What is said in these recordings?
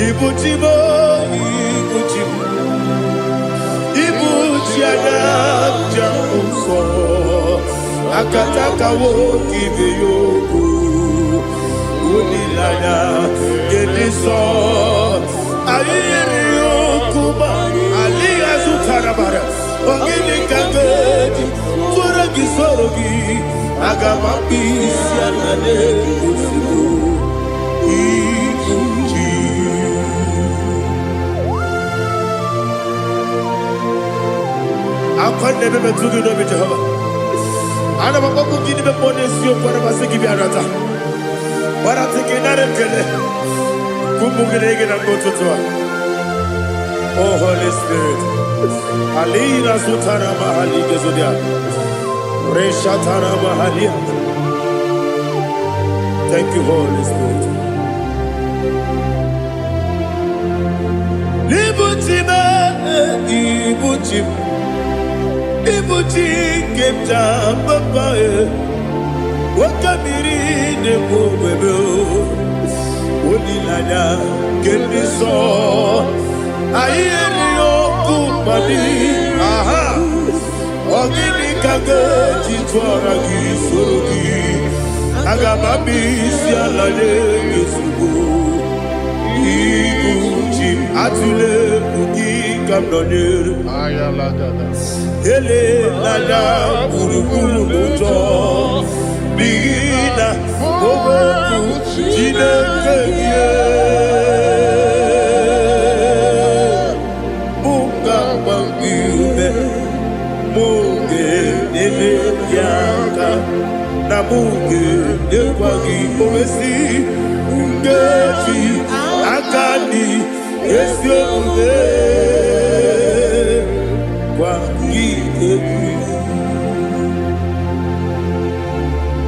Ibuchibo, Ibuchibo, Ibuchiana, Jamuso, Akataka wo kibeyoku, Unilana, Gediso, Ayeriyokuba, Aliya Zutarabara, Ogini Kangeti, Turagi Sorogi, Agamapi, Sianane, Usibu, Ibuchi. I can't never do it over Jehovah. I never go to give a bonus you for a give you another. But I'm thinking that I'm going to go to oh, Holy Spirit. Alina Sutana Mahali Gezudia. Reshatana Mahalia. Thank you, Holy Spirit. Libutime, Ibuchim. Ibuchi kemta papa wakamiri de bobebe onilanya kendiso ayeri okupadi aha ogini kage jitwara gisorogi agamabi sialale yesugo Ibuchi atule bugi kamdonir ayalagada ele lala buruburu muto bigina oboku jinekeye munga bangiume munge nene yaka na munge nekwagi owesi ungefi akani esiombe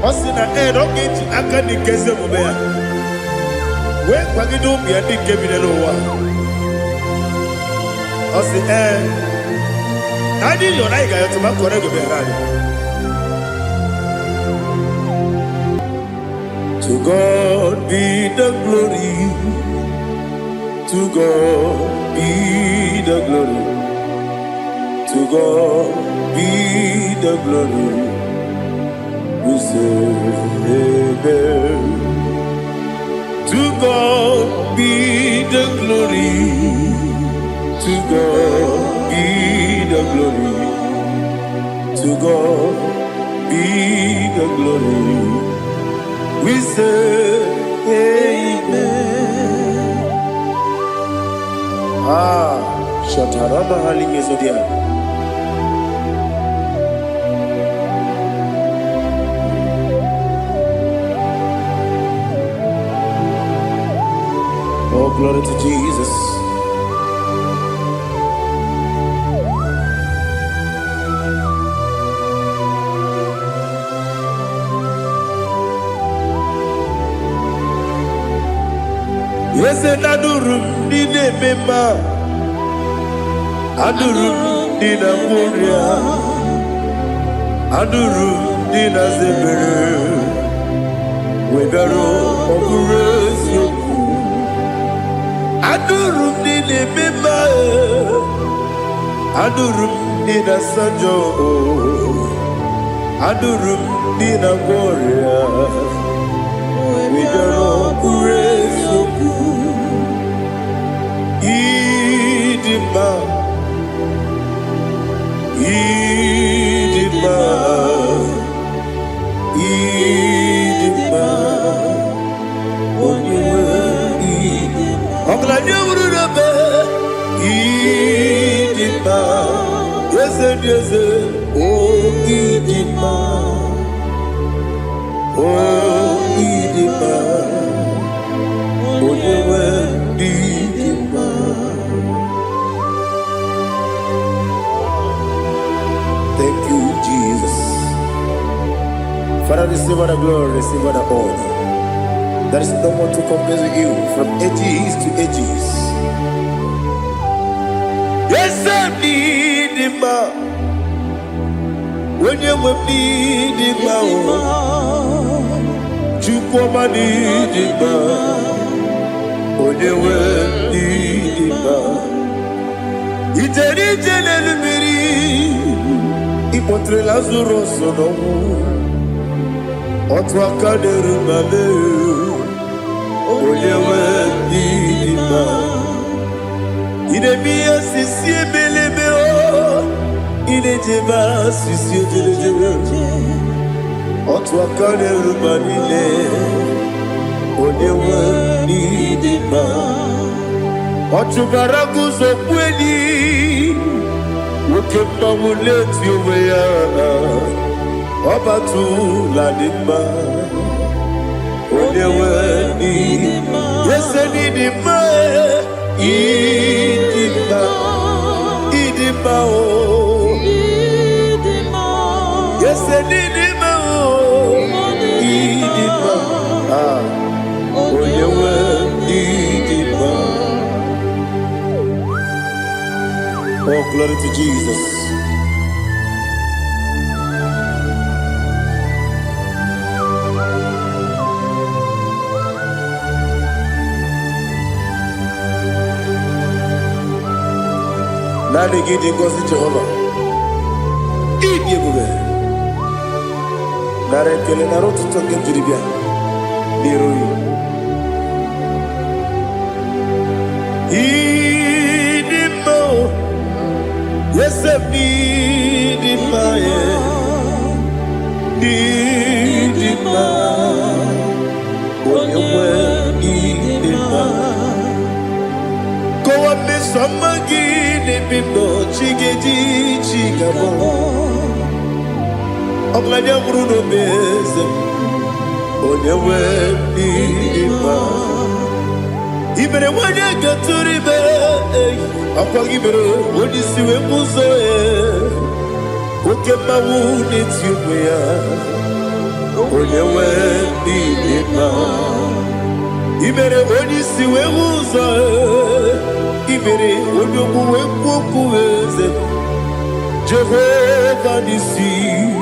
Osina rocket akani keze mubea. We kwagido biandi kebinelo wa. Osi nadi yo naiga yo tuma korego behali. To God be the glory. To God be the glory. To God be the glory. We say amen. To God be the glory. To God be the glory. To God be the glory. We say amen. Shataraba Halingezodia. Oh, glory to Jesus. Yes, and Adurum did a member. Adurum did a Moria. Adurum did a Zebere. We better operate you. Adurum did a member. Adurum did a Sanjo. Adurum did a Moria. We better operate you. Idima, Idima, Idima, Idima, yes, yes, oh, Idima, oh, Idima, oh, Idima. Thank you, Jesus. Father, receive all the glory, receive all the honor. There is no one to compare with you from ages to ages. Yes, I need him. When you need him, you come and need him. When you Potre Lazaro sono Otwa kaderu male Oyewe dima Idemia sisi belebeo Idejeba sisi delejebe Otwa kaderu malile Oyewe dima Otubaragu zokweni Ukemba muleti uweya Obatu la dima Oyewe dima Yese dima Idima Idima o Yese dima o Idima Oyewe dima. Oh, glory to Jesus. Nani gidi ngozi Jehovah. Idi ebube. Nare kele naro tutoke jiribia. Niroyi. Idi mo. Yes, need my when you were need go up me some again, people, chiggy, chigabo. I'm like a Bruno Bez, when you were need even when you get to the bed, I'll give it when you see a muso. Okay, my wound, it's you, when you were even when you see a muso, even when you move, Jehovah, you see,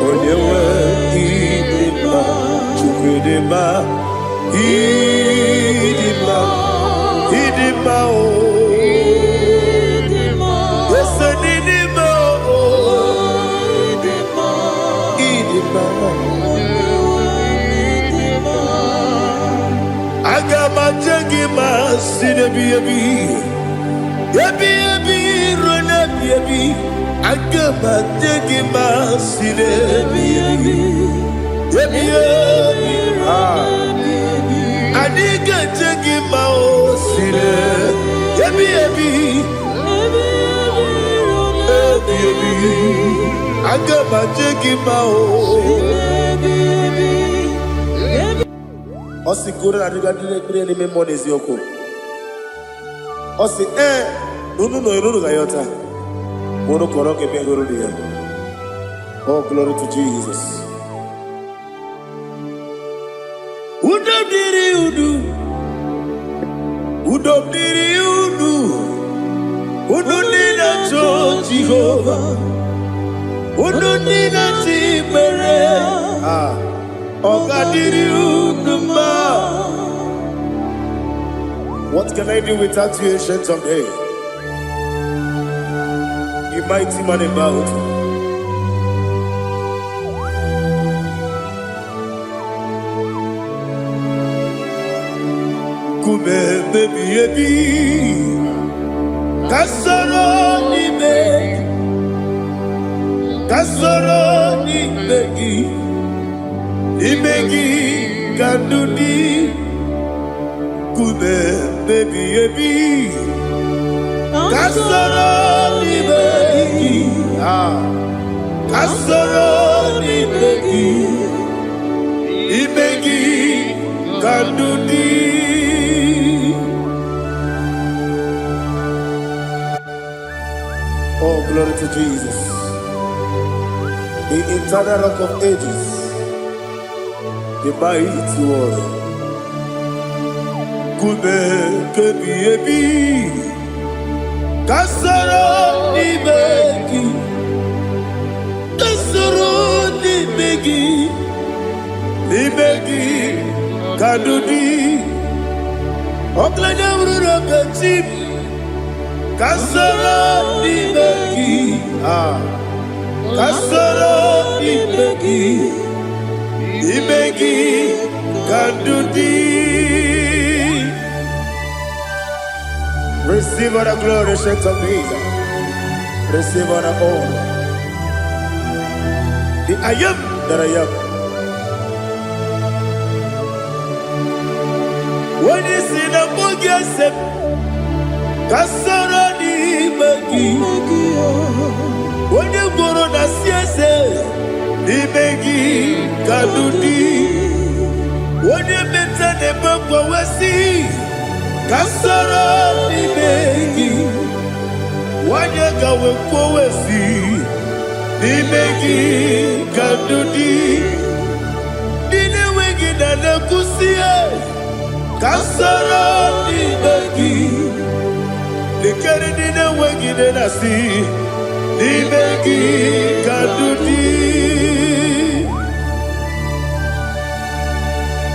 when you were Idima, Idima, yes, Idima, Idima, I got my jaggy mass in a baby, run a baby. I got my jaggy mass in a baby, I need to take him out, see there. I got my take him out. Osi kura na diga ni memories yoko. Osi nunu gayota. Mono koroke mengoro dia. Oh, glory to Jesus. Udu nina cho Jehovah. Udu nina tibere. Ogadiri uduma. What can I do without you, ancient of days? You mighty man about. Baby, Kasoro ni begi, kanduni, kube baby, Kasoro ni begi, kanduni. Oh, glory to Jesus. The eternal rock of ages, the mighty one. Kube kebi, Kasoro ni begi, kadudi. Oklanya ururo kachim. Kasoro ni begi, Kasoro Imegi Kandudi. Receive all the glory, shake of me. Receive all the honor. The I am that I am. When you see the book, Kasoro Imegi. When you go on the CSA, Imegi Kandudi. When you mention the book, we see Kasoro Imegi. When you go we see Imegi Kandudi. Dine wegi na kusie Kasoro Imegi. Nikere dine wegi na si Imegi Kandudi.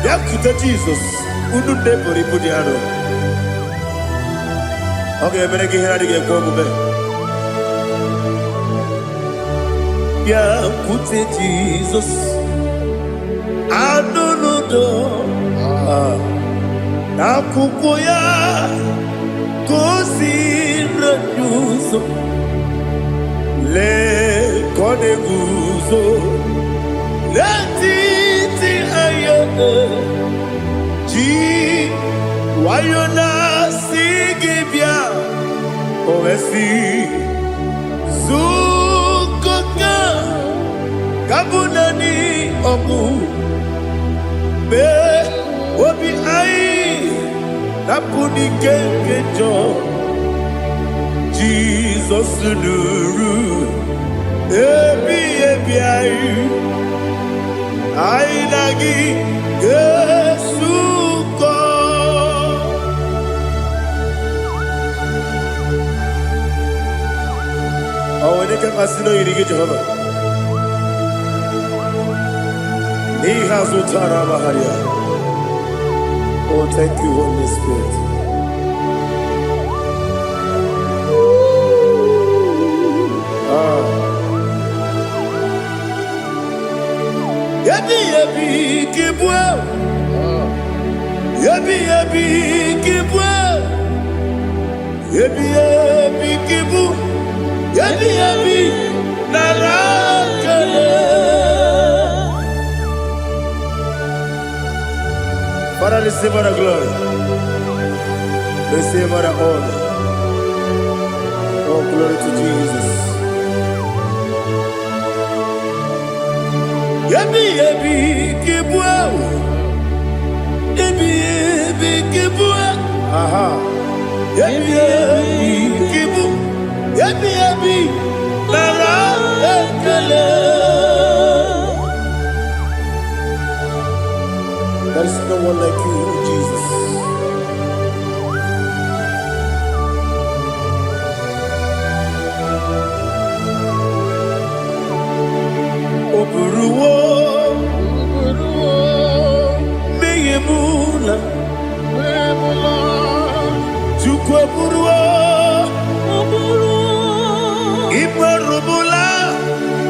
Yakuta Jesus, unu nebori pudiano. Okay, better get here to get go. Yakuta Jesus, I don't know. Nakukoya, kosi renyuso, le kone guzo, le titi ayane. Wayona sigibia Owesi Zukoka Kabunani Omu Be Obi Ai Napuni Kenkejo Jesus Nuru Ebi Ai Ai Nagi Yesu Oh, when they can Masino, you get Jehovah. He has Utara Maharia. Oh, thank you, Holy Spirit. Yabi, Kibwa. Yabi, Kibwa. Yabi, Kibu. Yabi, Narakale. Father, receive all the glory. Receive all the honor. Oh, glory to Jesus. Yabi, Kibwa. Yabi, Kibwa. Aha. Yabi, Kibu. Yabi, Narakale. There is no one like you, Jesus. Oburuwo, Meyemula, Chukwaburuwo. Ibarubula,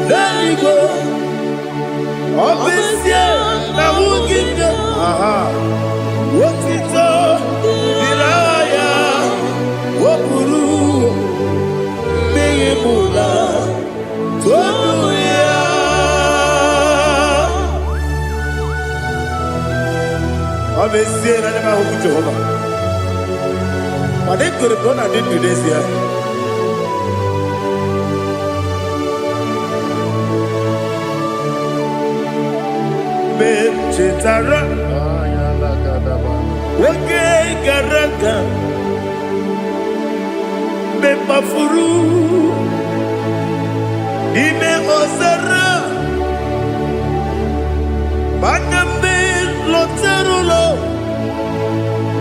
there you go. Obisia, Nawuginga, aha. Wotito, Diraya, Wapuru, Meyemula, Tonuya. Obisia, Nanema Jehovah. But they could have done I did today here. Chitara, Wake Garaka, Bepafuru, Ime Osara, Banambe Loterulo,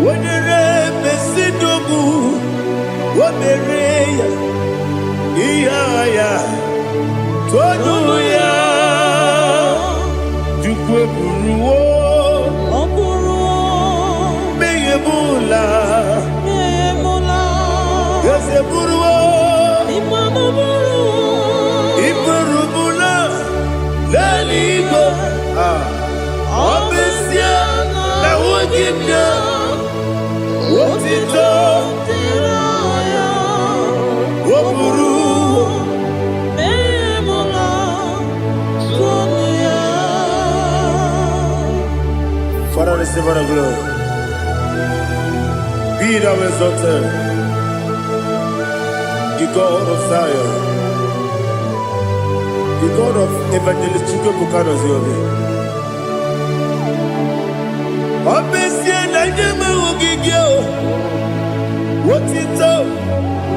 Wenere Besidobu, Wamereya, Iaya, Tonuya. Buruwo, Meyemula, Yose Buruwo, Iburuwo, Father, receive all the glory. Be thou exalted, the God of Zion, the God of Evangelist Chike Bukano Ziobi. Obesia Naija Ugigio, what it up,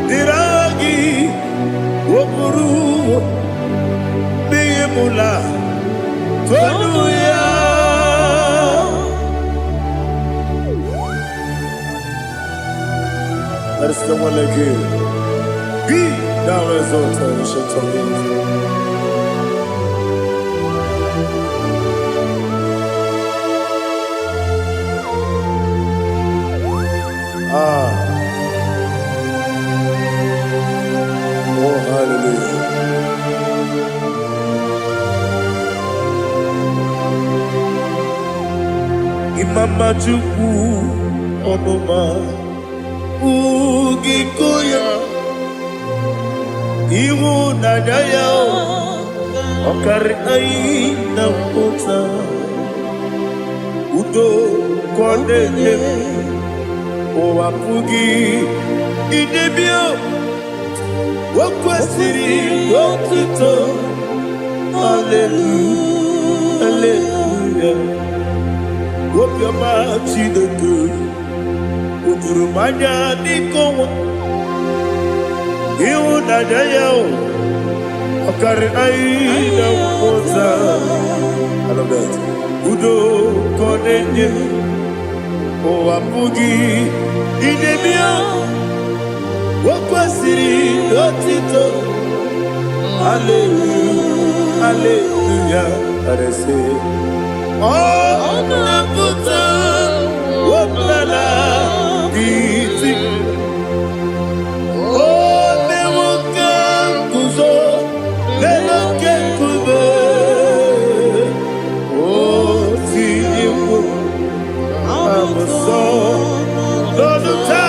Diragi, Wopuru, Beyemula, Tonuya. There is no one like you. Be thou exalted, ancient of days. Oh, hallelujah. Imama Chukwu Onoma Ugikoya Iwu Naija Okari Aina Kota Udo Kondele Owapugi Idebio Wakwasiri Wokito Hallelujah Hallelujah Wopiama Chidoku Udurumanya Nikowa Iwu Naija Okari Aina Kota I love that Udo Kondele Owapugi Idebio Wakwasiri Lotito Hallelujah Hallelujah I say Oh Naputa Wopala Biti Oh Mewoka Kuzo Leloke Kube Oh Tiyimu Amoso Loduta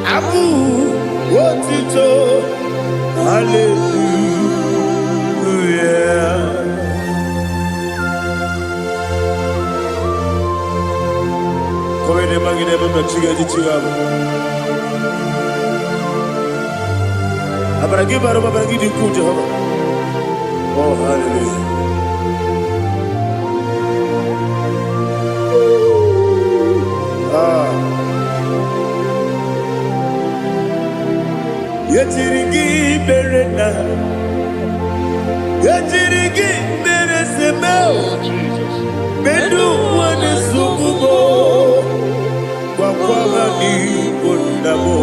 Abu Wotito Hallelujah Koine magine baba chiga chigabu Abaragi baro babaragi di ku Jehovah Oh hallelujah Yetirigi berena Yetirigi beresebel Bedu wane sukubo Wakwama ni bondabo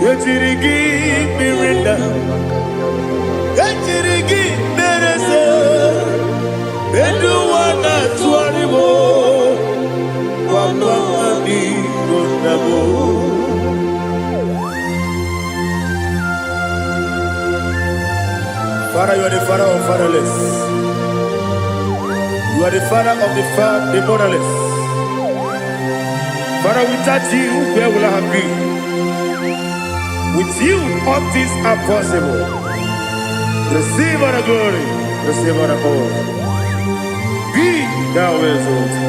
Yetirigi berena Yetirigi beresebel Bedu wane tuaribo Wakwama ni bondabo Father, you are the father of fatherless. You are the father of the motherless. Father, without you, where will I have been? With you, all things are possible. Receive all the glory, receive all the honor. Be thou exalted.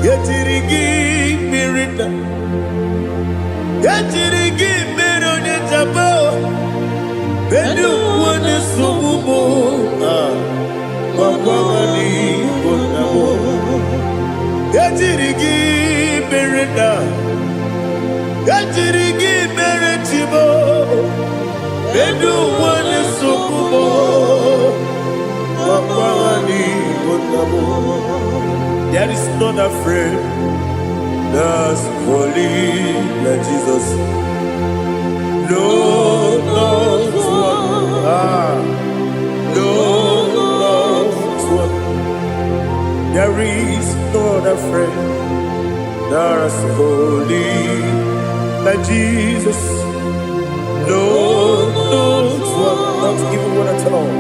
Yetirigi mirina, yetirigi mirone jabo, bedu wane sububo, wakwamani bonamo. Yetirigi mirina, yetirigi miretibo, bedu wane sububo, wakwamani bonamo. There is none afraid that's holy like Jesus. No, no, no, there is no other friend that's holy like Jesus. No, no, not even one at all.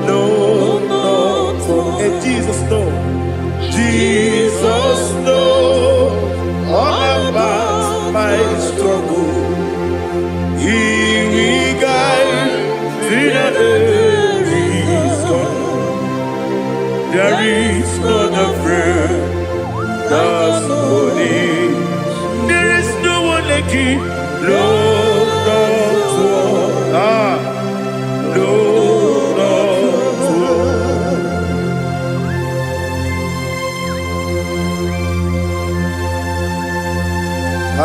No, no, and Jesus, no. Jesus.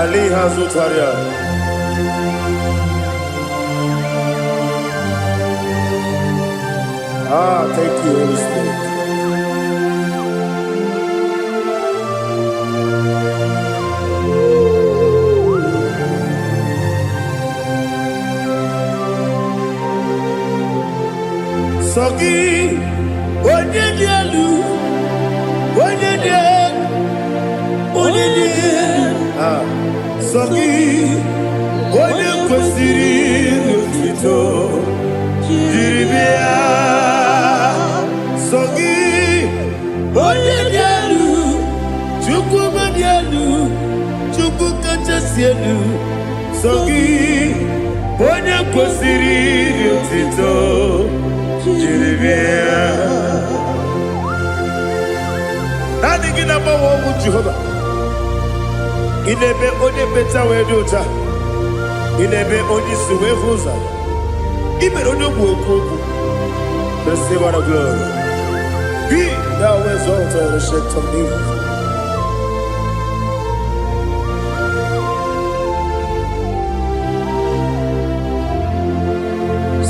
Ali Hazutaria. Thank you, Holy Spirit. Sogi, Onyedielu, Sogi, Onyekwesiri n'otito, Jiribia. Sogi, Onyedielu, Chukwumadielu, Chukwukachasielu. Sogi, Onyekwesiri n'otito, Jiribia. Nani gina mawa mu Jehovah. Inebe onye beta we dota. Inebe onye suwe vuza. Ibe onye woku. Receive our glory. Be thou exalted and shed to me.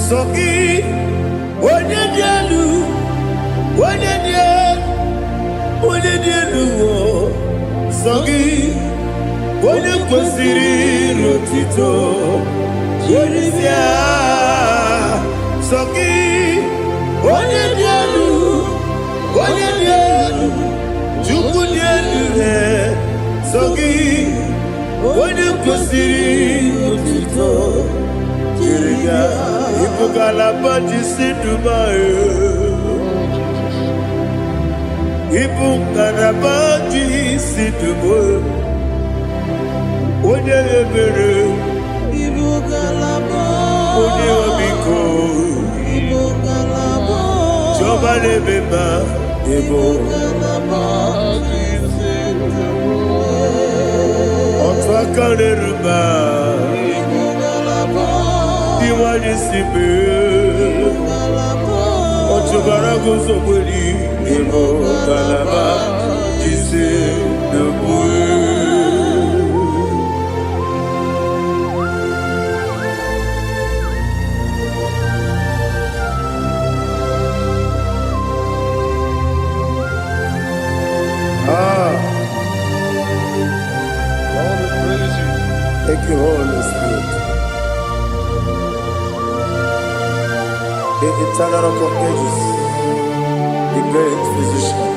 Sogi, onye dielu, Sogi, Onyekwesiri n'otito, Jiribia. Sogi, Onyedielu, Chukwudielu. Sogi, Onyekwesiri n'otito, Jiribia. Ibugalaba jisidumae. Ibugalaba jisidumae. Onye ebere, Ibugalaba, onye omiko, Ibugalaba, Jehovah nebeba, Ibugalaba, otu aka n'eruba, Ibugalaba, diwani sibe, otu bara guzo mweli, Ibugalaba, jise n'ebue. Thank you, Holy Spirit. The eternal rock of ages, the great physician.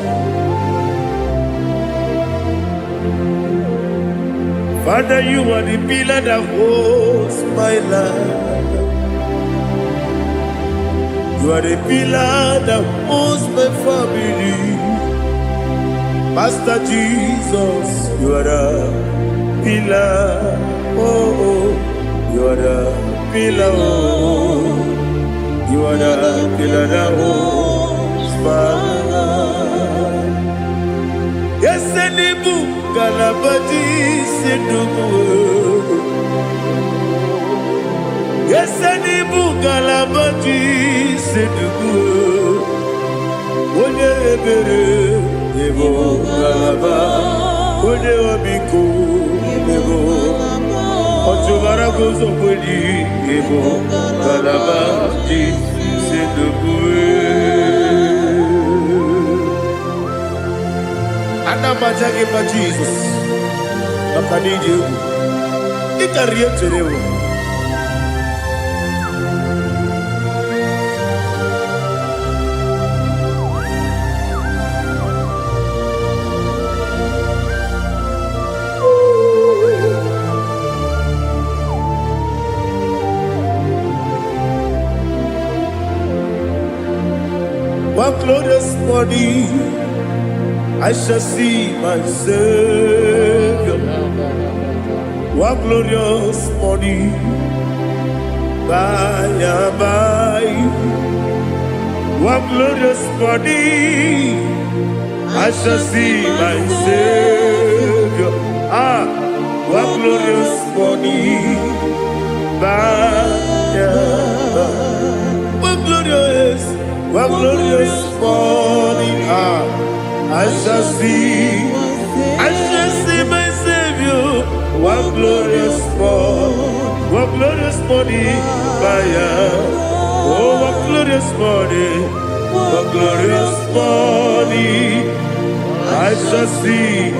Father, you are the pillar that holds my life. You are the pillar that holds my family. Master Jesus, you are the pillar. Oh, you are the pillar. Oh, you are the pillar that holds my life. Yes, Enibu Galabadi Sidubu. Yes, Enibu Galabadi Sidubu. Onye ebere, Ebo Galaba. Onye omiko, Ebo. Otubara gozo mweli, Ebo Galaba Sidubu. Anamajage pa Jesus. Nakanije u. Ikariyetere u. One glorious morning, I shall see my Savior. One glorious morning, by and by. One glorious morning, I shall see my Savior. One glorious morning, by and by. One glorious morning, I shall see my Savior. one glorious morning, oh, one glorious morning, one glorious morning. I shall see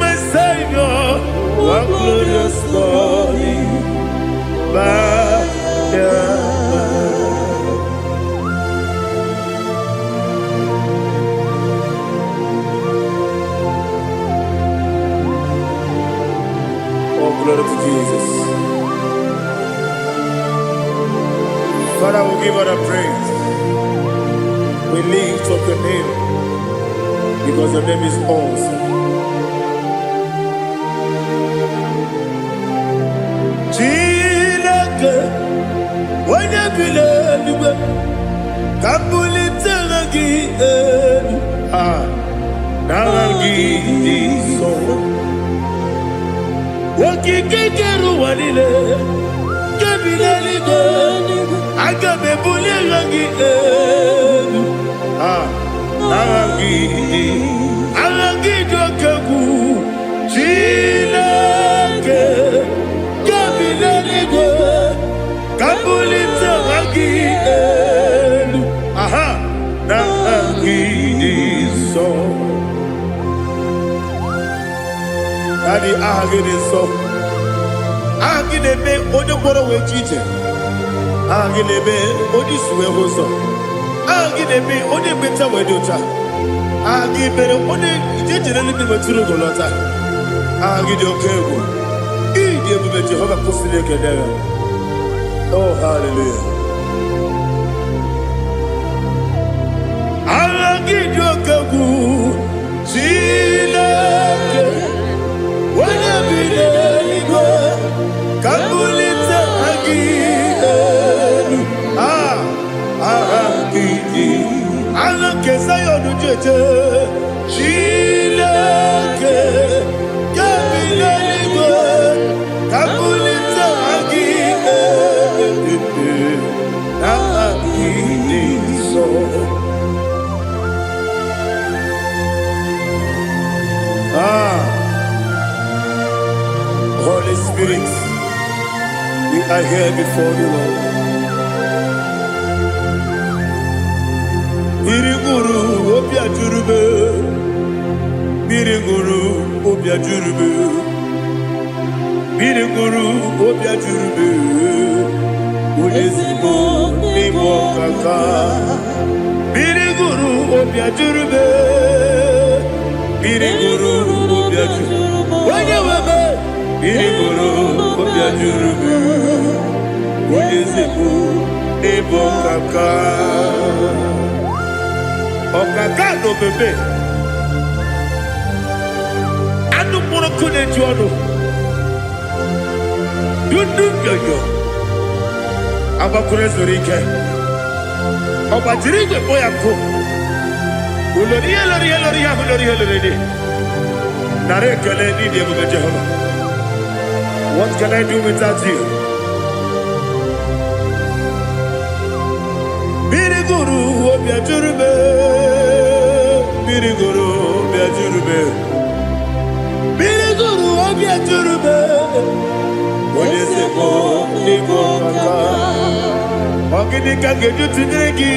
my Savior, one glorious morning, Oh, glory to Jesus. Father, we give all the praise. We lift up your name because your name is awesome. Chilake, when you believe, Kabulitagi, Naragi, so. Wakikeru wanile, Kabilaligo, Agabe Bulirangi, Aragi Dokagu, Chilake, Kabilaligo, Kabulita Ragi, Naragi, so. Daddy, Agide so. Agide be odoboro we chiche. Agide be odisuwe hoso. Agide be ode beta we dota. Agide be ode jejere ni be turu golota. Agide okego. Ide be Jehovah kosile kedera. Oh, hallelujah. Agide okego. Chilake. When you believe, Kabulita again. Alakesayo no jeje. Chilake. Kabilaligo. Kabulita again. So. Holy Spirit, we are here before you, Lord. Biriguru obia jurube, Biriguru obia jurube, Biriguru obia jurube, Udesibo nimo kaka, Biriguru obia jurube, Biriguru obia jurube, Wanyawame. Biriguru obia jurube, Udesibo nimo kaka. Okaka no bebe. Anu mono kune juano. Dundu yoyo. Abakure zorike. Obajirije boya ko. Uloriya. Nare kele ni diye buga Jehovah. What can I do without you? Biriguru obia jurube, Biriguru obia jurube, Biriguru obia jurube. Odesebo nimo kaka, ogini kange jutinegi,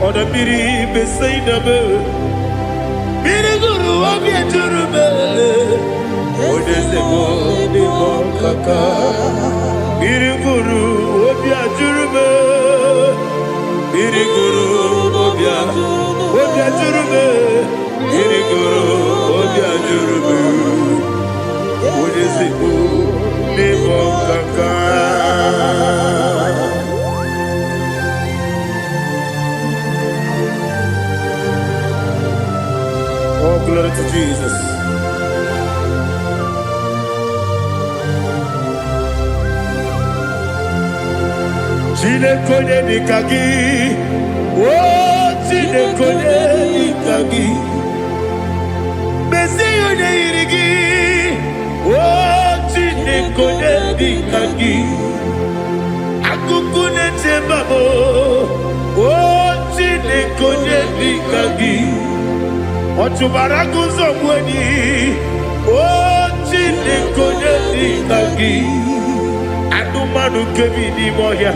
oda biri besainabe. Biriguru obia jurube, Odesebo nimo kaka, Biriguru obia jurube. Biriguru obia jurube, Biriguru obia jurube, Udesibo nimo kaka. Oh, glory to Jesus. Chinekone nikagi, oh Chinekone nikagi, Mesiyo ne irigi, oh Chinekone nikagi, Akukune tembabo, oh Chinekone nikagi, Otubaragu zomweni, oh Chinekonye Nikagi Anumanu Kevini Moya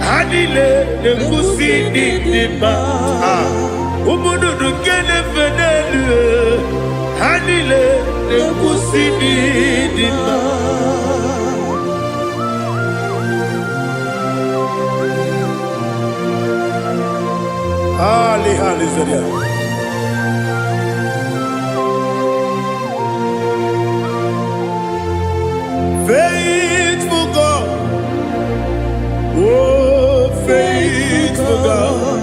Hanile Nekusi Nidima Umudu Nukene Fenelu Hanile Nekusi Nidima Ali Halizaria Faithful God, oh faithful God,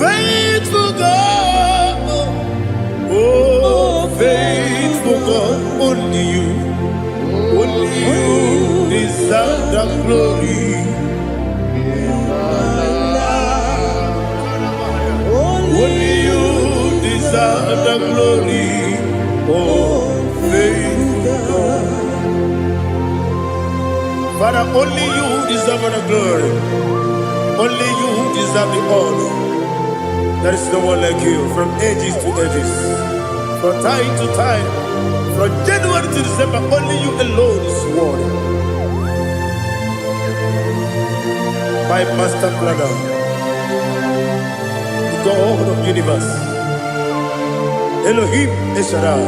faithful God, oh faithful God, only you deserve the glory. Only you deserve the glory, oh faithful God. Father, only you deserve the glory. Only you deserve the honor. There is no one like you from ages to ages, from time to time, from January to December. Only you alone is worthy. My master planner, the God of the universe, Elohim Eshadai.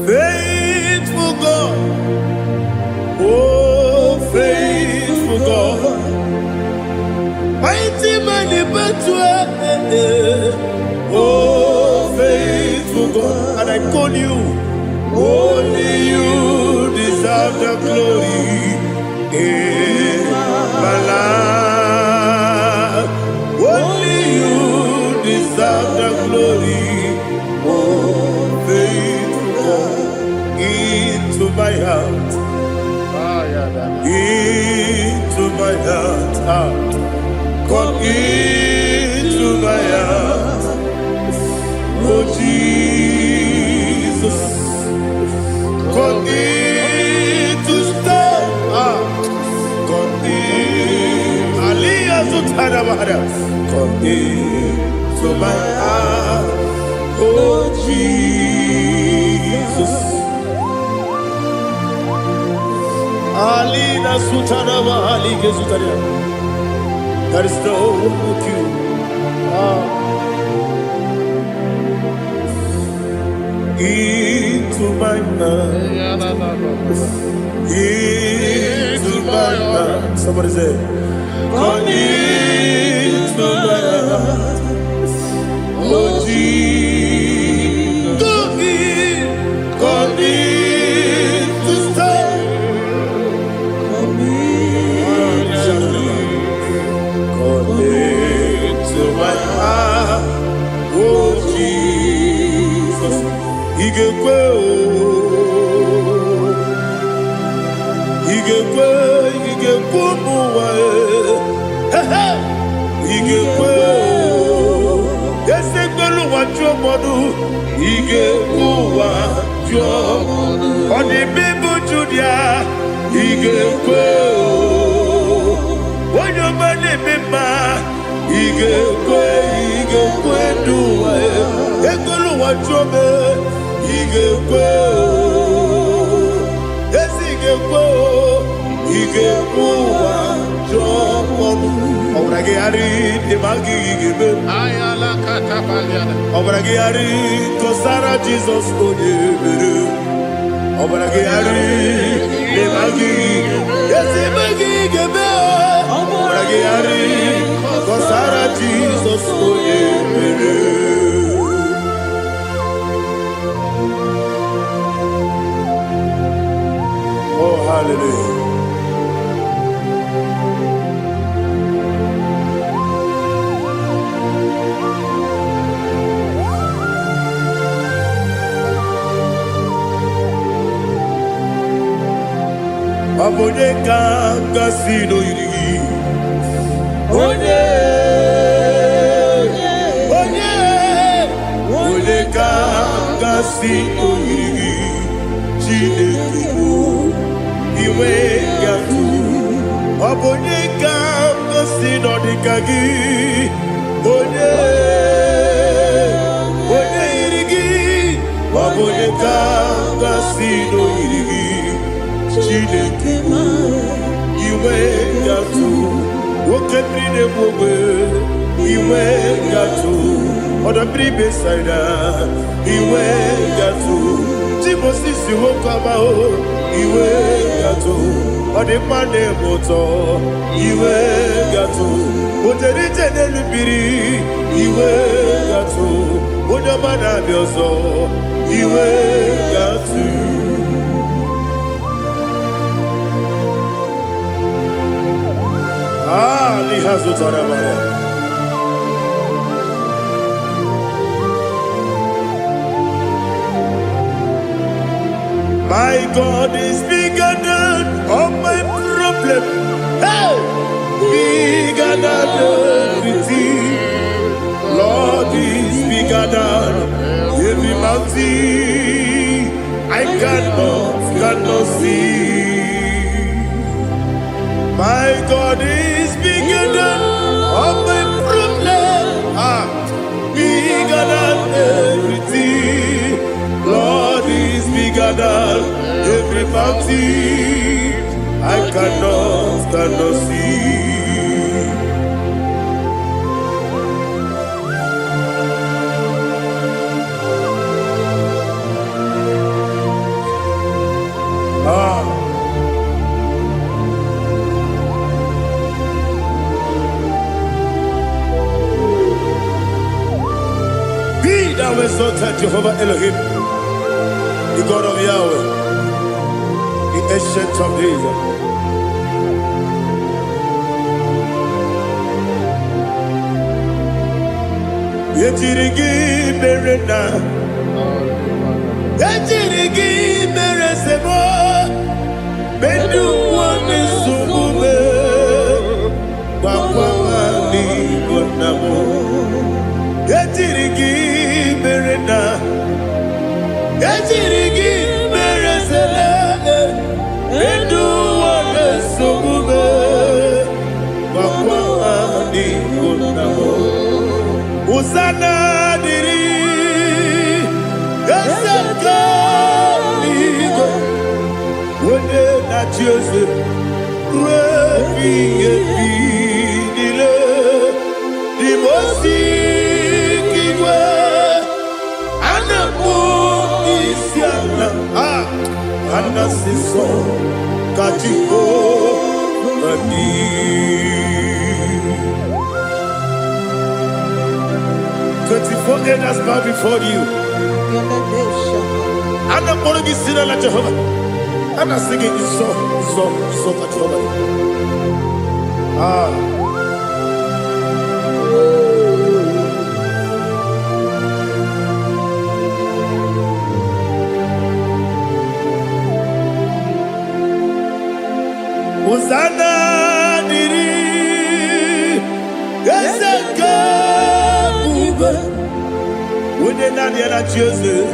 Faithful God, oh faithful God, mighty man in battle, oh faithful God, and I call you, only you deserve the glory in my life, only you deserve the glory, oh faithful God. Into my heart, into my heart, come into my heart, oh Jesus, come in to stay, come in, Aliyah Zutanabara, come into my heart, oh Jesus. Alina Sutanava Alige Sutaria. There is no one like you. Into my mind. Into my heart. Somebody say, come into my heart. Oh Jesus. Come in to stay. To my heart, oh Jesus, he gave Jesus, oh, hallelujah. Abone kanga sino yiri. Onye kanga sino yiri. Chineke iwe yatu. Abone kanga sino dikagi. Onye Kasino iri Chineke iwe gatu woke brine bobe iwe gatu oda bribe saida iwe gatu timosisi wokama o iwe gatu odi mane moto iwe gatu oterite nelubiri iwe gatu oda mana bioso iwe gatu. My God is bigger than all my problem. Hey, bigger than everything. Lord is bigger than every mountain I cannot see. My God is bigger than all my problems. Bigger than everything. Lord is bigger than every mountain I cannot see. Be thou exalted, Jehovah Elohim, the God of Yahweh, the ancient of days. Yetirigi berena, yetirigi beresemo, bedu wane sumube, bakwani bonamo. Yetirigi berena, yetirigi beresele, bedu wane sumube, bakwani bonamo. Usana diri, esaka ligo, wone na Joseph, rebi nile, di mosi kiwe, anapo isiana, anasiso kajiko mani. 24 elders bow before you. I'm not going to be sitting like Jehovah. I'm not singing this song like Jehovah. Hosanna diri, Eseka. When they not yet at Jesus,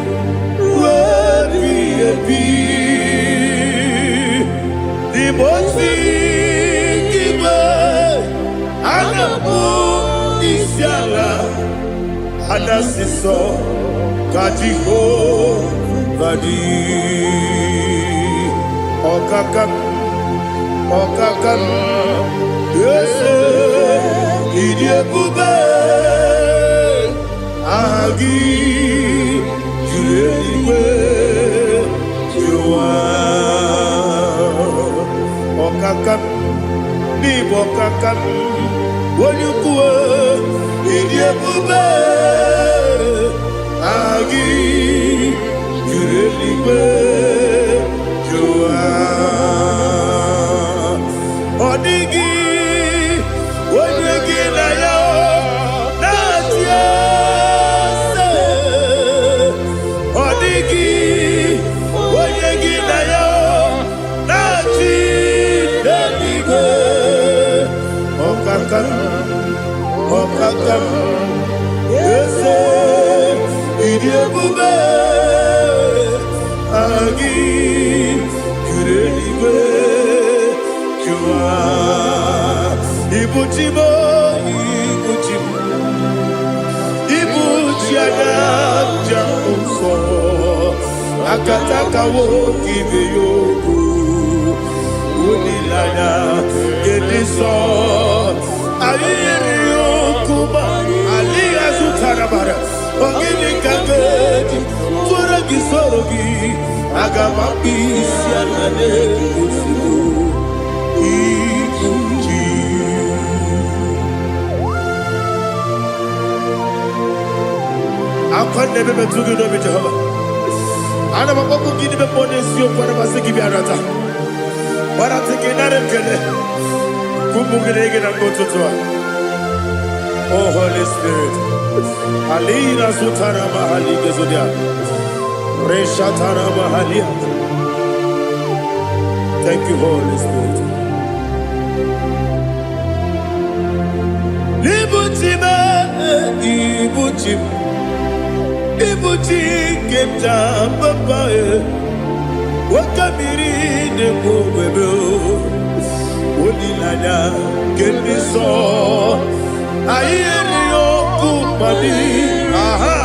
the most Anabu Isiala Anasiso Kajiho Vadi Okakam Yes, Idiabube Agi Juliwe Jua Okakam Nibokakam Wonyukue Idiabube Agi Juliwe Jua Odigi Wonyegi na yo Natia Odigi Wonyegi na yo Nati Deligwe Okakam Yese Idiabube Agi Jureligwe Jua Ibuchimo Ibuchiana Jamuso akataka wo kibe yoku unilanya gediso ayiri yoku ba aliya zutarabara ogini kagedi tora gisorogi agama bisianane kusubu ikuji akwande bebe tugi no Jehova ana makoku gini be ponesio kwa na basiki bi arata bara tiki nare kele kumugirege na ngototoa. Oh Holy Spirit alina sutara mahali gezodia reshatara mahali. Thank you Holy Spirit. Libutime ibutim ibuti kemta papa wakamiri de bobebe onilanya kemiso ayeri okupali aha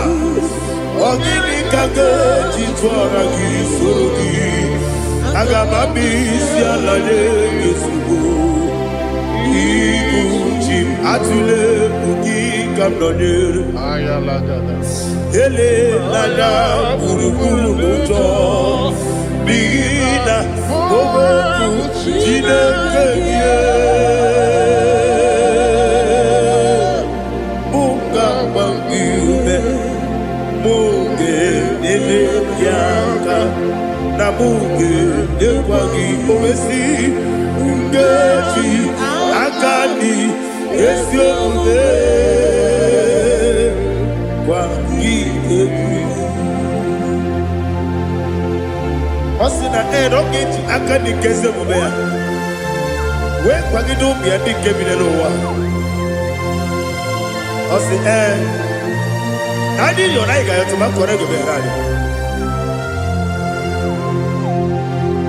ogini kage titwara kisorogi agamabi sialale kesubu ibuti atule buki kamdonir ayalagada ele nana buruburu moto bigina boboku jinekeye bunga bangiume muge ele yaka na muge dekwagi omesi ngeji akani esiombe Osina rogeji akani keze mubea we kwagido bia di kebile lowa osi nadi yo naiga yo tuma korego be radi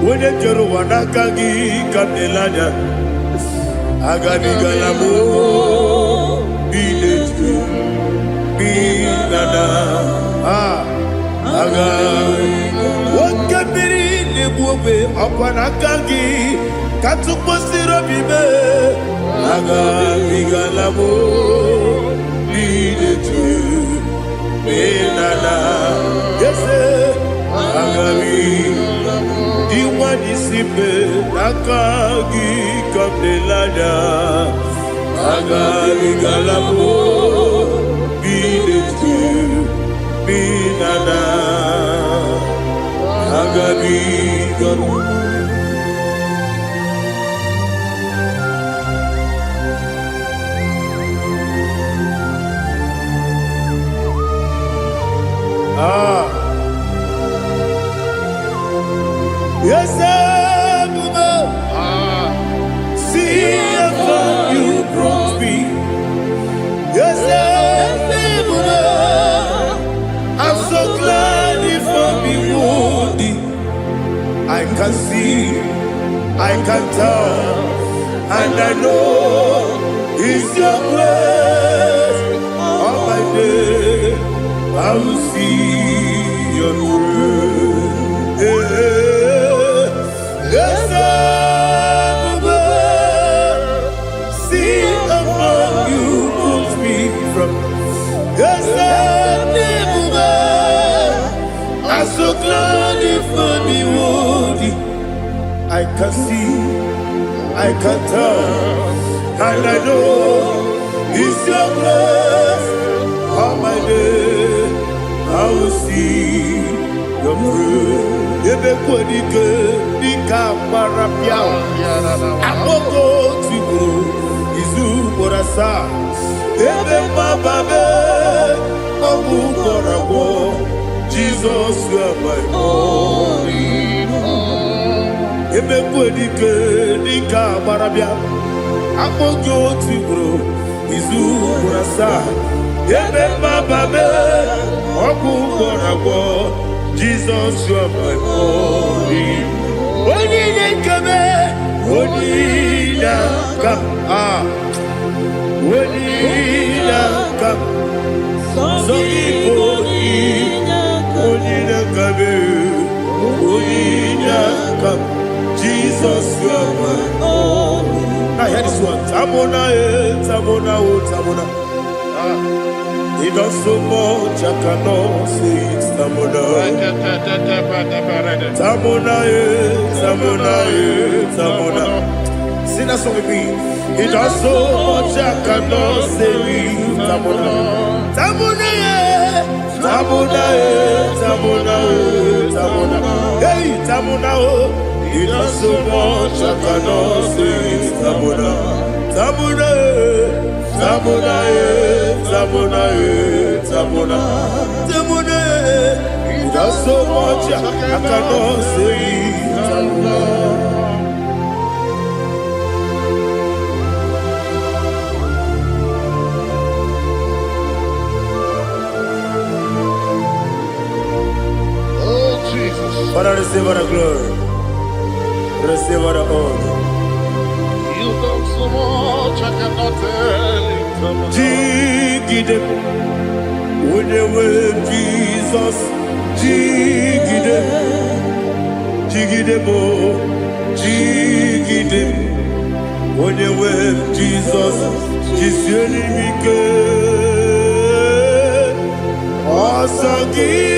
wode jero wanakagi kabelanya agani galamo biletu binana aga wakabiri lebuwe akwana kangi katuposiro bibe aga bigalamo biletu binana yese aga diwani sipe nakagi kabelanya aga bigalamo biletu binana agabi garu yes see how you brought me. Yes I'm so glad if I'm wounded. I can see, I can tell, and I know it's your grace. On my day, I will see your grace. Yes, see among you moves me from. Yes, I'm so glad if I'm wounded. I can see, I can tell, and I know it's your grace. On my day, I will see your grace. Ebe kwenike nika marapia, amoko tibu izu morasa. Ebe mababe, obu korawo. Jesus, you are my only home. Ebe kwenike nika marapia, amoko tibu izu morasa. Ebe mababe, obu korawo. Jesus, you are my only. Only come, only come, only come. So only come. Now hear this one. Tamona, Tamona, Tamona. He does so much, I cannot say it's Tamona. Tamona, Tamona, Tamona. Sing that song with me. He does so much, I cannot say it's Tamona. Tamona, Tamona, Tamona, Tamona. Hey, Tamona, he does so much, I cannot say it's Tamona. Tamona, Tamona, Tamona, Tamona, Tamona. He does so much, I cannot say it's Tamona. Father, receive all the glory. Receive all the honor. You done so much, I cannot tell it. Jigide, with the way Jesus. Jigide, jigide mo, jigide, with the way Jesus. Jisieni mike, osagi.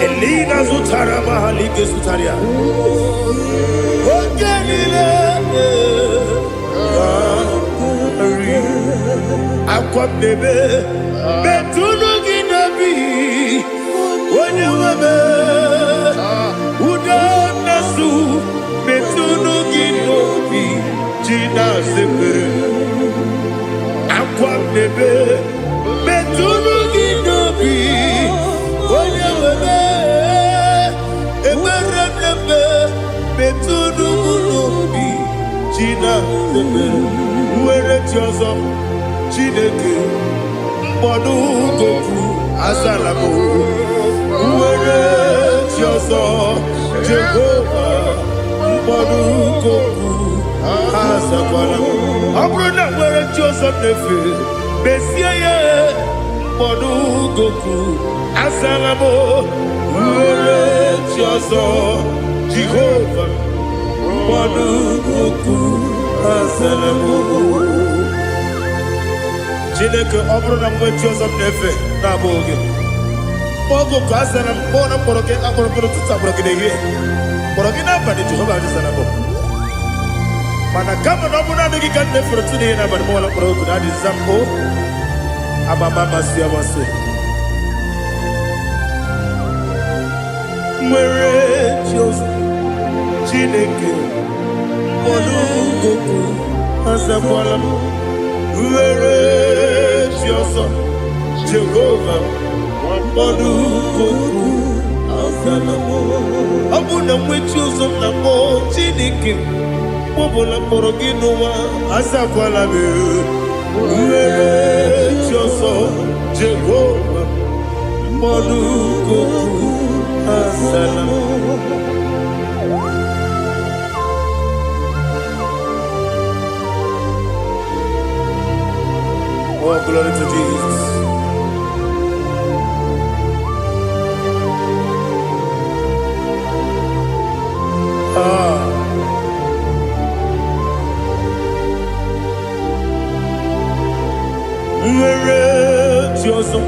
Elina Zutara Mahalike Sutaria. Aqua bebe, Betuno Ginabi, when you were Udanasu, Betuno Ginobi, Gina Sepe. Aqua bebe, Betuno Ginobi, when you were Betuno Ginobi, Gina Sepe. Where it yours up. Chineke mbodu goku azalamo uwere tioso Jehovah mbodu goku azakwalamo abrona were tioso nefe besiye mbodu goku azalamo uwere tioso Jehovah mbodu goku azalamo. Chineke ọbụrụ na mgbe chi ọzọ m na-efe na-abụ oge mgbe oge asara m kpọọ na mkpọrọ gị akpọrọ mkpọrọ tụta mkpọrọ gị n'ehihie mkpọrọ gị n'abalị Jehova adịsara bụ mana kama na ọ bụ naanị gị ka m na-efere tụ n'ihe n'abalị mụọla mkpọrọ ogu na adịza mbụ amama amasị amasị nwere chi ọzọ Chineke mkpọrọ ogu azakwala m were chioso Jehovah mbodu goku azalamo abuna mwechi ozo na mo Chineke mbobola mkpọrọ gị n'ụwa azakwala m were chioso Jehovah mbodu goku azalamo. Oh, glory to Jesus. Where Tioso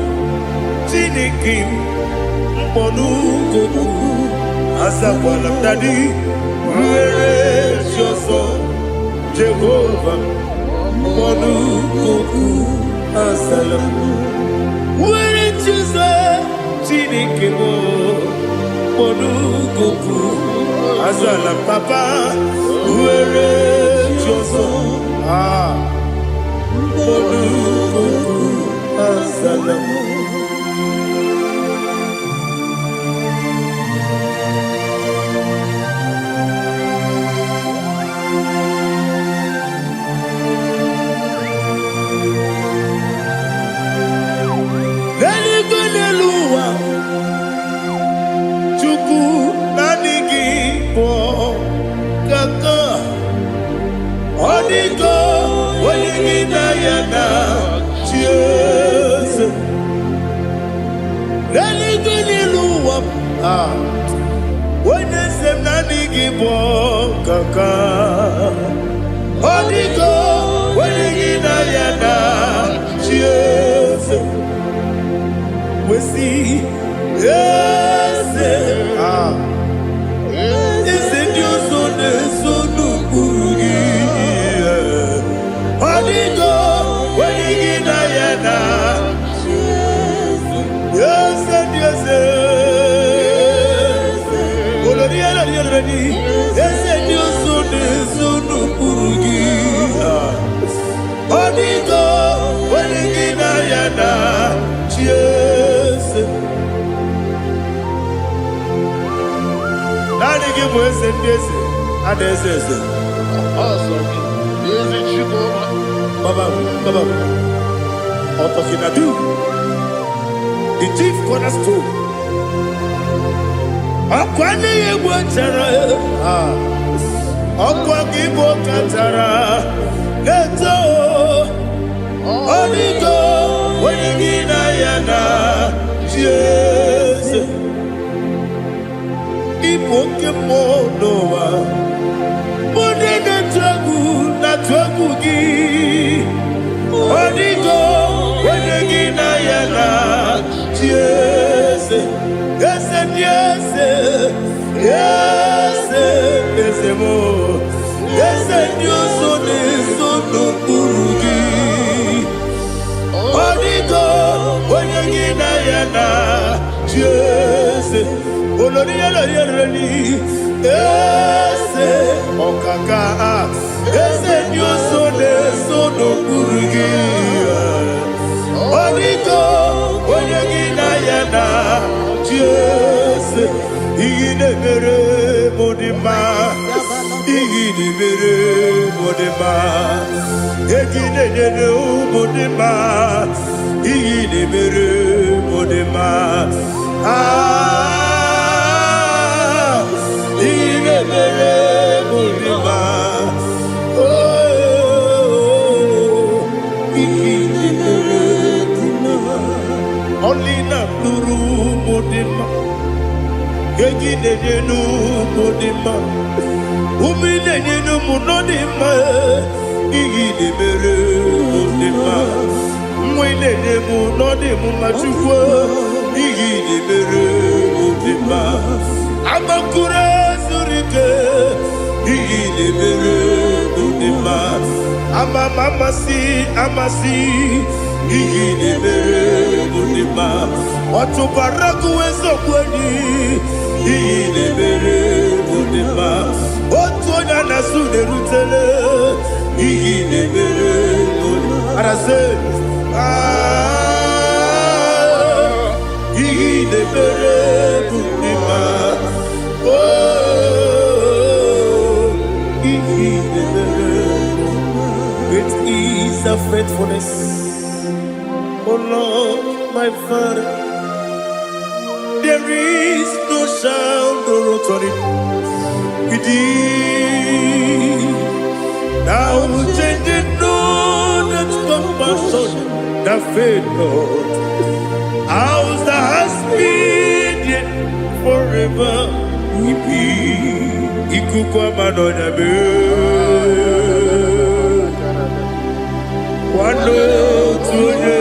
Chineke mkpọdu goku azakwala m daddy. Where Tioso Jehovah mkpọdu goku azalamo. Were Tioso Chineke mkpọdu goku azalam papa. Were choso. Monukuku asalamu. The chief cornerstone. Akwani yegwachara. Akwani bokatara. Leto. Onigo. Wenigina yana. Jesus. Ipoke monowa. Monene tragu na tragu gi. Onigo. Wenigina yana. Yes, yes, yes, yes, yes, more. Yes, you so no burugi. Onigo, when you get yana, yes, olori, yes, okaka, yes, you so no burugi. Onigo, when you Jesus, Igide mere modima, Igide mere modima, Igide mere modima, Igide mere modima, Igide mere modima, Igide mere modima, only na pluru modima. Gegine jenu modima, umine jenu munodima, igide mere modima, mwine jenu nodimu machukwa, igide mere modima, amakure surike, igide mere modima, amasi, igide mere modima, watu baraku wezo kweni. Igide mere modima, otonya nasu de rutele. Igide mere modima, arase. Igide mere modima, igide mere. Great is the faithfulness, oh Lord, my Father. There is no sound or authority. Now changing no that compassion, that faith, Lord. Ours that has been forever. Ikukwa madonya be. Wando tuone.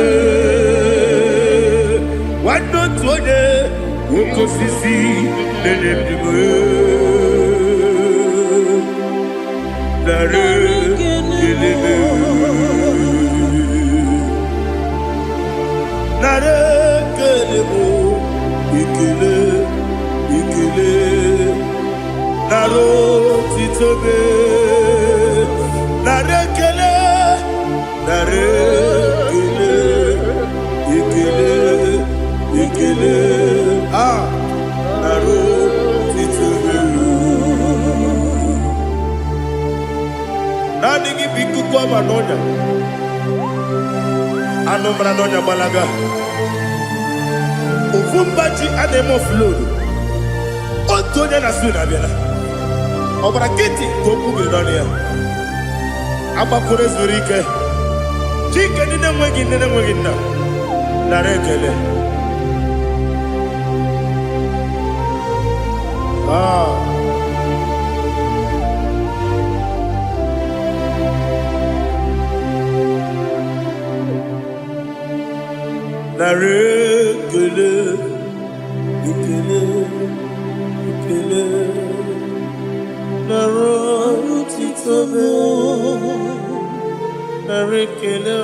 Woko sisi nenebdiwe Nare kelebe Nare kelebo Ikele Naro titobe Anonya. Anonya Balaga. Ufumbaji anemo flodu. Otonya na suna biela. Obara kiti koku bilonia. Abakure zurike. Chike nine mwegi na. Narekele. Narekele. Ikele. Narotitobe. Narekele.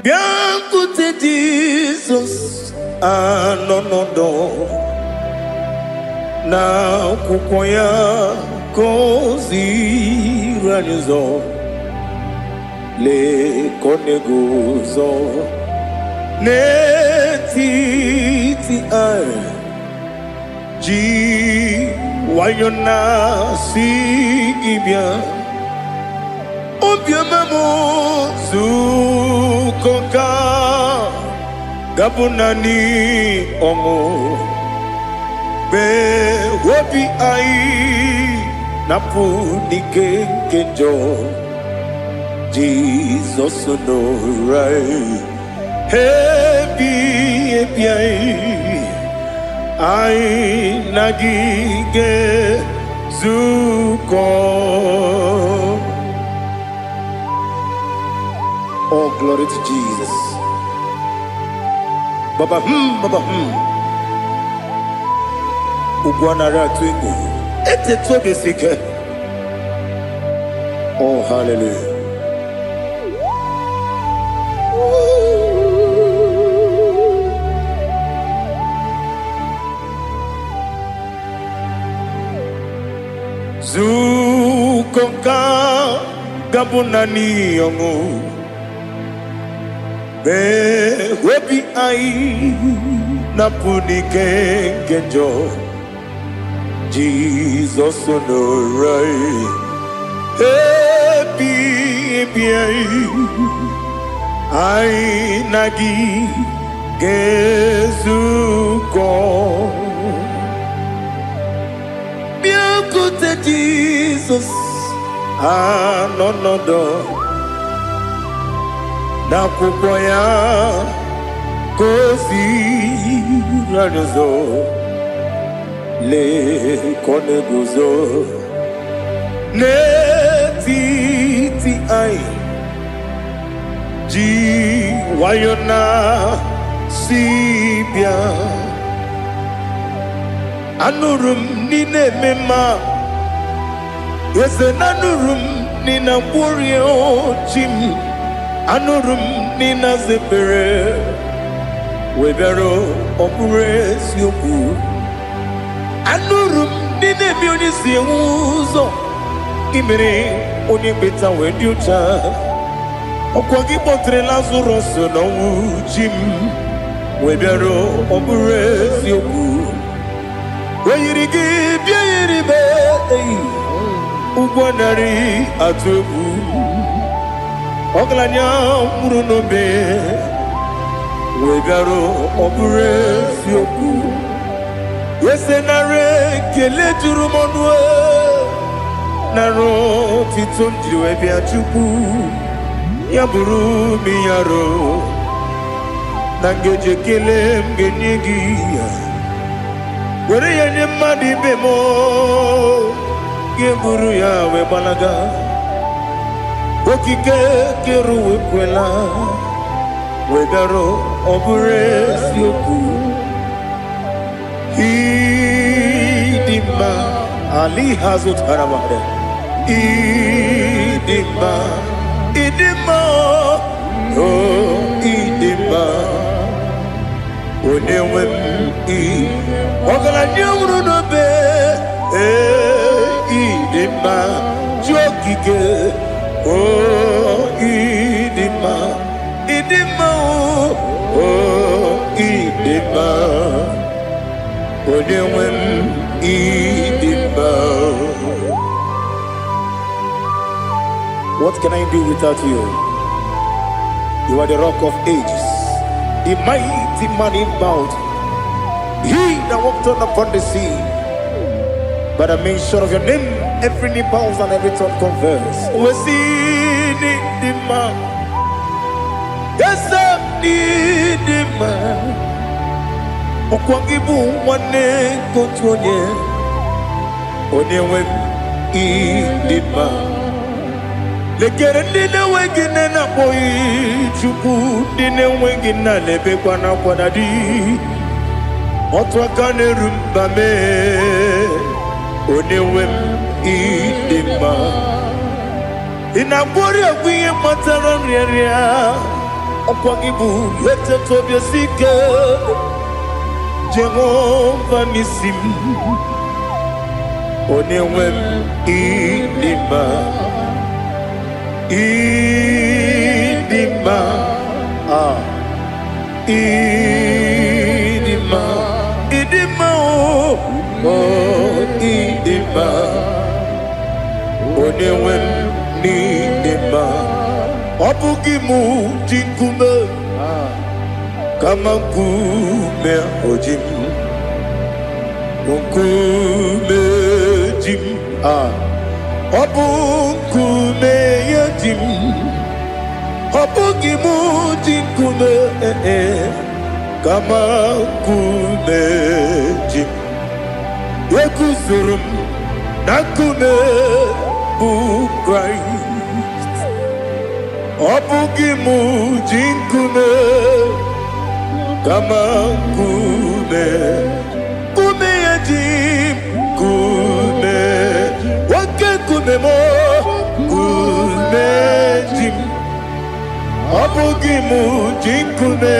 Bianco te Jesus, no. Na kukoya kozi ranizo le koneguzo netiti ai ji wayona sigibia obiamamo zukoka gabunani omo be wobi ai napu nikenjo Jesus no right happy ai nagige zuko. Oh, glory to Jesus. Baba Ugwanara twingu ete tobe sike. Oh, hallelujah. Zukonka gabunani yongu be webi ai napuni kenjo Jesus no right happy ai nagi gezuko biancote Jesus no na kukoya kozi ranizo le koneguzo netiti ai ji wayona sibia anurum nine mema yese nanurum nina burio chim anurum nina zepere webero opure sioku anurum nine bioni siuzo imere oni beta wediucha okwagi potre Lazarus no jim webero opure sioku weyirigi biayiribe ugwanari atubu oglanya murunobe wegaro obure sioku yesenare kele jurumonwe naro titondiwe biachuku yaburu miyaro nangeje kele mgenyigi were yenye madi bemo geburu ya we balaga okike keru wekwela wegaro obure sioku idima ali hazut haramade idima oh idima onewem ogala nyumru no be idima jokike oh idima idima, oh, idima, onewem, idima. What can I do without you? You are the rock of ages, the mighty man in battle. He that walked on upon the sea. By the mention of your name, every knee bows and every tongue converse. We see the man. Yes, the man. Okwangibu wane kontonye. Onyewe idima. Lekere ndine wengine na boyi chuku ndine wengine lebe kwa na kwanadi. Otwakane rumbame. Onewem idima. Inabori agwiye mataran ria. Okwagibu yete tobye sike. Jehovah nisim. Onewem idima. Idima. Idima. Idima. Oh, idima. Onewem idima. Obugimu jinkume. Kama kume ojim. Kume jim. Obukume yajim. Obugimu jinkume. Kama kume jim. Yekusurum nakume bu Christ. Obugimu jinkume. Kama kume. Kume yajim. Kume. Wake kume mo. Kume jim. Obugimu jinkume.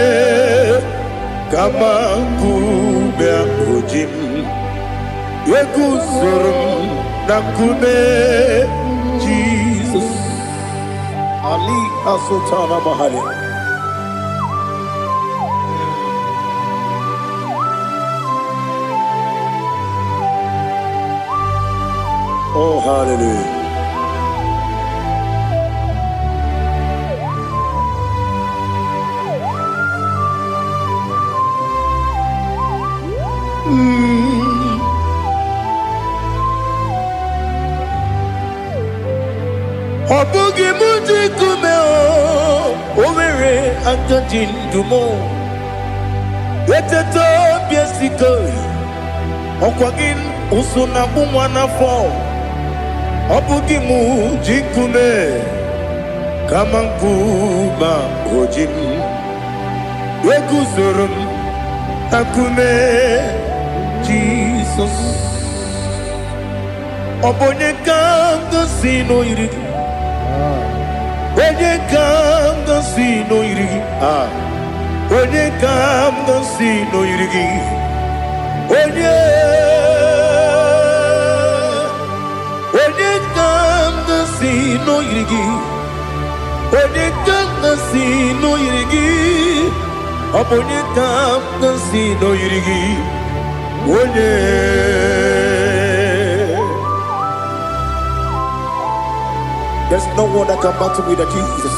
Kama kume ojim. Yekusurum nakume Jesus. Ali Asultana Mahali. Oh, hallelujah. Obugi muji kume o, omere anjajin dumo. Yeteto biesiko, okwagin usuna umwana fo. Obugi muji kume, kamankuma ojim. Yekusurum akume Jesus. Obonye kanga sino irigi. Onye kam gansi no irigi. Onye kam gansi no irigi. Onye kam gansi no irigi. Onye kam gansi no irigi. Onye kam gansi no irigi. Onye. There's no one that can battle with Jesus.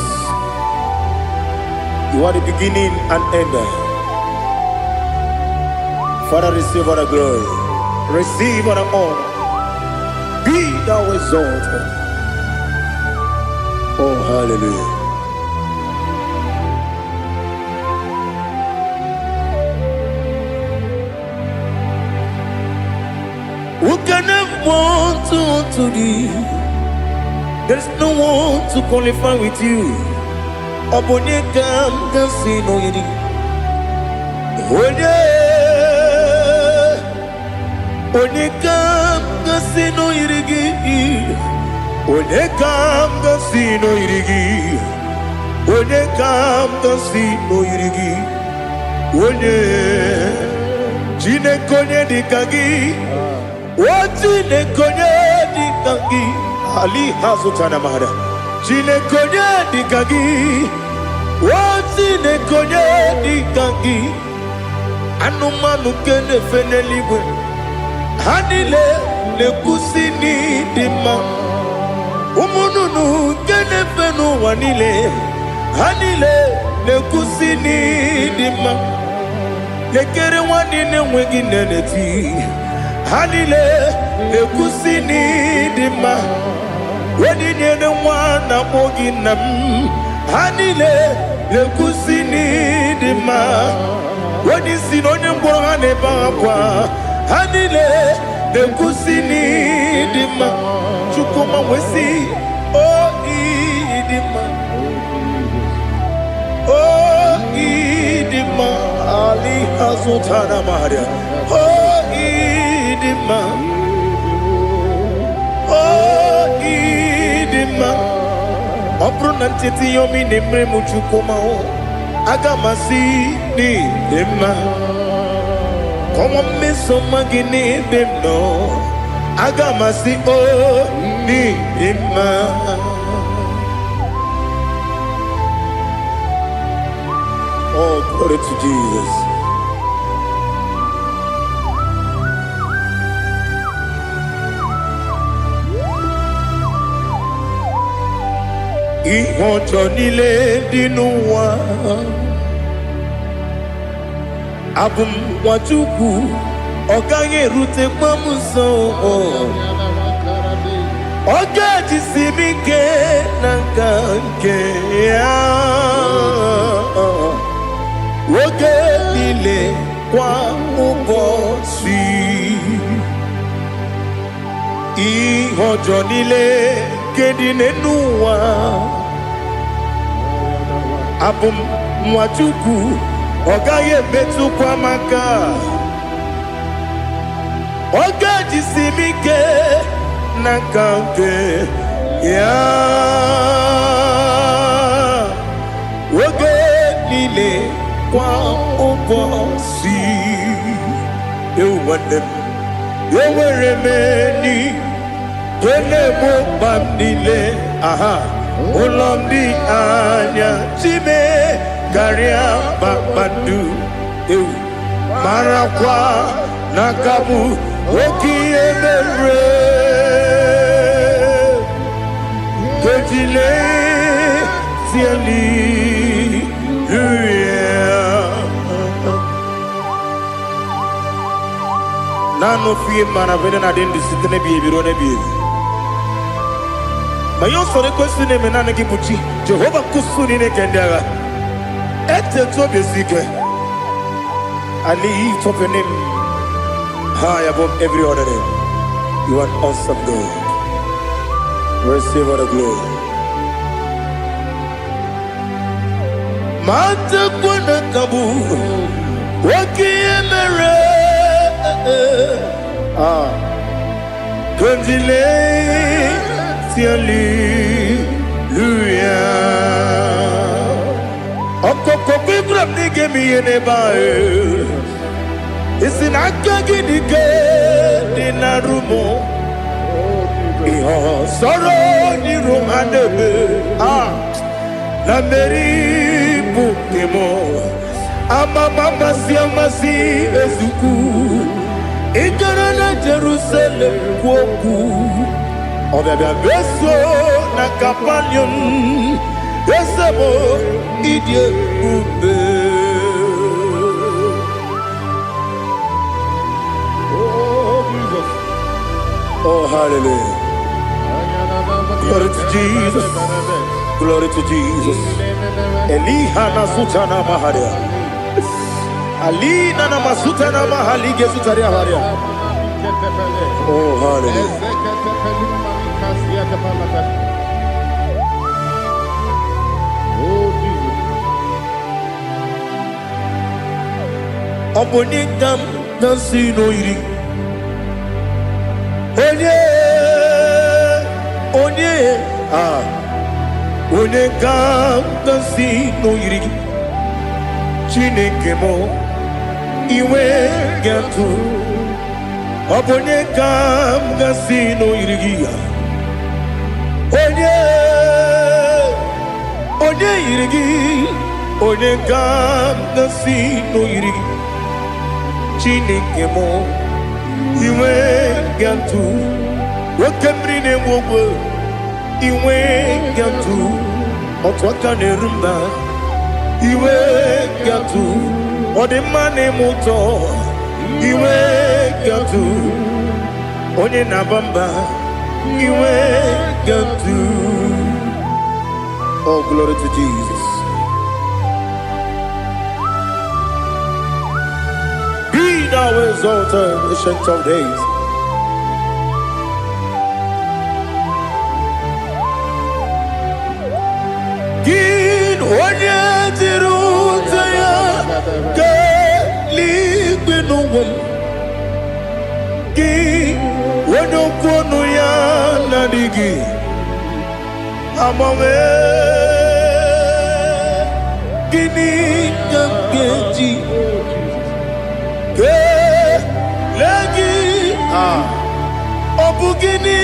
You are the beginning and end. Father, receive all the glory. Receive all the honor. Be thou exalted. Oh, hallelujah. Who can have one to thee? There's no one to qualify with you. Obonye kam gansi no yiri. Onye kam gansi no yiri. Onye kam gansi no yiri. Onye kam gansi no yiri. Onye jine konye dikagi. Wajine konye dikagi. Ali Hazutana Mahara. Chile konye dikagi. Wati ne konye di kangi anumanu kene feneligwe hanile ne kusini dima umununu kene fenu wanile hanile ne kusini dima lekere wani ne wengi neneti hanile ne kusini dima wani ne wana mogi nam hanile le kusini dima wani sinonye mbora ne bakwa hanile le kusini dima chukuma wesi idima idima ali hazutana maria idima idima Obrunantiti yomi nemre muchukoma agamasi ni dema Komo meso magini demno agamasi ni dema Oh, glory to Jesus. Ihojo nile dinuwa Abum wajuku Oganye rute mamuso Oga jisimike nangange Woge nile kwa ubosi Ihojo nile Kedinenuwa Abum mwachuku Ogaye betu kwa maka Oga jisimike Nakange Ya Woge nile kwa ubosi Ewanem Eweremeni Wele mo bandile, aha, ulomdi anya, chime, garia babadu, marakwa, nakabu, oki emere, kejile, siali, Nano fiye manavene na dendi sitene biye birone biye. Mayon sore kwesine menane kibuchi Jehovah kusuni ne kendera ete to besike I lift up your name high above every other name. You are an awesome God. Receive all the glory. Mata kuna kabu wakiemere Kandile Hallelujah. Okoko kibram nige miyene bae. Isinakagi nige dinarumo. Iho soro ni rumanebe. Na meri bukemo. Ama mama si ezuku. Ikarana Jerusalem kwoku. Obebe beso na kapanion Esebo idye ube Oh Jesus. Oh hallelujah. Glory to Jesus. Glory to Jesus. Eliha na sutana maharia Alina na masutana mahalige sutaria haria Oh hallelujah. Obonikam nasino iri Onye Onekam nasino iri Chineke mo iwe gatu Obonekam nasino iri Onye irigi Onega nasi no iri Chineke mo Iwe gantu Wakemri ne mwogo Iwe gantu Otwaka ne rumba Iwe gantu Odemane moto Iwe gantu Onye nabamba Iwe gantu. Oh, glory to Jesus. Be thou exalted, ancient of days. Gin onye tirutaya ke ligbinugum. Gin onye kwonu ya nadigi. Amame gini gamgeji ke lagi obu gini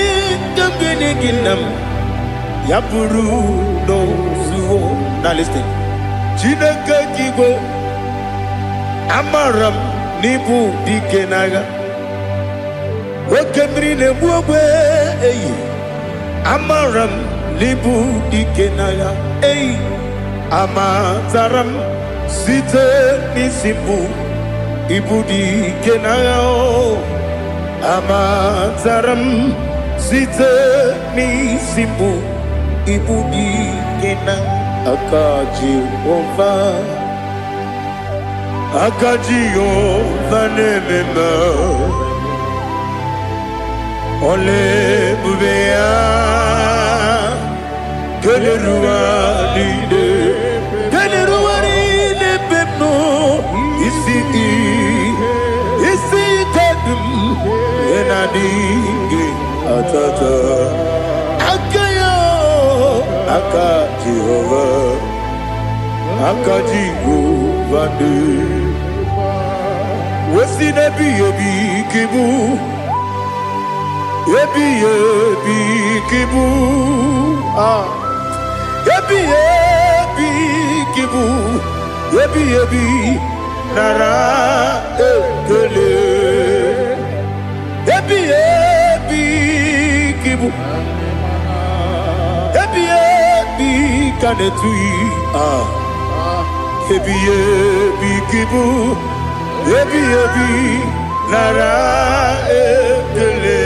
gamgeni ginam yapuru no zuo. Now listen. Chineke kigo amaram nibu dikenaga wakemri ne buogwe eyi amaram Libu dikenaya, ey, amataram, site nisibu, ibu dikenaya, amataram, site nisibu, ibu dikenaya, akaji ova nemema, ole bubea. Geleruari pepno isi kadum enadinge atata akayo akaji vande wesi nebi ebi kibu Yebi kibu Yebi nara ekele Yebi kibu Yebi kanetui Yebi kibu Yebi nara ekele.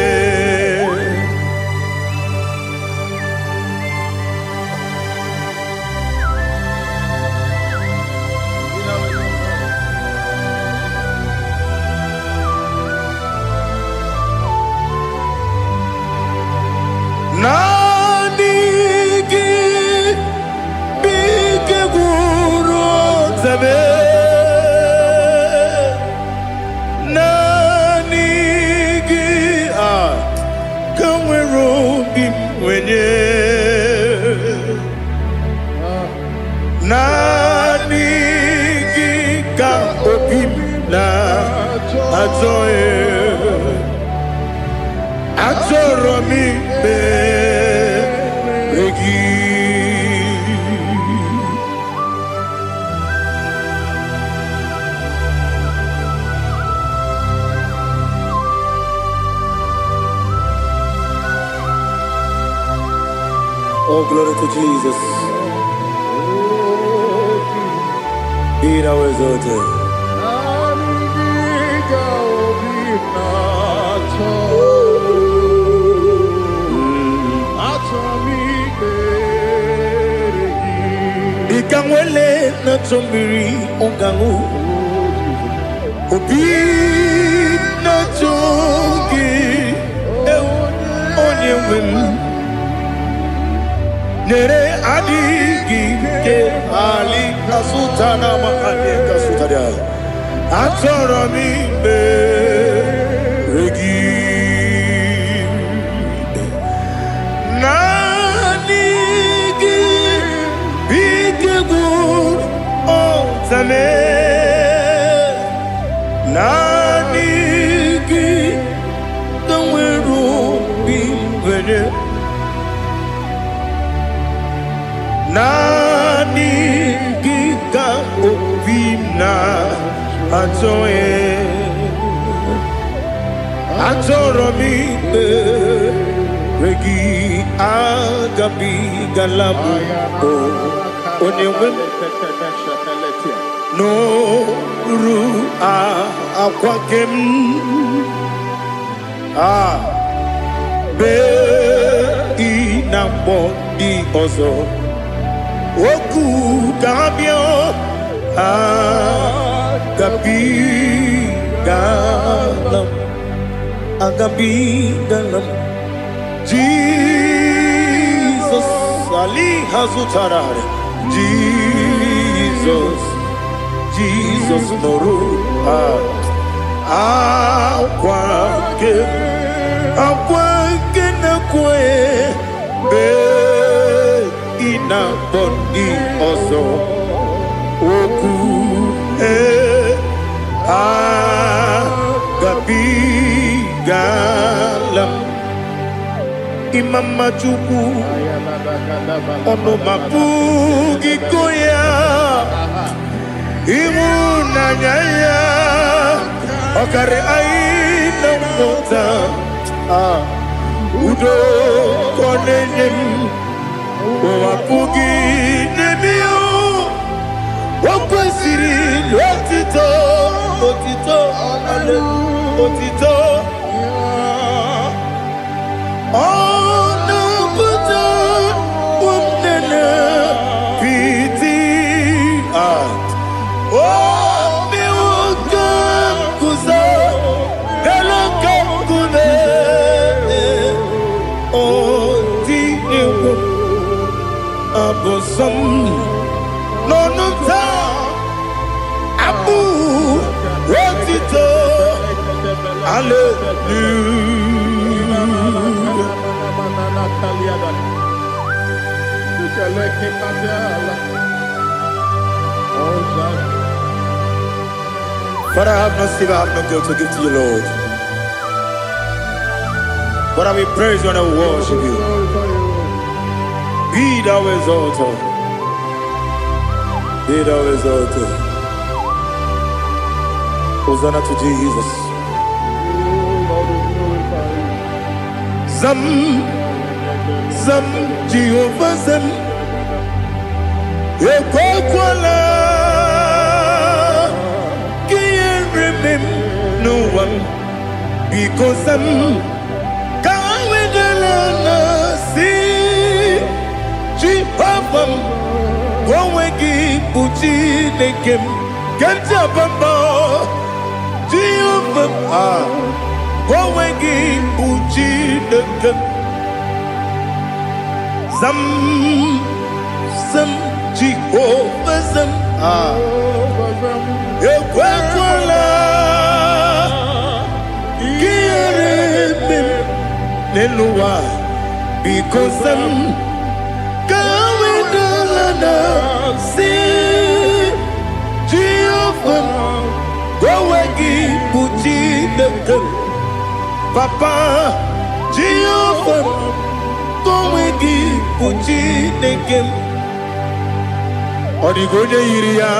Nanigi bige guru zabe nanigi kamwero bimwenye nanigi ka obim na ajoe Atoromi begi. Oh, glory to Jesus. Be thou exalted. Ikangwele na chombiri ongangu Obi na chogi onye wim Nere adigi ke ali kasutana mahali kasutaria Atoro mi beregi Nanigi Kamweru bimwenye Nanigi ka Antoye, Antoromi, Regi, Agabi, Galabu, Onewim, No, Ru, Aquakem, Be, Inambo, Di Ozo, Oku, Gabio, Agabi Galam Jesus Ali Hazutarare Jesus Noru Akwake na kwe Be ina bondi ozo Oku Gabi Galam Imam Majuku Ono Mabugi Koya Imuna Nyaya Okare Aina Mota Udo Konenim Wapugi Nemio Wakwasiri Lotito Otito Ono Buto Umnena Piti Miwakam Kuza Nelakam Kune Oti Abosam Nonota Abu Rotito Father, I have no silver, I have no gold to give to you, Lord. But I will praise you and I will worship you. Be thou exalted. Be thou exalted. Hosanna to Jesus. Zam Jehovah Zam Ekwakwala Can't remember no one because Zam Kawedalana see Jehovah Gwawegi Buchi Nekem Kantabamba Jehovah Gwawegi Buchi Nekem Zam Jehovah Zam Ekwakwala Kiyarebe Neluwa because Zam Kawedalana see Jehovah Gwawegi Buchi Nekem Papa Jehovah Gwawegi Buchi Nekem Odigonya Iria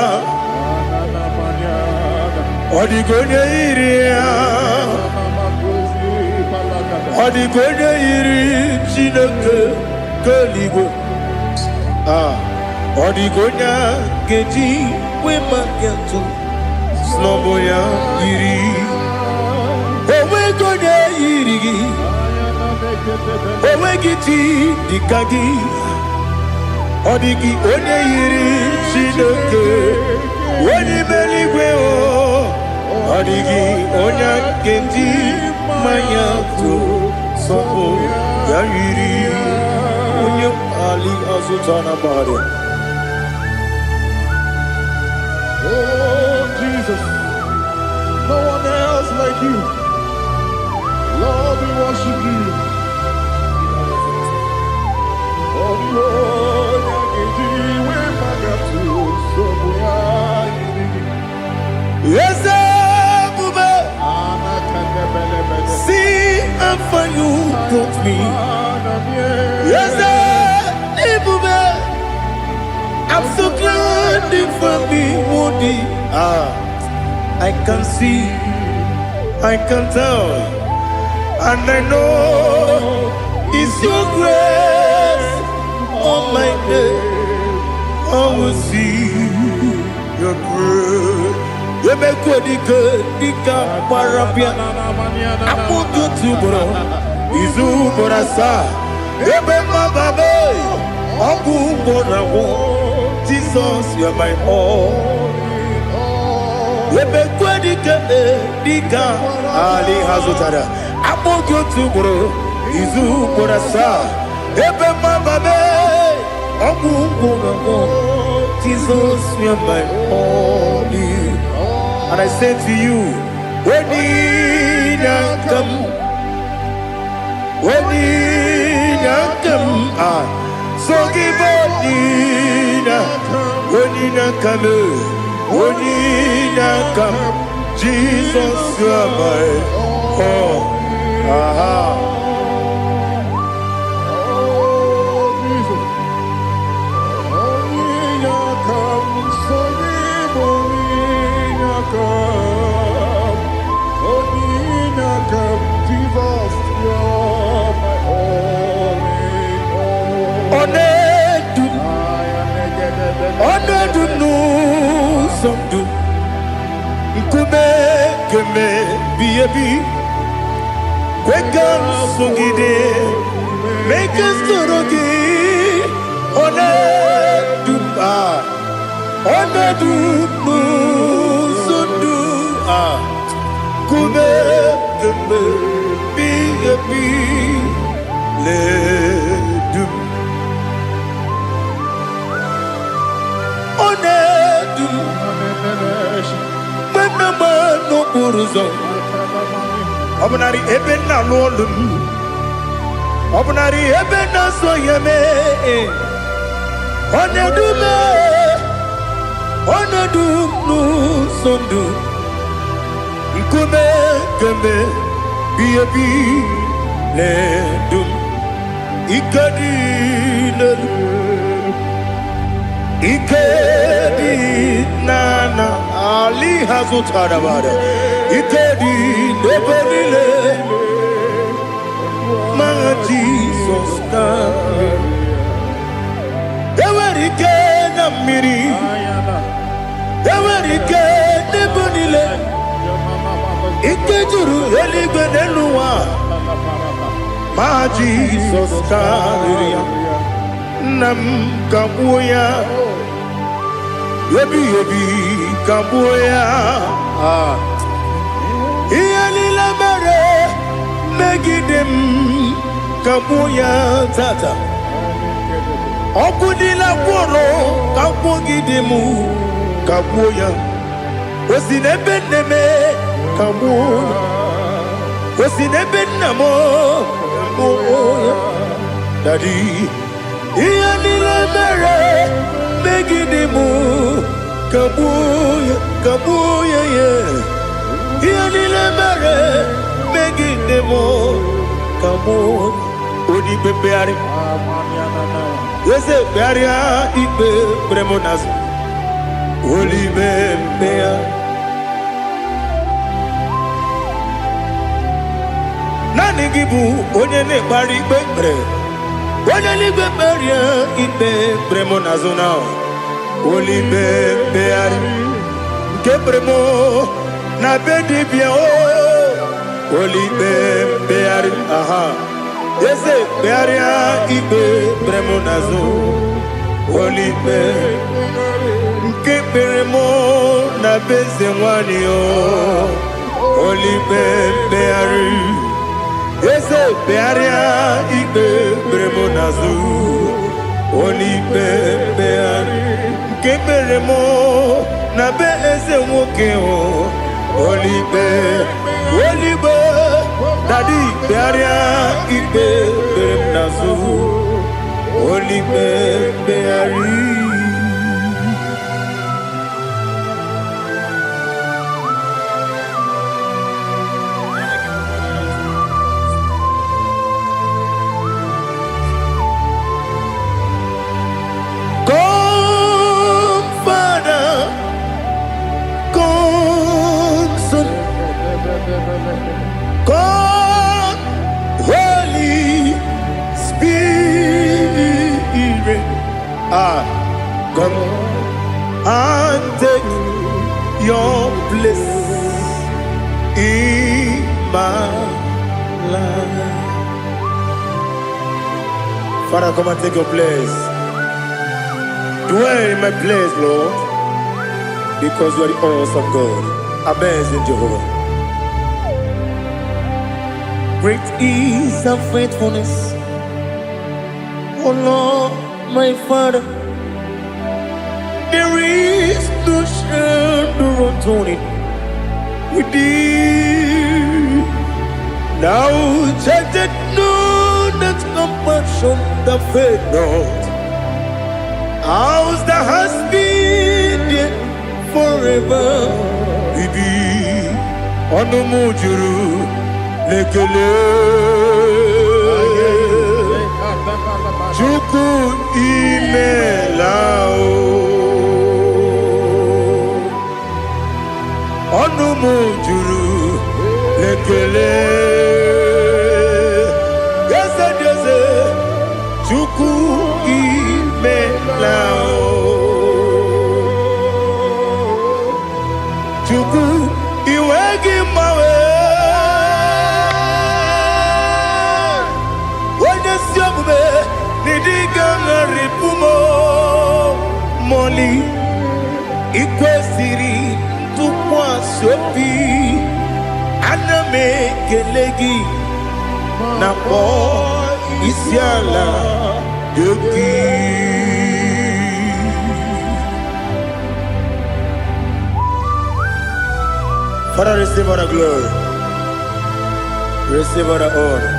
Odigonya Iri Chineke Keligo Odigonya Geji Wemakiatu Sloboya Iri Owegonya Iri Owegiti Dikagi Odigi onye yiri Chineke onye meligwe Odigi onye kendi manya to sopo ya yiri onye ali azutana bare. Oh Jesus, no one else like you. Lord, we worship you. Oh Lord, yes, Bube. See how far you brought me. Yes, Bube. I'm so glad for me, Monie. I can see, I can tell, and I know it's your grace on my day. I will see your grace. You make good, dika parapia. Apu tu bro, izu borasa. Ebe mababe, apu borawo. Jesus, you are my all. Ebe good, dika ali hazutara. Apu tu bro, izu borasa. Ebe mababe, apu borawo. Jesus, you are my all. And I say to you, when you come, so give when you come, Jesus, you are my all. Make us Obnari ebena lolum, obnari ebena soyeme, onedu nu sondu, ikume keme biyebi ledum, ikedi nana ali hazutara bada. Ikedi neberile, my Jesus name. Ewerike na miri, ewerike nebonile. Ikejuru eligwe neluwa, my Jesus name. Nam kabuya, yebi kabuya. Iyalila mere megidem kabuya tata. Okudila kworo kabugidemu kabuya. Osinebeneme kabuya. Osinebenamo kabuya. Daddy. Iyalila mere megidemu kabuya yeah. Iyalila mere megidemo kabuya. Odi bebeari. Yese bearia ibe premonas. Oli bebea. Nani gibu onye ne bari bebre. Onye ni beberia ibe premonas now. Oli bebeari. Kebremo na bedi bia o. Oli bebeari aha. Yese bearia ibe bremonazo olipe nke beremo na beze nwani o olipe beari yese bearia ibe bremonazo olipe beari nke beremo na beze nwoke o olipe Daddy, bearia ibe beremnazu, oli beari. Come, Father, come. Come and take your place in my life. Father, come and take your place. Dwell in my place, Lord, because you are the awesome God. Amazing Jehovah. Great is thy faithfulness, O Lord, my Father. There is no shadow of turning with thee. Now check that no, that compassion that faith not. Ours that has been there forever. Bibi, ono mujuru, lekele. Chuku imelao. Ono mujuru, lekele. Yese, chuku imelao. Chuku iwegi mawe. Wanya siyabume nidiga ngaripumo. Moli ikwesiri tukwa sopi. Aname kelegi na po isiala yoki. Father, receive all the glory. Receive all the honor.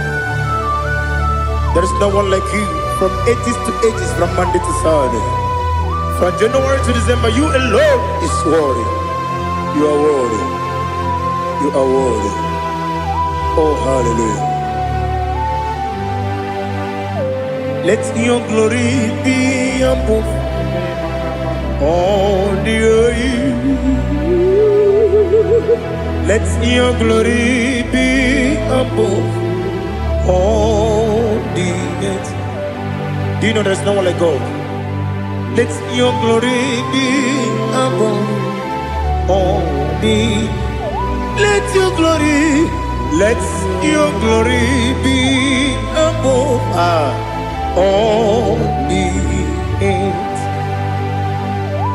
There is no one like you from ages to ages, from Monday to Sunday. From January to December, you alone is worthy. You are worthy. You are worthy. Oh, hallelujah. Let your glory be above all the earth. Let your glory be above all the earth. Do you know there's no one like God? Let your glory be above all the earth. Let your glory be above all the earth.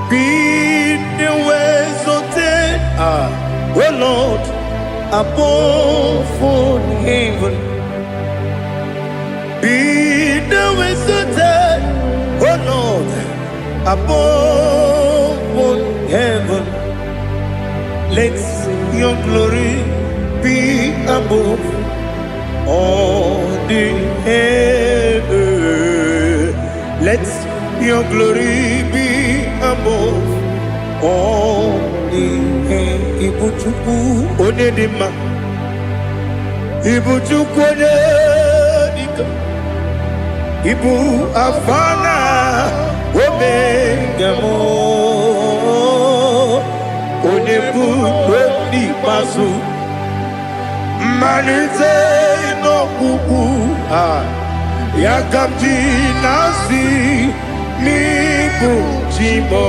Be the ways of death, oh Lord, above all heaven. Be the ways of death, oh Lord, above all heaven. Let your glory be above all the earth. Let your glory be above all the earth. Ibuchuku onedima, Ibuchuku onedika, Ibu afana omega mo, onebu weni pasu. Manite no kuku yakamji nasi niku chimo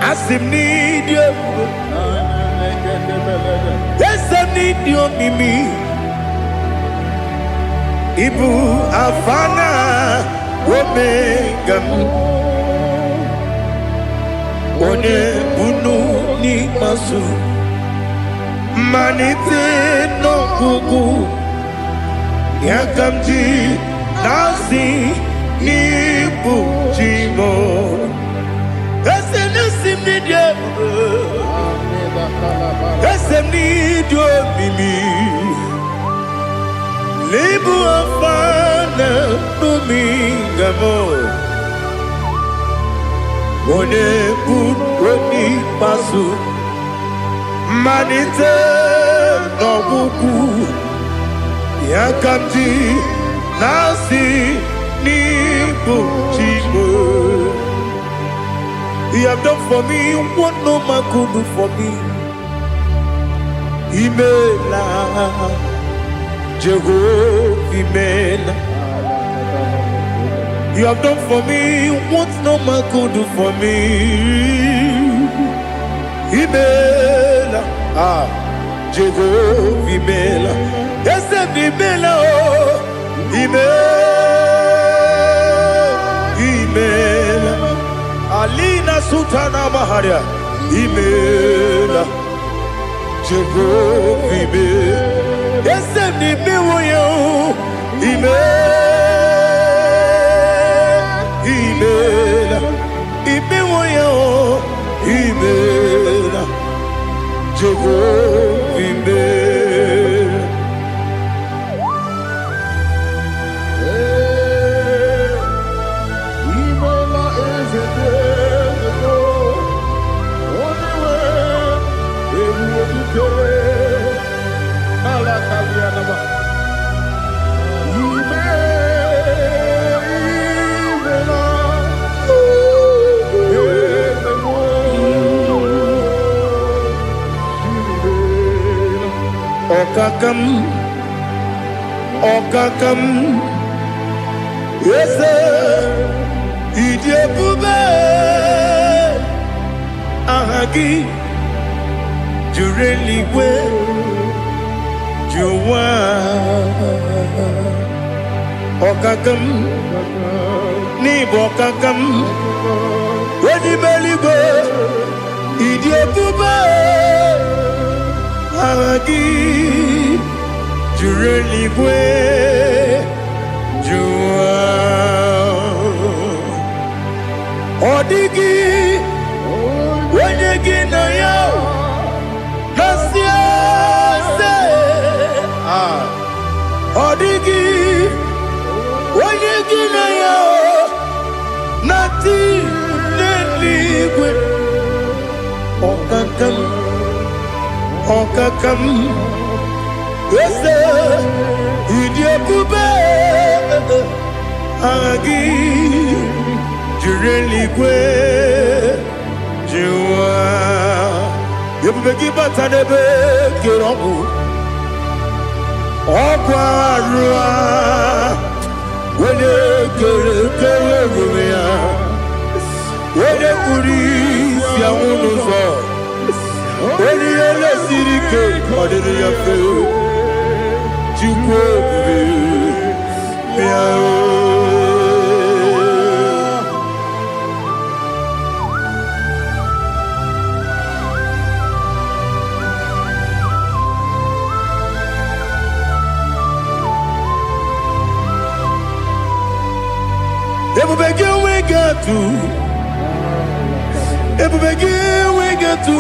asim nidio esem nidio mimi ibu afana omega one bunu ni masu. Manite no kuku yakamji nasi nipu chimo esem nasim nidio esem nidio mimi libu afana numingamo one bunu pasu. Manite no buku yakamji nasi nipu chimo. You have done for me what no man could do for me. Imela Jehovah Imela You have done for me what no man could do for me. Imela, Jehovah Imela, yes, Imela, Imela, Alina Sutana Maharia, Imela, Jehovah Imela, yes, Imela, Imela, Jehovah Imela. Imela is a devil. Only way they will be Alakalianaba. Okakam, Okakam, yes, Idiabube, Ahagi, Jureliwe, Juwa, Okakam, Nibokakam, Wedibeligo, Idiabube. Ahagi, Jureliwe, Juwa, Odigi, Wedigi na yo, Nasia se, Odigi, Wedigi na yo, Nati Neligwe, Okakam. Okakam, yes, Idiabube, Agi, Jureliwe, Juwa, Yabegi Batanebe, Kiromu, Okwarua, Wede Kerumia, Wede Kuris, Yamunuzo. When you are sirike, what did you feel? You we get to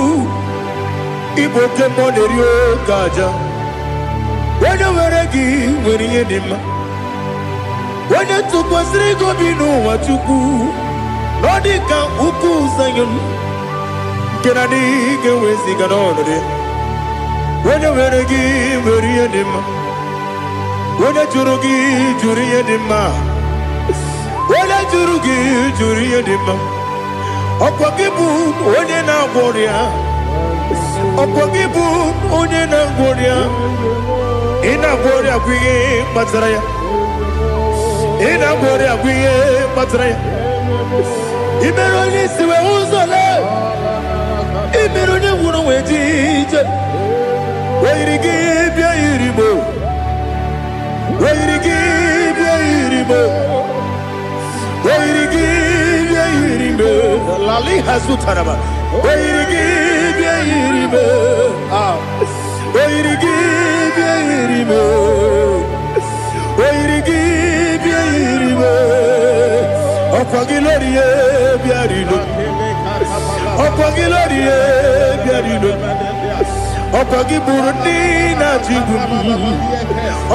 Iboke Monerio Kaja. When you were a gay, when you did when you took was Rigo Bino, what you do, Nodika Uku Sayon. Can I dig away Sigadon? When you were a gay, when you did when a Jurugi, Juria Dima, when a Jurugi, Juria Dima, Opakibu, when you now warrior. Opogibu onena ngoria ina ngoria kwiye patraya ina ngoria kwiye patraya imeroni siwe uzole imeroni wuno wetije weirigi bia irimo weirigi bia irimo weirigi bia irimo lali hasutaraba weirigi bia irimo weirigi bia irimo weirigi bia irimo opagilorie bia irimo opagilorie bia irimo opagiburundi na jibu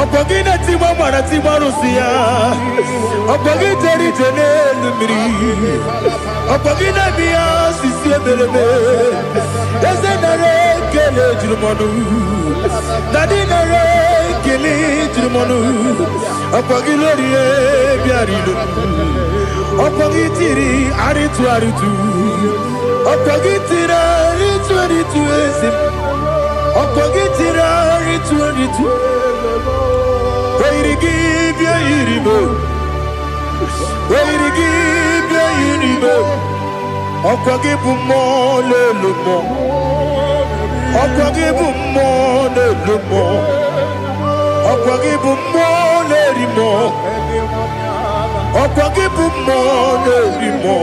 opagina timama na timarusia opagiteri tenelu miri opagina bia sisie belebe ezenare kele jirmonu dadinare kele jirmonu opagilorie biarilo opagitiri aritu opagitira aritu esim opagitira aritu Wairigi bia irimo Oirigibia yiribe. Okwagibu mo lelumo. Okwagibu mo lelumo. Okwagibu mo lerimo. Okwagibu mo lerimo.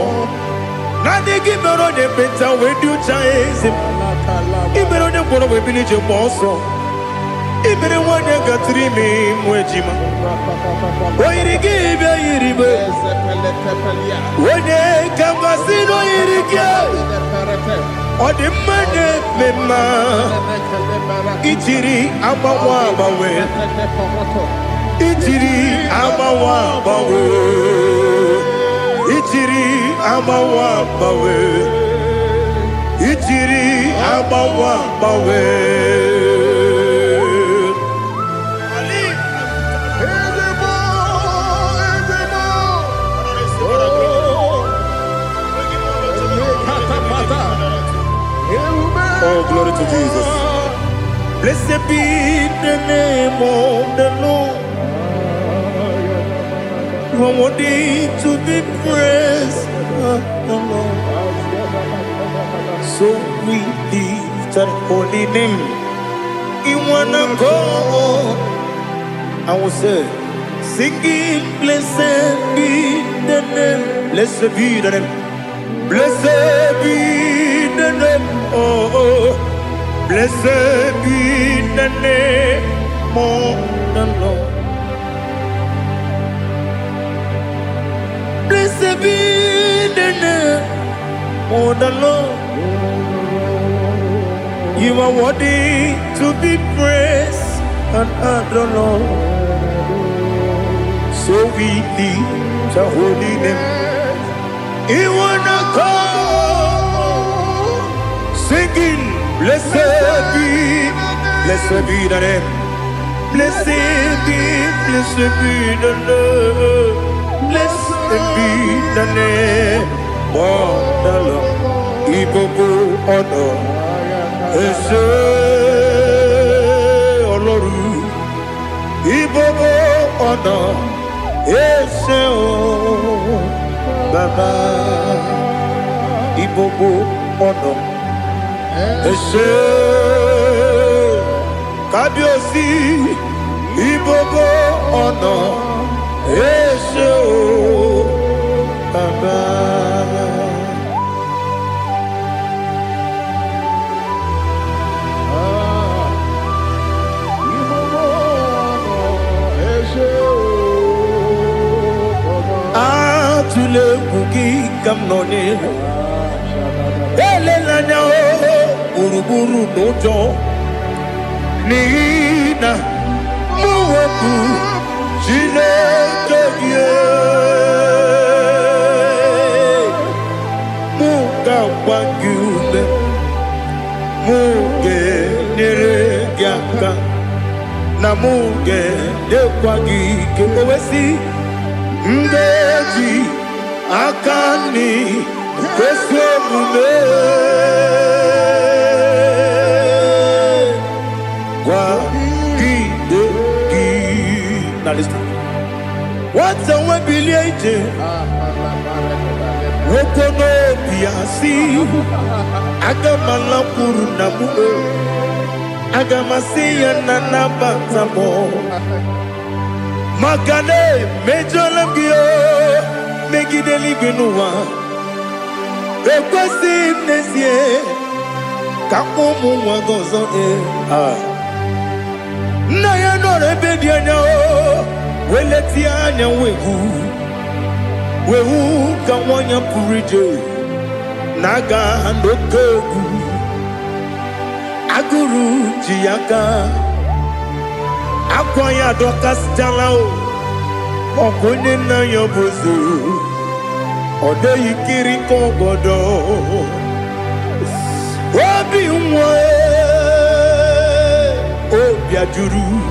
Nani gibero de beta we do chase. Ibero de boro we bilije moso. Ibere wane gatrimi mwejima. Oirigibia yiribe. Wene kamasino yirige. Odimane mema. Ichiri amawa bawe. Ichiri amawa bawe. Ichiri amawa bawe. Ichiri amawa bawe. Oh, glory to Jesus. Blessed be the name of the Lord. You are worthy to be praised, the Lord. So we lift our holy name. You wanna go? I will say, singing, blessed be the name. Blessed be the name. Blessed be the name. Oh, blessed be the name of the Lord. Blessed be the name of the Lord. You are worthy to be praised and adored, Lord. So we lift your holy name. You wanna call, singing, blessed be the name. Blessed be the Lord. Blessed be the name of the Lord. Ibobo honor, Eshe Oloru. Ibobo honor, Eshe Baba. Ibobo honor, Eshe Kabiosi. Ibobo honor, Eshe Baba. Atule kuki kamnoni. Elelanya uruburu nojo. Nina muweku Chineke Muga wagyume Muge niregyaka Na muge dekwagike Owesi Ndeji Akani Kweso mume Now listen. What's a webiliate? Wokono biasi. Agamalapuru namu. Agamasiya nanabatamo. Magane mejolamgio. Megideli benua. Rekwesi nesie. Kakomu wagozo Naya no rebedianya Weletianya Wehu kawanya purije Naga ndokogu Aguru jiyaka Akwanya dokas jalao Okonye na yobozu Ode yikiri kogodo Obi umwe Obiajuru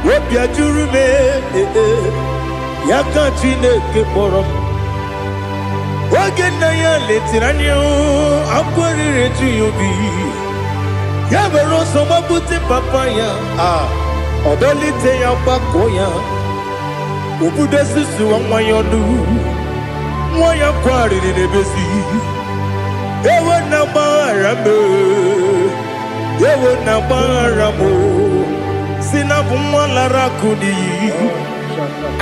me Yaka Chineke kpọrọ Oge na ya letirani Akwarire tu yobi Ya mere ọsọ mabute papa ya Odolite ya gbako ya Ubudesi suwa yonu Mwaya kwari ni nebesi Ewe na barame Ewe na baramo Sinabu mwala rakuni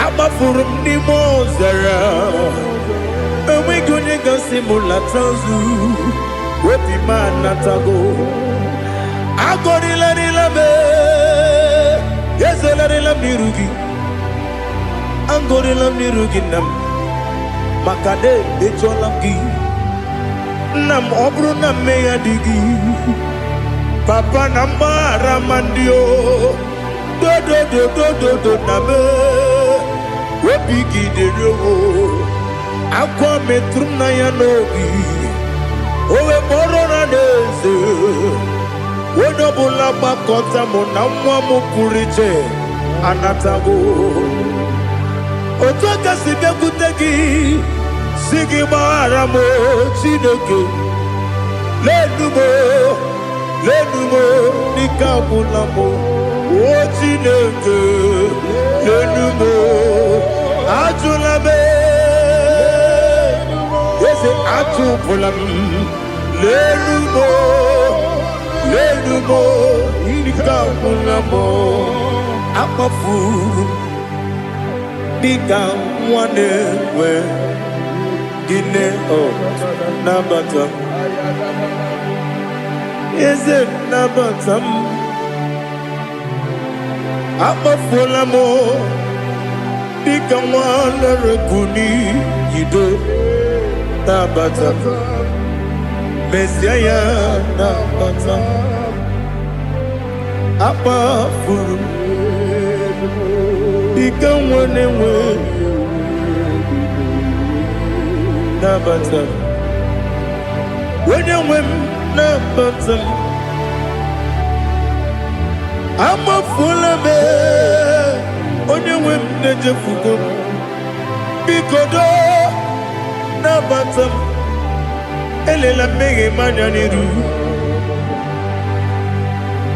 Abafurum ni mozara Ewe gune gasi mulatanzu Wepi manatago Agorila nilabe Yezela nilamirugi Angorila mirugi nam Makade becholamgi Nam obru na meya digi Papa namara mandio Do do do do do do name Webigi de rogo Aqua metrum na yanogi Owe moro na neze Wodobula bakota mo namwa mo puriche Anatago Otoka sibe kutegi Sigi baramo Chineke Lenumo Nikabulamo O Chineke Lenumo Ajulabe Yese Ajupulam Lenumo Nikabulamo Amafu Bika wane we Gine Nabatam Is it Nabatam Amafulamo Bika wane rekuni Yido Nabatam Messiah Nabatam Amafulu Bika wane we Nabatam When you win Nabatam I'm a full of it When you win Najafuko Bikodo Nabatam Elela mege manyaniru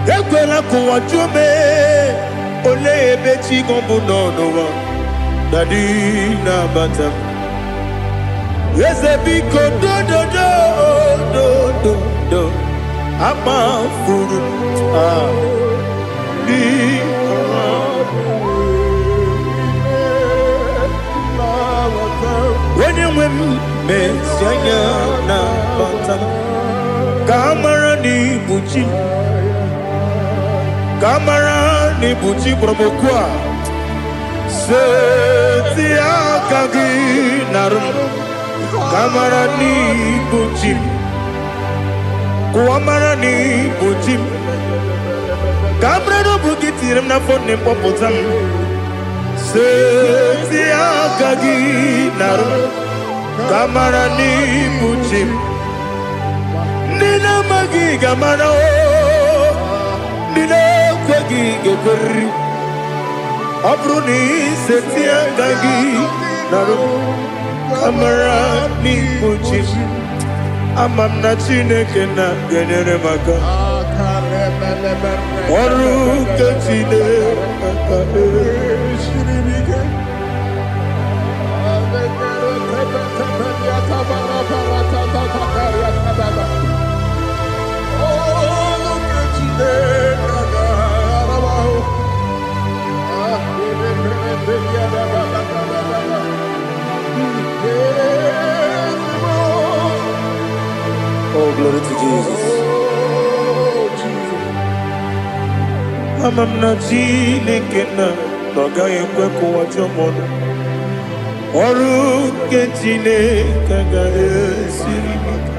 Ekwela kuwa chume Ole ebechi gombu nonowa Dadi Nabatam Yes, a big do. I'm a fool. When you win, Messiah, Kamara ni Buchi. Kamara ni Buchi Promokwa. Setia Kagi Narum. Kamarani Buchim Kuamarani Buchim Kamrano Bukitirim na phone popotam Setia Kagi Naru Kamarani Buchim Nina Magi Gamano Nina Kwagi Geberi Abruni Setia Kagi Naru Kamarani Buchim Amamna Chineke na genere maka Oru Kachine Shiribike Oh, glory to Jesus. I'm not Chineke na Noga yekwe kuwa chomono Oru Kachine Kaga Siribike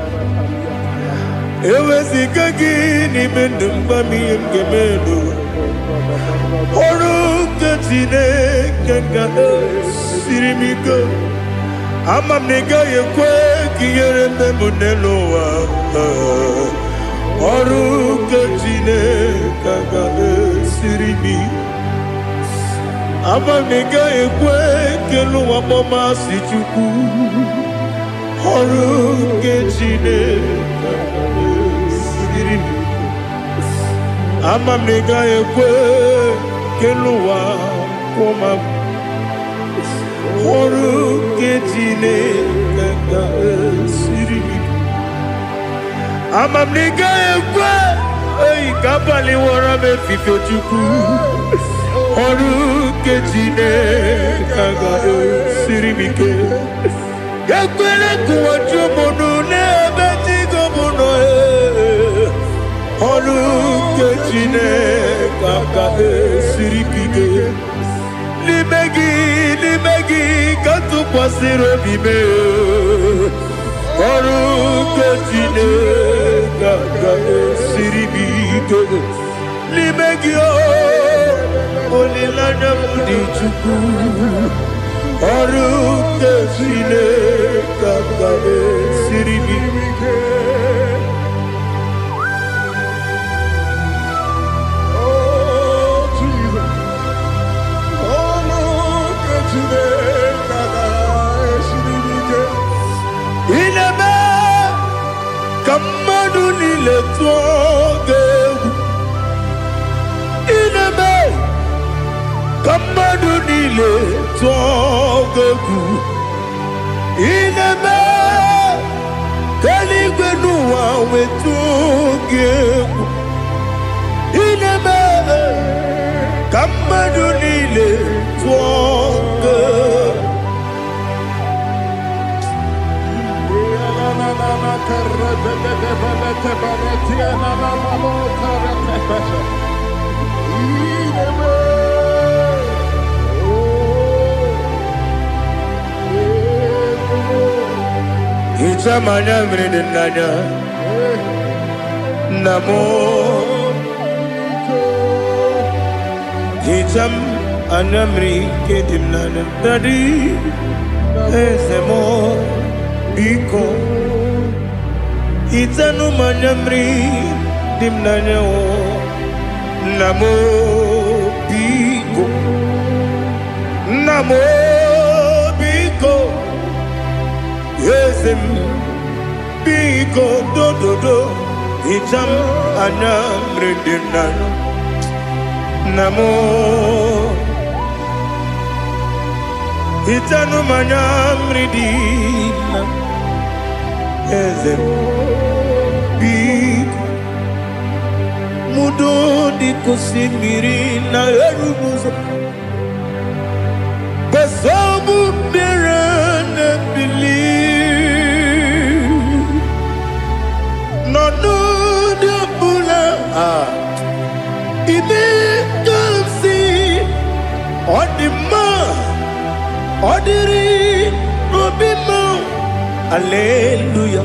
Ewe Sikagi Ni Mendumba Miyenge Mendo Oru Kachine Kaga Siribike Amam nega yekwe kiyere memuneloa Oru Kachine Kaga Sirimi Amam nega yekwe keluwa mama sichuku Oru Kachine Kaga Sirimi Amam nega yekwe keluwa mama Oru Ketine Kanga Siri Amamniga Ekwe Ei Kapali Warame Fifo Chuku Oru Ketine Kanga Siri Yakwele kuwacho mono nebe tigo mono Olu kechine kaka siripige Limegi katu kwa siro bime Olu kechine kaka siripige Limegi olilanya mudi chuku Oru kechine kaka siripige Inebe kamadu nile tuoge Inebe kamadu nile tuoge Inebe kaligwe nuwa wetuge Inebe kamadu nile tuoge Hicamanya mridinanya Namo Hicam anamri kedimnana Dadi Ezemo Biko Itanu manamri dimnanya o Namo Biko Namo Biko Yesem Biko do Itam anamri dimnanya Namo Itanu manamri dimnanya Yesem Mudo di kusimiri na erubuzo Besobu mirane believe No de bula Ibe kamsi Odima Odiri Obima Alleluia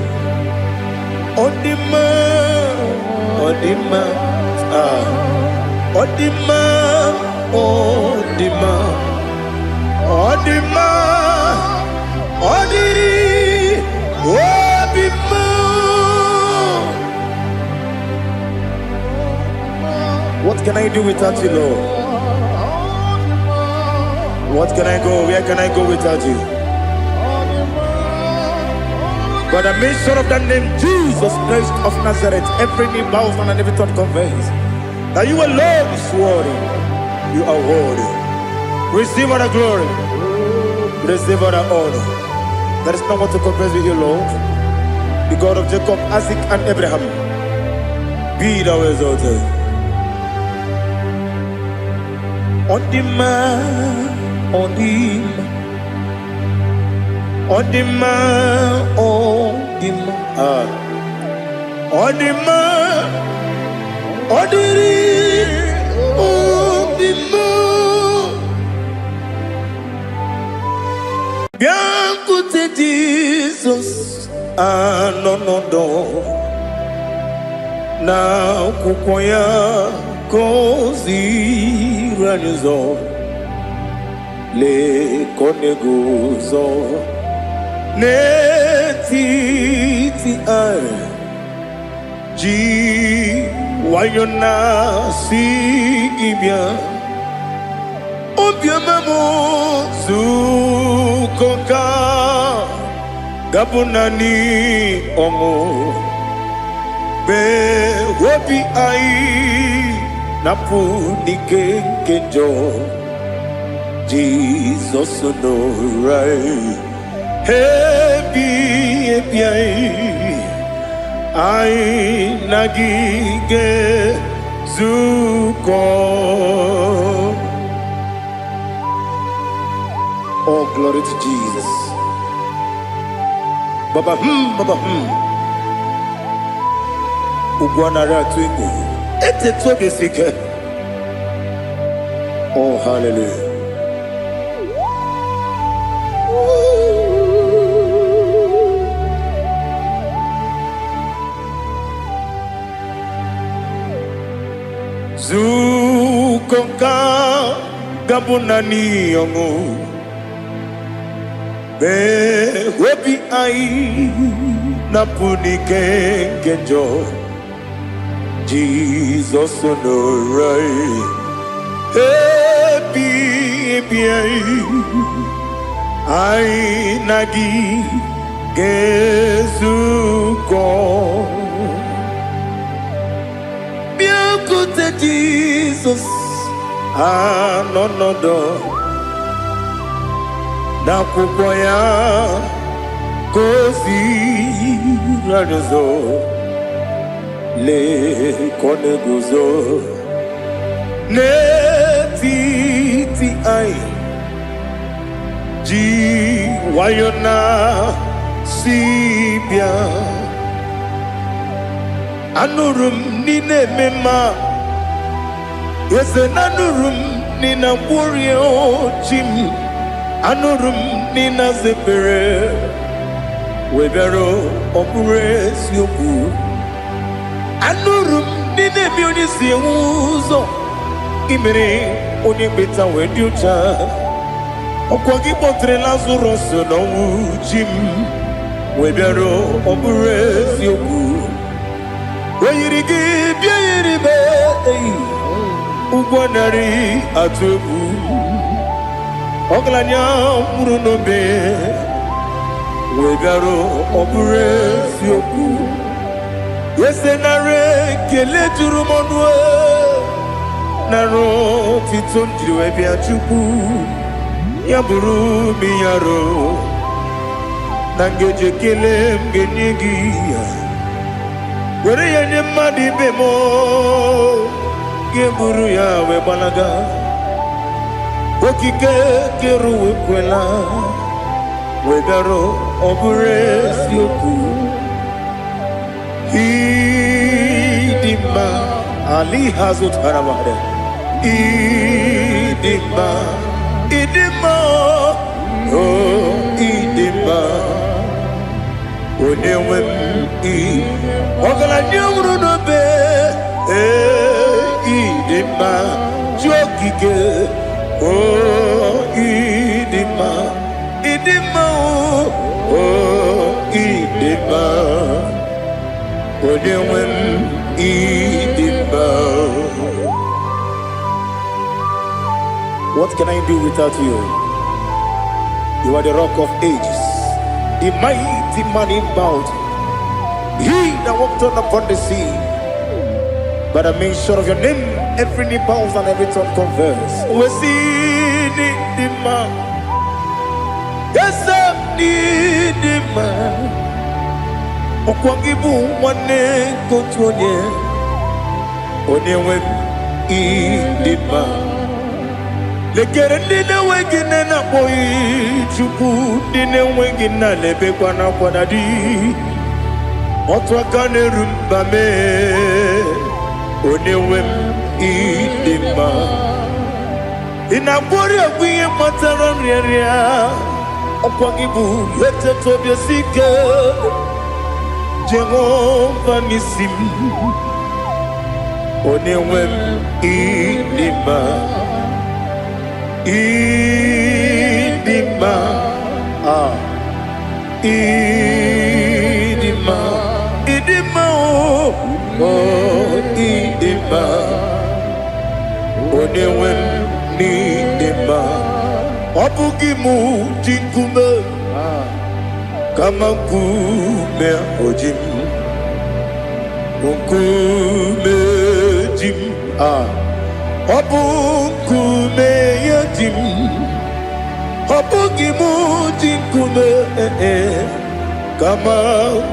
Odima Odima Odima Odima Odima Odiri Obima What can I do without you, Lord? What can I go? Where can I go without you? By the mention of that name, Jesus Christ of Nazareth, every knee bows down and every tongue confesses that you alone is worthy. You are worthy. Receive all the glory. Receive all the honor. There is no one to compare with you, Lord. The God of Jacob, Isaac, and Abraham. Be thou exalted. Odima, Odima. Odima, Odima, Odima, Odiri, Odima. Biancote Jesus, no, na kukwaya kozi ranizo, le koneguzo. Netiti ay ji wayona si ibia obia mamo sukoka gabunani omo be wobi ai napu nike kenjo Jesus no right. Happy, I nagige zuko. Oh, glory to Jesus. Baba Ugwana ratwingu. Ete tobe sike. Oh, hallelujah. Zukonka gabunani yongu be webi ai napunike kenjo Jesus no right happy ai nagi gezuko Jesus, no na kupoya kozi razo le koneguzo ne titi ai ji wayona sibia anurum nine mema. Yes, anurum nina warrior Jim, anurum nina zepere, webero operates yoku, anurum nina munisi uzo, imere onibeta weducha, okwagi potre Lazarus no Jim, webero operates yoku, weyirigi biiribe. Ugwanari atubu Oglanya murunobe Wegaro obure sioku Yesenare kele turumonwe Naro titondriwe biachuku Yaburu miyaro Nangeje kele mgenyigi Were yanye madi bemo Geburu ya webalaga Okike keru wekwela Wegaro obure sioku Idima Ali hazut haramade Idima Oh idima Onewem Ogala nyumru nobe Idima jokike oh idima oh idima odewem idima. What can I do without you? You are the rock of ages, the mighty man in battle, he that walked on upon the sea. By the mention of your name, every knee bows and every tongue converse. We see the man. Yes, I need the man. Okwangibu wane kotonye. Onewe idima. Lekere dine wegine na boy chuku dine wegina lebe kwa na kwanadi. Otwa kane rumba me. Onewem idima Inabori agwiye matara nriaria Okwangibu yete tobye sike Jehova nisim Onewem idima Idima Idima Idima oh idima Onewem nidima Obugimu jinkume Kama kume ojim Unkume jim Obukume yajim Obugi mujinkume kama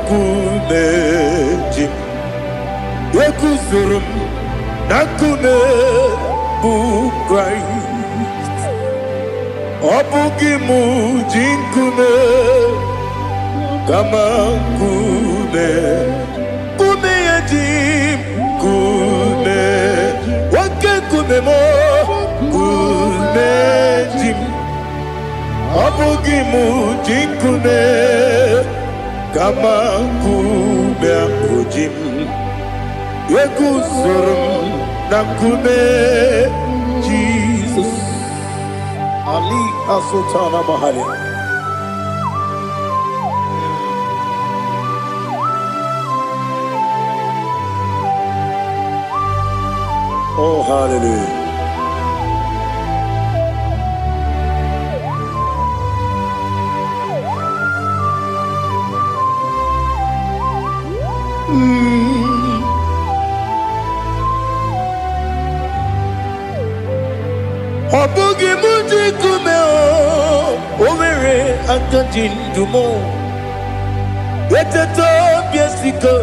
kumeji Yekuzurum nakume Christ Obugi mujinkume kama kume yajim kume wake kume mo kume jim Obugi mujinkume kama kume akujim Yekuzurum nakume Jesus Ali Asultana Mahali. Oh, hallelujah. Obugi mujikume overe akajindumo Weteto biesiko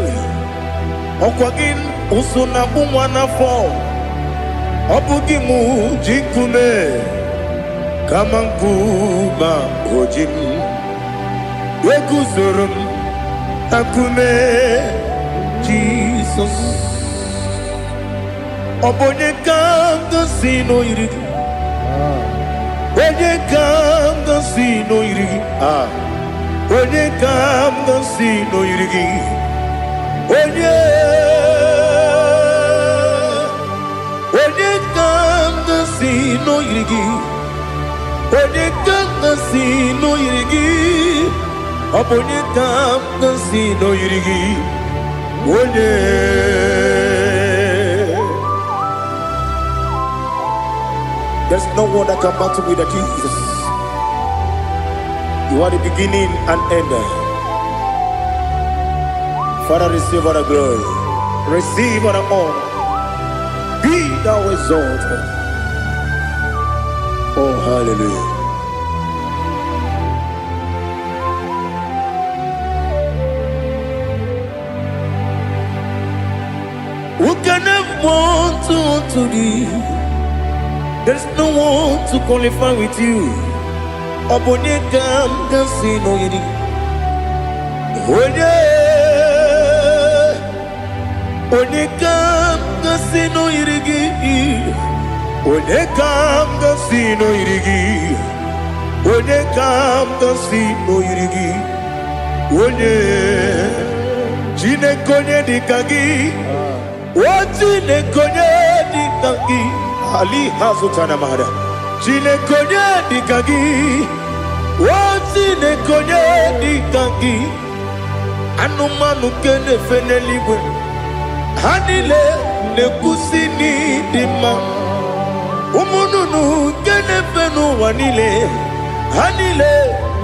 Okwagin usuna bumwana fo Obugi mujikume kama nkuma ojim Wekuzurum akume Jesus Obonye kanga sino irigi Onye kanga sino irigi Onye kanga sino irigi Onye kanga sino irigi Onye kanga sino irigi Onye kanga sino irigi Onye There's no one that can battle with Jesus. You are the beginning and end. Father, receive all the glory. Receive all the honor. Be thou exalted. Oh, hallelujah. Who can have one to thee? There's no one to qualify with you. Obonye kam kasino yidi. Onye kam kasino yidi. Onye kam kasino yidi. Onye kam kasino yidi. Onye chine konye dikagi. Chine konye dikagi. Ali Hazutana Mahada. Chine konye dikagi. Chine konye dikagi. Anumanu kene feneliwe. Hanile ne kusini dima. Umununu kene fenu wanile. Hanile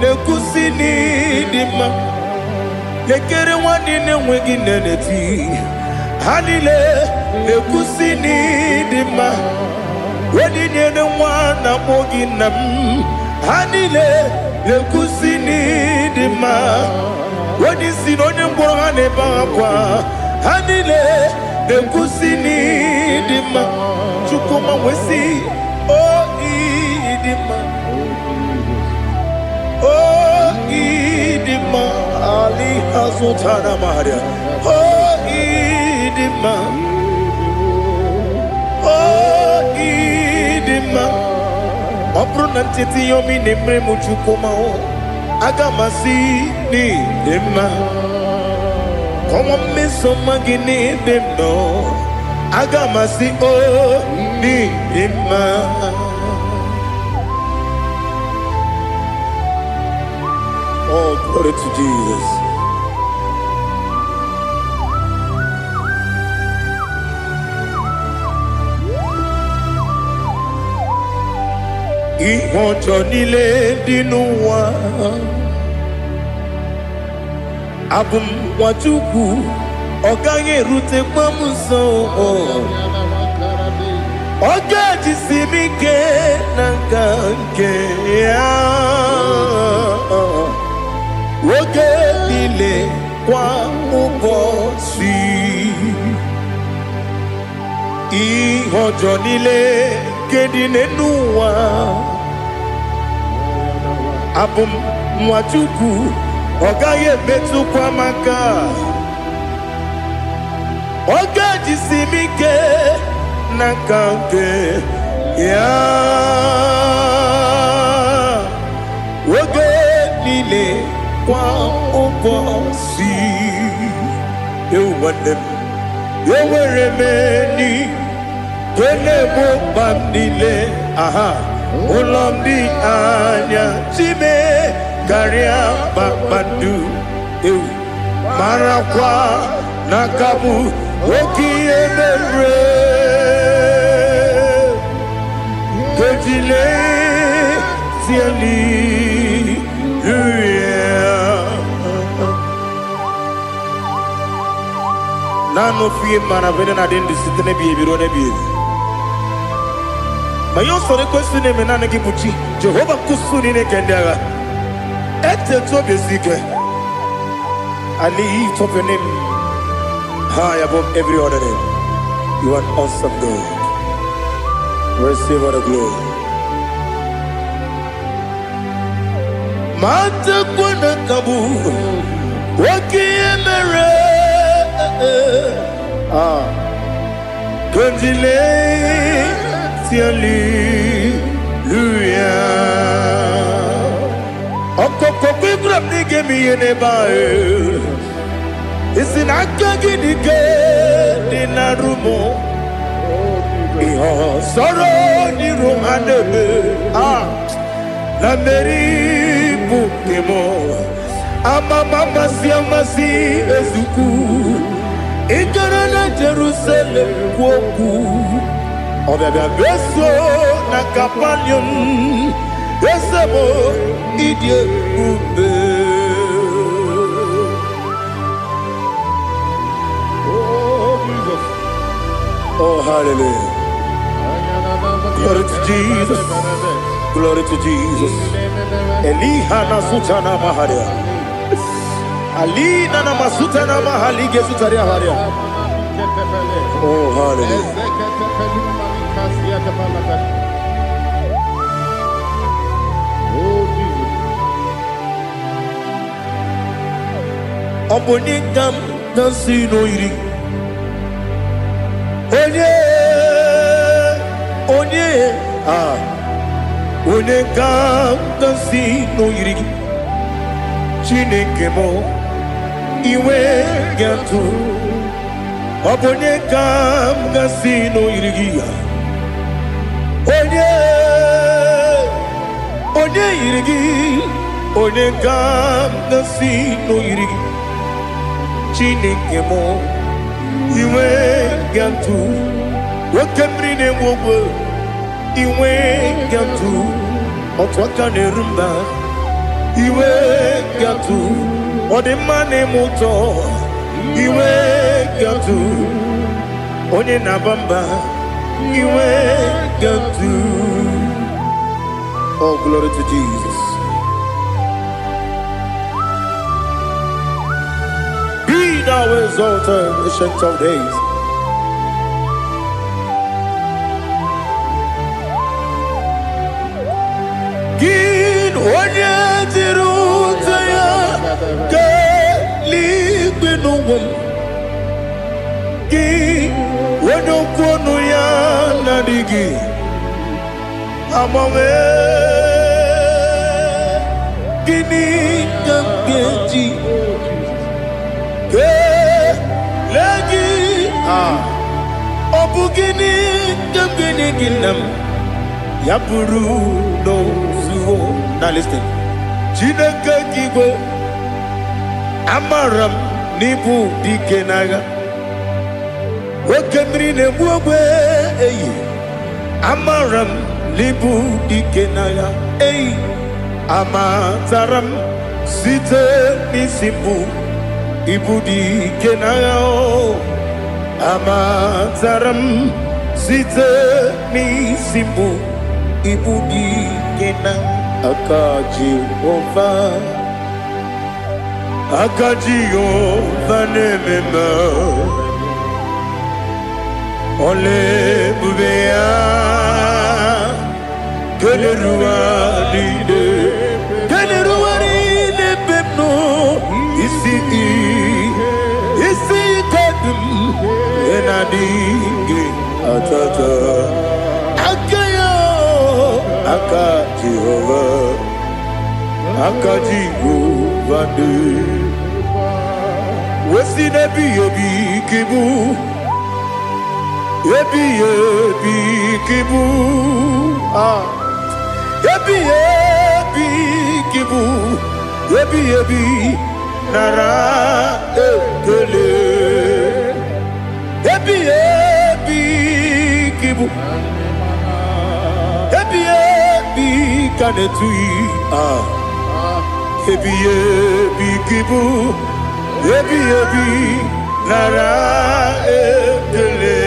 ne kusini dima. Nekere wanine wengi neneti. Hanile ne kusini dima. Wedi nyene wana mogi nam Hanile le kusini dima Wedi sinonye mbwangane bangakwa Hanile le kusini dima Chukuma wesi Oh idima Oh idima Ali Hazutana Maria Oh idima Obruna titi yomi nemre muchukoma agamasi ni dema Komo meso magini demno agamasi o ni dema Oh, glory to Jesus. Ihojo nile dinuwa Abum watuku Oganye rute kwamuso Oge jisimike nanganke ya oge niile kwa ụbọchị ihe ọjọọ niile nke dị n'ụwa abụ m nwa Chukwu ọ gaghị emetụkwa m aka oge jisimike nanganke ya oge niile kwa ụbọchị ewuwande m enwere m enyi na-egbo mkpa m niile aha ụlọ m dị anya chime karịa kpakpando ewu marakwa n'aka m oke ihe mere kejile tieli nano fie mana vene na den disitene bi ebiro ne bi ma yo sore kwesi ne mena ne gibuchi Jehova kusuni ne kendaga ete to besike I lift up your name high above every other name. You are awesome God. Receive all the glory. Mata kuna kabu wakiemere Kondile tiali luya Okoko kwikrap nige miyene bae Isinaka gidike dinarumo Iho soro ni romanebe La meri bukemo Ama mama siamasi ezuku Ikarana Jerusalem woku Obebe beso na kapanium Besemo idie ube Oh hallelujah Glory to Jesus Glory to Jesus Elihana sutana maharia Alina na masuta na mahali gesutaria haria Oh hallelujah Oh Jesus Obonikam dansino iri Onikam dansino iri Chineke mo iwe gatu Obonikam dansino iri Onye irigi Onikam dansino iri Chineke mo iwe gatu Wakemri ne mwogo iwe gatu Otwaka ne rumba iwe gatu Odemane moto iwe gatu Onye nabamba iwe gatu Oh glory to Jesus Be thou exalted ancient of days Gin onye tiruta ya ke ligbe n'ụwa Gin onye kwonu ya na-adịghị Amawe Gini ka m ga-eji ke legi Ọ bụ gịnị ka m ga-enye gị nna m Ya bụrụ n'ozuo Na listen Chineke gigwe Amara m n'ibu dike n'agha Oke mmiri na-egbu ogwe eyi Amara m n'ibu dike n'agha eyi Amatara m site n'isi mbụ Ibu dike n'agha Amatara m site n'isimu ibu dike na aka Jehova na-ememe ole ebube ya keleruwa niile bemno isi kadum enadinge atata aka Jehova de wesi nebi kibu ebi kibu kibu ebi nara ekele ebi kibu ebi kanetui ebi kibu ebi nara ekele.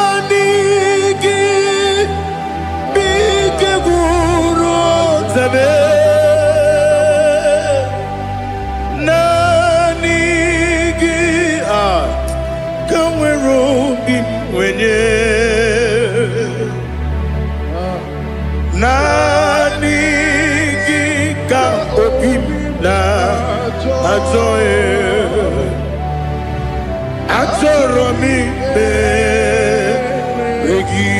Nanigi bike guru zabe nanigi kamweru bimwenye nanigi ka opim na ajoye Atoromi beregi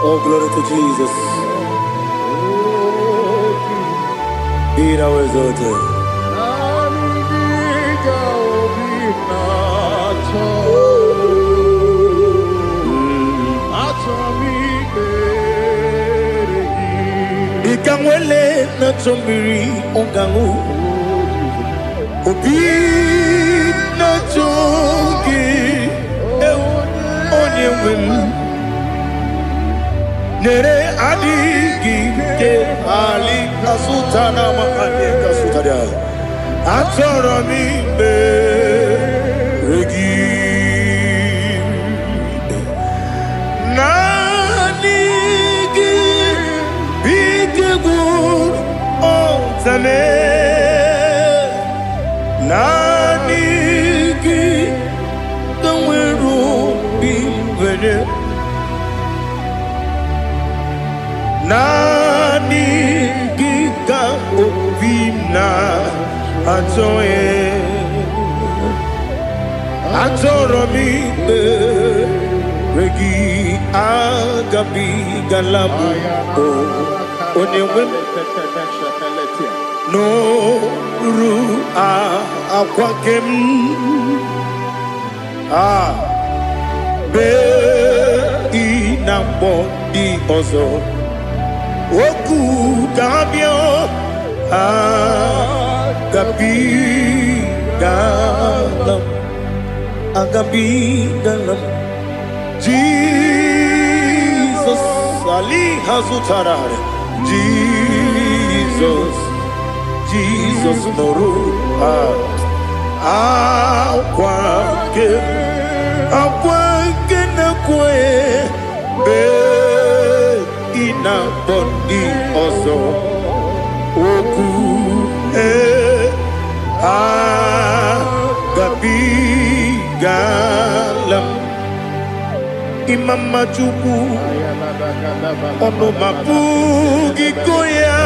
Oh, glory to Jesus. Be thou exalted. Ikamwele na chombiri ongangu Obi na chongi onye wim Nere adigi ke ali kasutana makane kasutaria Atoro mi beregi Zame nanigi kamweru bimwenye nanigi ka opina atoye atoromi regi agabi galabu onyewe no ru akwakem be inambo di ozo oku gabio agabi galam Jesus ali hazutarare Jesus moru akwake na kwe be ina bondi ozo oku gabigalam imama chuku ono mapugi koya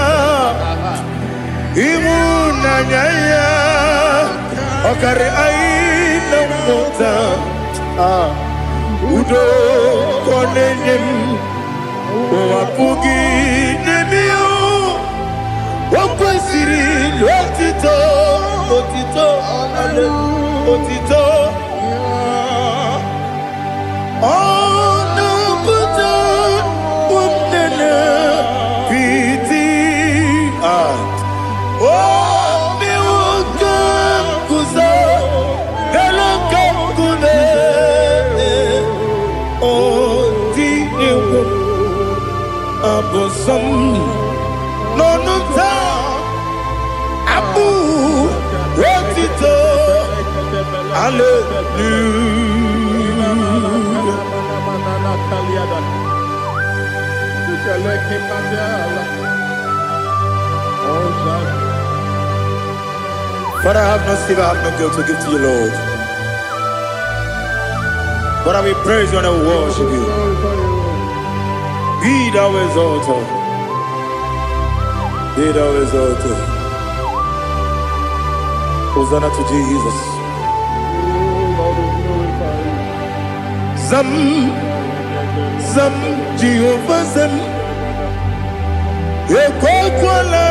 imunanyaya okare aina mota udo konenyem wapugi nemio wakwesiri lotito otito Oh no, but woman, pity. Oh, me welcome, kuza, hello, kune. Oh, di ewo, abosom, no no ta, abu, retito, hallelujah. But I have no silver, I have no gold to give to you, Lord. But I will praise you and I will worship you. Be thou exalted. Be thou exalted. Hosanna to Jesus. Zam, Zam, Jehovah Zam. Ekwakwala.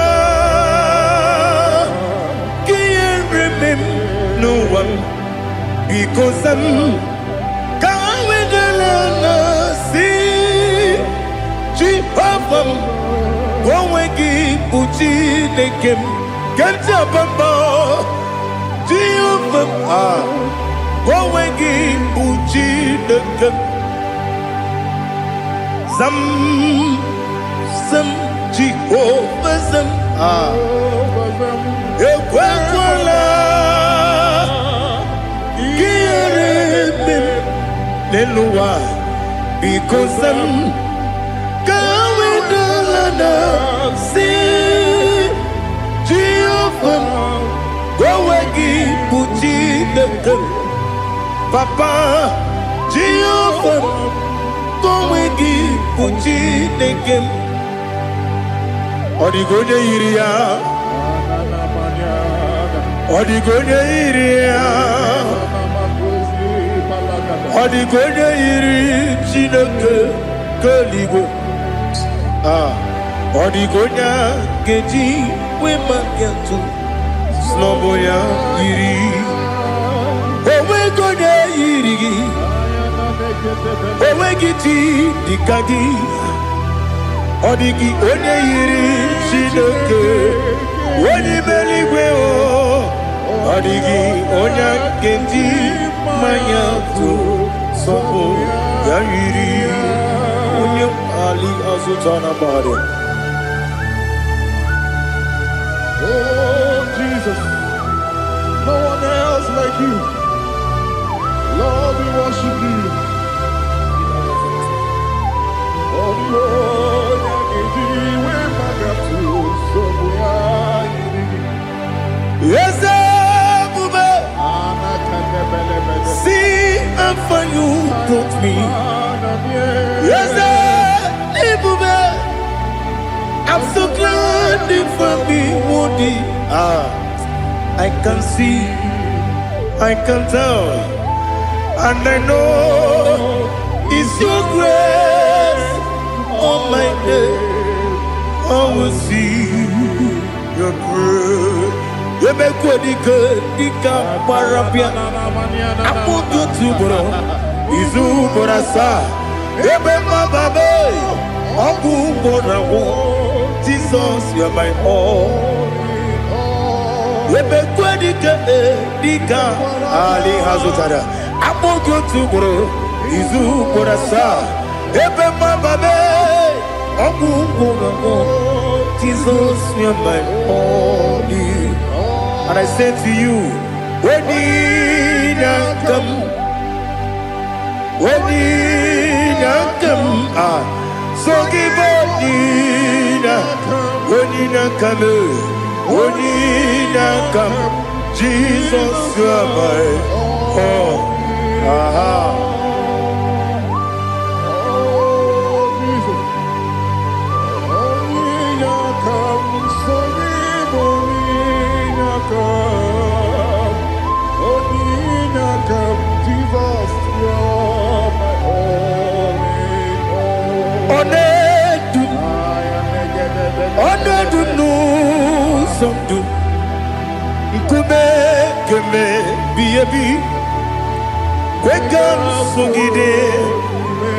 No one, because I'm going to see Jehovah. Going to Puchi the game, get up and bow. Jehovah, going to Puchi the game. Some Jehovah, some because I'm going to see Jehovah, go again, Puchi the girl, Papa, Jehovah, go again, Puchi the girl, or the good area, or the good area. Odigone iri Chineke keligo. Odigonya keji wema kentu Sloboya iri. Owegonya iri. Owegiti dikagi. Odigi onye iri Chineke. Oni meligwe o. Odigi onya keji maya tu. Sopo Yayiri Unyam Ali Azutana Bade. Oh Jesus, no one else like you. Lord, we worship you. Oh Lord, yes, see how far you brought me. Yes, I'm so glad for me, Monie. I can see, I can tell, and I know it's your grace. On my day, I will see your grace. You make what you could, you can't parapia. I put you to bro. Izu borasa. You make my baby. Abu bonawo. Jesus, you're my all. You make what you could, you can't. Ali Hazutada. I put you to bro. Izu borasa. You make my baby. Abu bonawo. Jesus, you're my all. And I say to you, when you come, so give up, when you come, Jesus, you are my all. Keme, be a bee, wake up, so get it.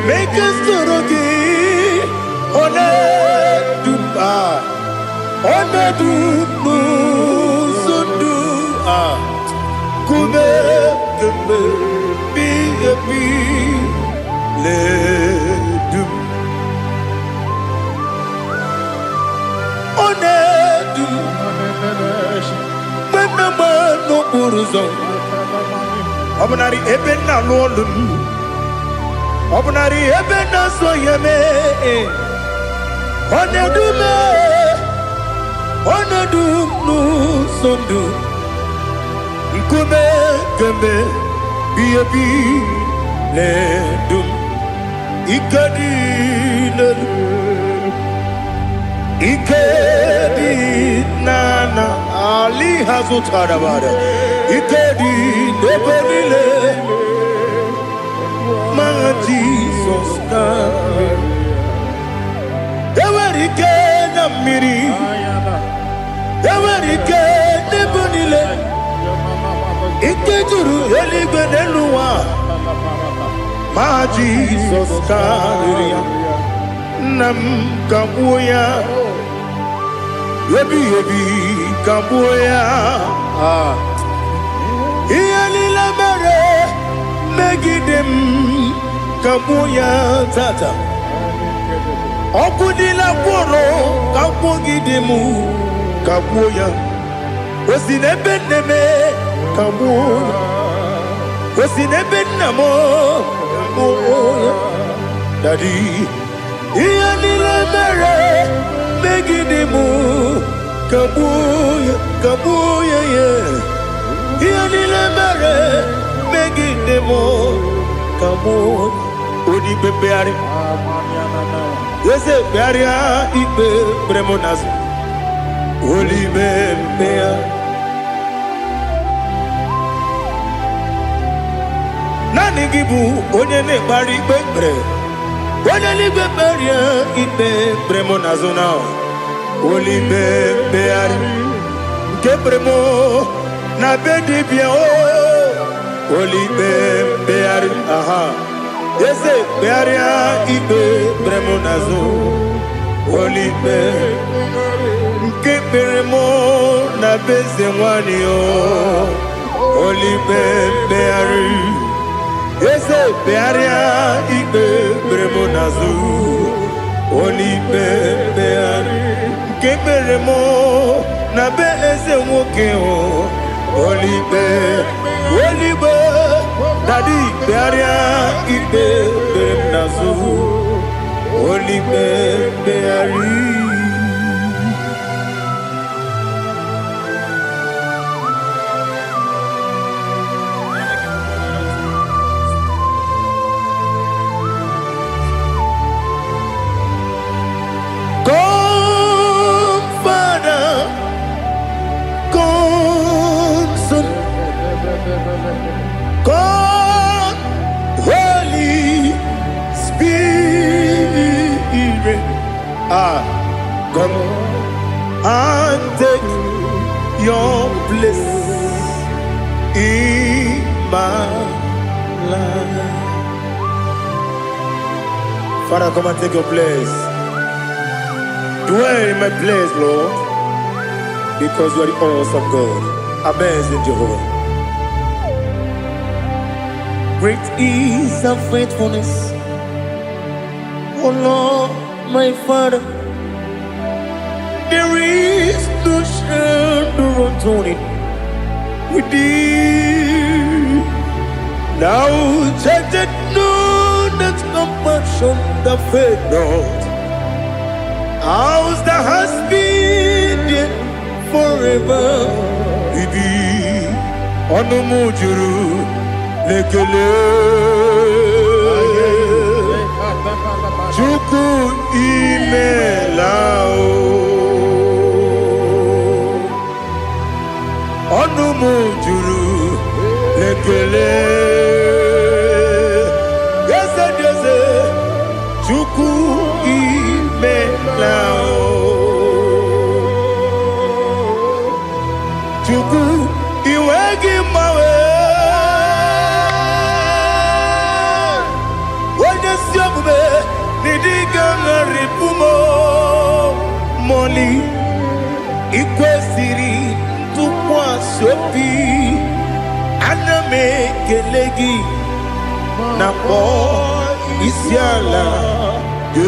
make us turugi one dumba one dumu sundu kume kume bi le dum one dum menama no buruzo obunari ebena lolum obunari ebena soyeme onedume onedumu sondu nkume kembe biebi ledum ikadi lelu ikedi nana ali hazutarabada ikedi nebelile ma Jesus name ewerike na miri ewerike nebelile ikejuru eligbe neluwa ma Jesus name nam kabuya yebi kabuya iyalila mere megidem kabuya tata okudila kworo kabugidemu kabuya osinebenneme kabuya osinebennamo kabuya dadi iyalila mere megidemu kabuya kabuya iyalila mere megidemu kabuya odi bebeari yese bearia ibe bremonazi oli bebea nani gibu onye ne bari bebre onye ni beberia ibe bremonazo na oli bebeari ke bremo na bedibia o oli bebeari aha yese bearia ibe bremonazo olibe nke beremo na beze nwani o olibe beari yese bearia ibe bremonazo olibe beari nke beremo na beze nwoke o olibe Daddy, bearia ibe bernazu, oli beari. Come, Father, come, Son, come, Holy Spirit, come and take your place in my life. Father, come and take your place. Dwell in my place, Lord, because you are the awesome God. Amazing Jehovah. Great is thy faithfulness, O Lord, my Father. There is no shadow of turning with thee. Now judged no that compassion that faith not. Ours that has been there forever. Bibi Onomujuru Lekele Chuku Imelao Onomujuru Lekele Yes, Chuku Imelao Chuku Iwegi Mawe Only ikwesiri tukwasi obi ana m ekele gị na kpọ isi ala gị.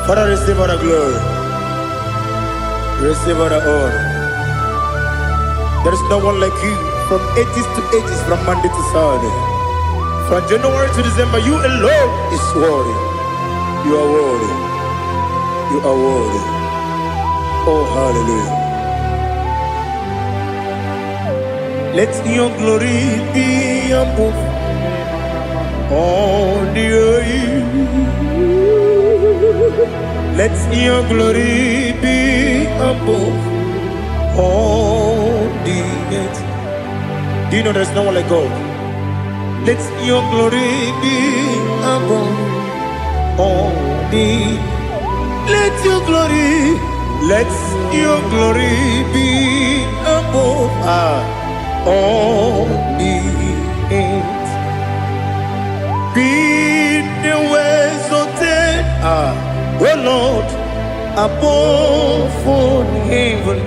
Father, receive all the glory, receive all the honor. There is no one like you from ages to ages, from Monday to Saturday. From January to December, you alone is worthy. You are worthy. You are worthy. Oh, hallelujah. Let your glory be above all the earth. Let your glory be above all the earth. Do you know there's no one like God? Let your glory be above all the. Let your glory be above all the earth. Be the ways of oh Lord, above all heaven.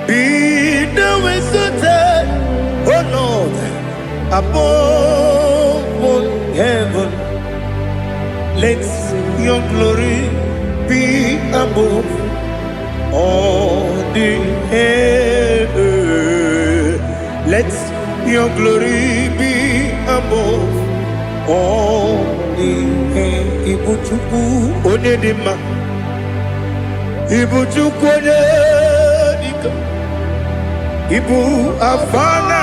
Be the ways of oh Lord, above all heaven. Let your glory be above all the earth. Let your glory be above all the earth. Ibuchuku onedima, Ibuchuku onedika, Ibu afana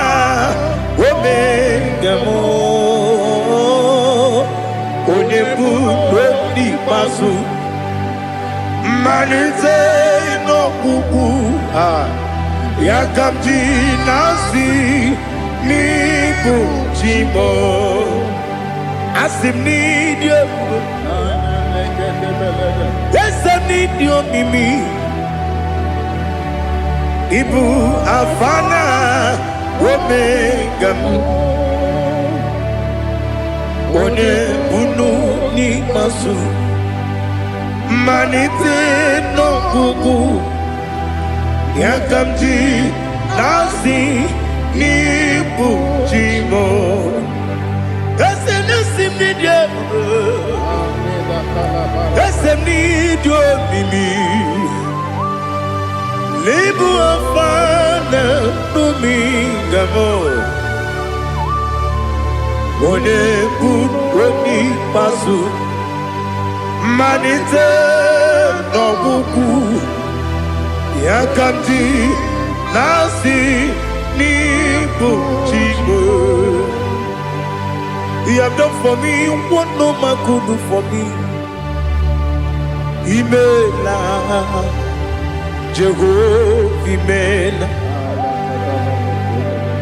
omega mo. Onebu dodi pasu manite no kuku yakamji nasi niku chimo asim nidio esem nidio mimi ibu afana omega one bunu ni masu manite no kuku yakamji nasi ni bujimo esem nidio esem nidio mimi lebu afana dumingamo one buni pasu manite no buku yakamji nasi ni buchigo. You have done for me what no man could do for me. Imela Jehovah Imela.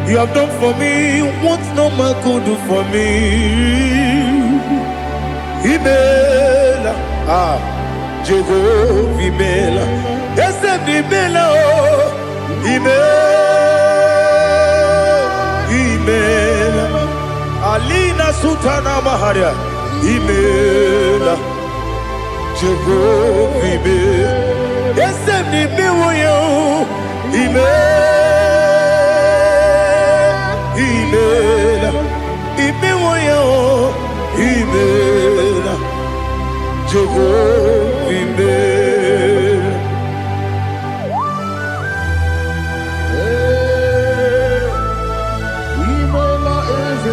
You have done for me what no man could do for me. Imela, Jehovah Imela. Yes, Imela, Imela, Alina Sutana Maharia. Imela, Jehovah Imela. Yes, Imela, Imela, Imela, Jehovah Imela. Imela is a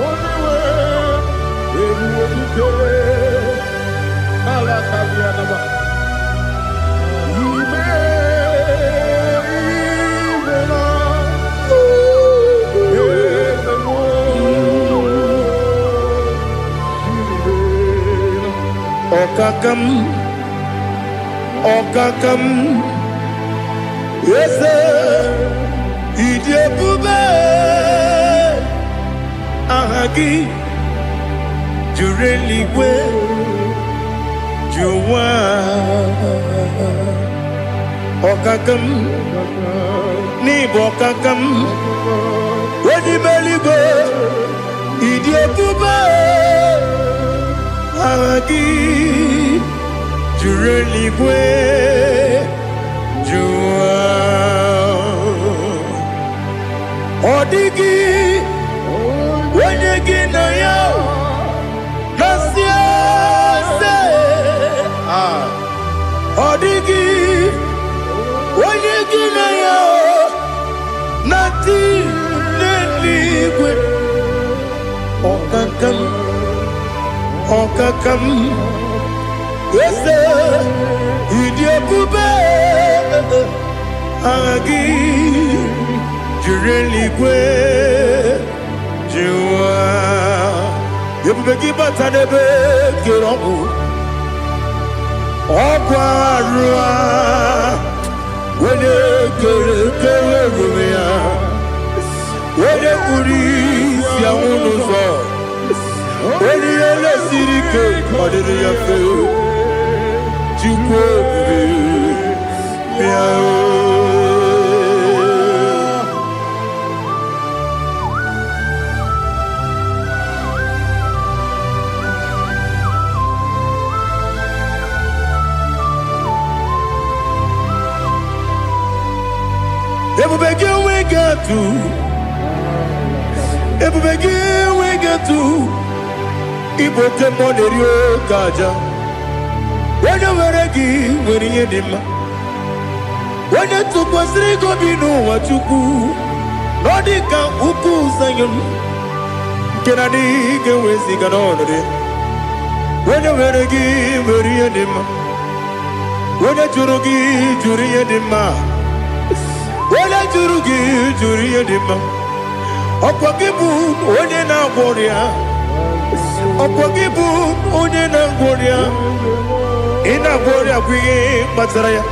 only way we will Okakam, yes, Idiabube, Ahagi, Jureli, Juwa, Okakam, Nibokakam. Weni meligo Idiekuba Agi Jureligwe Jua Odigi Wenyegi na yo Nasia se Odigi Wenyegi na yo Nati Neligwe Okakam Wese Idiekuba Agi Jureligwe Jua Yebubeki batanebe Kiromu Okwarua Wene kere rumia Wene kuri Siya unuzo Wene ele sirike Kadiri ya fe Jukwe Miao Ebubegi we get to Ebubegi we get to Iboke monerio kaja Wanya weregi weri edima Wanya tukwa srigo binu wachuku Nodika uku sanyon Kenani gewezi ganonore Wanya weregi weri edima Wanya jurugi juri edima Wala juri edima Okwagibu onye na gworia Okwagibu onye na gworia Ina gworia kwiye matraya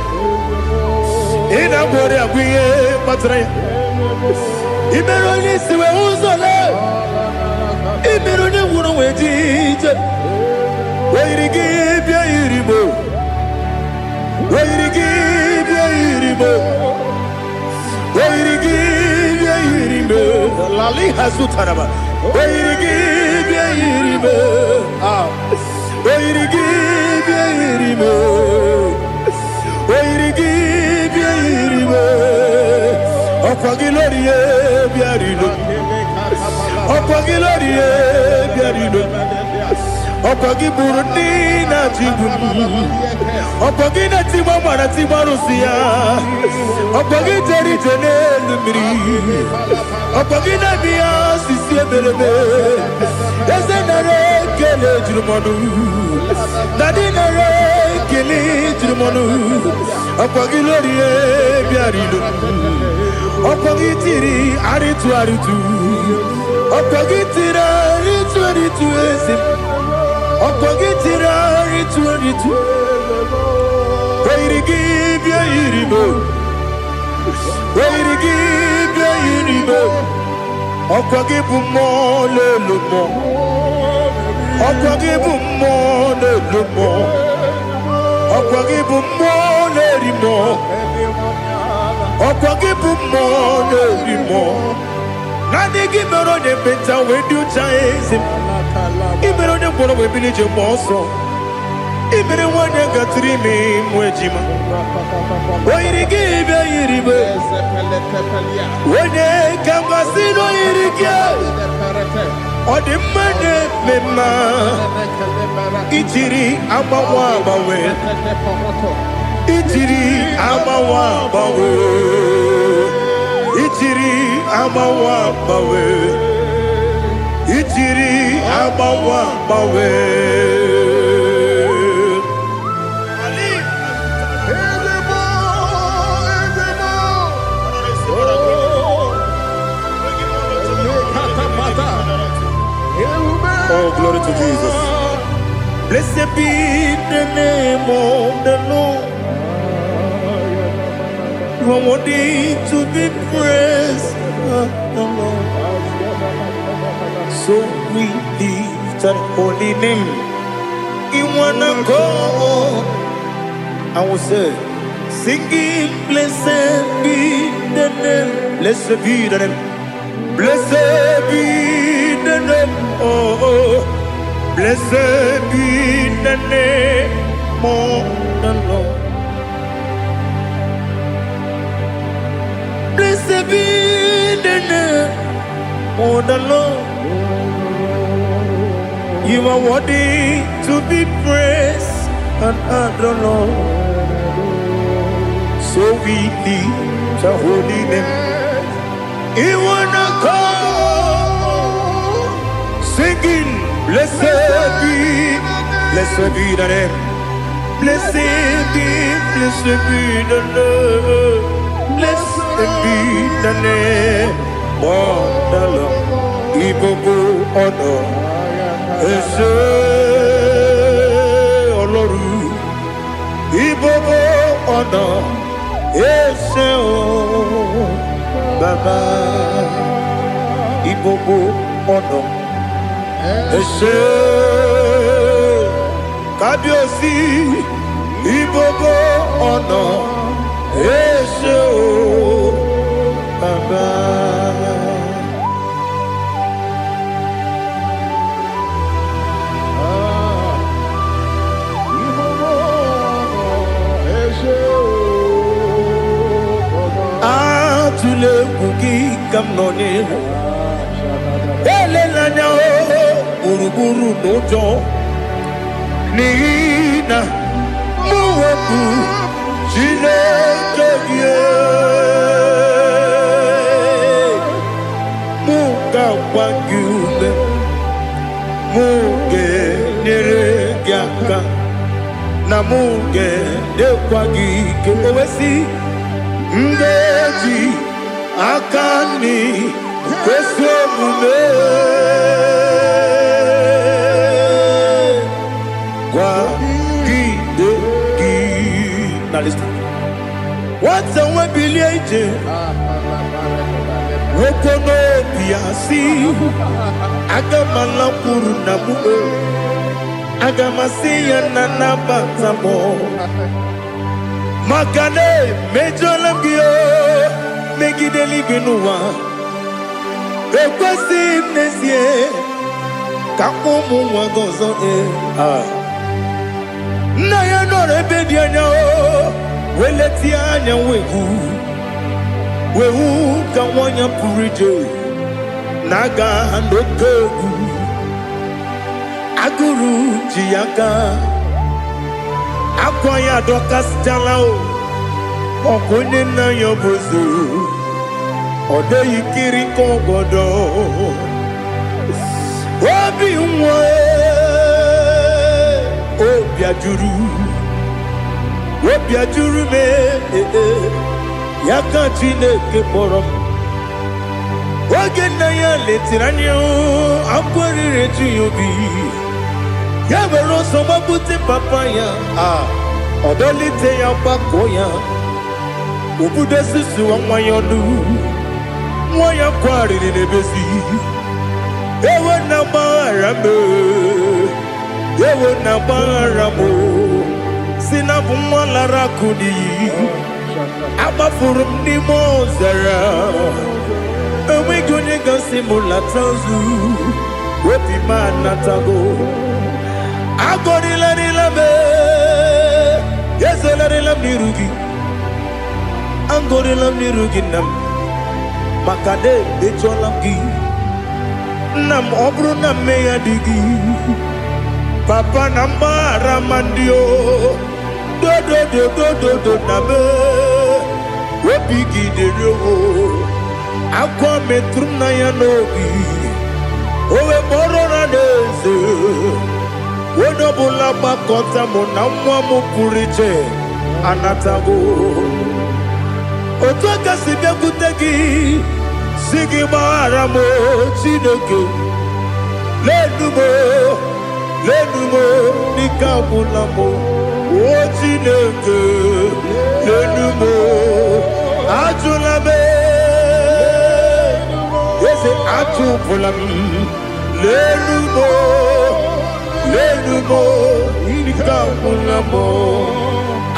Ina gworia kwiye matraya Imero ni siwe uzole Imero ni wuro wejije Wairigi bia irimo Wairigi bia irimo Lali hasutaraba Wairigibia irime Wairigibia irime Wairigibia irime Okwagilorie biarino Okwagilorie biarino Okwagiburundi na jibun Okwagina timama na timarusia Okwagiteri jene numiri Okwagina biya sisi eberebe Eze nare kele jirumonu Nadi nare kele jirumonu Okwagilorie biarino Okwagitiri aritu Okwagitira aritu esim Okwagitira aritu Wairigibia irimo Wairigibia irimo Okwagibu mo lelumo Okwagibu mo lelumo Okwagibu mo lerimo Okwagibu mo lerimo Nani gimero ne beta wedu chaezim Imero ne bono webilije moso Imere wane gatrimi mwejima Wairigibia iribe Wane kambasino irikia Odimane mema Ichiri amawa bawe Ichiri amawa bawe Ichiri amawa bawe Ichiri amawa bawe Oh, glory to Jesus. Blessed be the name of the Lord. You are worthy to be praised, the Lord. So we lift that holy name. You wanna go, I will say, singing, blessed be the name, blessed be the name. Blessed be the name, oh, blessed be the name of the Lord. Blessed be the name of the Lord. You are worthy to be praised and adored, Lord. So we lift your holy name. You wanna come singing, blessed be the name. Blessed be the Lord. Blessed be the name of the Lord. Ibogo honor, Ese Oloru. Ibogo honor, Ese Baba. Ibogo honor, Ese Kabiosi. Ibogo honor, Ese Baba. Tule kuki kamnone ele lanya uruguru nojo nina muweku chile kebie muka wangyule muge nere gyaka na muge dekwagi kewesi ngeji akani kwesomume kwa gidegi. Now listen. What's a webileje? Wokono piasi agamala kurunamu agamasiya nanabatamo Makane mejolambio megideli benua ekwesi nesie kakomu wagozo na ya no rebedi anya weleti anya wehu kawanya purije naga ndokogu aguru jiyaka Akwaya dokas jalao Okonye na yobozu Ode yikiri kogodo Obi mwe Obi ajuru me Yaka chineke morom Oge na ya letiranyo Akwari reju yobi Yabero soma buti papaya Odolite ya bakoya Ubude susu wa mwayonu Mwaya kwari nebezi Ewe na maramo Ewe na maramo Sinabu mwalara kudi Abafurum ni mozara Ewe gonye gansi mula tanzu Wepi manatago Agorila nilabe Yesela nilam nirugi Angorila nirugi nam Makade becholam gi Nam obru nam meya digi Papa nambara mandio Do nabe Wepigi de roho Akwa metrum na yanogi Owe morona neze Wodobula bakota mona mwamu puriche Anatago Otoka sibya kutegi Sigi maramo chineke Lenumo Nikabulamo O chineke Lenumo Ajulabe Yese ajupulam Lenumo Nikabulamo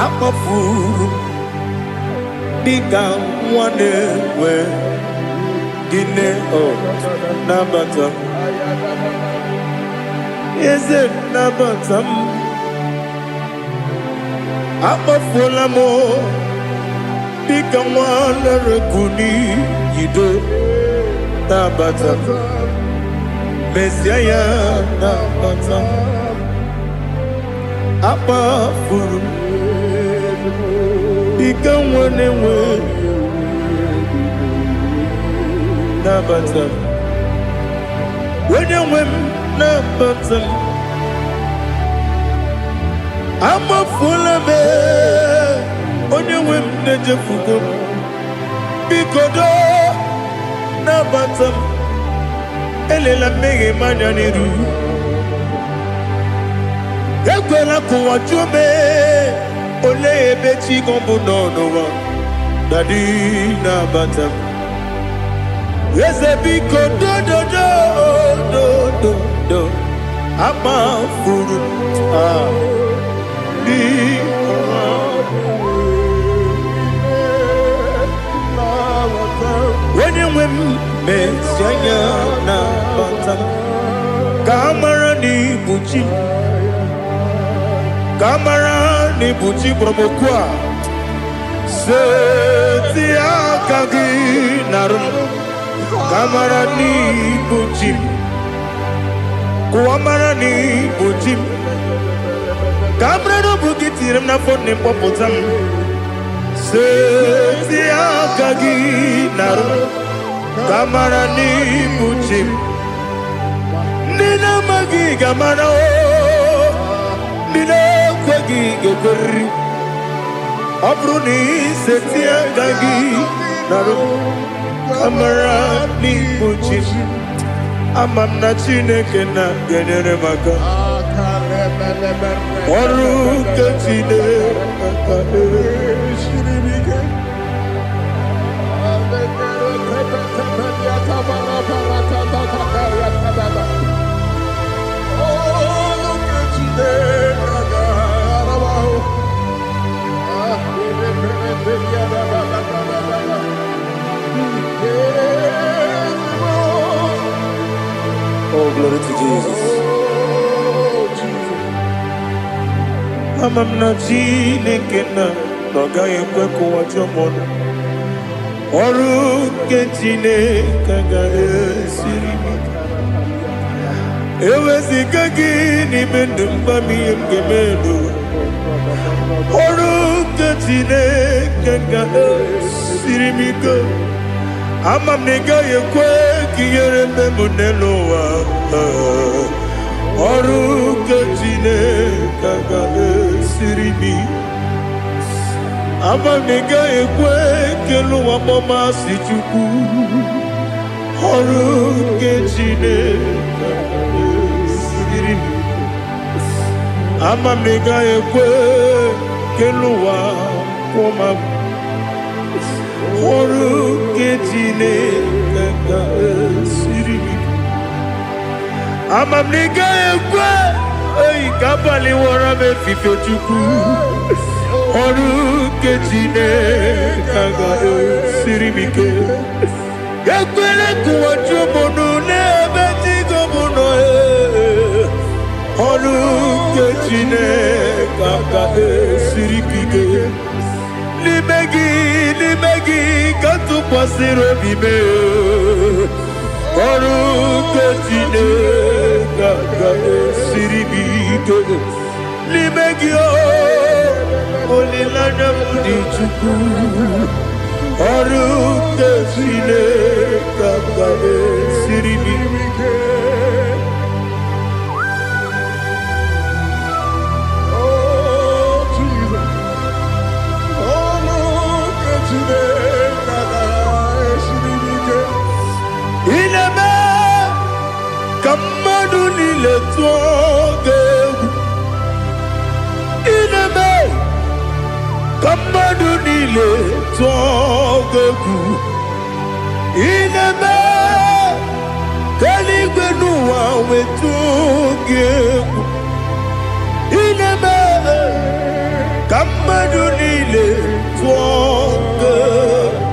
Akafuru Nika mwanewe Gine oh nabatam. Is it nabatam? Abafola mo bikamwana rekuni yido nabatam. Messiah nabatam. Abafuru bikamwana we nabatam. When you win nabatam. I'm a full of it. On your women, the Jefugo. Because nabatam. Elela mege mananiru. Ekwela kuwa chume. Ole ebechi gombo no. Daddy nabatam. Yese biko do. Ama furu. When you win, Messiah nabatam. Kamara ni buchi promokwa. Setia kagi narum. Kamara ni buchi. Kuamara ni buchi. Kamara no bukitirim na phone popotam. Setia kagi narum. Kamara ni buchi. Nina magi kamara o. Nina kwagi gekori. Abruni setia kagi narum. Kamara ni buchi. Amam na chineke na genere maka. Oru kachine shiribike. Oh, glory to Jesus. Amam na chineke na noga yekwe kuwa chomono. Oru kechine kaga esiribike. Ewezi kagi ni mendumba miyemgemendo. Oru kechine kaga esiribike. Amam nega yekwe kiyere memuneloa. Oru kechine kaga esiribi. Amam nega yekwe kelu waboma sichuku. Oru kechine kaga esiribi. Amam nega yekwe kelu waboma. Oru kechine kaga esiribi. Amam nega yekwe kabali wara me fifo chuku. Oru kechine kaga esiribike. Yekwele kuwa chumono nebe tigomono. Oru kechine kaga esiribike. Limegi katu pasiro bime. Oru kechine kaga esiribike. Limegi olilana mudi chuku. Oru kechine kaga esiribike. Kamadunile togeku ineme kaligwenu wawe togeku ineme kamadunile togeku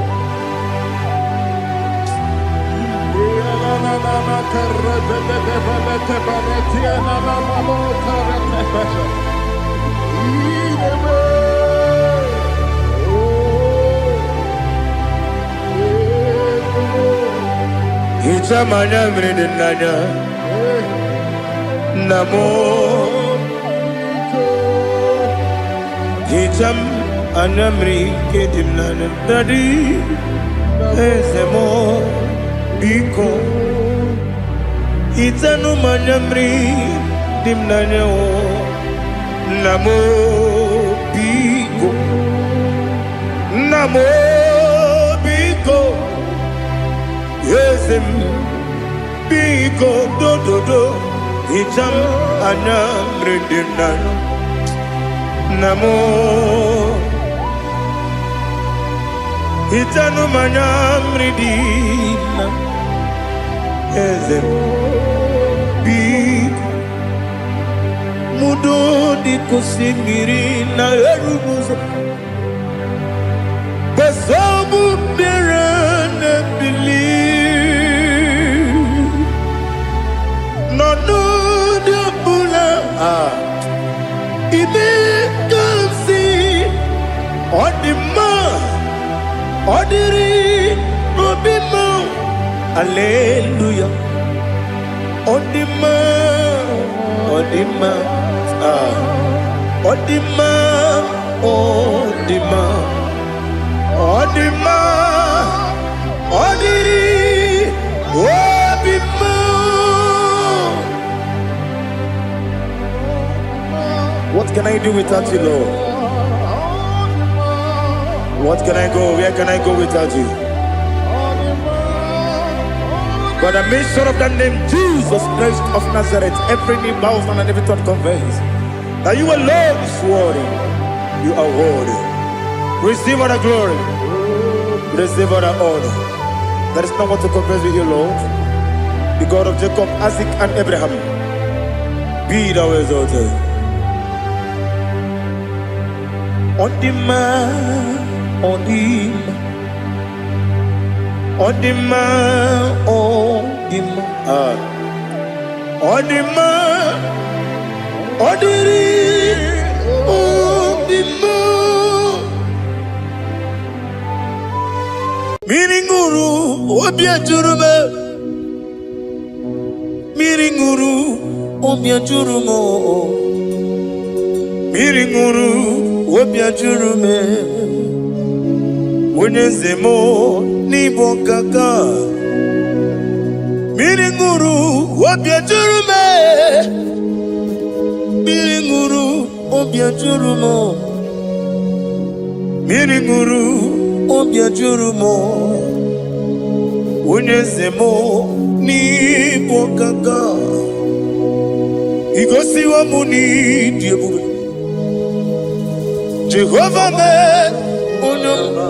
Itamanya mridinanya Namo Itam anamri kedimnana Dadi Ezemo Biko Itanu manyamri dimnanya Namo Biko Namo Biko Yesem Biko do do do Itam anamri dimnana Namo Itanu manyamri dimnana Ezem Biko Mudo di kusimiri na erubuzo Basabu birane believe No no de bula Ibe kansi Odima Odiri Obima Alleluia Odima Odima Odima Odima Odima Odiri Obima. What can I do without you, Lord? What can I go? Where can I go without you? By the mention of that name, Jesus Christ of Nazareth, every knee bows down and every tongue confesses that you alone is worthy. You are worthy. Receive all the glory. Receive all the honor. There is no one to confess with you, Lord. The God of Jacob, Isaac, and Abraham. Be thou exalted. On the man, on the man. Odima, Odima, Odima, Odiri, Odima. Miringuru, Obiajurume, Miringuru, Obiajurumo, Miringuru, Obiajurume, Unezemo. Nibo kaka Miringuru Obiajurume Miringuru Obiajurumo Miringuru Obiajurumo Unyezemo Nibo kaka Igosi wa muni diebube Jehovah me Unyama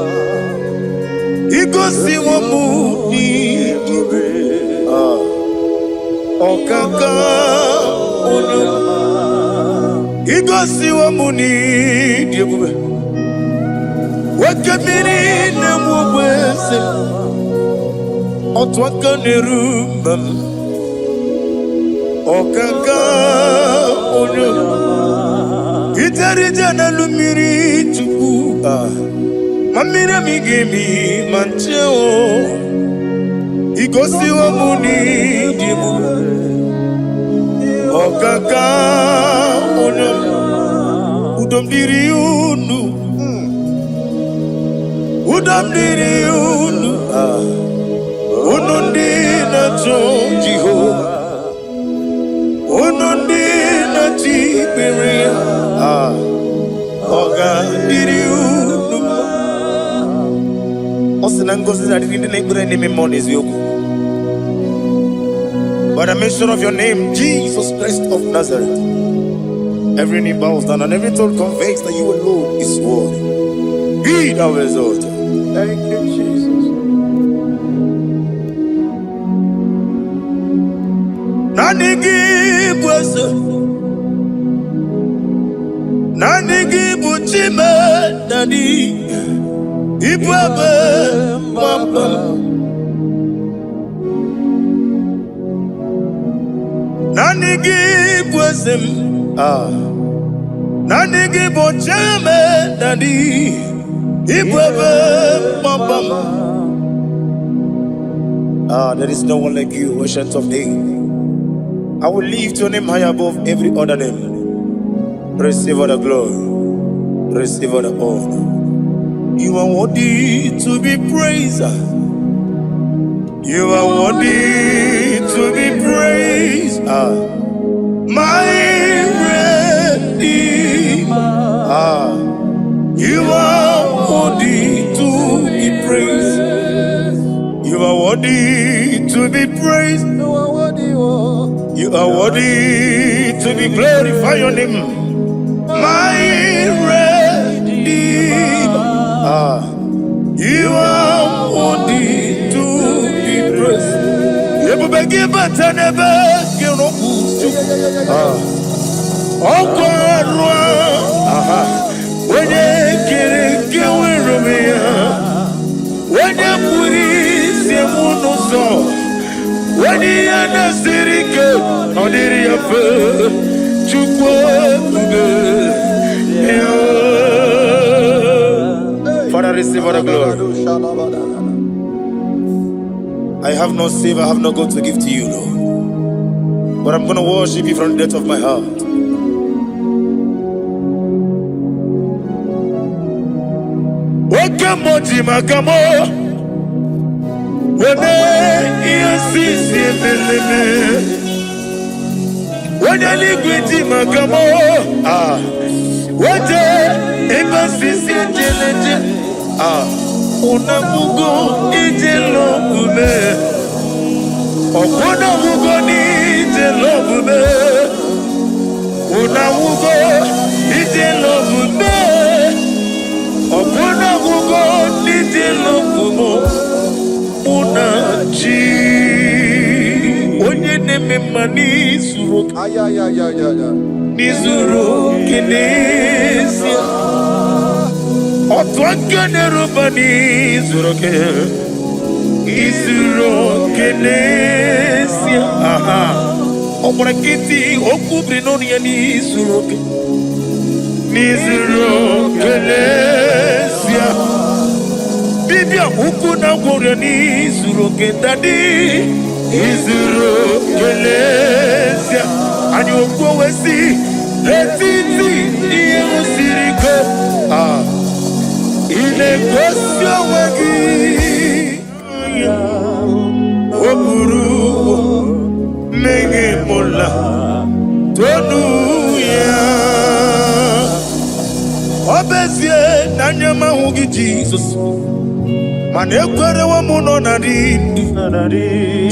Igosi wa muni dibe Okaka onyama Igosi wa muni dibe Wakabiri na mwese Otwaka nerumba Okaka onyama Itarija na lumiri chuku Mamira migemi mancheo Igosi wa muni dibu Okaka onama Udomdiri unu Udomdiri unu Unundi na Jehova Unundi na Tiberia Okandiri unu By the mention of your name, Jesus Christ of Nazareth, every knee bows down and every tongue confesses that you alone is worthy. Be thou exalted. Thank you, Jesus. Nanigi bwese, nanigi buchime, nani. Ibwebe mama give wisdom. Nani give o chame nani. There is no one like you, ancient of days. I will lift your name high above every other name. Receive all the glory, receive all the honor. You are worthy to be praised. You are worthy to be praised. My Redeemer. You are worthy to be praised. You are worthy to be praised. You are worthy to be glorified your name. My Redeemer. You are worthy to be praised. You will give but never give no oh God. When you get when you put it, when you understand it, on the Father, receive all the glory. I have no save, I have no God to give to you, Lord. But I'm going to worship you from the depth of my heart. Wakamoji makamo wene yasisi meleme wene ligwiti makamo wete ebasisi jeleje unamugo ijelo kume okona mugo ni ijelo kume unamugo ijelo kume okona mugo ijelo kumo unachi onye neme mani suru nizuru kinesia otwakane rubani zuroke izuru kinesia omurakiti okubri noni ya nizuroke nizuru kinesia bibia ukuna gore nizuroke dadi izuru kinesia ani okowesi letiti iye usiriko ile kwesio wegi oburu menge mola tonu ya obezie nanyama hugi Jesus mane kwere wa muno na dindu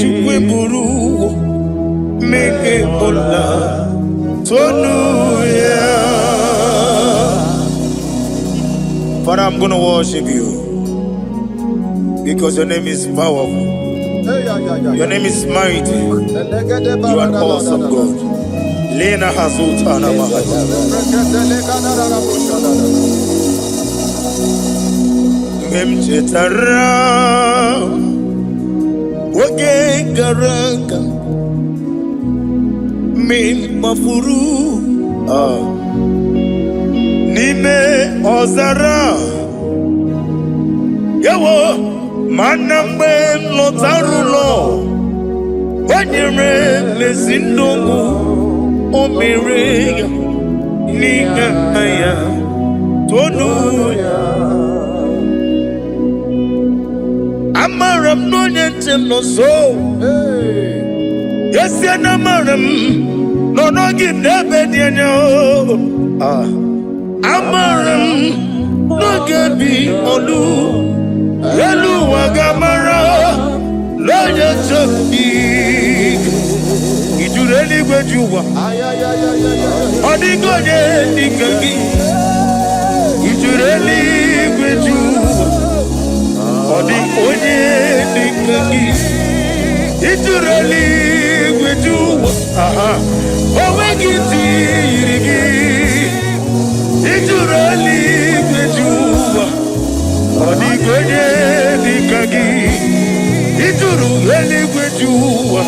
chukwe buru menge mola tonu ya. Father, I'm going to worship you because your name is powerful. Your name is mighty. You are awesome God. Lena Hazutana Mahaya. Memchetara Wage Garanga Min Mafuru Nime Ozara Yawo Manambe Lotarulo Wanyere Mesindongo Omere Nigaya Tonuya Amaram no Yentem no so Yes Yanamaram No no give never Daniel Amaram no gebi olu Elu wagamara Loya choki Ijureli gwejuwa Odigoye nikagi Ijureli gwejuwa Odigoye nikagi Ijureli gwejuwa Owegiti irigi Ijureli gwejuwa Odigoye nikagi Ijureli gwejuwa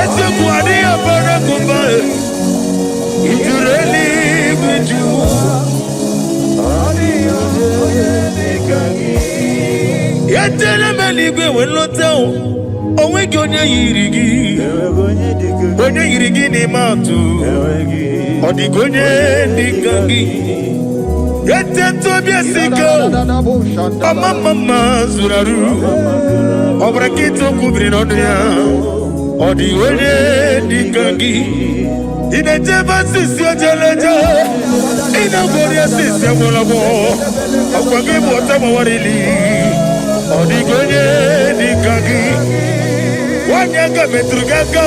Eti kuani abara kumba. Ijureli biju. Yetele meligwe wenloteo. Owegi onye yirigi. Onye yirigi ni matu. Odigonye dikangi. Yete tobia siko. Mama zuraru. Obrakito kubri nonya. Odigonye dikangi. Inejeba sisi ojeleje. Inagoria sisi amolabo. Akwagibu otama warili. Odigonye dikangi. Wanyanga metrugaka.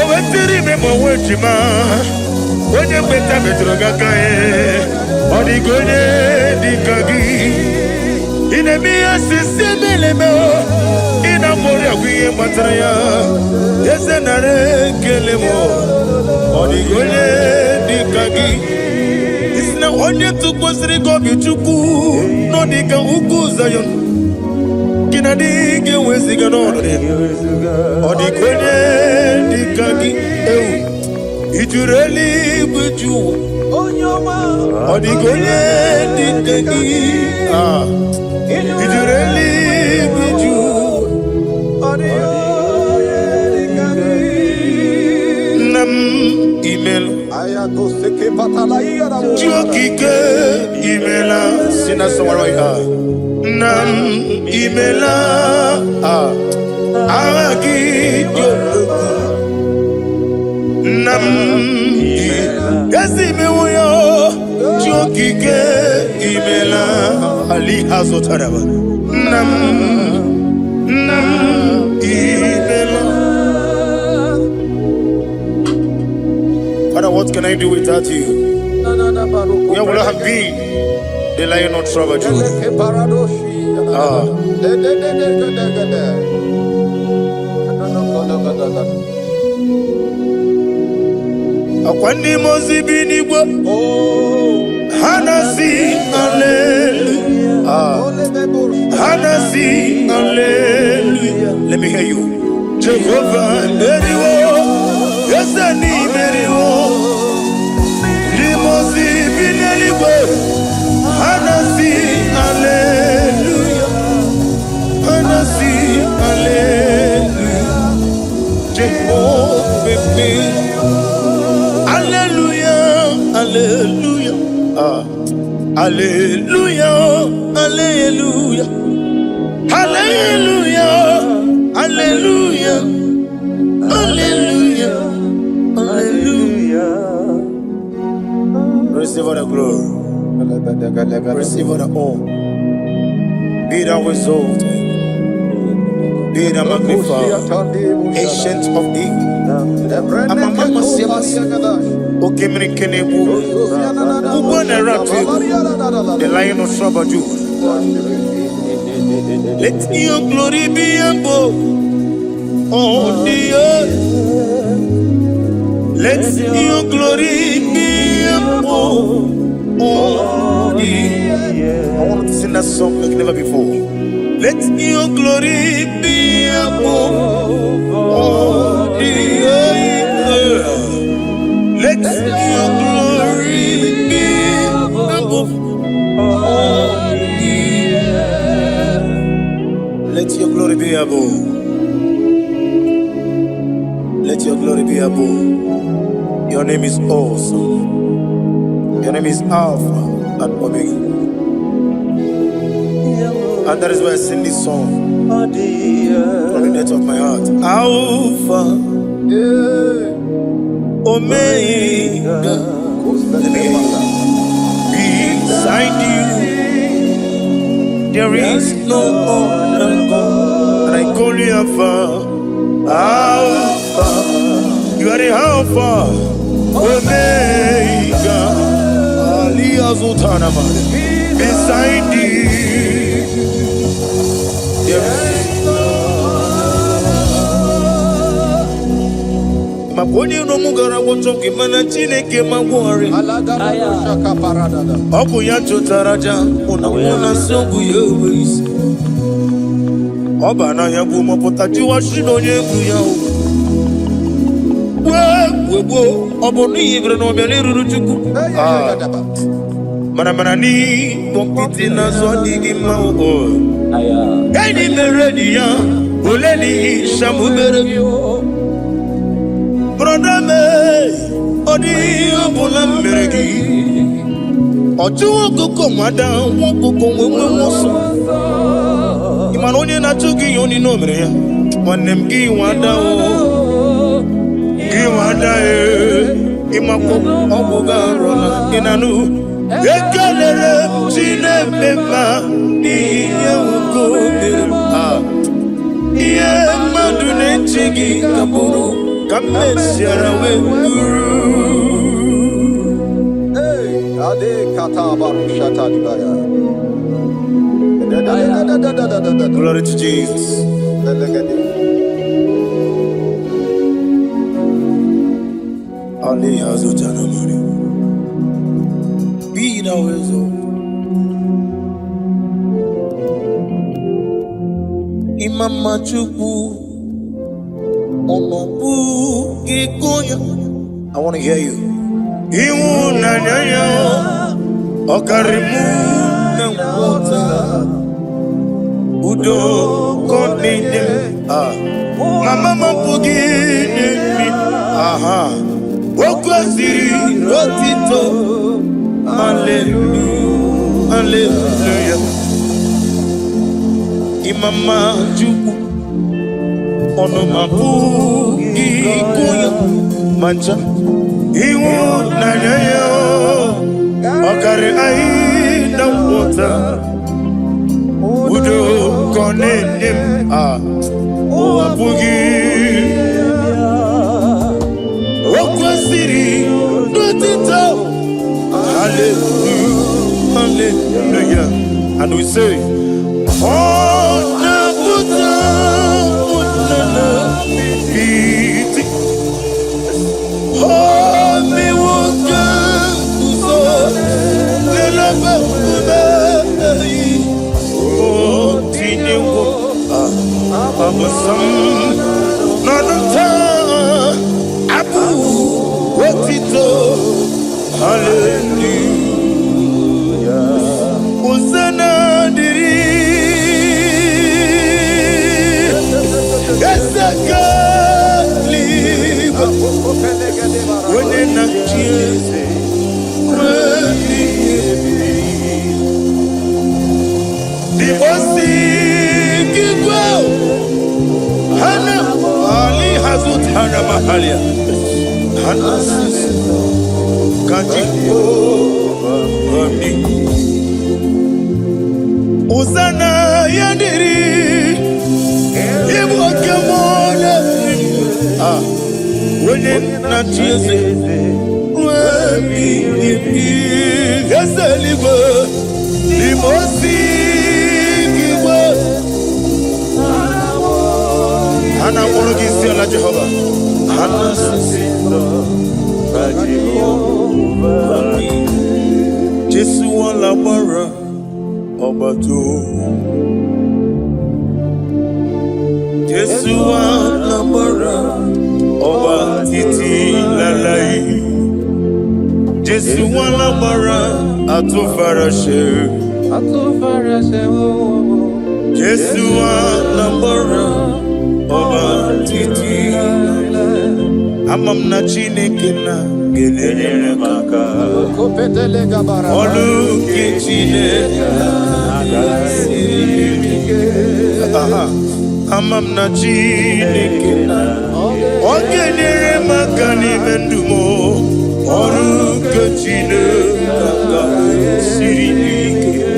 Owetiri memo wechima. Onye mbeta metrugaka. Odigonye dikangi. Inemiya sisi melemo. Inagoria wiye matraya. Yese nare kelemo. Odigonye dikangi. Isna onye tukwasiri gobi chuku. No dika uku zayon. Kinadige weziga nore. Odigonye dikangi. Ijureli buju. Odigonye dikangi. Ijureli buju. Email. Jokike emaila sina somaloya. Nam emaila agi joko. Nam yasi mewoyo. Jokike emaila ali azotaraba. Nam emaila. Father, what can I do without you? Where would I have been? The lion not troubled you. Akwani mozibi nibo. Hanasi hallelujah. Hanasi hallelujah. Let me hear you. Jehovah, yes, I need Limosi bineliwe. Hanasi hallelujah. Hanasi hallelujah. Jehovah hallelujah. Hallelujah. Hallelujah. Hallelujah. Hallelujah. Hallelujah. Hallelujah. Hallelujah. Receive all the glory. Receive all the honor. Be thou exalted. Be thou magnified. Ancient of days. Amama Silas. Okemri Kenebu. The lion of Sabaju. Let your glory be above all the earth. Let your glory be above all the earth. I want to sing that song like never before. Let your glory be above all the earth. Let your glory be above all the earth. Let your glory be above. Let your glory be above. Your name is awesome. Your name is Alpha and Omega. And that is why I sing this song from the depth of my heart. Alpha, Omega. Let me hear you. Beside you, there is no other God. And I call you Alpha. Alpha. You are the Alpha, Omega. Beside you, there is no. Maponi no mugara wotoke mana chineke magwari. Oku ya chotaraja, una songu yewis. Oba na ya gumo potaji wa shino yengu yao. Obonu yibre no bele ruruchuku. Mana ni kompiti na so digi ma o. Eni meredi ya oleni shamu meregi. Brother me odi obula meregi. Oju koko mada won koko wewe so. Imanonye na chugi yoni no mere ya. Wanem gi wada o. Gi wada e. Imako obuga rona inanu. Ekelele chine mema iye uko iye madune chigi kaburu kamesiara wenguru. Hey, ade kata baru shata dibaya. Glory to Jesus. Ali hazujana mari. Be thou exalted. Imama chukwu onobu ikoya. I want to hear you. Iwu nanyanya okarimu nangota udo konene mama mapugi nemi aha wokwasiri rotito. Hallelujah, hallelujah. Imama chukwu onomabu ikoya mancha iwu nanyanya okari ayi na wota udo konenem owabugi okwasiri notito. Hallelujah, hallelujah. And we say, oh, Nabuta, oh, me woka, so, oh, Tinewo, Abasam, Nanata, Abu, Wotito. Hallelujah. Hosanna diri. Esakali. When na chiese. The bossy kigwa. Hana Ali Hazut Hana Mahalia. Hana Hosanna yandiri Ibokemole Wene na chiese Wemi Eseligo Limosi Kiwa Hana Morogisi ala Jehovah Hana Sisindo Jesu alabara obato. Jesu alabara obatiti lalai. Jesu alabara atufarashe. Jesu alabara obatiti lalai. Amam na Chineke na gelele maka. Olu ke Chineke na amam na Chineke na ogelele maka ni mendumo. Olu ke Chineke na sirike.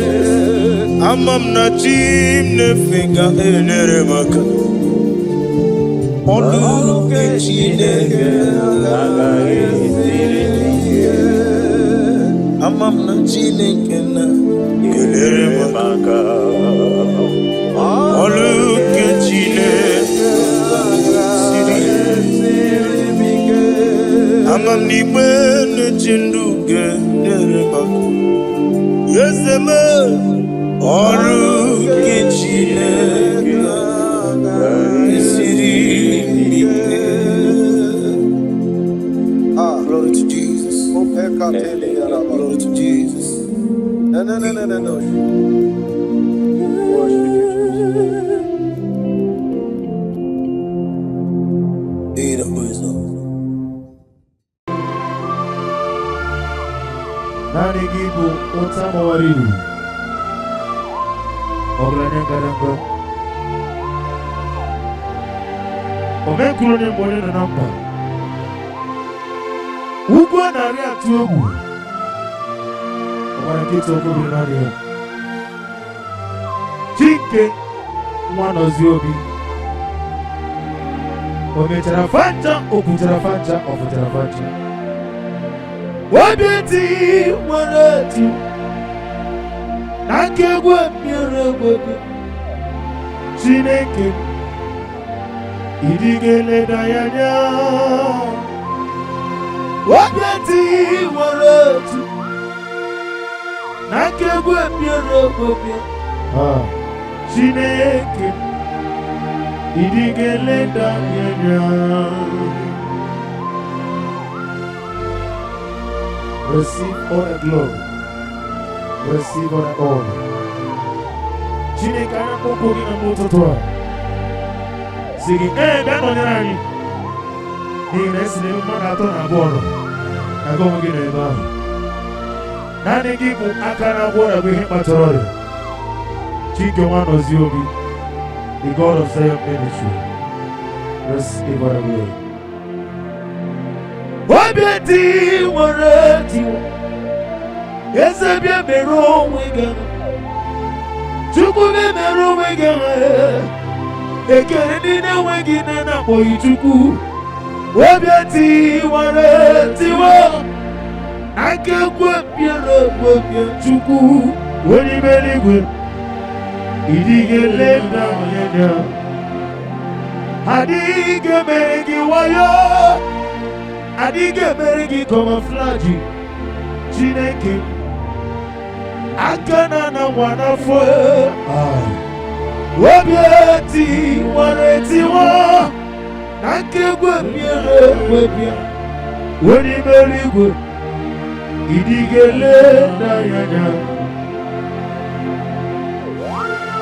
Amam na Chineke elele maka. Olu ke Chineke na amam na Chineke na gelere maka. Olu ke Chineke amam ni bene chindu gelere maka. Yeseme olu ke Chineke Glory to Jesus. No. Worship you, Jesus. Need a wisdom. Nani gibu utama waridu Oglanya garanga Omekulu ni mwone na namba Ugwa na ria tuogu Omana kito kubri na ria Chike Mwano ziobi Ometarafancha Okutarafancha Ofutarafancha Wabiti Wanati Nakegwe Miragwe Chineke Idigele Dayanya Wabiti Wanati Nakegwe Miragwe Chineke Idigele Dayanya Receive all the glory. Receive all the honor. Chineke ana koko gina moto toa. Sigi gano nirani. Ni nesile umana atona bono. Agomo gina eba. Nani gibu akana bora bihi matorori. Chike wano ziobi. The God of Zion ministry. Receive all the glory. Wabeti warati Yesabia mero wega Chukube mero wega Ekere na wegine na boyi chuku Wabeti warati wa Akekwe piero kwepia chuku Wani meligwe Idige na yenya Hadige meregi wayo Adige merigi camouflage Chineke Akana na wanafwe Wabieti wareti wa Nakegwe miere webia Weni merigwe Idigele na yanya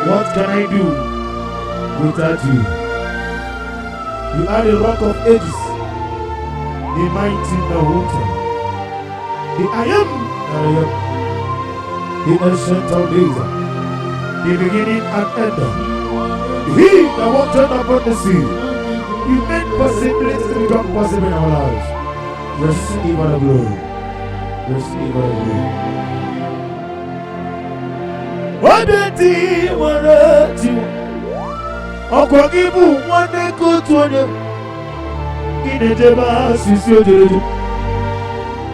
What can I do without you? You are the rock of ages, the mighty Nahuta, the I am, the ancient of days, the beginning and end. He that walked upon the sea, He made possibilities to become possible in our lives. Receive all the glory. Receive all the glory. Wabeti warati Okwagibu wane kutuone Inejeba sisi ojereju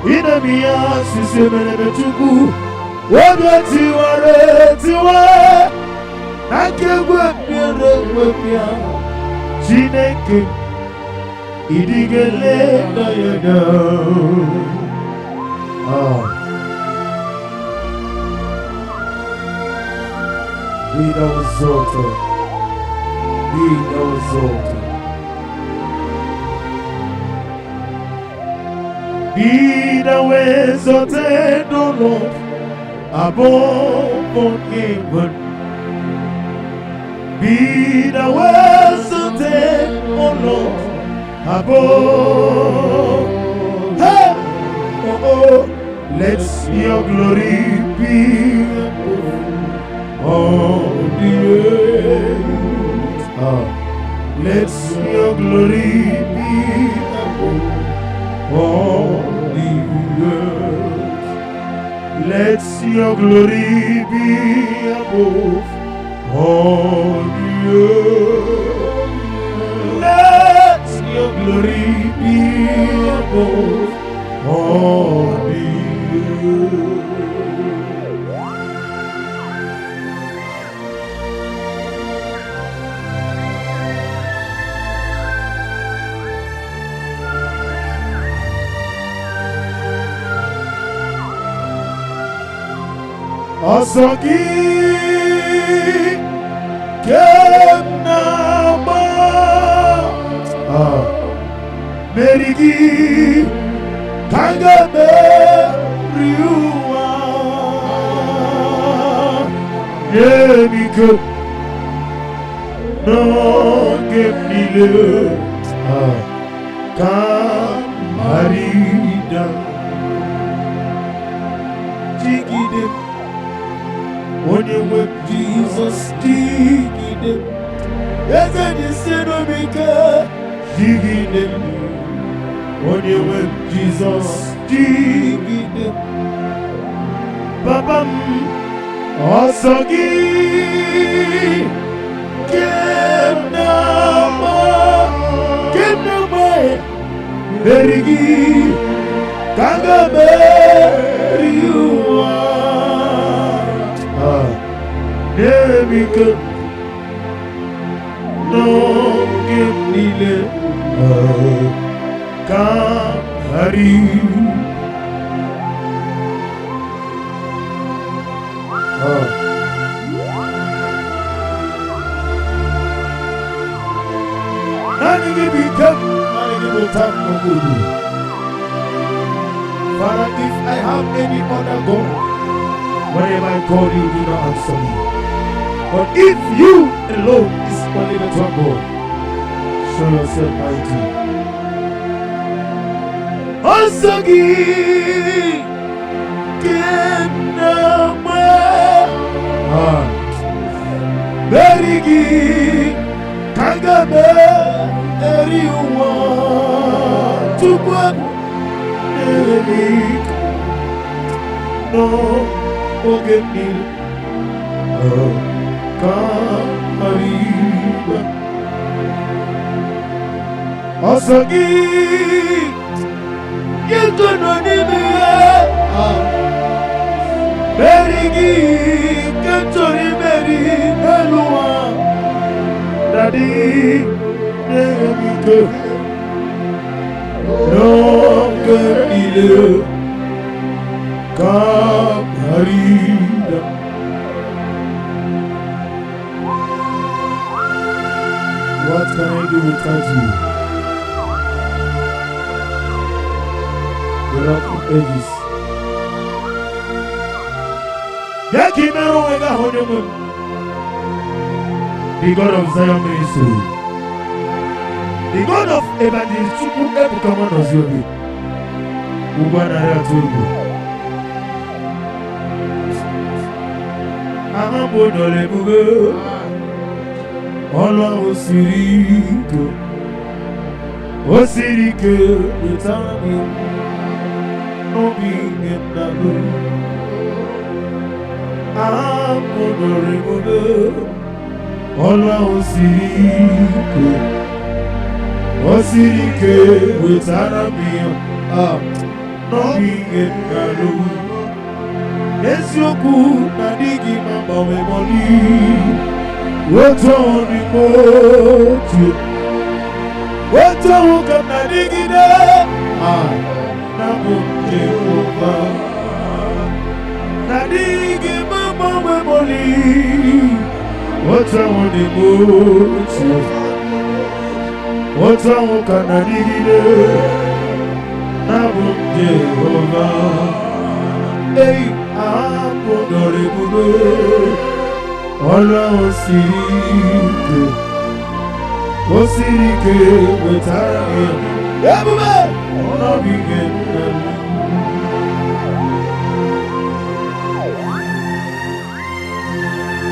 Inemiya sisi menemechuku Wabeti warati wa Nakegwe miere wepia Chineke Idigele na yeda Be thou exalted. Be thou exalted. Be thou exalted, O Lord, above all heaven. Be thou exalted, O Lord, above. Hey! Oh, let your glory be above all the earth. Let your glory be above all the earth. Let your glory be above all the earth. Let your glory be above all the earth. Asagi Kemnama Merigi Kangame Riwa Yemiko No Gemile Kamarida Jigide Onye web Jesus Jigide Eze Nisenomika Jigide Onye web Jesus Jigide Babam Osogi Kemnama Berigi Kangame Riwa Nemika No Gemile Kamari Nani give it up, nani give it up, no good. Father, if I have any other God, whenever I call you, do not answer me. But if you alone is only the one God, show yourself mighty. Osagi, Kenama, Berigi, Kangame, Eriwa, Tukwa, Erik, No, Ogemil, Kamariba, Osagi, Yetononime, Berigi, Kentori Beri, Elua, Daddy, Nemiko, No Gemile, Kamarida. What can I do without you? The Rock of Ages. Yakimero Wega Honemu, the God of Zion Ministry, the God of Evangelist Chukwu Ebuka Noziobi, Ubanara Tugu. Amabo Dolebugo, Ola Osiriko, Osirike, Utami, no being in the room. Amabo Dolebugo, Ola Osiriko, Osirike, Utami, no being in the room. Esioku na digi mama we moni Woto ni motu Woto na digi de Na mute oba Na digi mama we moni Woto ni motu Woto na digi de Na mute oba Hey, I'm Ola Osirike, Osirike, Wetara, Yabuba, Ola Begin.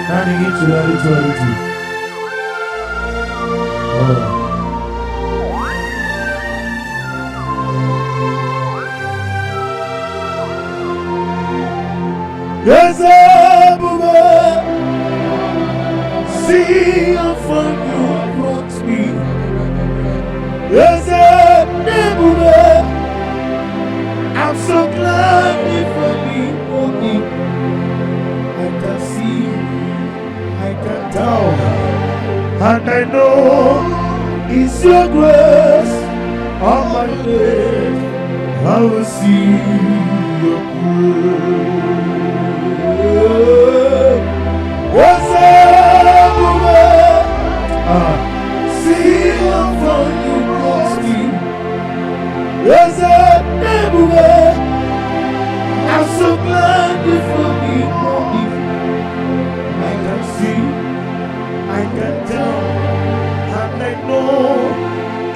Handing it to reality. Yes, Abuja, see how far you brought me. Yes, Abuja, I'm so glad you found me, Monie. I can see, I can tell, and I know it's your grace on my face. I will see your grace. What's up, see how far you lost me. What's up,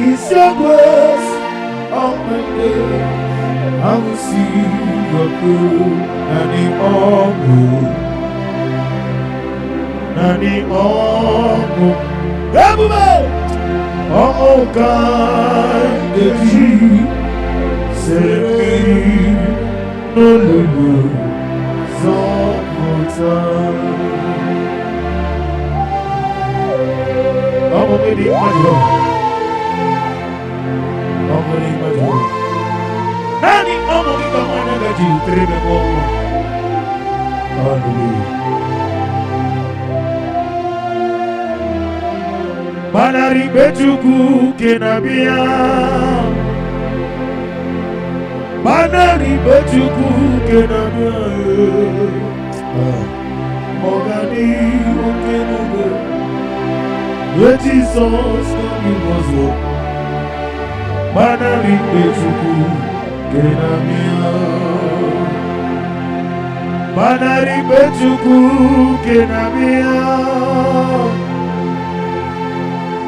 It's your grace on my day. I will see your good and the honor. Nani omo, everybody, omo kind of say no lulu, so omo medi majo, omo medi majo. Nani omo ki kamana gaji trebe omo, hallelujah. Banari betuku kenabia, banari betuku kenabia. Ogani okenube, Jesus kami mozo. Banari betuku kenabia, banari betuku kenabia.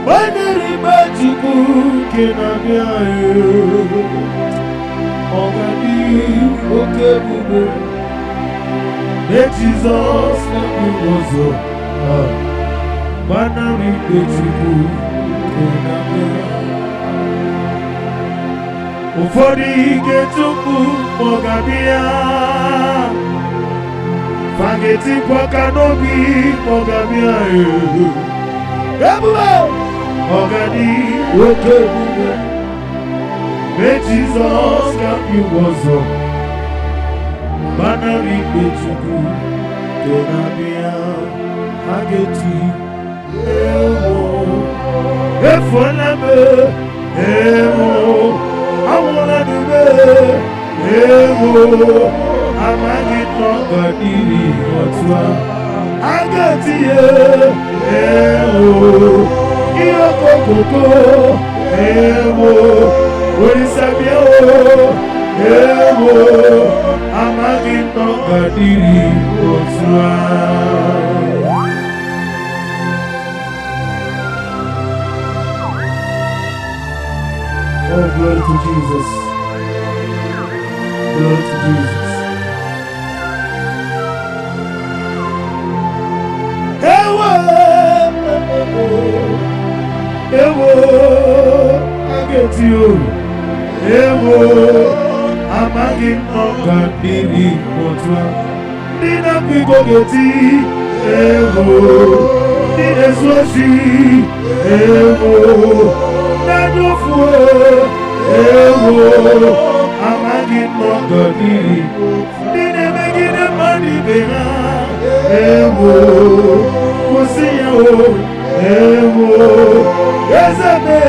Banari bajuku kenabia ogani okebube Jesus nami mozo banari bajuku kenabia ufodi getuku mogabia fageti kwa kanobi mogabia Ogani okebube Jesus kami wozo banari bechuku kenabia ageti ewo efoname ewo awonadube ewo amagi tongadiri otwa ageti ewo Koko, ewo, orisabia ewo, amagi tongadiri osua. Oh, glory to Jesus. Glory to Jesus. Ewo, ageti o. Ewo, amagi tongadiri osua. Nina kwigogeti. Ewo, nina swashi. Ewo, nadofu. Ewo, amagi tongadiri. Nina megide mani bena. Ewo, kusiya o. Ewo, Ezebe,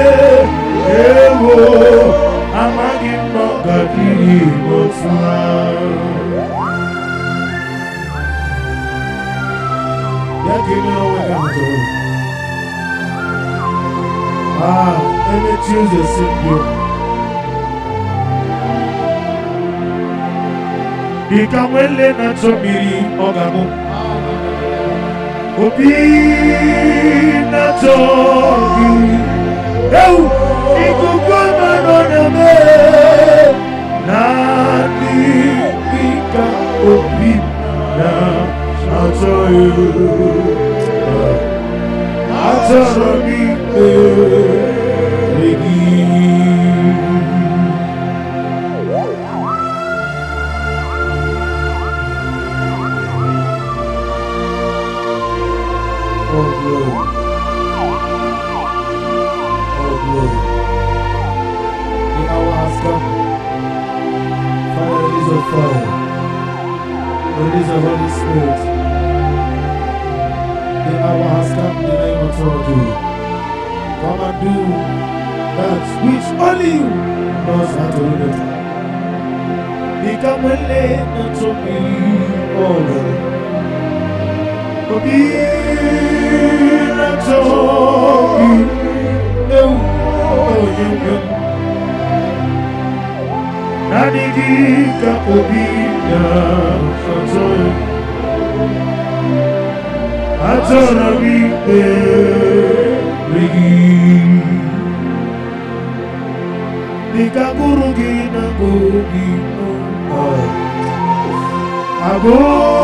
ewo, amagi tongadiri osua. Yakini owegato. Any Tuesday simple. Ikamwele na chomiri ogamu. Obi na tobi, ikugoma noname, nani ika obi na atoyu, atorobi egi. Oh glory. Oh glory. The hour has come. Father, release your fire. Release your Holy Spirit. The hour has come in the name of God. Come and do that which only you knows how to do it. Become a lane to me, oh Lord. Nikakurugi na kugi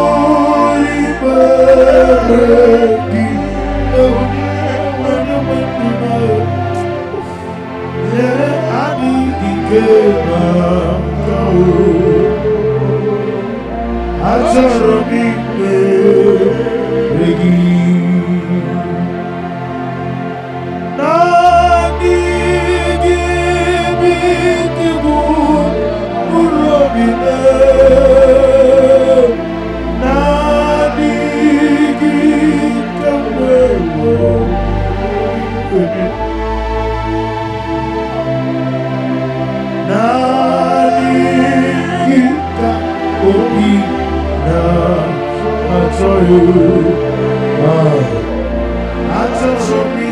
Agori beregi Yere adi ikema kau Azoromi beregi Nani gibi kibu urobine Nani gikamewo Nani gika obi na atoyu Atoshomi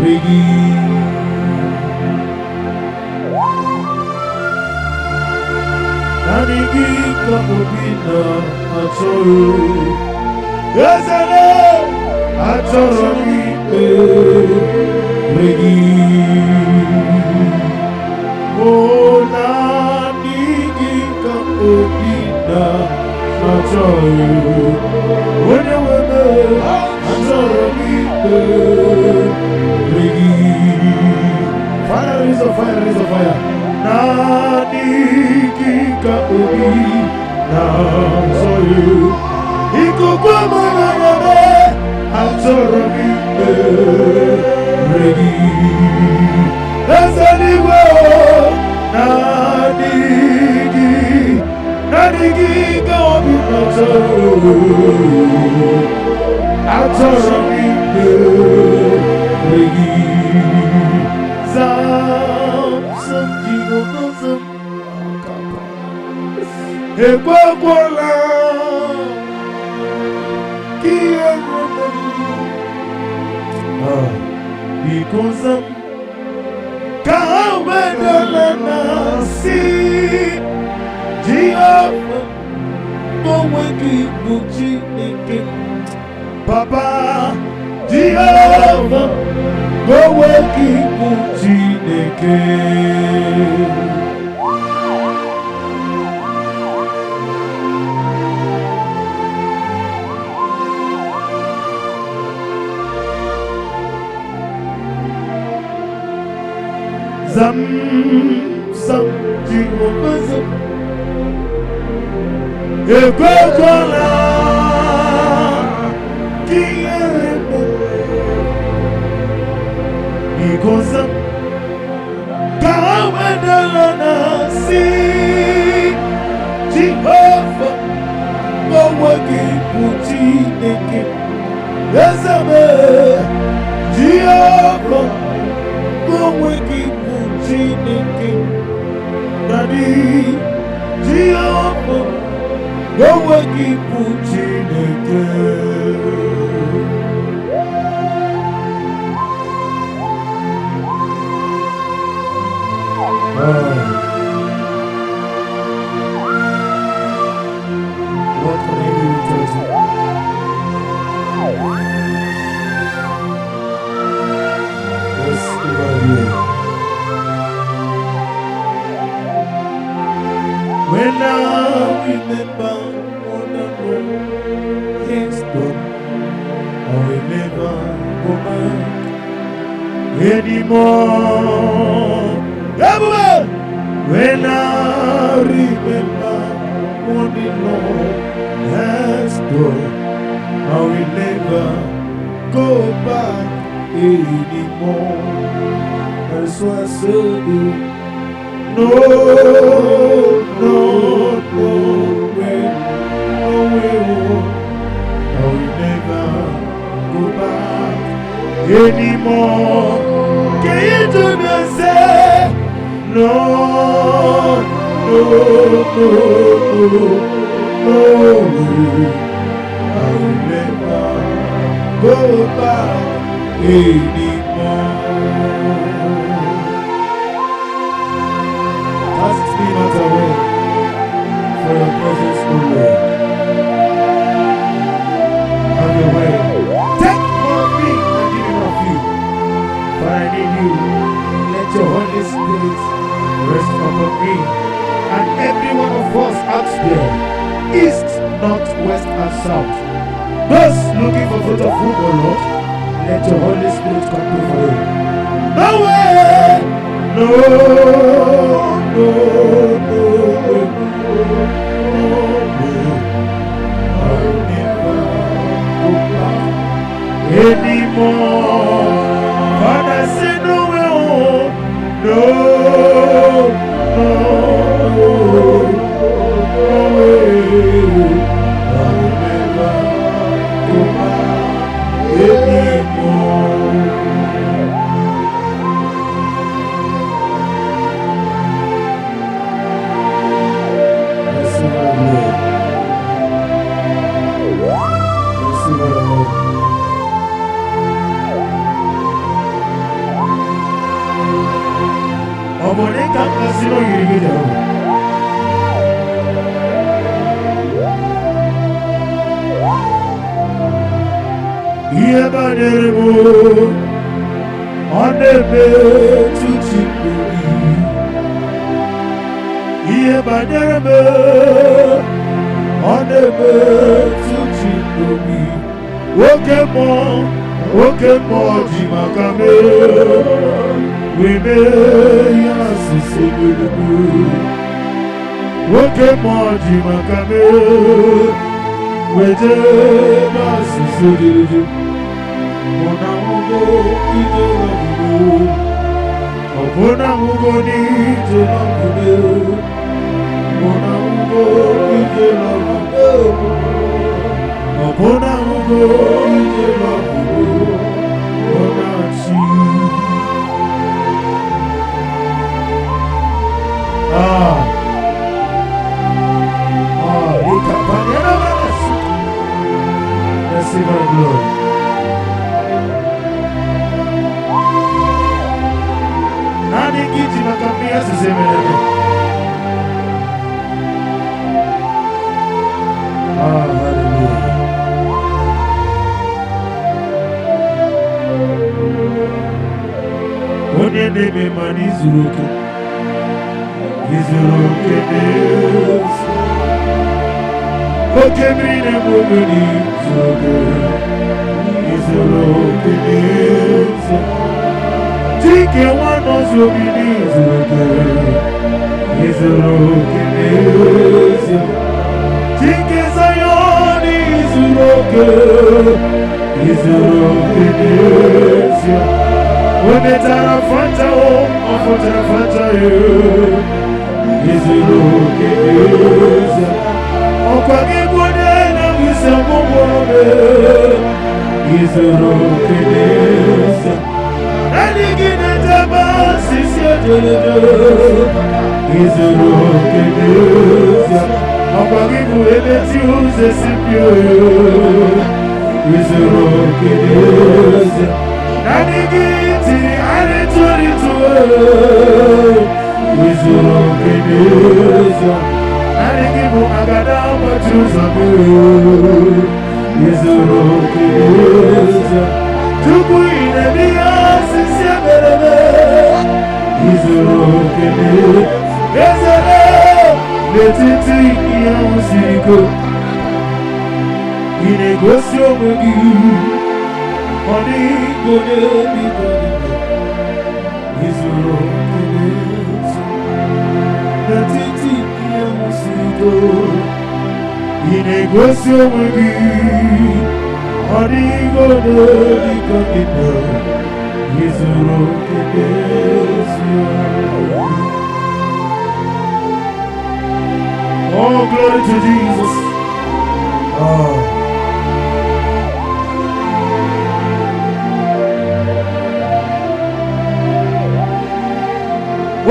Rigi Nani gika obi na atoyu Ezele Atoshomi Rigi Oh Nani gika obi na atoyu Wene wene Atoshomi Rigi Fire is a fire is a fire Nani gika obi na atoyu Ikokoma na yame Atoshomi Rigi Ezeliwe Nani gika obi na atoyu Atoshomi Rigi Zam jigo zam akapa Ekwakwala Because Kawendelana si Jehovah Moweki Buchineke Papa Jehovah Moweki Buchineke Zam zam Jehovah zam Ekwekwala Kiyerebe Because Kawendelana si Jehovah Moweki Buchineke Ezebe Jehovah Moweki Buchineke Daddy Jehovah Moweki Buchineke What can I do to you? Yes, when I remember what I know is done, I will never go back anymore. Everywhere. When I remember what the Lord has done, I will never go back anymore. That's why I said no, no, no way, no way, I will never go back anymore. Can you do the same? No, no, no, no way, I will never go back anymore. Cast me not away for your presence, O Lord. Have your way. Take more of me and give me more of you. For I need you. Let your Holy Spirit rest upon me and every one of us out there, east, north, west, and south. Those looking for fruit of whom, O Lord, let your Holy Spirit come through for you. No way! No, no, no, no way. I'll never go back anymore. Father, say no way home. No, no, no way. I'll never go back anymore. Omoneka kasino yirigida. Iye baneremo onebe tuchikuri. Iye baneremo onebe tuchikuri. Oke mo jimakame. We may associate Woke Moji Makame, we did associate Monamugo, Ijelamu, Obonamugo, Ijelamu, Monamugo, Ijelamu, Obonamugo, Ijelamu, Monachi. Receive our glory. Nani kiti makambia sisemelele. Hallelujah. Onye neme mani zuruke. Izuruke nesu. Oke mine muguni zuruke. Izuruke nesu. Tike wano zubini zuruke. Izuruke nesu. Tike zayoni zuruke. Izuruke nesu. Onetara fanta o, afotara fanta yo. Izuruke nesu. Okwagi bode na wisa mumone. Izuruke nesu. Adigine taba sisi adelede. Izuruke nesu. Okwagi bode ti uze sipyo yo. Izuruke nesu. Adigiti aritori tuwe. Izuruke nesu. Adigibu agada machuzabu. Izuruke nesu. Tuku inebia sisi adelede. Izuruke nesu. Ezele letiti iya musiko. Inegosio mugi. Money gode bi gode. Izuruke nesu. Letiti iya musiko. Inegosio mugi. Money gode bi gode. Izuruke nesu. Oh, glory to Jesus.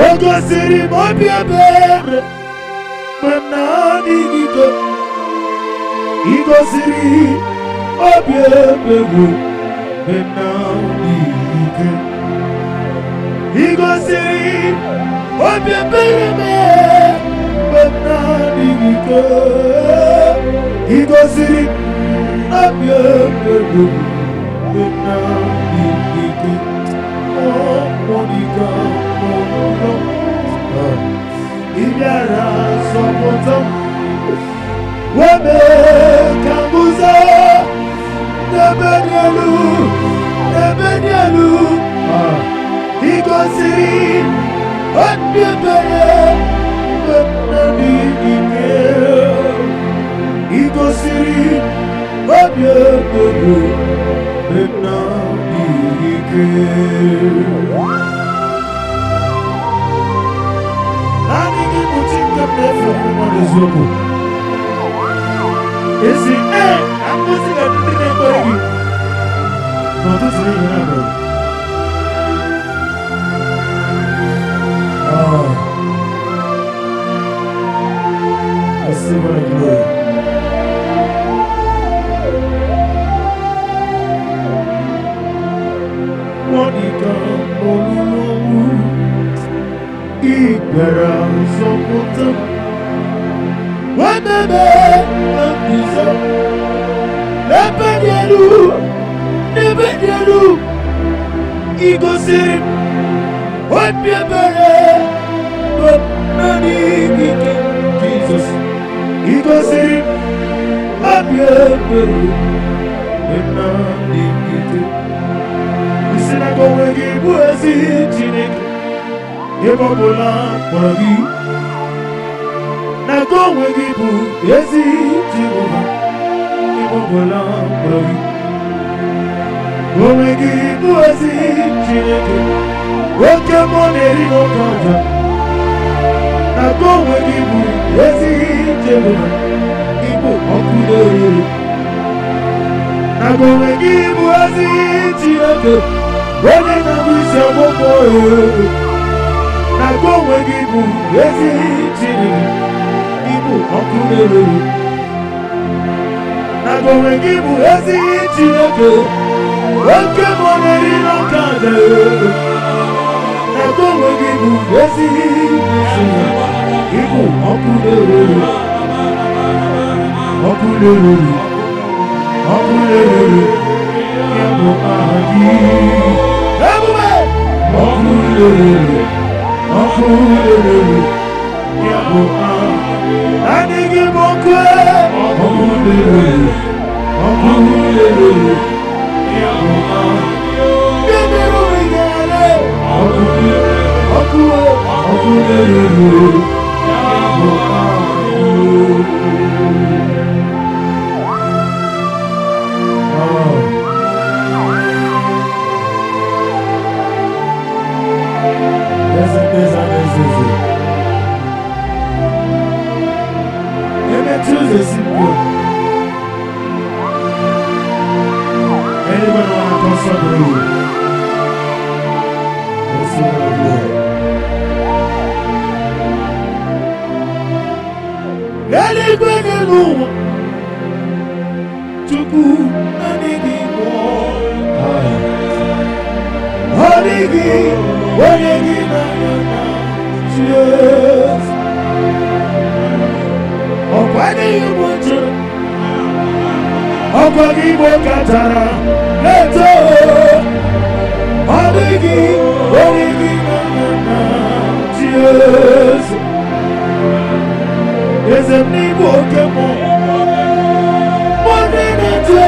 Ogo siri mobi ebere, manani gigo. Igo siri mobi ebere, manani gigo. Igo siri mobi ebere, manani gigo. Igo siri mobi ebere, manani gigo. Oh, Monica, oh, Ibera sopoto Webe Kambuza Nebedielu Igosiri Odebere Webnadike Igosiri Odebere Webnadike Anigi Mutinga Nefu Mwanezoku Esi Amuziga Dine Kwegi Notuzi Yanabe Receive my glory. Monica Olulu Ibera Sopoto Wabebe Ambizo Nebedielu Igosiri Wabebe Nani Jesus Igosiri Wabebe Nani Isinago wegi buezi chinik Yebobola Poragi Nago wegi buezi chinoba Yebobola Poragi Wegi buezi chinik Woke moneri no kanja Nago wegi buezi chinoba Ibo okudere Nago wegi buezi chinik Wene na wisi amoko Nago wegi buezi chinik Ibo okudere Nago wegi buezi chinik Woke moneri no kanja Nago wegi buezi chinik Ibo okudere Okudere Yabo ahi Ebube Okudere Yabo ahi Anigi mokwe Okudere Yabo ahi Bibiru igale Okudere Yabo ahi Anybody want to consult the room? Let's see what I'm doing. Let it go in the room. Chuku, Anigi, Honigi, Honigi, cheers. Oh, why do you want to? Okwagi Katara, let's go. Honigi, cheers. There's a new Pokemon. Money not to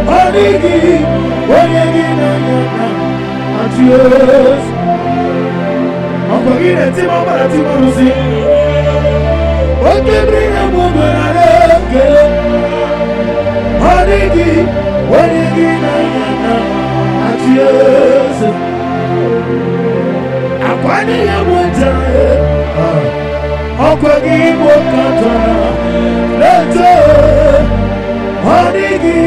Honigi, cheers. Okwagi Timothy. Oke bring a woman at Honigi, cheers. Akwani ya mwentare Okwagi Katara, let's go. Honigi,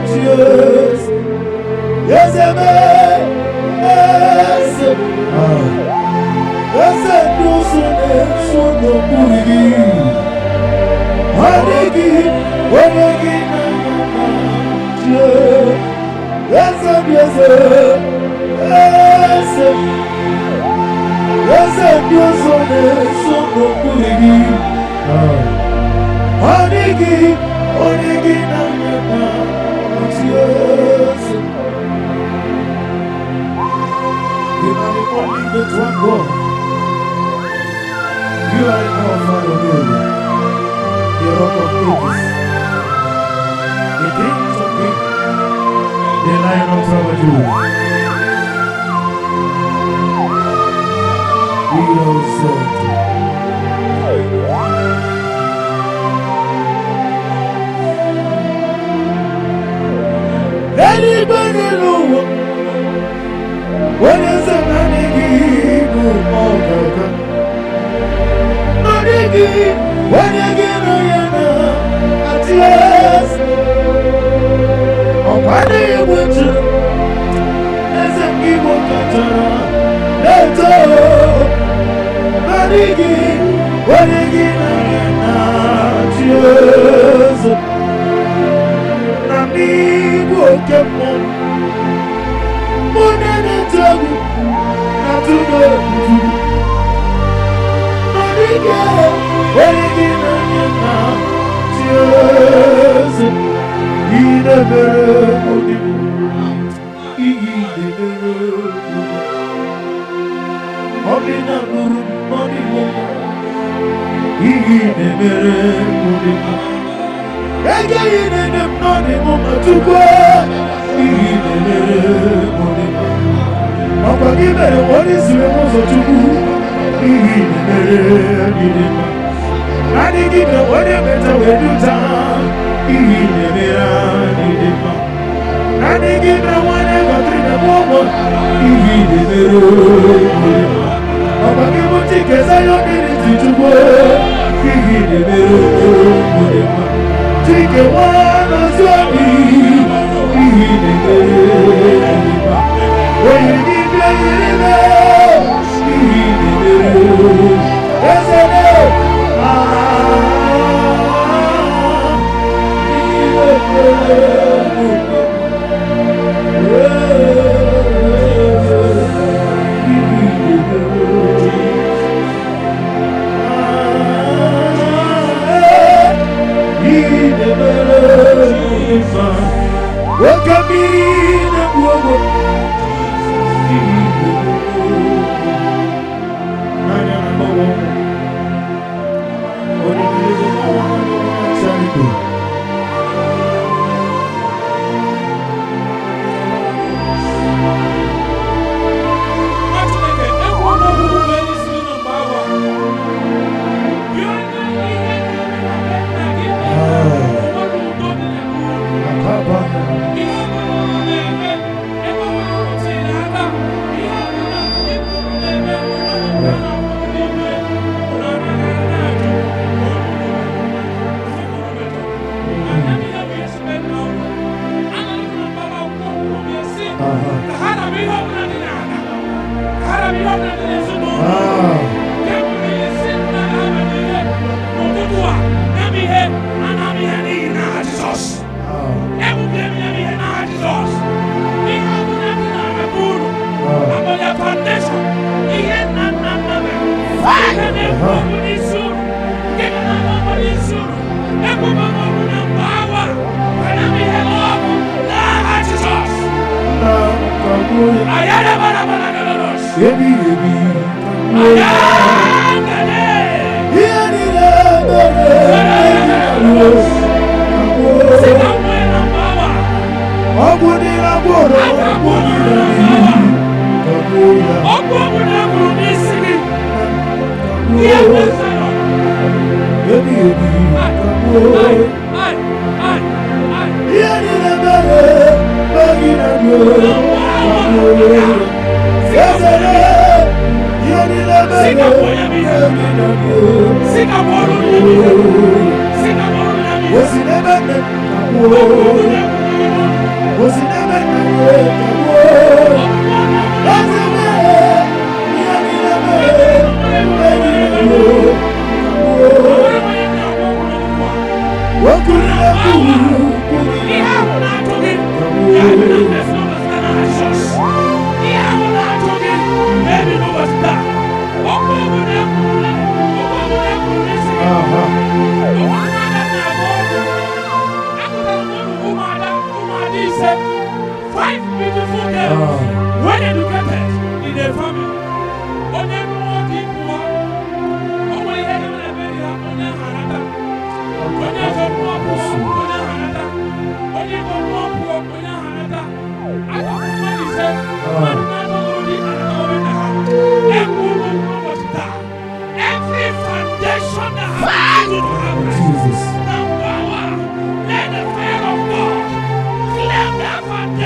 cheers. Yes, amen. Yes, no sono puri. Honigi, cheers. Yes, no sono puri. Honigi, cheers. Anybody know what is a man all the money? When you get at last, oh, why do you want to? As a people can let's go. Money, when you get at last, Nami woke up. What is the most of you? I didn't give you whatever we do time. I didn't give you whatever the moment. I'm going to take as I don't to work. Take a one as well. When you give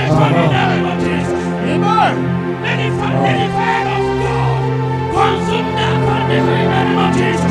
in the name of Jesus. Amen. Let the fire of God consume that condition in the name of Jesus.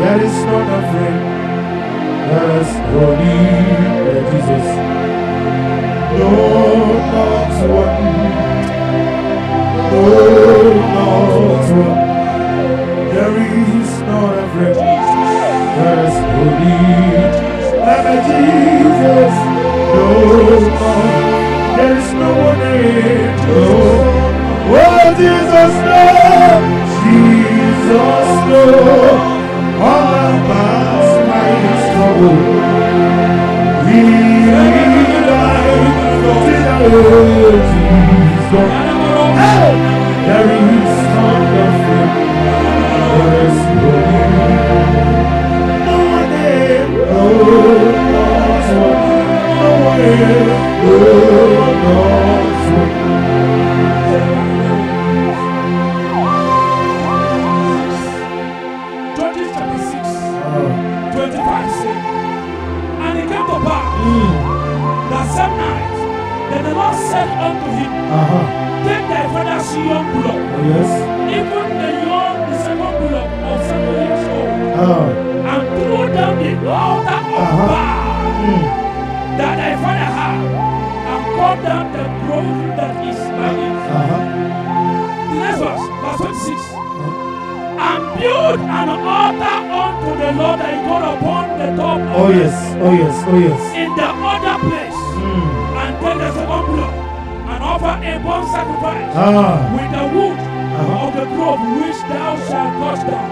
There is not afraid. There is holy Jesus. No, not one. No, not one. There is not afraid. There is holy Jesus. No, there is no one in. No. Oh, Jesus, no. Jesus, no. All about my trouble. We like Jesus. Hey! There is not a friend. There is no one there. No, not one. No one there. No, not one. 25 says, and it came to pass that same night, that the Lord said unto him, take thy father's young blood, even the second blood of 7 years old, and throw down the altar of Baal that thy father had, and cut down the grove that is by it. The next verse 26. And build an altar unto the Lord thy God upon the top of in the other place, and take the second blood and offer a burnt sacrifice with the wood of the grove which thou shalt cut down.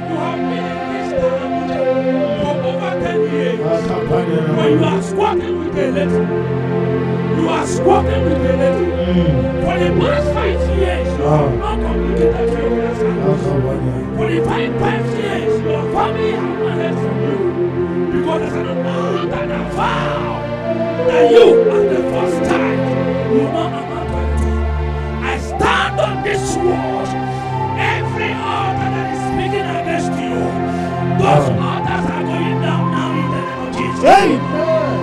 You have been in this town for over 10 years. When you are squatting with a lady, you are squatting with a lady. For the past 5 years, you have not communicated to your husband. For the 5 years, your family has not heard from you. Because there's an altar and a vow that you at the first time will not amount to anything. I stand on this word. Every altar that is speaking against you, those altars are going down now in the name of Jesus. Amen.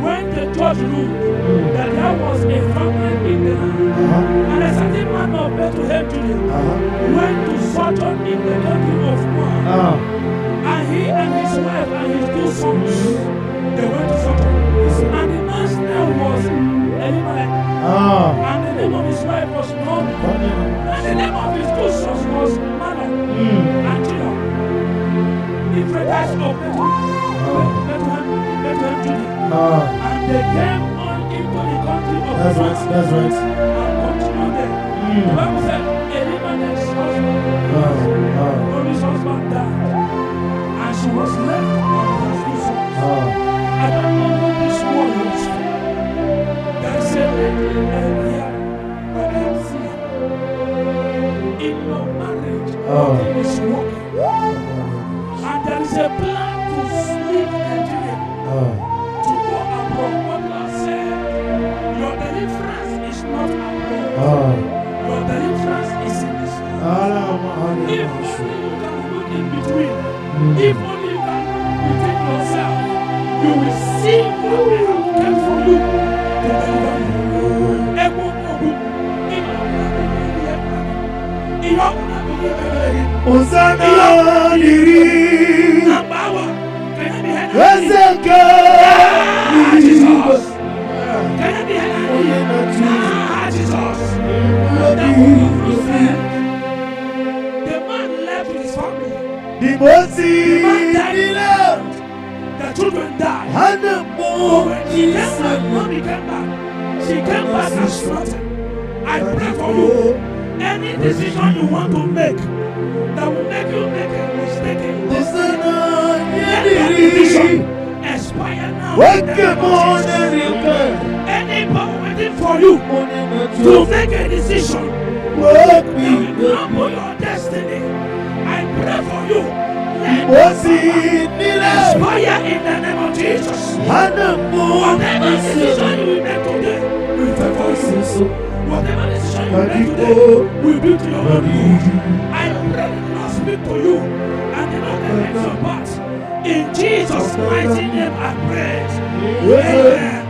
When the judge ruled that there was a famine in the land, and a certain man of Bethlehem, Judah, went to sojourn in the country of Moab, and he and his wife and his 2 sons, they went to sojourn. And the man's name was Elimelech, and the name of his wife was Naomi, and the name of his 2 sons was Malon and Judah. The fragrance of Bethlehem, Judah. And they came on into the country of That's right. and continued there. The Bible said Elimelech's husband, Naomi's husband died, and she was left on her 2 sons. I don't know who this word was for. There is a lady here where I am seeing in your marriage, nothing is working. And there is a plan to leave Nigeria. To go abroad. What God said, your deliverance is not abroad. Your deliverance is in this house. If only you can look in between, if only you can look within yourself, you will see what I have kept for you to deliver you. Jesus. Can I be Jesus. The man left with his family. The man died. The children died. But when she came back, mommy came back. She came back and slaughtered. I pray for you. Any decision you want to make that will make you make a mistake in this, let that decision expire now. Any power waiting for you to make a decision that will crumble your destiny, I pray for you. Let that expire in the name of Jesus. Whatever decision you will make today, we favor you. Whatever decision you make today will be to your own good. I pray the Lord speak to you and the Lord takes your part. In Jesus' mighty name I pray. Amen.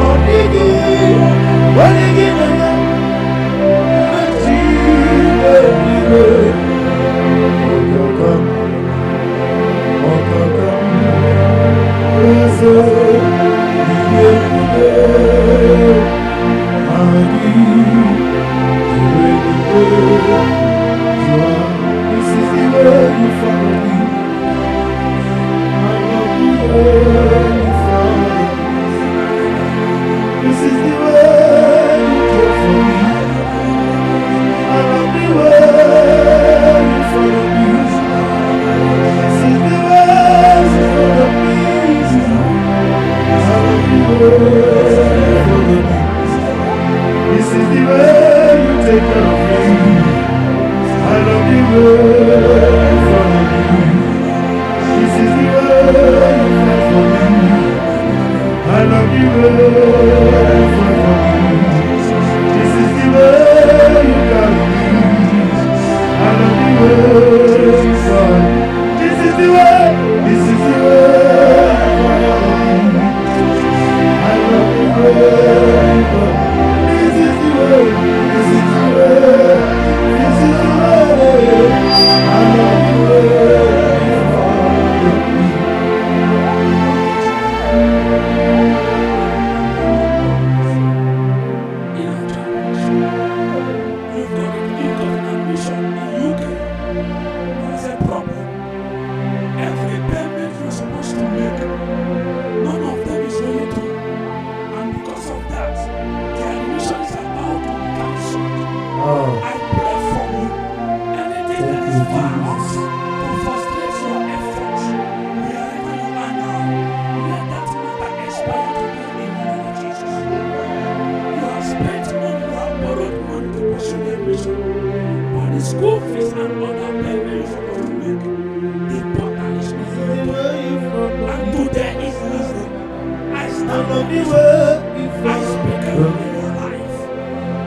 Odigi love you for me. This is the way you got me. I love you for me. This is the way. This is the way for me. I love you for me. This is the way. This is the way. This is the way. I love you for me. School fees and other payments you're supposed to make. The portal is not open. And today is Wednesday. I stand on this way. I speak over your life.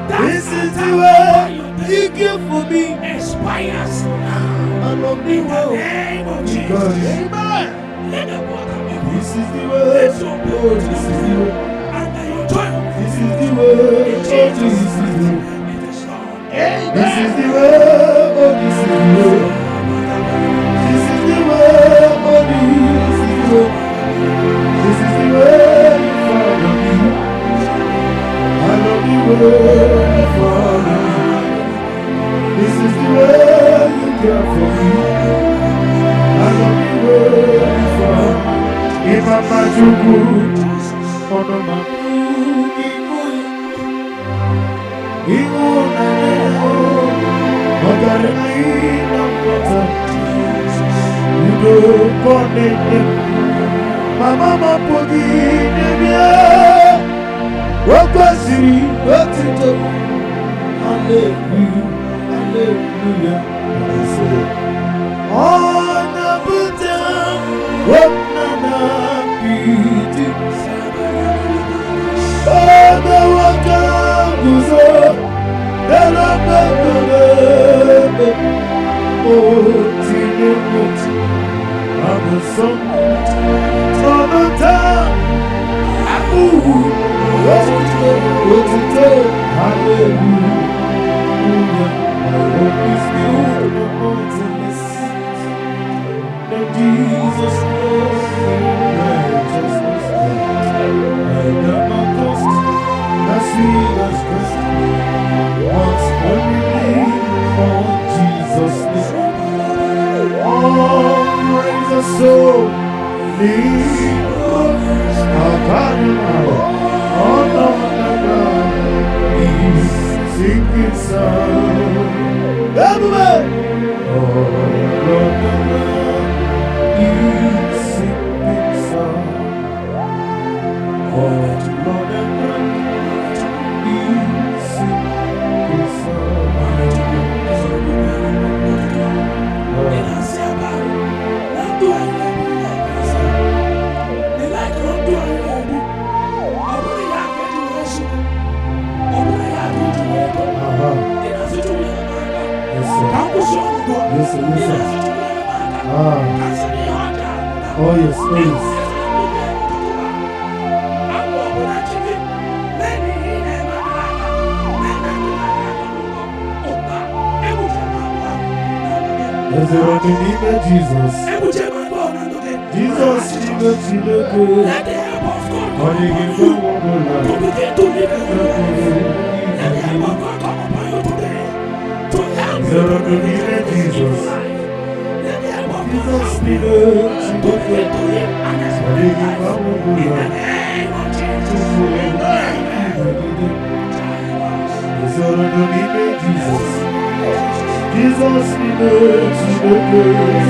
This is the way you give for me. Expires now. In the name of Jesus. Amen. Let the water open. This is the way. Let your blood this is the way. and then you join. This is the way. In Jesus' this is the way. It is done. This is the way, oh this is the way. This is the way, oh this is the way. This is the way you follow me. I love you way you follow me. This is the way you care for me. I love you way you follow me. If I'm not too good, oh no man. Mama Pogini, what was he? What's it? Hallelujah, hallelujah. And I say, oh, Nabuta, what Nana Piti, oh, the water goes up, the love, oh, Tina, I'm a son from the town. What's it? Hallelujah. I hope it's built on mountains. Then Jesus knows righteousness. I never cost, I see us Christ. Once only believe on Jesus' name. Raise a soul, lead us, oh no, he's sinking sound. Everybody, oh no, he's sinking sound. Oh Lord, he's sinking sound. Yes, sir. Oh, yes, please. Is there any name of Jesus? Jesus, let the help of God come upon you to begin to live a good life. Let the help of God come upon you today to help you to live a Jesus. Let the help of God come to begin to live an experience life. In the name of Jesus. Is there any name of Jesus? Jesus, we live to the good.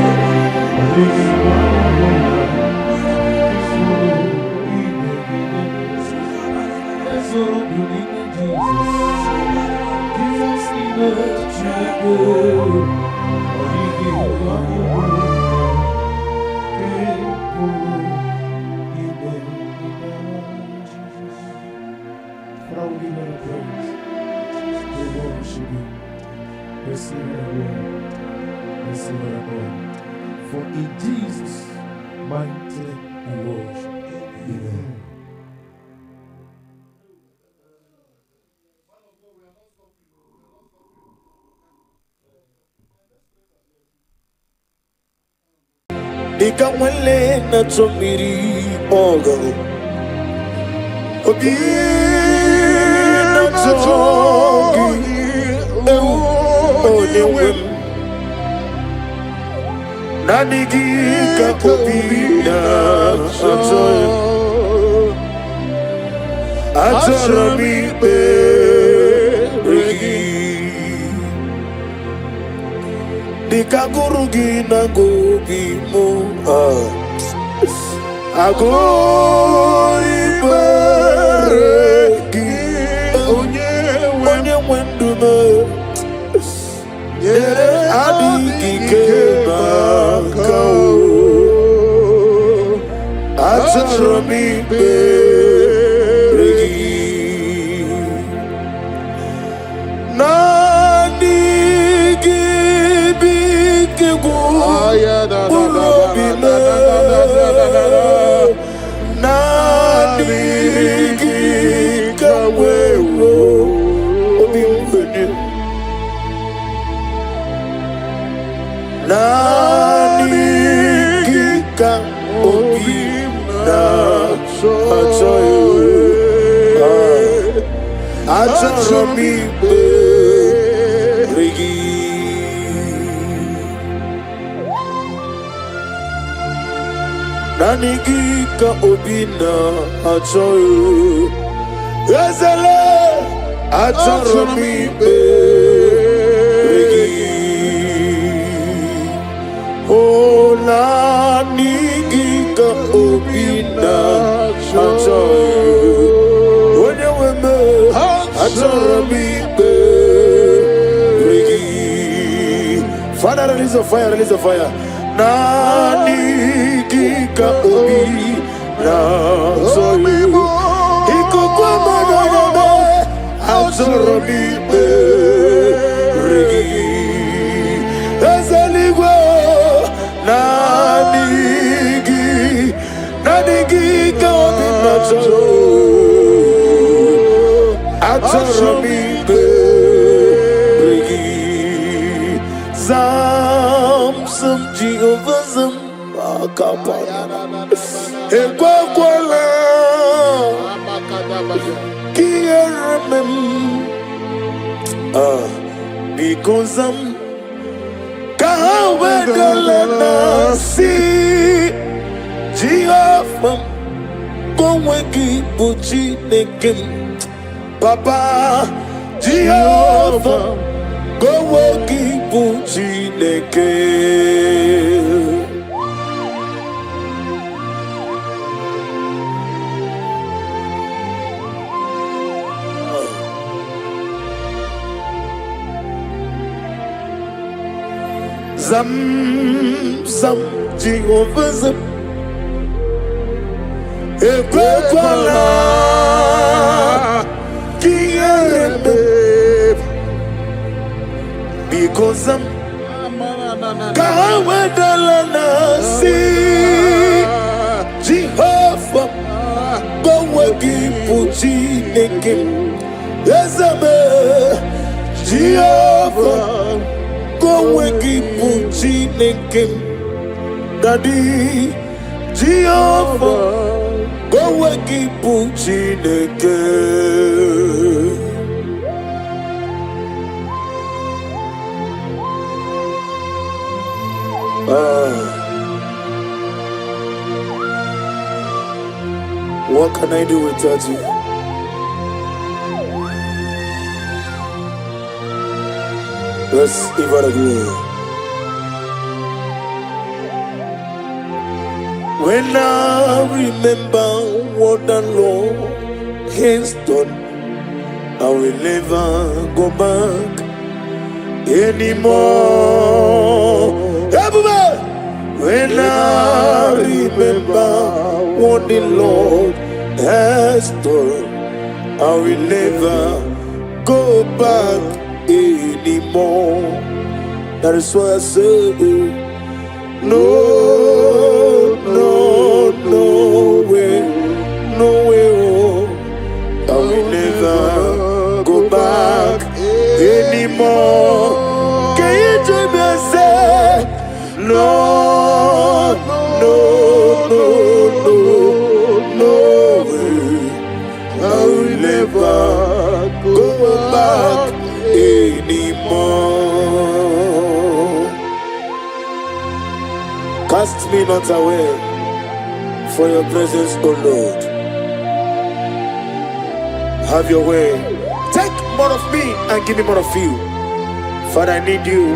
Father, we give you the praise. We worship you. Receive the glory. Receive the glory. For in Jesus' mighty name we worship. Amen. Ikamwele na tumiri ogo Obi na tongi Oniwem Nanigika obi na tongi Atarami beregi Dikagurugi na gobi mo Agoi beregi Onye wendume Yere adigi kebakao Atarami beregi Nanigika obina achoyo Ezele achomi beregi O nanigika obina achoyo Onye weme achomi beregi Father, release a fire, release a fire. Nanigika obi na zoibu Ikukwa manana Azorobi beregi Ezeligwe Nanigika obi na zoibu Azorobi beregi Zamsam Jehovah Ekwakwala Kieremem Because Kahawedalana Si Jehovah Koweki Buchi Nekim Papa Jehovah Koweki Buchi Nekim Zam Jehovah Zam Ekwekwala Kierembe Because Zam Kahawedalana Si Jehovah Koweki Puchi Nekim Ezame Jehovah Koweki Puchi Nekim Daddy Jehovah Koweki Puchi Nekim What can I do without you? Let's give it a glory. When I remember what the Lord has done, I will never go back anymore. Everybody! When I remember what the Lord has done, I will never go back anymore. That is why I say, no, no, no way, no way, oh. I will never go back anymore. Can you join me and say, no, no, no, no, no way. I will never go back anymore. Cast me not away for your presence, O Lord. Have your way. Take more of me and give me more of you. Father, I need you.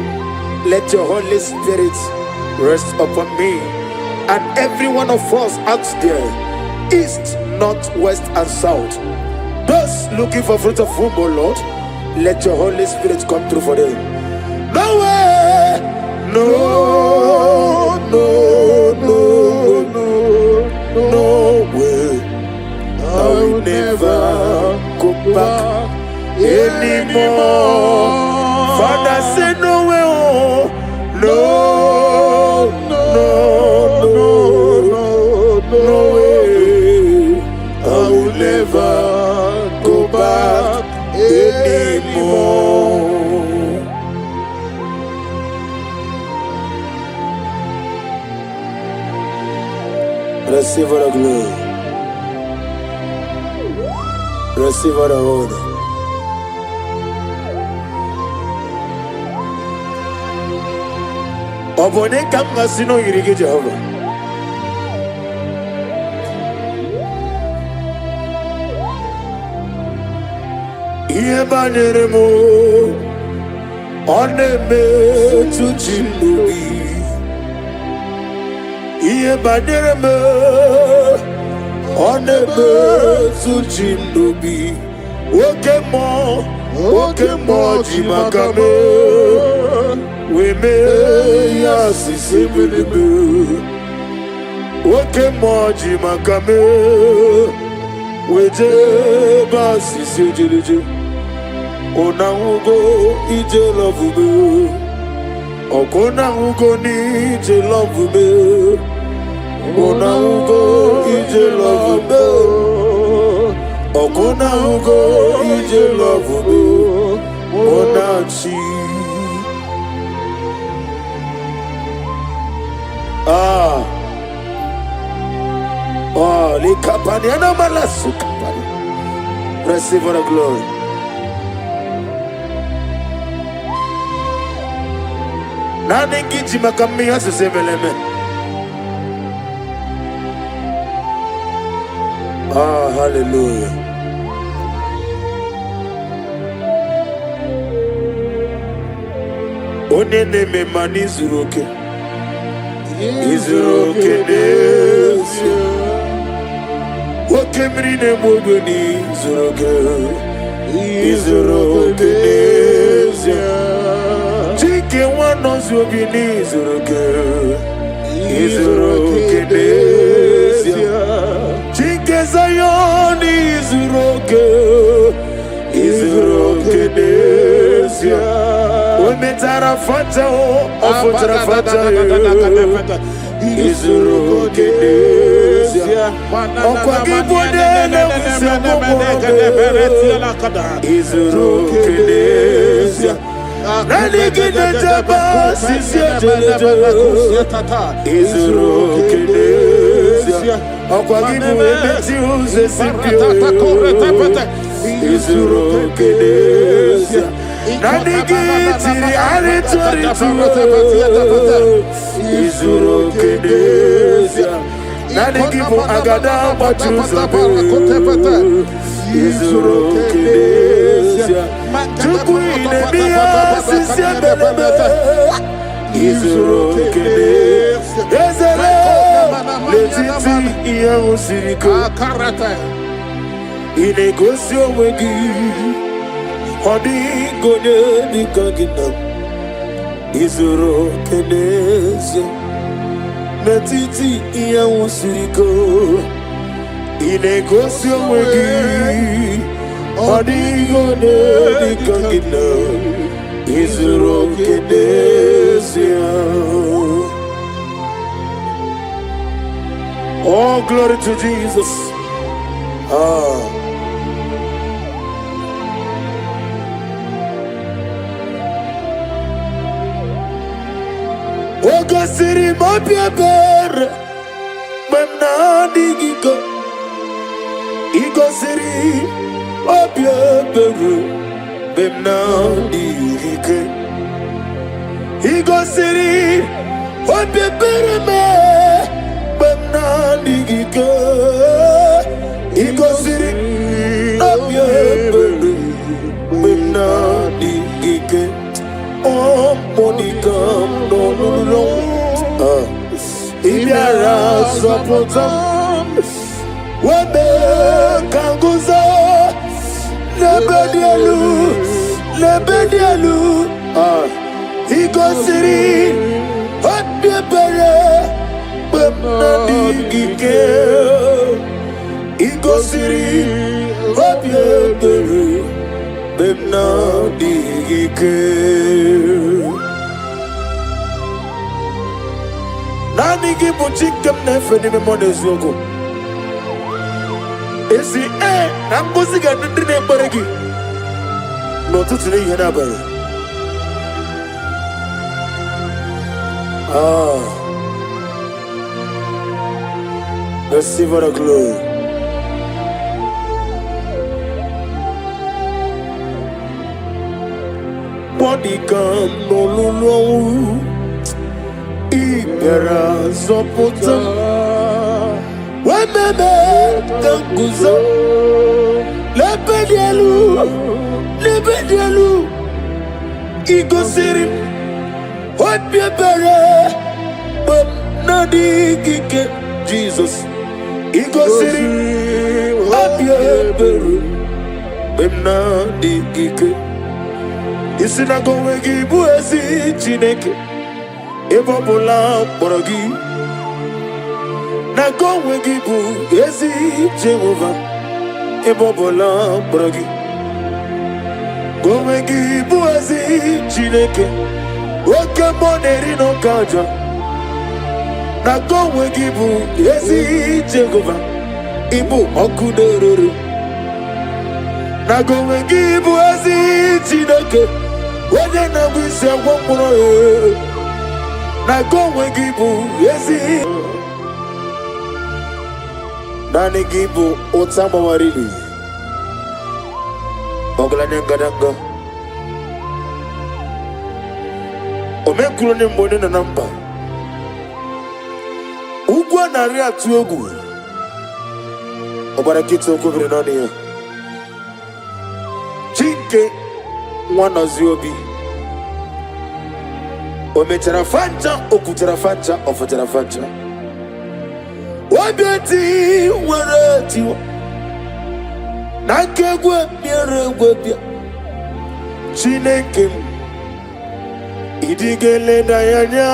Let your Holy Spirit rest upon me and every one of us out there, east, north, west, and south. Those looking for fruit of womb, O Lord, let your Holy Spirit come through for them. No way, no, no, no, no, no way. I will never go back anymore. Father, say no way, oh, no, no, no, no, no way. I will never go back anymore. Receive all the glory. Receive all the honor. Obone kama sino yirige Jehovah. Iye banere mo oneme tu chinubi. Iye banere mo oneme tu chinubi. Oke mo jimakame. We may assist him. Oke mo jimakame. We jeba sisi jiliji. Ona ugo ije love me. Okona ugo ni ije love me. Ona ugo ije love me. Okona ugo ije love me. Ona chi. Oh, likapani ana malasu kapani. Receive all the glory. Nani giji makami asesebeleme. Hallelujah. Onene me mani zuroke. Izuroke nesia. Wakemri ne mogoni zuroke. Izuroke nesia. Chike wano zubini zuroke. Izuroke nesia. Chike zayoni zuroke. Izuroke nesia. Ometara fata o ofutara fata Izuroke nesia. Okwa kibodele Izuroke nesia. Nani gine jaba sisi jelejo Izuroke nesia. Okwa kibodele uze simpio Izuroke nesia. Nani gitiri aritori Izuroke nesia. Nani gibu agada machuza Izuroke nesia. Chukwine miya sisi belebe Izuroke nesia. Ezele letiti iya usiriko Inegosio wegi Hodi gode nikagina Izuroke nesia. Netiti iya usiriko Inegosio wegi Adigone dikangina Izroke desia. Oh, glory to Jesus. Oga siri mapia ber Memna digiko Igo siri mapia ber Memna digike Igo siri mapia ber Memna digike Igo siri mapia ber Memna digike Oh, Monie Point Ibiara Sopotam Webe Kanguza Lebedialu Igosiri Hotbebere Bemnadigike Igosiri Hotbebere Bemnadigike Nani gibu chikem nefeni me mones yoko. Esi nambuzi ga ndine baregi. No tutune yena bare. Receive the glory. Body come no lulu. Ibera Zopota Wememe Kanguzo Lebedialu Igosiri Hotbebere Bemnadigike Jesus Igosiri Hotbebere Bemnadigike Isinago wegi buezi Chineke Ebobola borogi na gonwe gibu ezi Jehovah Ebobola borogi gonwe gibu ezi Chineke oke moneri no kaja na gonwe gibu ezi Jehovah ibu okuderuru na gonwe gibu ezi Chineke wede na wise wokoro na gonwe gibu yezi nani gibu otama warili ogla nengadanga omekulo ne mbone na namba ugwa na ri atu egwu obara kito okobere nani ya chinke nwana ziobi Omechara fanta, okutara fanta, ofutara fanta. Wabiati warati nakegwe miere bia Chineke idigele dayanya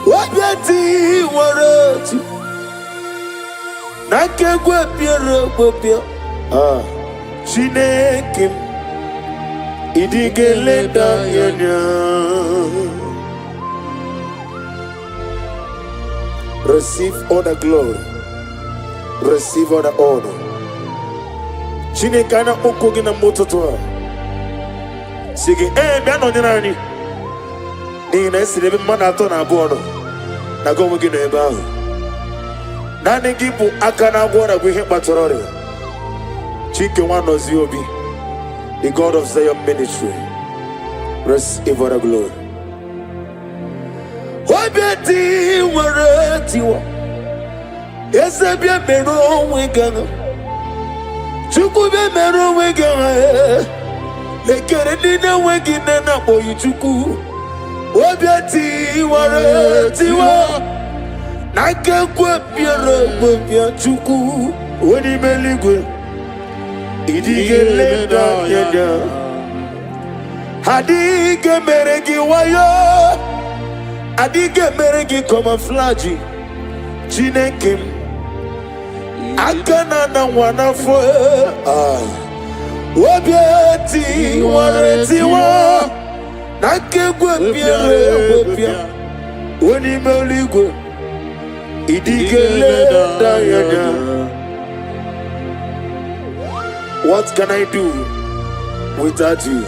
Wabiati warati nakegwe miere bia Chineke idigele dayanya. Receive all the glory. Receive all the honor. Chineke na okogi na mototoa. Sige biano nirani. Ni na esire mana ato na abuo no. Na go mugi no ebe ahu. Na ne gibu aka na abuo na gwe he patorore. Chike wanozi obi. The God of Zion ministry. Receive all the glory. Wabeti warati wa Yesebia mero wegana Chuku be mero wegana Lekere nina wegina na boyu chuku Wabeti warati wa Naka kwa piera chuku Wani meligwe Idige da yada Hadige meregi wayo Adige meregi camouflage Chineke Akana na wanafo Wabiati wareti wa Nakegwe biere Woni meligwe Idigele dayana. What can I do without you?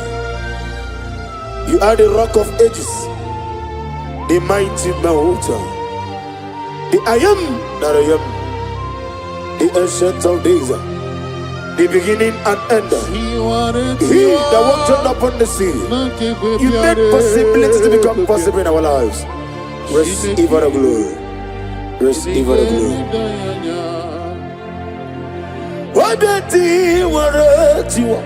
You are the rock of ages, the mighty mountain, the I am that I am, the ancient of days, the beginning and end. He that walked upon the sea. You made possibility to become possible in our lives. Receive the glory. Receive the glory. Wabeti waretiwa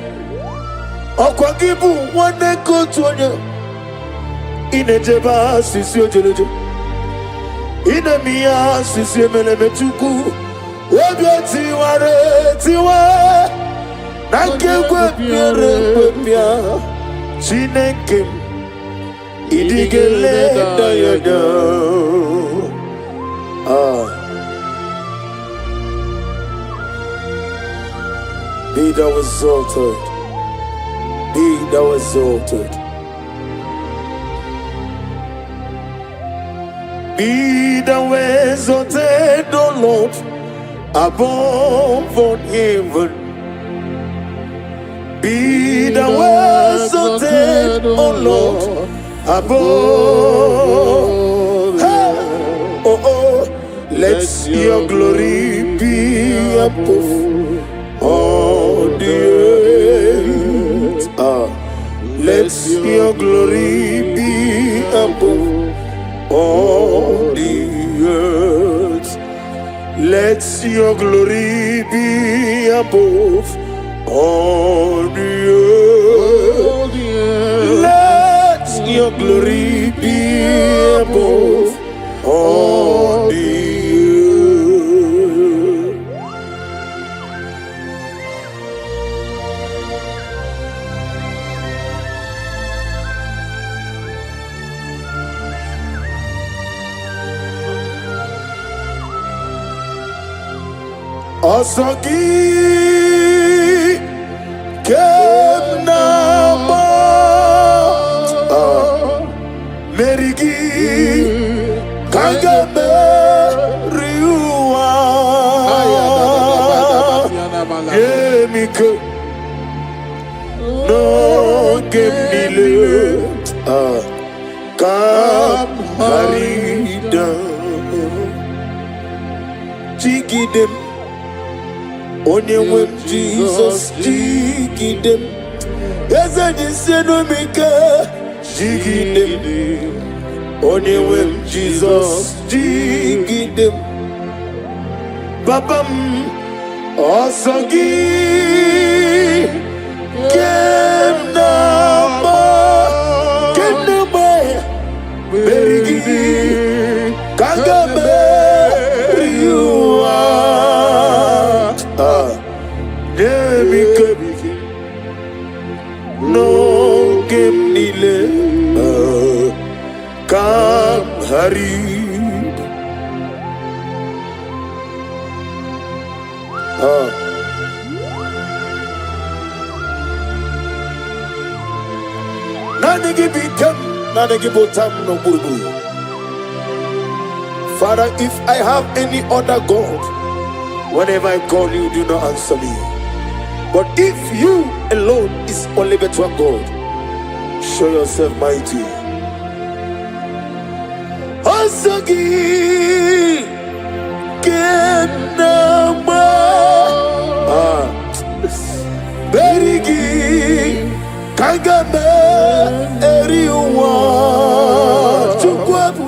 Okwagibu waneko tuonye Inejeba sisi ojeleje Inemia sisi emelemetuku Wabeti waretiwa Nakegwe kwepia Chineke Idigele dayada Be thou exalted. Be thou exalted. Be thou exalted, O Lord, above all heaven. Be thou exalted, O Lord, above. Oh, let your glory be above all the earth. Let your glory be above all the earth. Let your glory be above all the earth. Let your glory be above all the earth. Asagi Kemnama Merigi Kagame Riua Yemike No Gemile Kam Harida Chigidem Onye Jesus jigidem Eze jiseno mika jigidem Onye Jesus jigidem Babam Osagi Kenama Berigi Kagame Riua No Gemnile Kam Harid Nanigi Bikam Nanigi Botam no Buru. Father, if I have any other God, whenever I call you, do not answer me. But if you alone is only better God, show yourself mighty. Asagi Kenama Berigi Kagame Eriwa Chukwabu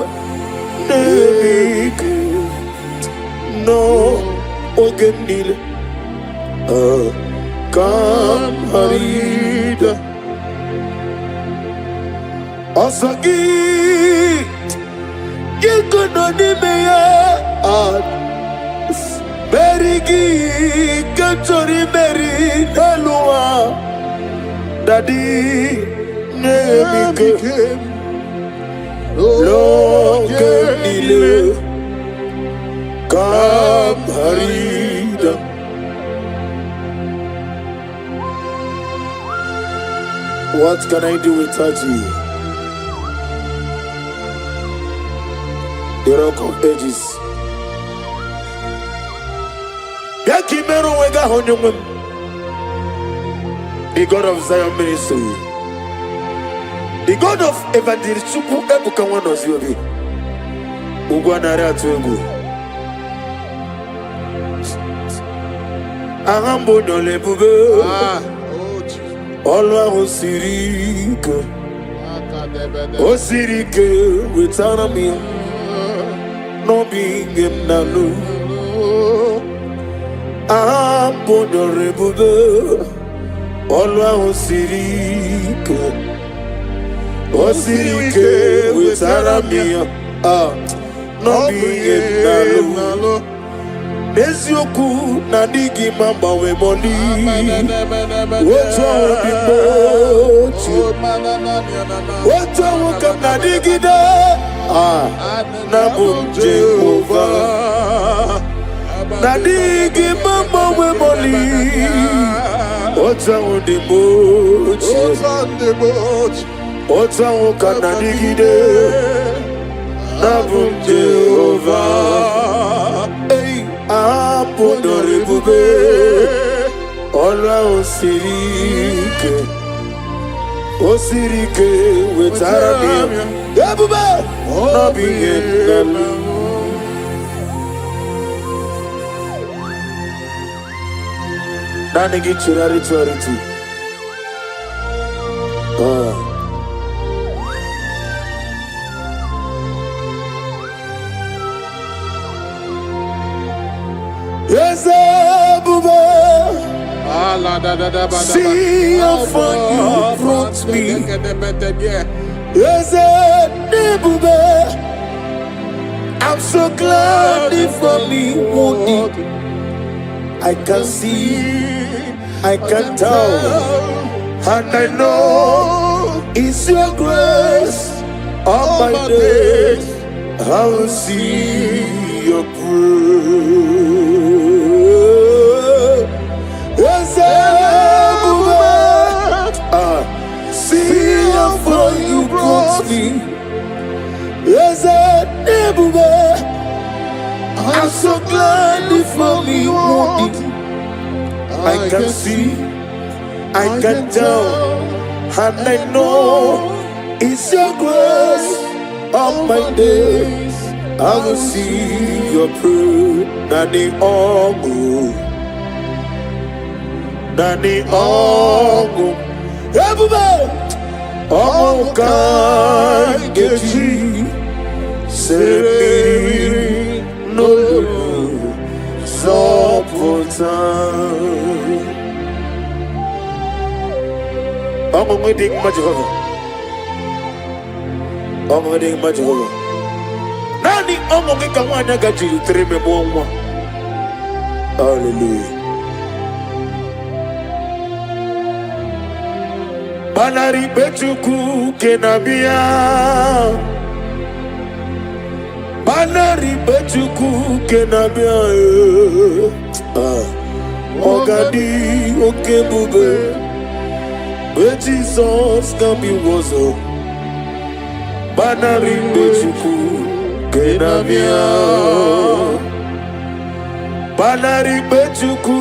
Nebik No Ogenile Kam Harida Asagi Yekononimeya Berigi Kachori Meri Nalua Daddy Nebike Logenile Kam Harida What can I do without you? The Rock of Ages. The God of Zion Ministry. The God of Evangelist Chukwu Ebuka Wanosiobi. Ugwanare Atuegu. Ahambo Dole Bube. Olwa Osirike. Osirike without me. No being him nalu. Ahambo Dole Bube. Olwa Osirike. Osirike without me. No being nalu. Nesioku na digi mamba we moni. Woto bibochi. Woto wuka na digi da. Na bunje over. Na digi mamba we moni. Woto wudibochi. Woto wuka na digi de. Na bunje over. Apodore bube, Olwa Osirike, Osirike wetara bube, no bingen. Nani gichurari charity. Yes, Abuja. See how far you brought me. Yes, Abuja. I'm so glad for me, Monie. I can see, I can tell, and I know it's your grace. All my days, I will see your praise. See how far you brought me. Yes, I'm so glad for me. I can see, I can tell, and I know it's your grace. All my days I will see your proof. Nani Ogu, Nani Ogu, everybody. Oh God, get you, say no, so put on. I'm going to dig my Jehovah. I'm going to dig my Jehovah. Nani omo kika wana gaji treme mwa. Hallelujah. Banari bechuku kenabia. Banari bechuku kenabia. Ogadi okebube. Jesus can be wozo. Banari bechuku kenabia. Banari bechuku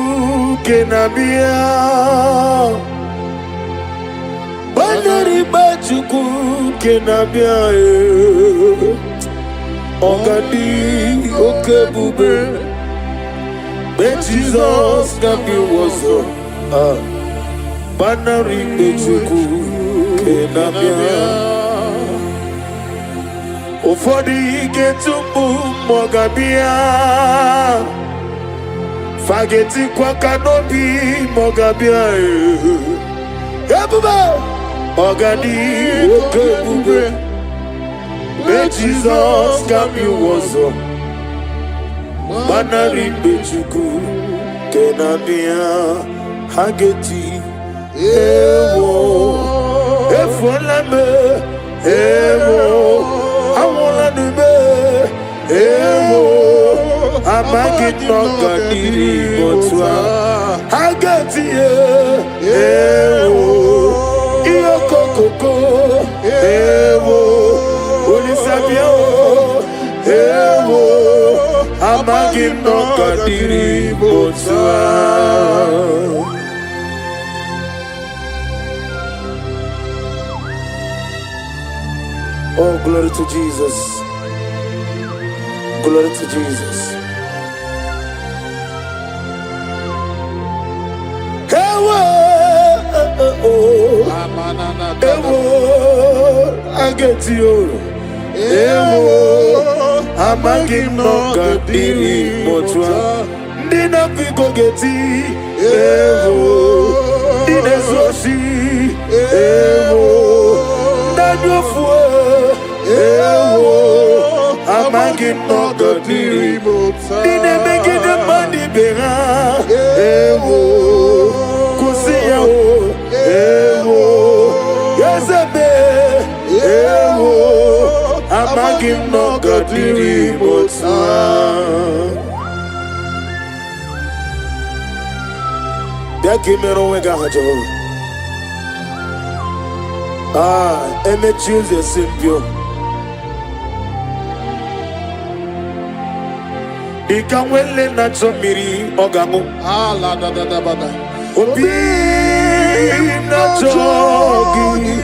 kenabia. Banari bechuku kenabia. Ogadi okebube. Jesus can be wozo. Banari bechuku kenabia. Ufodi getumbu mogabia. Fageti kwa kanobi mogabia. Ebube ogadi okebube. Jesus kami wozo. Banari bechuku kenabia. Hageti ewo efolame ewo awona nime ewo amagit nokadiri botwa Hageti ewo iyoko gadiri motua. Oh, glory to Jesus. Glory to Jesus. I get you. Amagi no gadiri motua. Dina pico geti. Dina soshi. Nadu fue. Amagi no gadiri motua. Dina make the money bera. Kusiya. Amagim no gadiri motua. Dakimero wega hajo. Eme choose simpio. Ikamwele na chomiri ogamu. La da da da bada. Obi na chogi.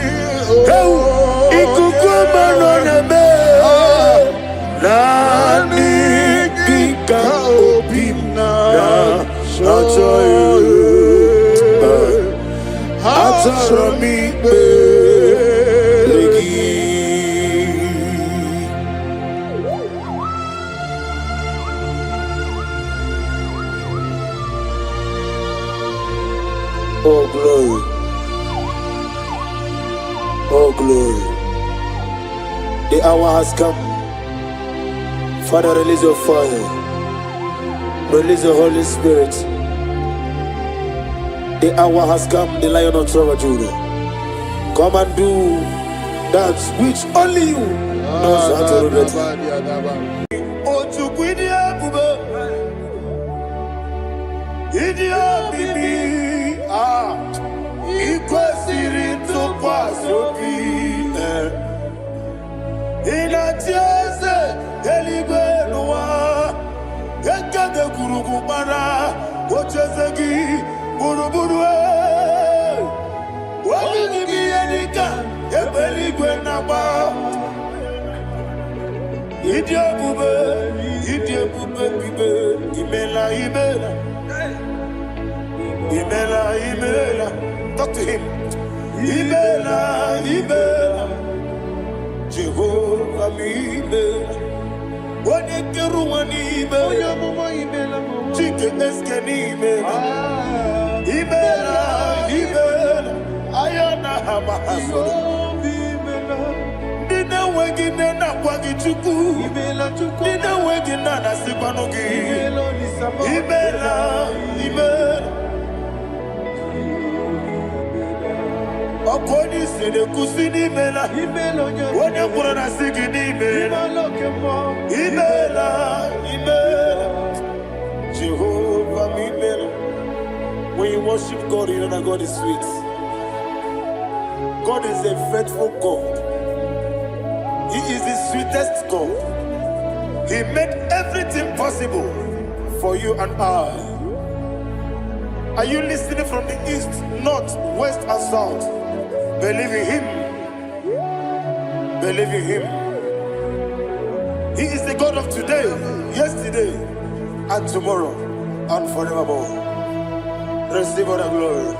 Ikukuma no nebe. Nani kika obi na chogi. Atarami belegi. Oh glory. Oh glory. The hour has come. Father, release your fire. Release the Holy Spirit. The hour has come, the Lion of Tribe of Judah. Come and do that which only you knows how to do. Talk to him. Imela. Jehovah Imela. What a Keruani Imela. Chicken Eskeni Imela. Imela. Ayana Hamahaso. Dina wegina na kwagi chuku. Dina wegina na sipanogi. Imela. Okoni se de kusini mela. Wone kurana sigini mela. Imela. Jehovah Imela. When you worship God, you know that God is sweet. God is a faithful God. He is the sweetest God. He made everything possible for you and I. Are you listening from the east, north, west, and south? Believe in him. Believe in him. He is the God of today, yesterday, and tomorrow, and forevermore. Receive all the glory.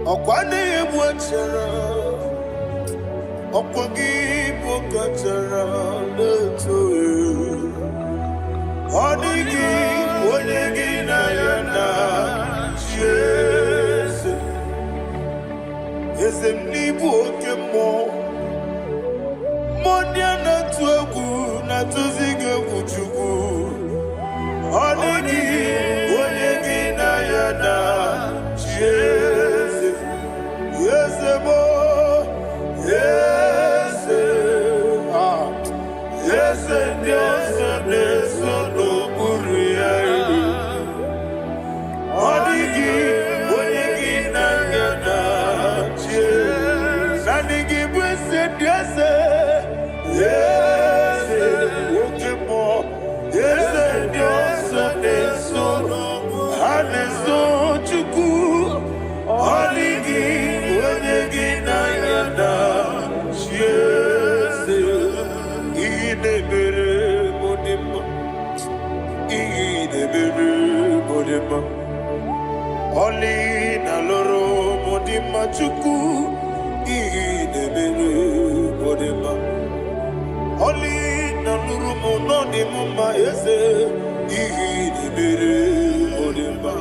Okwane ebwachara Okwagi bokachara leto Odigi onyegi na yana Jesus Ezem nibu okemo Monia na tuegu na tuzige buchugu Odigi onyegi na yana Jesus Yes, yes, yes, idebere modema. Oli na loro modima chuku idebere modema. Oli na luru monodi mumma eze idebere modema.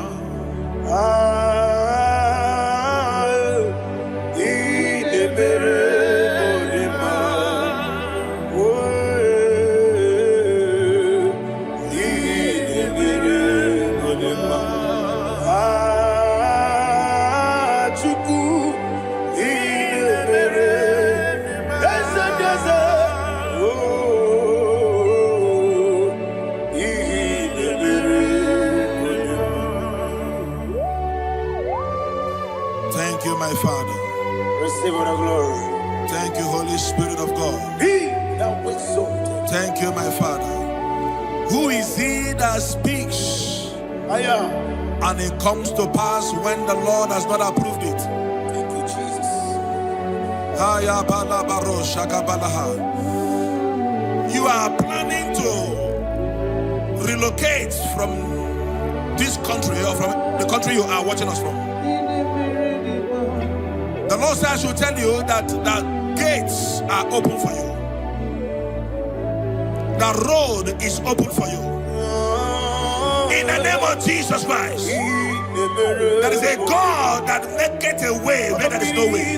Idebere modema. Idebere modema. Chuku idebere. Eze eze. Thank you, my Father. Receive all the glory. Thank you, Holy Spirit of God. He that exalted. Thank you, my Father. Who is he that speaks and it comes to pass when the Lord has not approved it? Thank you, Jesus. You are planning to relocate from this country or from the country you are watching us from. The Lord says I should tell you that the gates are open for you. The road is open for you. In the name of Jesus Christ. There is a God that maketh a way where there is no way.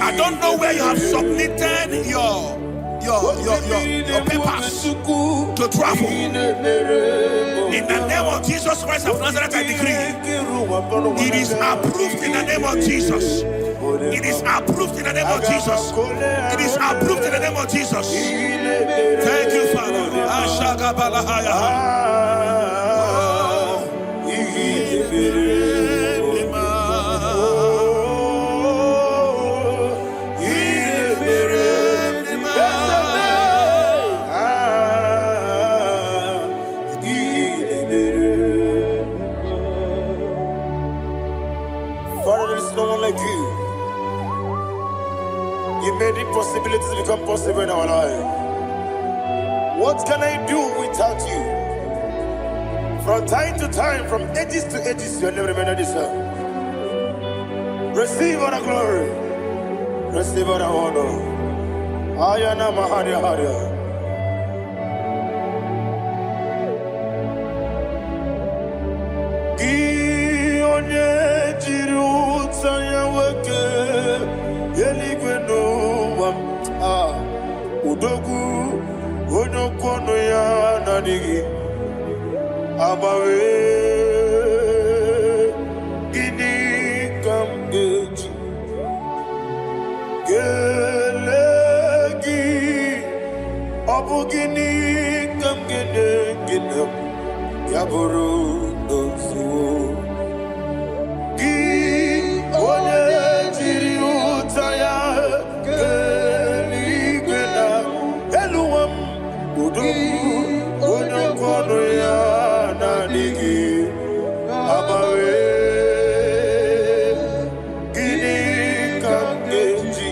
I don't know where you have submitted your papers to travel. In the name of Jesus Christ of Nazareth, I decree it is approved in the name of Jesus. It is approved in the name of Jesus. It is approved in the name of Jesus. Thank you, Father. Father, there is no one like you. You made impossibilities become possible in our life. What can I do without you? From time to time, from ages to ages, you have never been this. Receive all the glory. Receive all the honor. Ayana Maharia Haria. Udogu onokono ya nadigi abawe ini kamgeji gelegi abugini kamgene gina yaburu dosuo gi onye jiri utaya onokono ya nadigi abawe gini kamgeji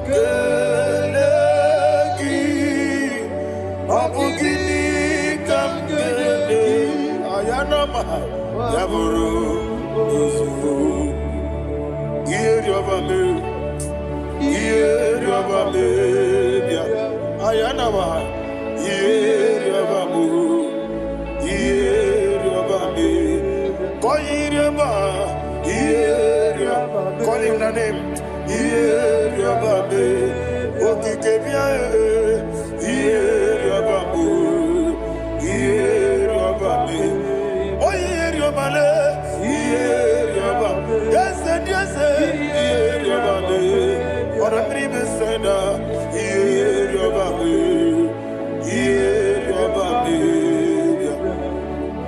gelegi abugini kamgene ayanama yaburu ozufu iyeriobame bia ayanama iyeriobame koyiriaba call him the name iyeriobame okikebia iyeriobame oyeriobale iyeriobame yes iyeriobame ora tribe senda iyeriobame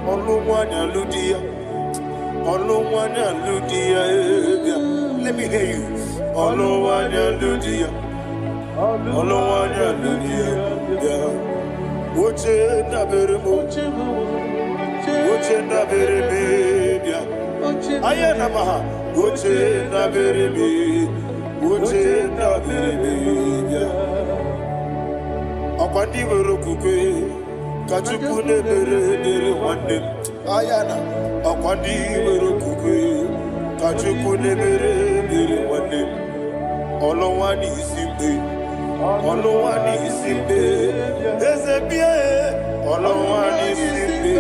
Olumwana Ludia, let me hear you. Olumwana Ludia, Uche na berebe, ayana maha. Uche na berebe. Okwandi Verokukwe, Kachukune Bere Wande, Ayana, Okwandi Verokukwe, Kachukune Bere Wande, Olowani Simbe, Olowani Simbe, Ezebie, Olowani Simbe,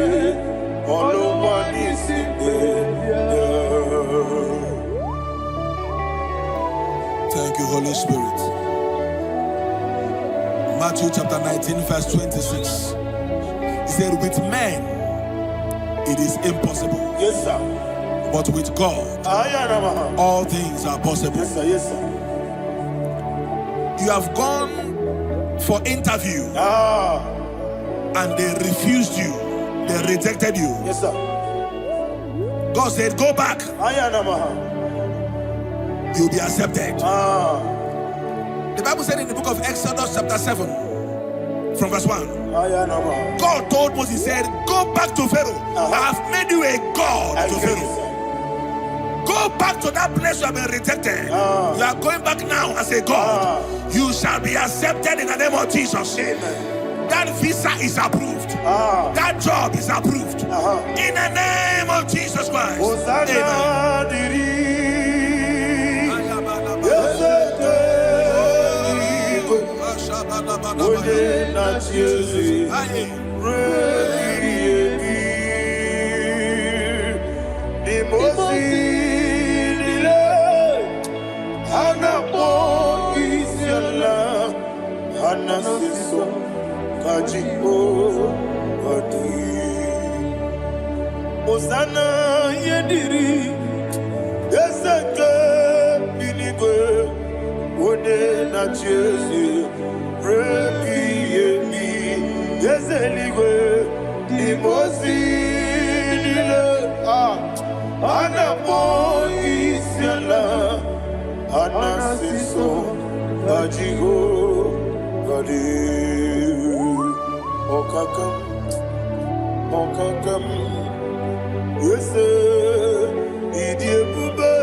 Olowani Simbe. Thank you, Holy Spirit. Matthew chapter 19, verse 26. He said, with men, it is impossible. Yes, sir. But with God, all things are possible. Yes, sir. Yes, sir. You have gone for interview and they refused you. They rejected you. Yes, sir. God said, go back. You'll be accepted. The Bible said in the book of Exodus chapter 7 from verse 1, God told Moses, he said, go back to Pharaoh. I have made you a God to Pharaoh. Go back to that place you have been rejected. You are going back now as a God. You shall be accepted in the name of Jesus. Amen. That visa is approved. That job is approved. In the name of Jesus Christ. Amen. Osana yediri Yeseke binigwe Ode na Chezi Rebi yemi Yezeligwe Imozi nile Anapo isyala Anasiso Ajigo Gadi Okakam Okakam Yes, Idiabube,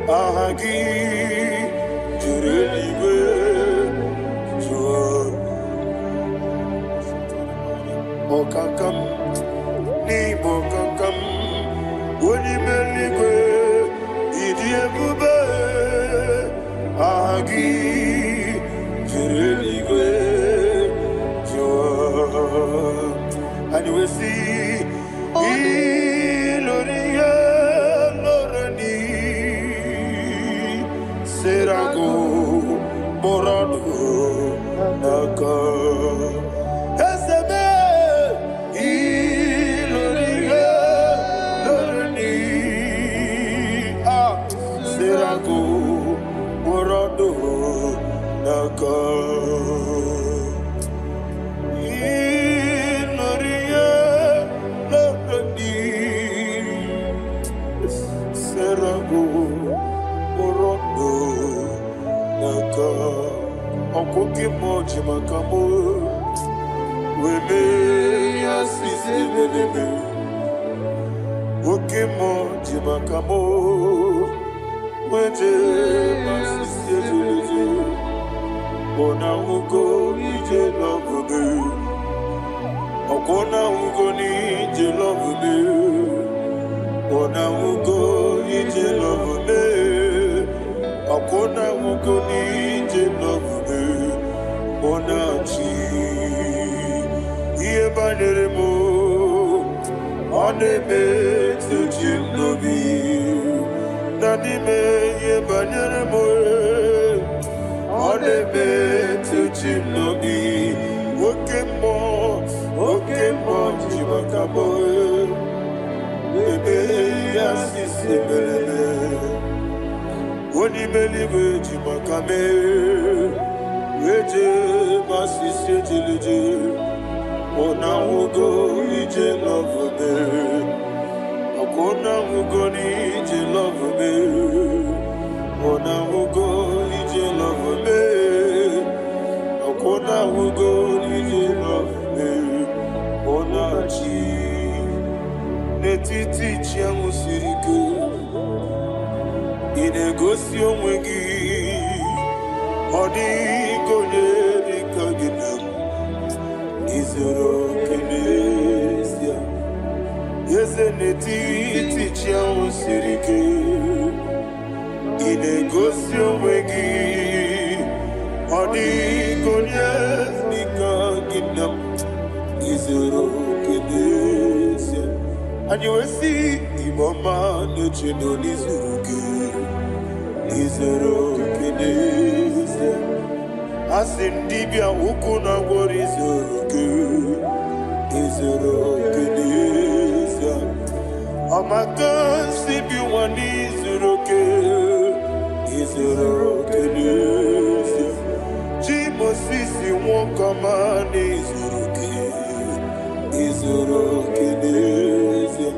Ahagi, Jurelibe, Jua, Okakam, Nibokakam, Unimelibe, Idiabube, Ahagi, Jurelibe, Jua, and we see. Iloria Lorani Serago Morado Naka Eseme Iloria Lorani Serago Morado Naka Okoke moji makamo Weme yasisi belebe Oke moji makamo Weje masisi jeleze Ona ugo ije lovebe Okona ugo ni ije lovebe Ona ugo ije lovebe Okona ugo ni ije lovebe Onachi Iye banere mo Onebe tujim nobi Nanime iye banere mo Onebe tujim nobi Oke mo jimakamo Ebe yasisi belele Onimeliwe jimakame Weje masisi jilije Ona ugo ije love me Akona ugo ni ije love me Ona ugo ije love me Akona ugo ije love me Ona chi Netiti chiamu siriku Inegosi onwegi Odi konye di kagin izuru kenesia yeze netiti chiawo sirike inegosi onwe gị odigonye dịka gị na izuru kenesia anyị wesi igbo ọma na-eche n'izuru gị izuru kenesia asị m dibịa ukwu na gwọrọ izuru gị izuru kenesia ọmaka si bi nwa n'izuru gị izuru kenesia chi mosisi nwokọma n'izuru gị izuru kenesia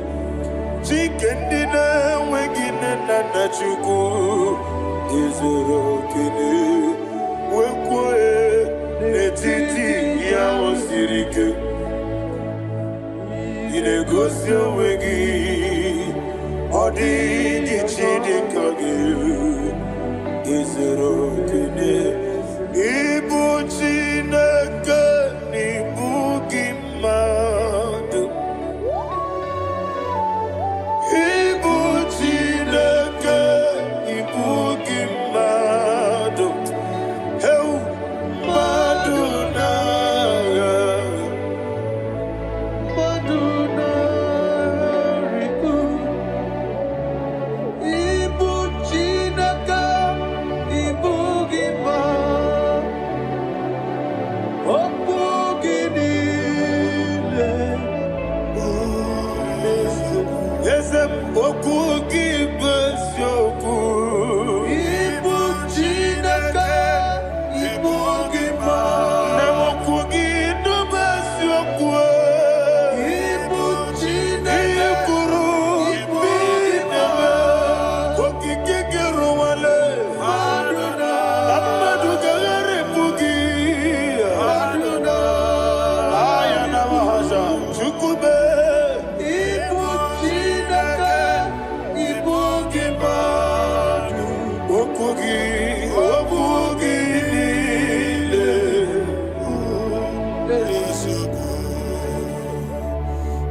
chike ndị na-enweghị nne na nna chukwu izuru kenesia wekwue n'etiti ya o siri ike ị na-egosi onwe gị ọ dịghị chi dịka gị izuru kenesia ịbụ Chineke n'ịbụ gị mmadụ ịbụ Chineke ịbụ gị mmadụ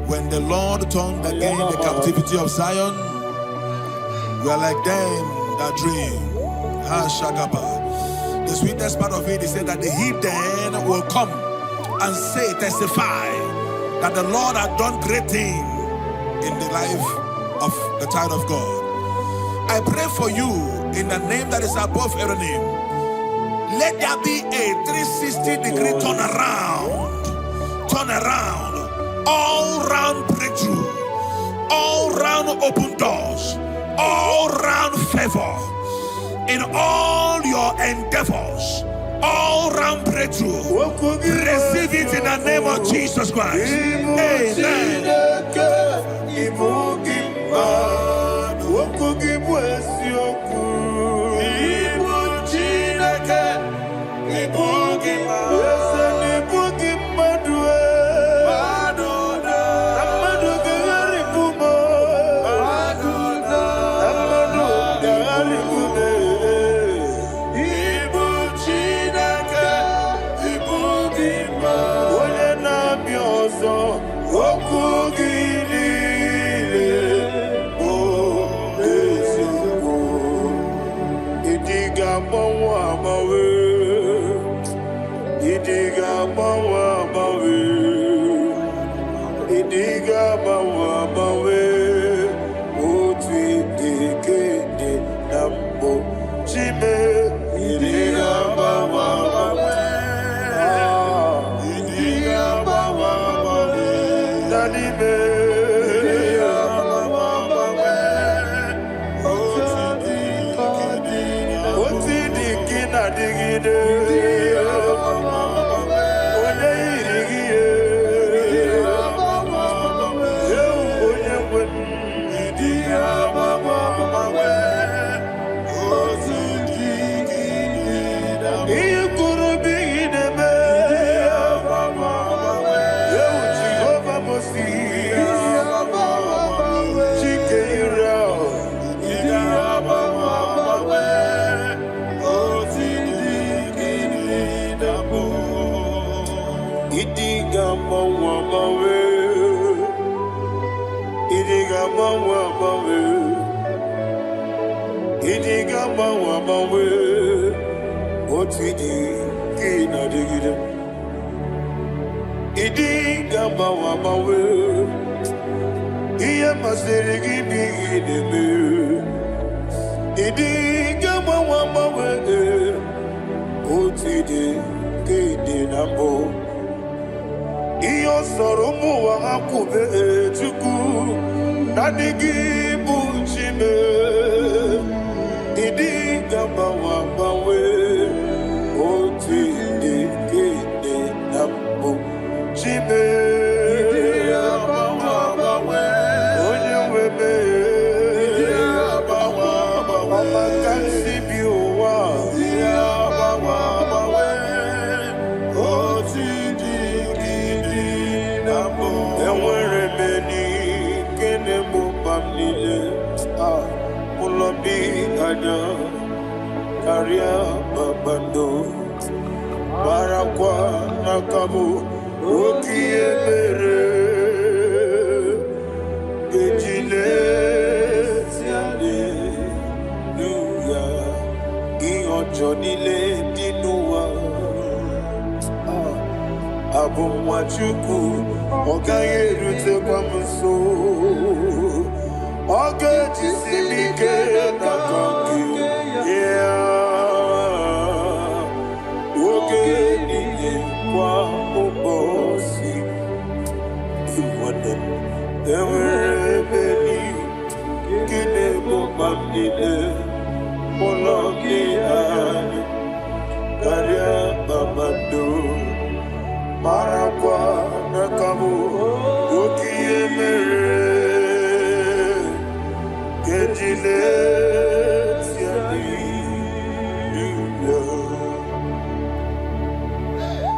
When the Lord turned again the captivity of Zion, we are like them that dream. The sweetest part of it is said that the heathen will come and say, testify, that the Lord had done great things in the life of the child of God. I pray for you in the name that is above every name. Let there be a 360-degree turn around, all round breakthrough, all round open doors, all round favor in all your endeavors, all round breakthrough. Receive it in the name of Jesus Christ. Amen.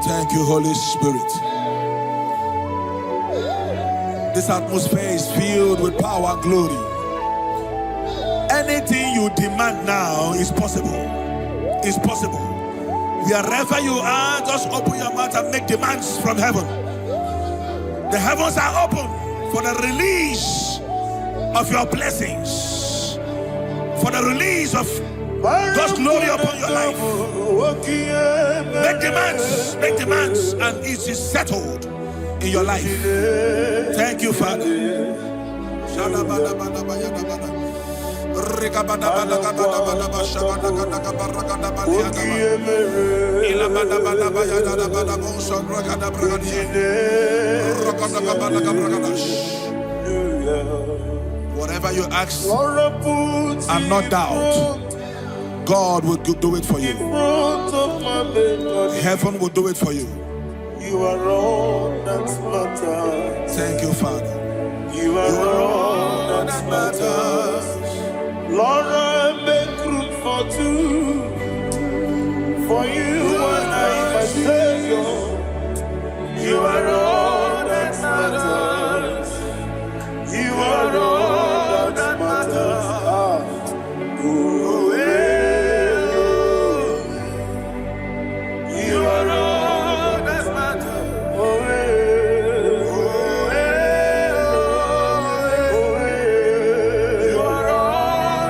Thank you, Holy Spirit. This atmosphere is filled with power and glory. Anything you demand now is possible. It's possible. Wherever you are, just open your mouth and make demands from heaven. The heavens are open for the release of your blessings, for the release of God's glory upon your life. Make demands, and it is settled in your life. Thank you, Father. Whatever you ask and not doubt, God will do it for you. Heaven will do it for you. You are all that matters. Thank you, Father. You are all that matters. Lord, I make room for two. For you and I, my Savior. You are all that matters. You are all that matters. You are all that matters. You are all that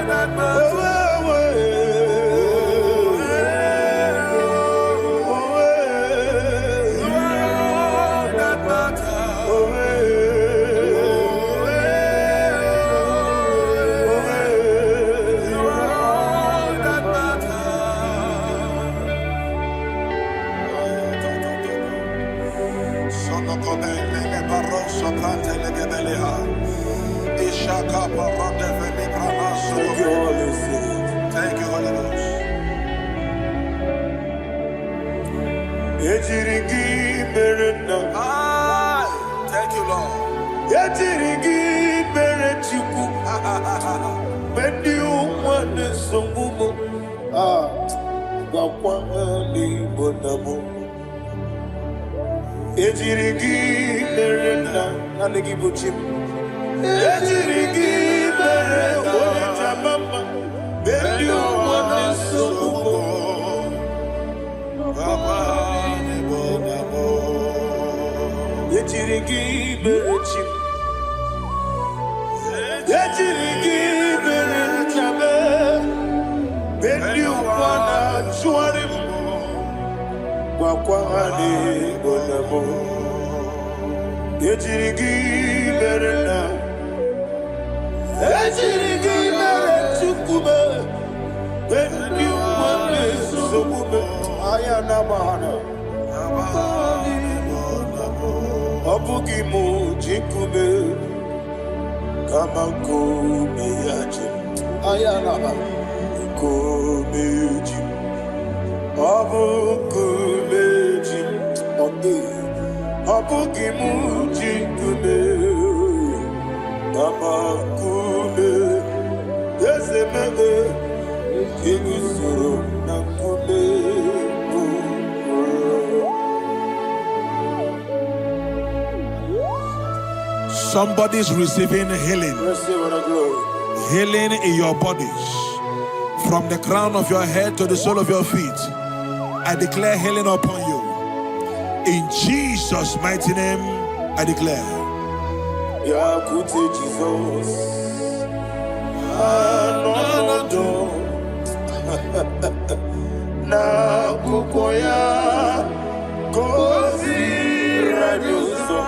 Thank you, Holy Ghost. Thank you, Lord. Ejirigi merechim. Ejirigi merechabe. Beni wana chuarim. Wakwani bonamo. Ejirigi merena. Ejirigi merechukube. Beni wana sokube. Ayana mahana. Abugi mo jikume. Kamakume yaji. Ayana kume ji. Abukume ji. Abugi mo jikume. Kamakume. Ezemebe. Kigusoro nakume. Somebody's receiving healing. Healing in your bodies. From the crown of your head to the sole of your feet. I declare healing upon you. In Jesus' mighty name, I declare. Yakute Jesus. Anodo. Na kukoya. Kozi radioso.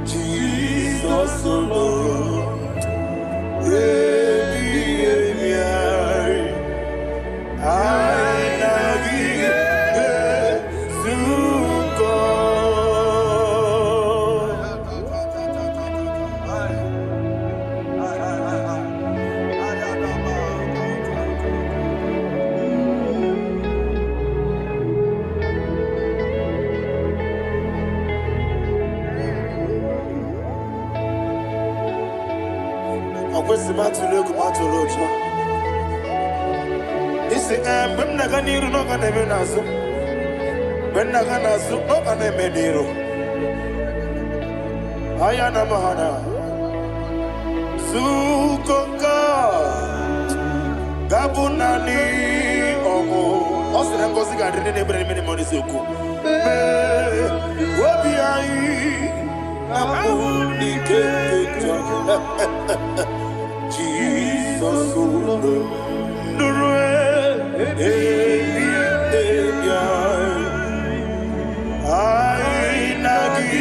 Jesus alone. Ayana mahana Sukoka Gabunani Omo Osina ngozi ga dine ne brene mene moni soku Obi ai Amuni kekeja Jesus Nurwe I nagi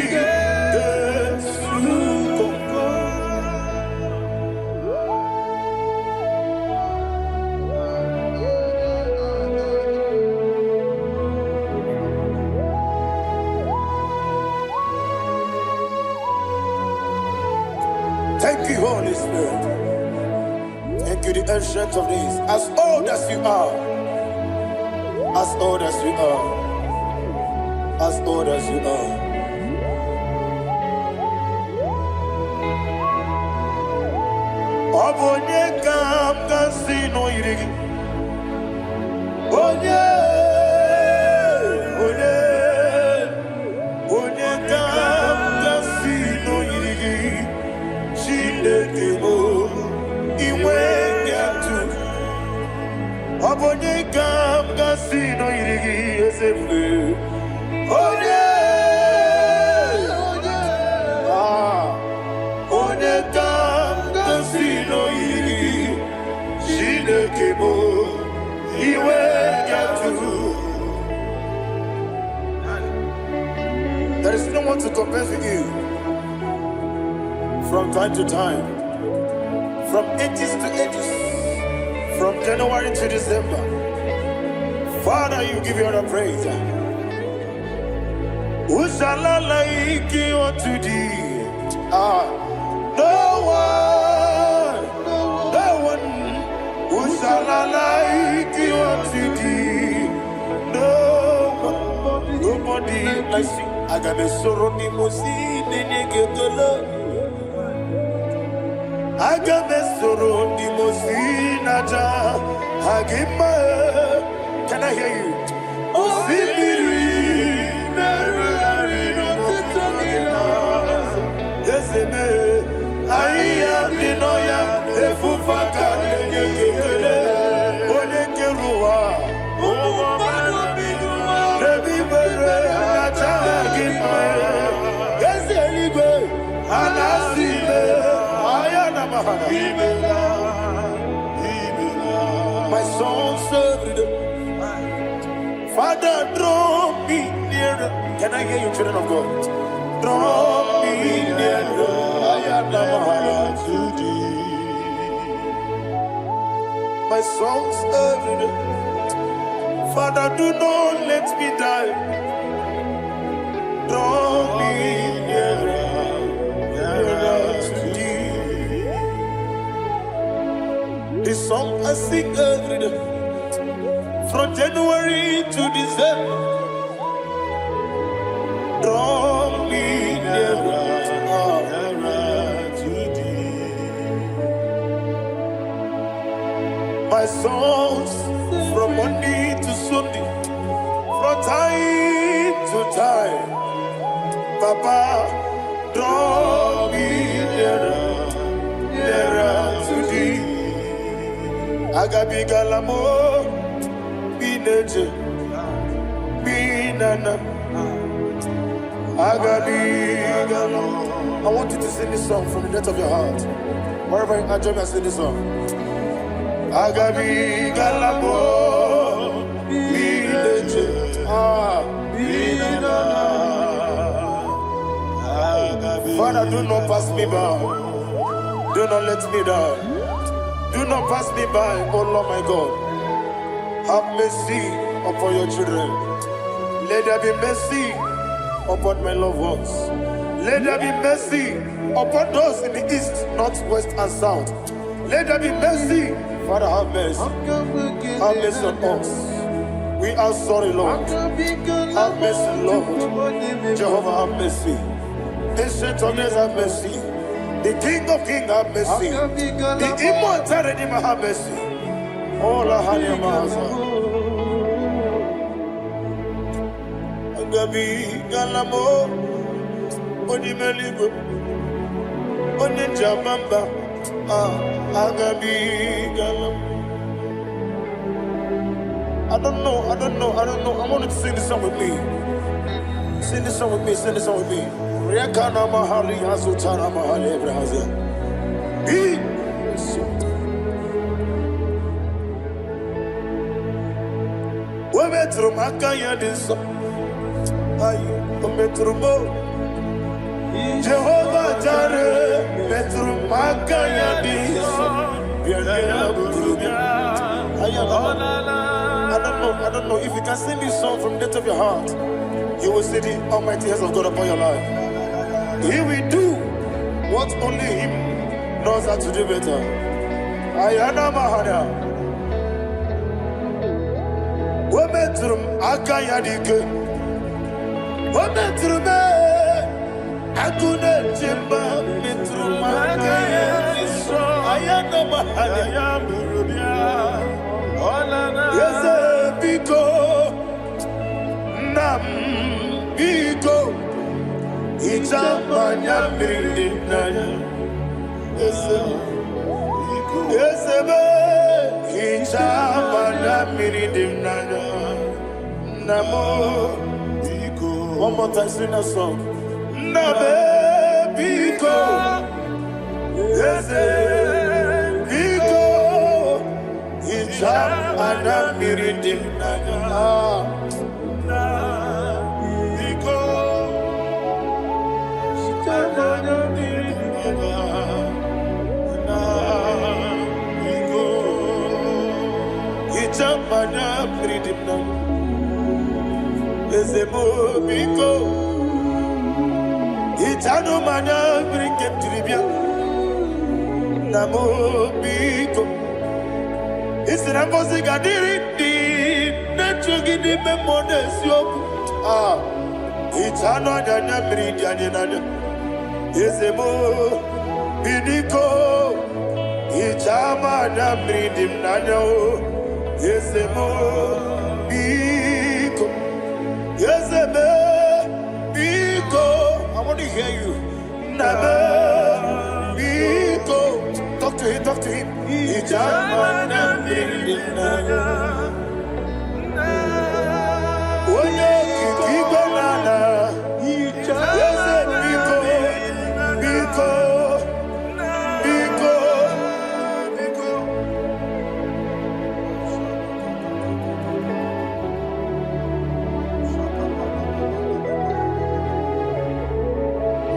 Thank you, Holy Spirit. Thank you, the ancient of days. As old as you are. As old as you are. As old as you are. Obonye kam kasino irigi. Onye kam kasino irigi. Shindekimo iwengatu. Obonye kam kasino irigi esefu. Onye kam kasino irigi. Shindekimo iwengatu. There is no one to compare with you. From time to time, from ages to ages, from January to December. Father, you give your praise. Who shall I like you unto thee? No one. Who shall I like you unto thee? No one. Nobody like you. I got a sorrow in Agamesoro di Mosinaja Agima. Can I hear you? Osibiri Merari Notitamina Yeseme Aya Binoya Efufaka Nekele Onekerua Umumano Bidua Rebi Bere Atagima Yeseligwe Anasime Ayana Mahana my soul served. Father, draw me nearer. Can I hear you, children of God? Draw me nearer. I am to thee. My songs every day. Father, do not let me die. Draw me nearer, nearer to thee. This song I sing every day. From January to December, draw me nearer to thee. My songs from Monday to Sunday, from time to time, Papa, draw me nearer to thee. Agabi Galamo. I want you to sing this song from the depth of your heart. Wherever you are, join me and sing this song. Agabi Galabo Father, do not pass me by. Do not let me die. Do not pass me by, oh Lord my God. Have mercy upon your children. Let there be mercy upon my loved ones. Let there be mercy upon those in the east, north, west, and south. Let there be mercy. Father, have mercy. Have mercy on us. We are sorry, Lord. Have mercy, Lord. Jehovah, have mercy. Ancient of days, have mercy. The King of Kings, have mercy. The immortal Redeemer, have mercy. Oh, la hania maza. Agabi galamo, oni meligo, oni jabamba. Agabi galamo. I don't know. I want you to sing this song with me. Sing this song with me. Sing this song with me. Riakana mahali azutana mahali Brazil. Metro Makaya Diso Metro Mo Jehovah Jare Metro Makaya Diso I don't know if you can sing this song from the depth of your heart, you will see the almighty hands of God upon your life. He will do what only Him knows how to do better. Ayana Mahana Wometrum akayadike Wometrum Akune Jemba Metrum akayadiso Ayana Mahana Yese Biko Nam Biko Ichamanya Mirinaya Yese Yese Ichamanya Mirinaya Namo Biko. One more time, sing a song. Nabe Biko Yese Biko Ichamanya Mirinaya Biko Ichamanya Mirinaya Ichamanya Mirinaya Ezemo Biko Itano Mana Brinket Tribia Namo Biko Isrambosi Gadiri Nechugi di Memones Yoku Itano Dana Meridian Yesemo, Bidiko, Ichama Nabridim Nano, Yesemo, Biko, Yeseme, Biko. I want to hear you. Nabe, Biko. Talk to him, Ichama Nabridim Nano. Oye, Kiki Banana,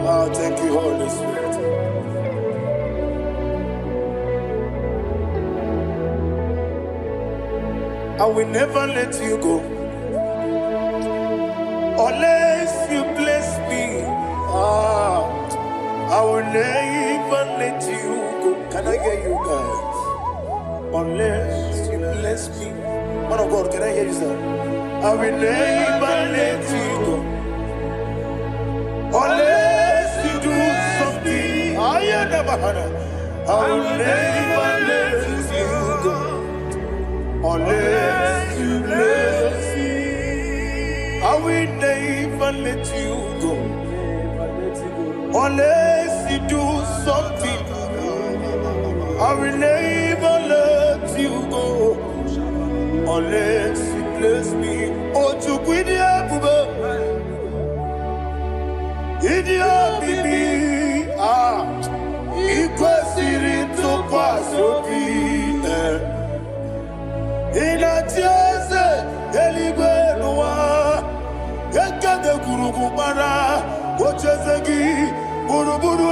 Oh, thank you, Holy Spirit. I will never let you go unless you bless me. I will never let you go. Can I hear you guys? Unless you bless me. Man of God, can I hear you, sir? I will never let you go. Unless you do something. I will never let you go. Unless you bless me. I will never let you go. Unless you do something, I will never let you go. Unless you bless me. Oh, to quit the Abuja. Idiot, baby. Equal to pass your feet. In a tears, Eligua, Yakade Kurubara, Ochesegi, Buruburu.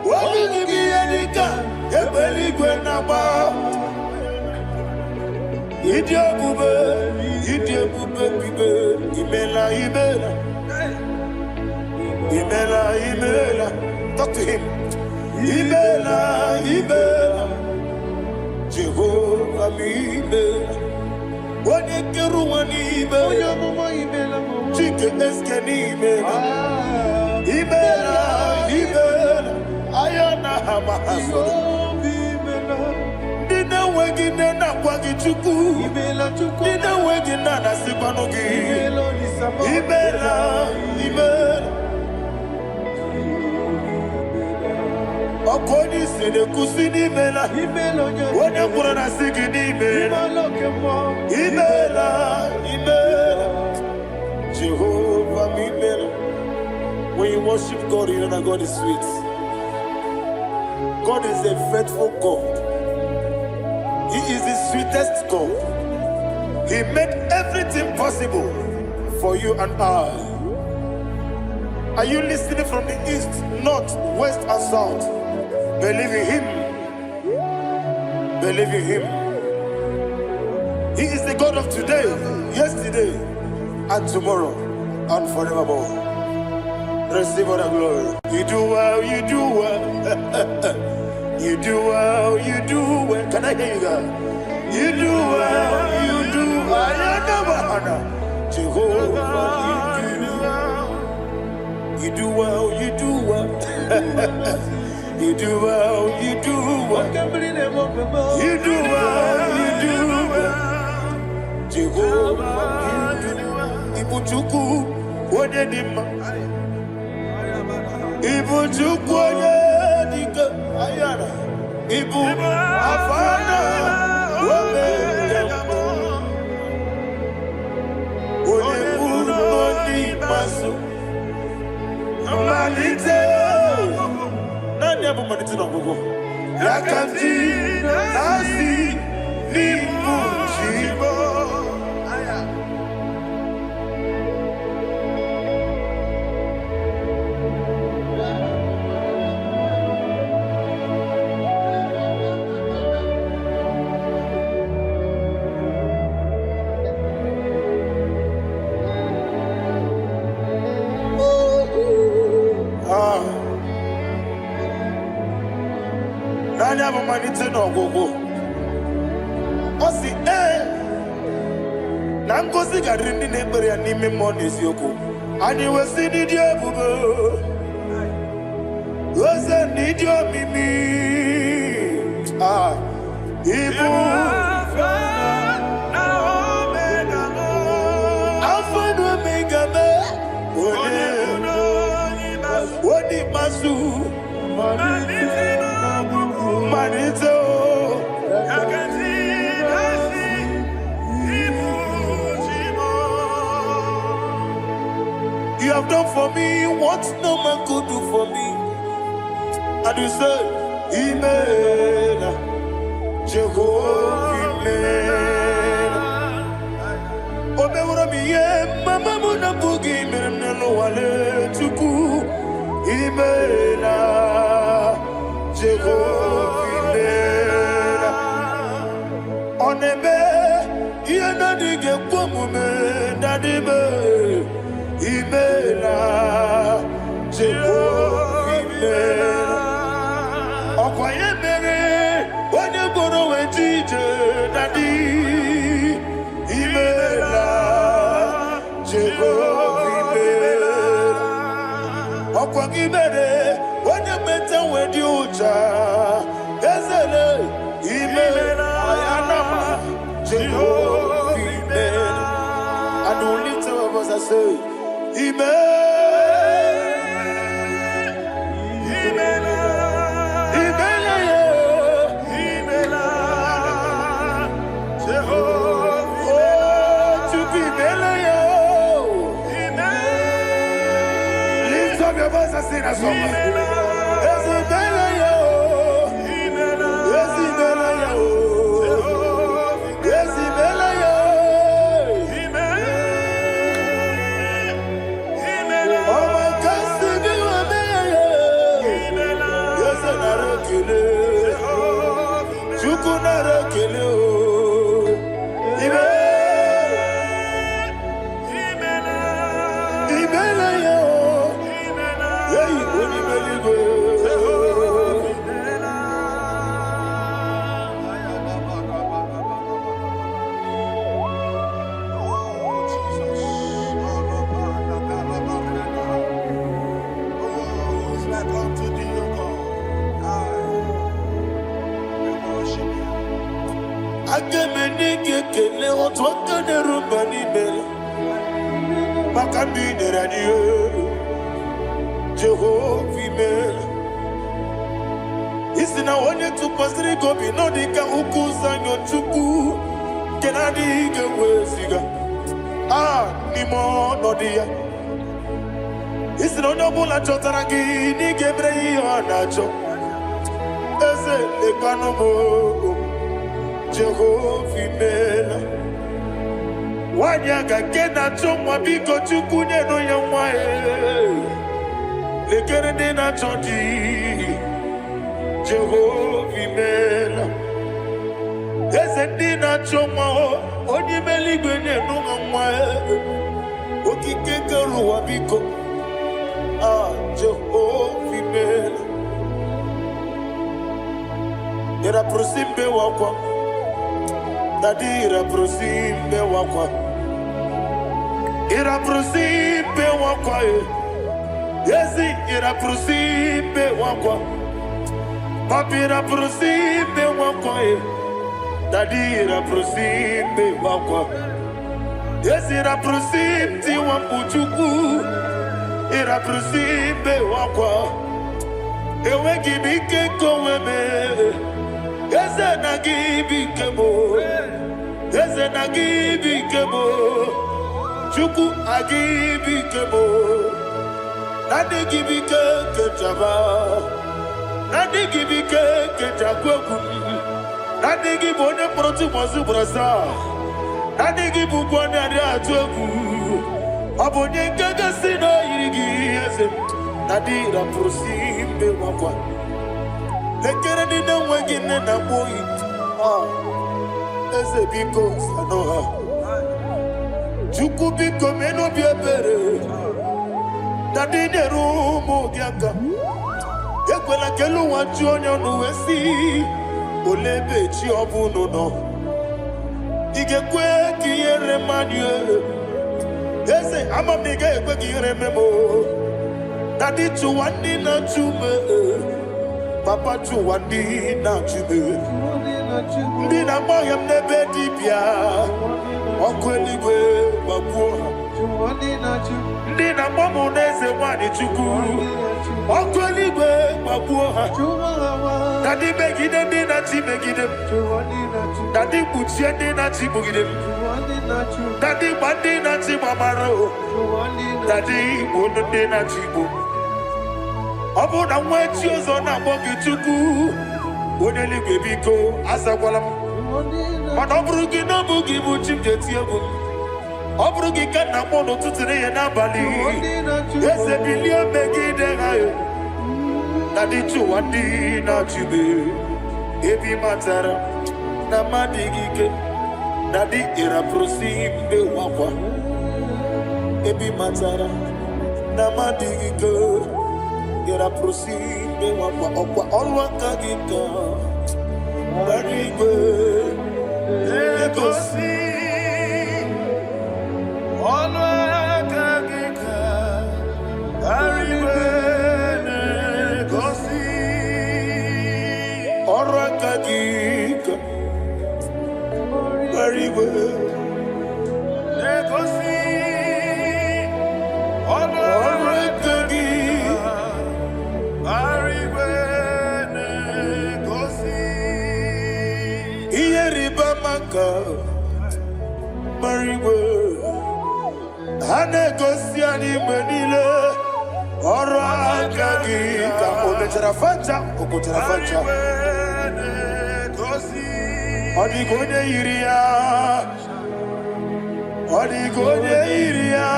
What will you be Edika? Ebeligua, Idiot, Imela. Talk to him. Imela. Jehovah Imela. What you do, Imela. Chicken Imela. Ayana Hamahaso. Dina Wagina Nakwagi Imela. Dina Wagina Nasipanogi. Imela. Okoni sede kusini mela. Wone kurana sigini mela. Imela. Jehovah Imela. When you worship God, you know that God is sweet. God is a faithful God. He is the sweetest God. He made everything possible for you and I. Are you listening from the east, north, west, and south? Believe in him. Believe in him. He is the God of today, yesterday, and tomorrow, and forevermore. Receive all the glory. You do well, you do well. You do well, you do well. Can I hear you guys? You do well, you do well. Jehovah, you do well, you do well. You do well, you do well. You do well, you do well. Jehovah, you do well. Ibuchuku, Wodedima. Ibuchuku, Wodedika. Ayana. Ibu, Afana, Wodedama. Monie Point Malite. Nani abu maniti na gogo. Yakanti nasi nimu chibo. Nani abu maniti na gogo. Osi Nangozi garini nebere ya nime monezi yoko. Ani wesi ni diye bube. idio mimi ibu Alpha and Omega me Wodi masu Manito You have done for me what no man could do for me. And you say, Amen, Jehovah, Amen. Omewura miye, mama muna bugi meneno wale tuku. Amen, Jehovah, Amen. Onebe, iye nadige kwamume, nadime. Imela, Jehovah, Imela. Okoye mere, wanye goro wejije nadi. Imela, Jehovah, Imela. Okoye mere, wanye meta wedi uja. Ezele, Imela, ayanama, Jehovah, Imela. And only two of us are say. Lift up your voice and sing a song. Jehovah, Amen. Isina onye tupasiri gobi no dika ukuza nyochuku kenadi gewesiga nimo no dia Isina onye bula chotara gi ni gebre anacho eze lekano mo Jehovah, Amen. Wanyaga kena chomwa biko chuku neno ya mwae lekere dena chondi Jehovah, Amen. Eze dina chomwa onye meligwe neno ya mwae okike keruwa biko Jehovah, Amen. Ira prosimbe wakwa Dadira prosimbe wakwa Ira prosimbe wakwa Yesi ira prosimbe wakwa Papi ira prosimbe wakwa Dadira prosimbe wakwa Yesi ira prosimti wambuchuku Ira prosimbe wakwa Ewe gibike koweme Eze na gibike mo Eze na gibike mo Chuku agibike mo Nadi gibike kechaba Nadi gibike kechagweku Nadi gibone proti mwazu brasa Nadi gibukwane adi atuegu Abonye gaga sino irigi eze Nadi raprosimbe wakwa Lekere ni na wengine na boyi Eze biko sanoha Chuku biko meno biebere Nadi nerumu diaka Ekwela kelu wajonyo nuwesi Olebe chi obuno no Igekwe kiyere manye Eze amamiga ekwe kiyere memo Nadi chuwani na chume Papa Chuwandi na Chube. Ndina moya mnebe dibia. Okweligwe babuha. Ndina momo neze wani chuku. Okweligwe babuha. Dadi begide ndina chi begide. Dadi buchie ndina chi bugide. Dadi bandi na chi mamaro. Dadi bunu ndina chi bu. Obu na mwechi ozo na bogi chuku. Oneli bebiko asagwalam. Mana obrugi no bugi buchim jetiabu. Obrugi kana mono tutire ye na bali. Ese bilia begide gayo. Dadi Chuwandi na Chube. Ebi matara na madigike. Dadi ira prosimbe wakwa. Ebi matara na madigike. Ira prosimbe wakwa. Okwa olwa kagika. Barigwe Legosi olwa kagika. Barigwe Legosi olwa kagika. Barigwe Legosi olwa kagika. Barigwe Legosi Iyeriba maka Barigwe Hanegosi animenile Ora kagika Onetera facha Okotera facha Odigonye iria Odigonye iria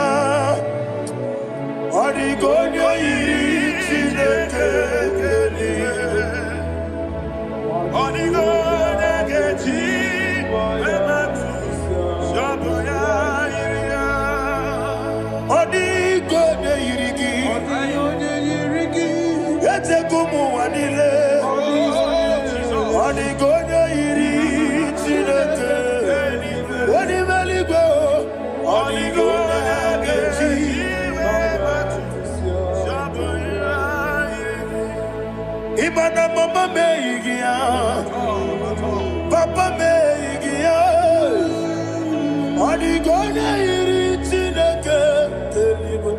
Odigonye iri Chineke Odigonye gechi Ematu Shoboya iria Odigonye irigi Ete kumu wanile Odigonye iri Chineke Odimeligwe Odigonye gechi Imana mama meigia, papa meigia. Odigonye iri Chineke telibe.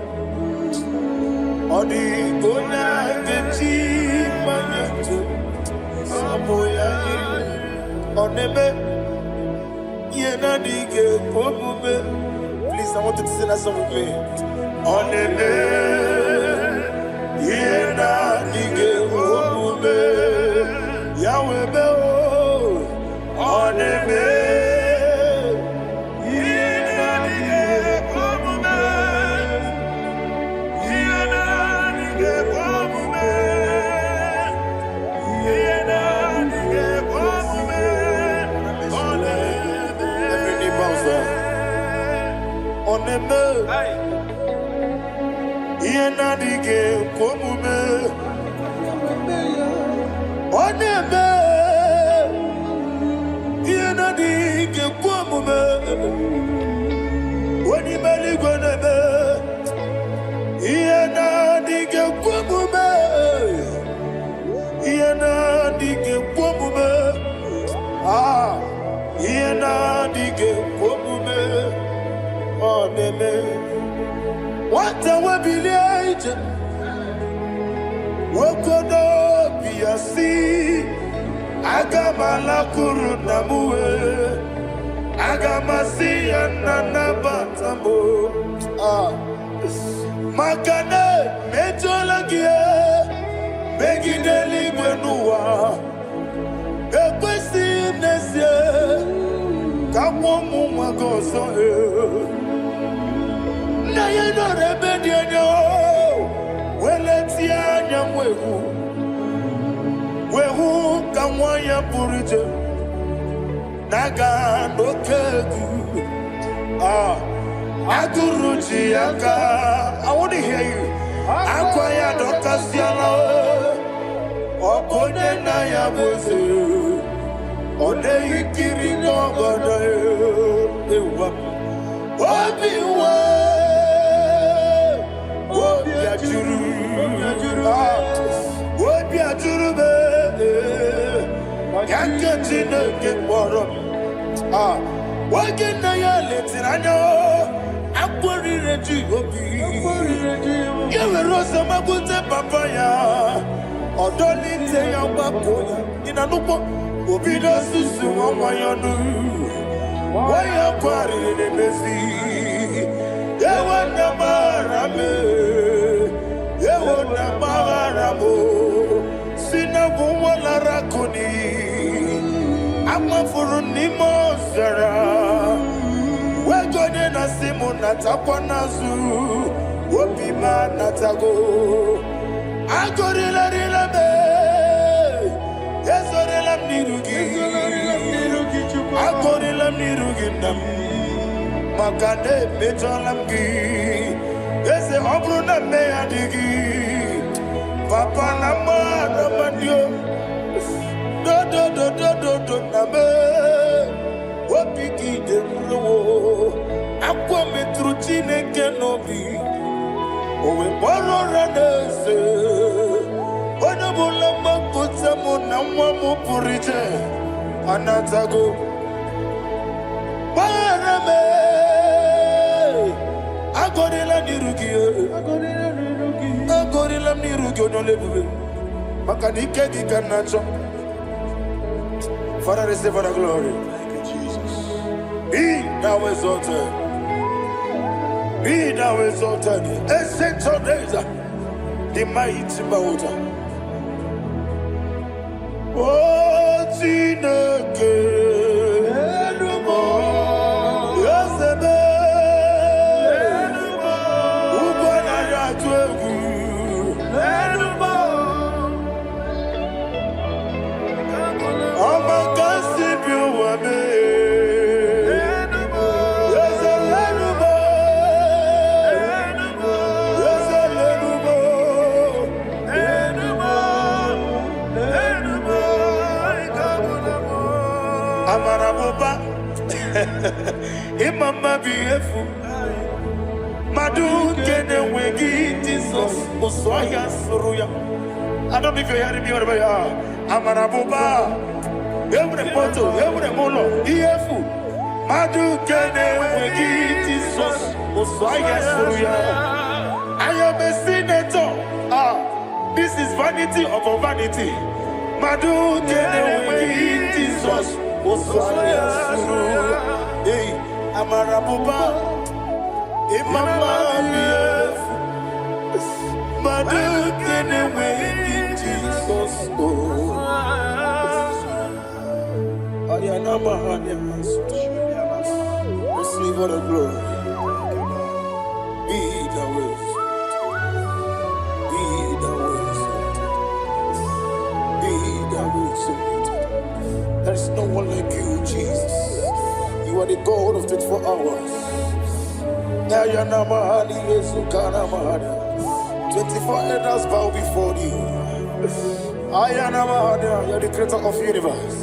Odigonye gechi manyetu. Saboya iri. Onebe yena dige pobume. Please, I want you to sing that song with me. Onebe yena dige pobume. Yahweh be o. Onebe yena dige pobume. Yena dige pobume. Yena dige pobume. Onebe. Every knee bows down. Onebe. Yena dige pobume. Onebe. Yena dige pobume. Onimeligwe nebe. Yena dige pobume. Yena dige pobume. Ah. Yena dige pobume. Onebe. What a webby Wokodo biasi Agamala kuruna muwe Agamasi anana batambo Makane metolagie Begideli gwenuwa Ekwesi nesye Kamwomu mwagoso Na yeno rebedienyo Weletia nyamwehu Wehu kamwaya purije Naga nokegu Aguruji yaka I want to hear you Akwaya dokasiala Okone na ya boze Ode ikiri nogada Ewa Obiwa Obi ajuru be Yankatino get water. Working the yelling, I know. I'm worried at you. You will also put the papaya. Or don't need to your baboya. In a look, Obido Susu, why you why you quarry the messy? You want the marame. You want the maramo. Sinabu wala rakuni. I'm a for Nimo Zara. We're going to Simon Natapanazu. Wopi man Natago. I got it a yes, I'm Nirugi. I got it a Nirugi. Makane Metalamgi. Yes, the Obruna Meadigi. Papa Nama Namandio. Do Nabe. Wapiki de Ruo. Aqua Metrucine Kenobi. Owe boro ranese, ona bola makuta mona mwamu purite, anatago. Barame, agorila nirugi onolebube, makanike gikanacho. Father, receive the glory. Thank you, Jesus. Be thou exalted. Be thou exalted, ancient of days, the mighty mountain. Oh, Tineke, Yasebe, Ubanaya Twegu, Amakasi Biwame. Amaraboba, Imama beautiful. Madu kene wegi Jesus, Usoya Suruya. I don't know if you're hearing me wherever you are. Amaraboba, every photo, every molo, beautiful. Madu kene wegi Jesus, Usoya Suruya. I am a senator. This is vanity of a vanity. Madu kene wegi Jesus. Hey, Amarabuba, Imama, Madu can away Jesus. Receive all the glory. Be the way. Be the way. Be the way. There is no one like you, Jesus. You are the God of 24 hours. 24 elders bow before you. You are the creator of the universe.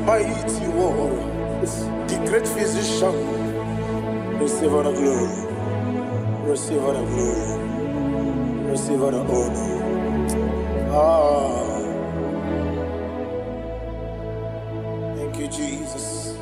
Mighty warrior, the great physician. Receive all the glory. Receive all the glory. Receive all the honor. Thank you, Jesus.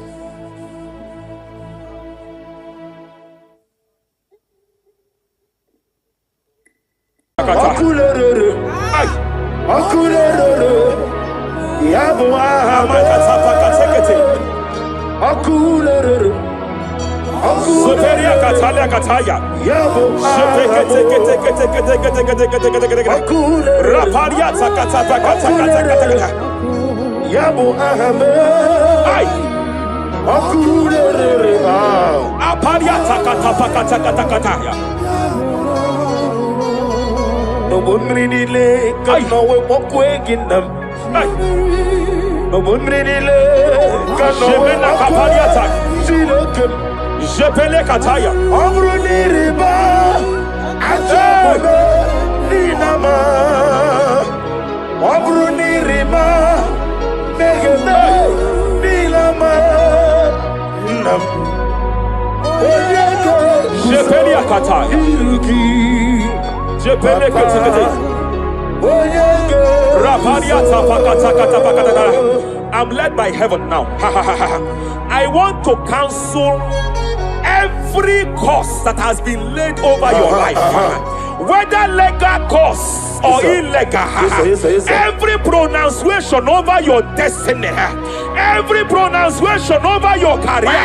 Yabo ahame, ay, akurere, aparia takata. No bunrinile, kano we mokwe ginam. No bunrinile, kano we mokwe ginam. Jepele kataya. Amruniriba, ajabe, ninama. Amruniriba. Jepele kata, jepele kata, raparia tapakata. I'm led by heaven now. I want to cancel every curse that has been laid over your life, whether legal curse or illegal. Every pronunciation over your destiny, every pronunciation over your career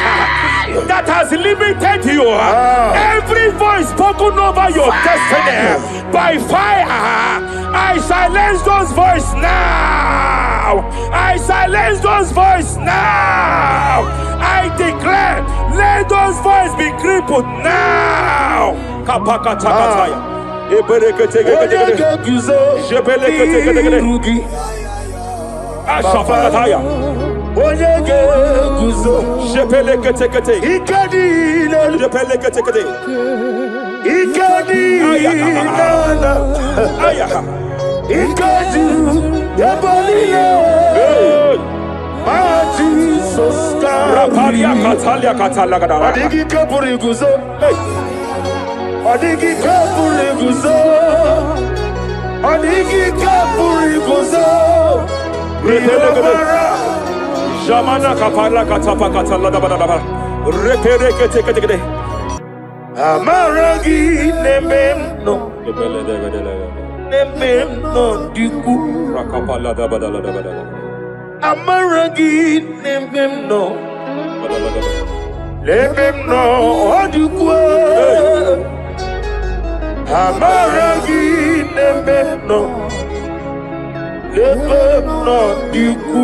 that has limited you, every voice spoken over your destiny by fire, I silence those voices now. I silence those voices now. I declare, let those voices be crippled now. Kapakatakataya. Ashafakataya. Shepeleketekete. Shepeleketekete. Rapalia Katalia Katalaga. Adigi kapuri guzo. Adigi kapuri guzo. Adigi kapuri guzo. Jamana kapara katapa katalada badaba. Repereke tekete. Amaragi nememno. Nememno diku. Rakapala da badala da badala. Amaragi nememno. Nememno diku. Amaragi nememno. Nememno diku.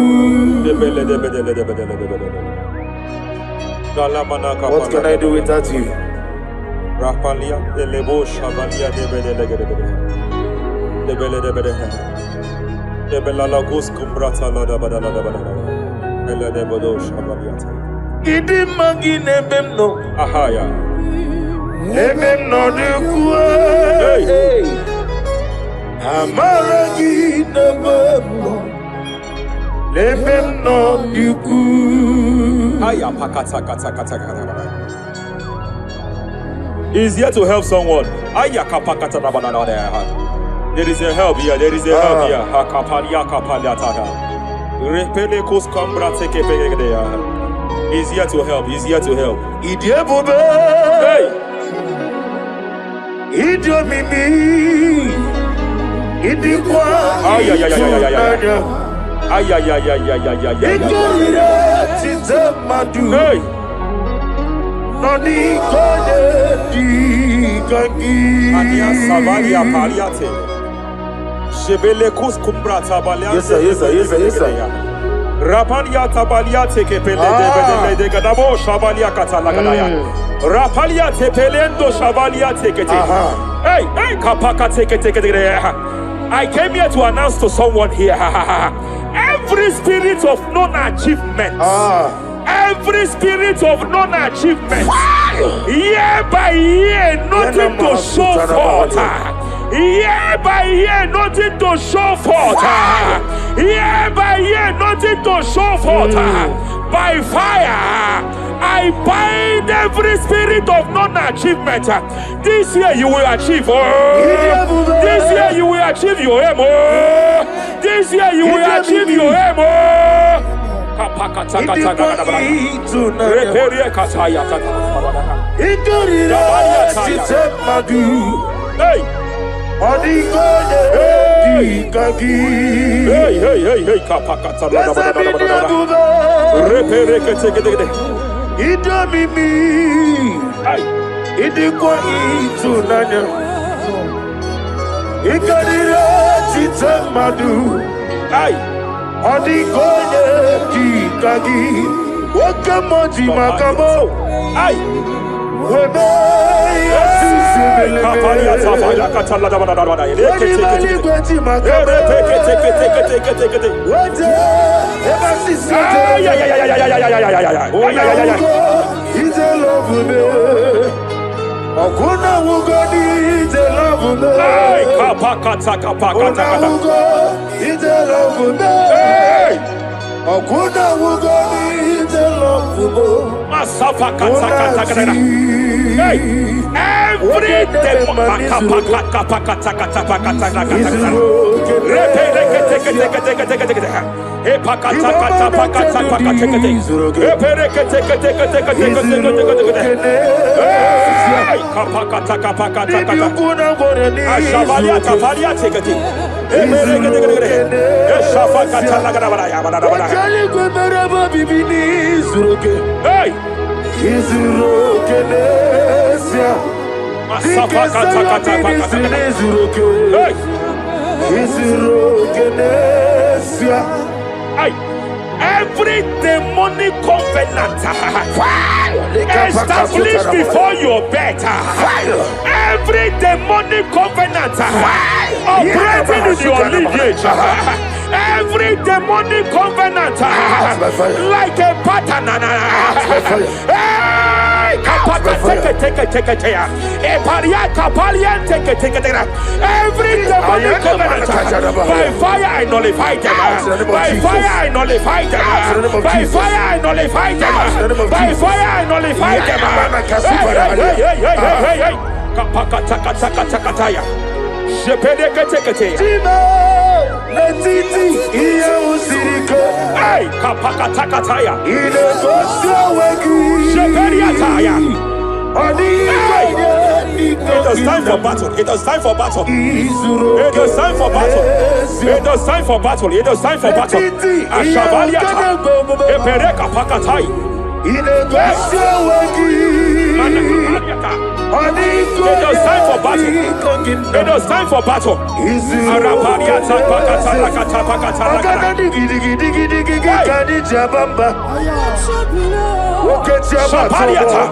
What can I do without you? Rapalia, the Lebo Shavalia, the Bella Lagos Cumbrata, Loda Badala, Bella de Bodo Shavaliata. Idi magi nebemno. Ahaya. Nebemno de kue. Amaragi nebemno. Nebemno de kue. Aya pakata kata kata kata. He's here to help someone. Aya kapakata na banana there. There is a help here. There is a help here. Hakapalia kapalia taka. Repele kos kambra teke pege there. He's here to help. He's here to help. Idiebobe. Hey. Idiomimi. Idikwa. Ay ay ay ay ay ay. Ay ay ay ay ay ay ay. Ikorira tizamadu. Hey. Nani kone di kangi. Ania savalia paliate. Shebele kus kumbra tabalia. Yes sir, yes sir, yes sir, yes sir. Rapalia tabalia teke pele de gadabo shavalia katalagadaya. Rapalia tepelendo shavalia teke. Hey, hey, kapaka teke. I came here to announce to someone here. Every spirit of non-achievement. Every spirit of non-achievement, year by year, nothing to show forth. Year by year, nothing to show forth. Year by year, nothing to show forth. By fire, I bind every spirit of non-achievement. This year you will achieve. This year you will achieve your aim. This year you will achieve your aim. Reperie kataya hey. Hey, kapakata repere kete Idomimi. hey. Idikwa itunanya. Ikarira titemadu. Hey. Adigoye dikagi. Wakamoji makamo. Hey. Webe yasisibele. Kapalia tafaya katala da bada. Wadi gweti makamo. Teke. Wade eba sisibele. Ite love me. Okuna wugoni ite love me. Hey, kapakata. Ite love me. Okuna wugoni ite love me. Masafa kata. Hey, every demon. Every demonic covenant established before your bed, every demonic covenant operating in your lineage, every demonic covenant like a pattern. Every demonic covenant, by fire I nullify them. By fire I nullify them. By fire I nullify them. By fire I nullify them. It is time for battle. It is time for battle. It is time for battle. It is time for battle. It is time for battle. Ashabaliata. Epereka pakatai. It is time for battle. It is time for battle. Arabaliata pakata pakata. Shabaliata.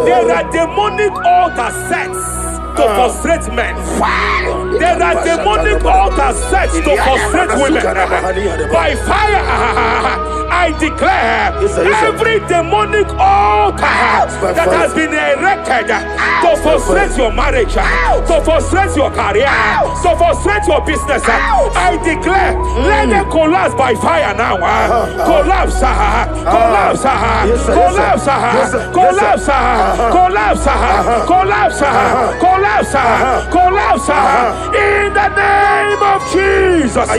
There are demonic altar sets to frustrate men. There are demonic altars set to frustrate women. By fire, I declare every demonic altar that has been erected to frustrate your marriage, to frustrate your career, to frustrate your business, I declare, let them collapse by fire now. Collapse, collapse, collapse, collapse, collapse, collapse, collapse, collapse, in the name of Jesus.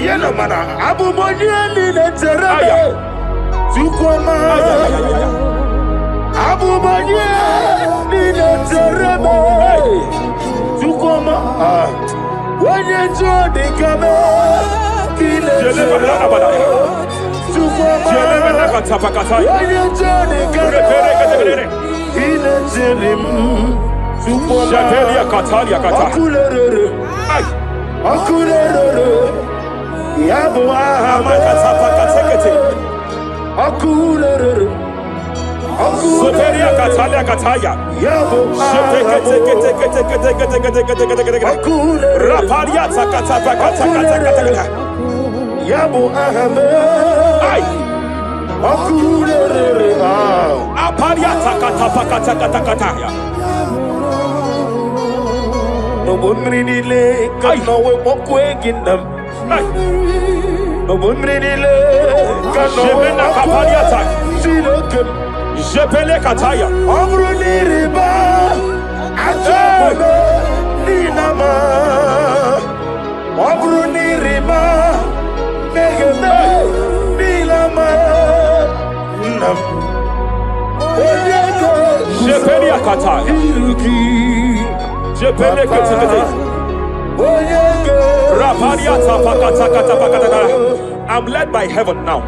I'm led by heaven now.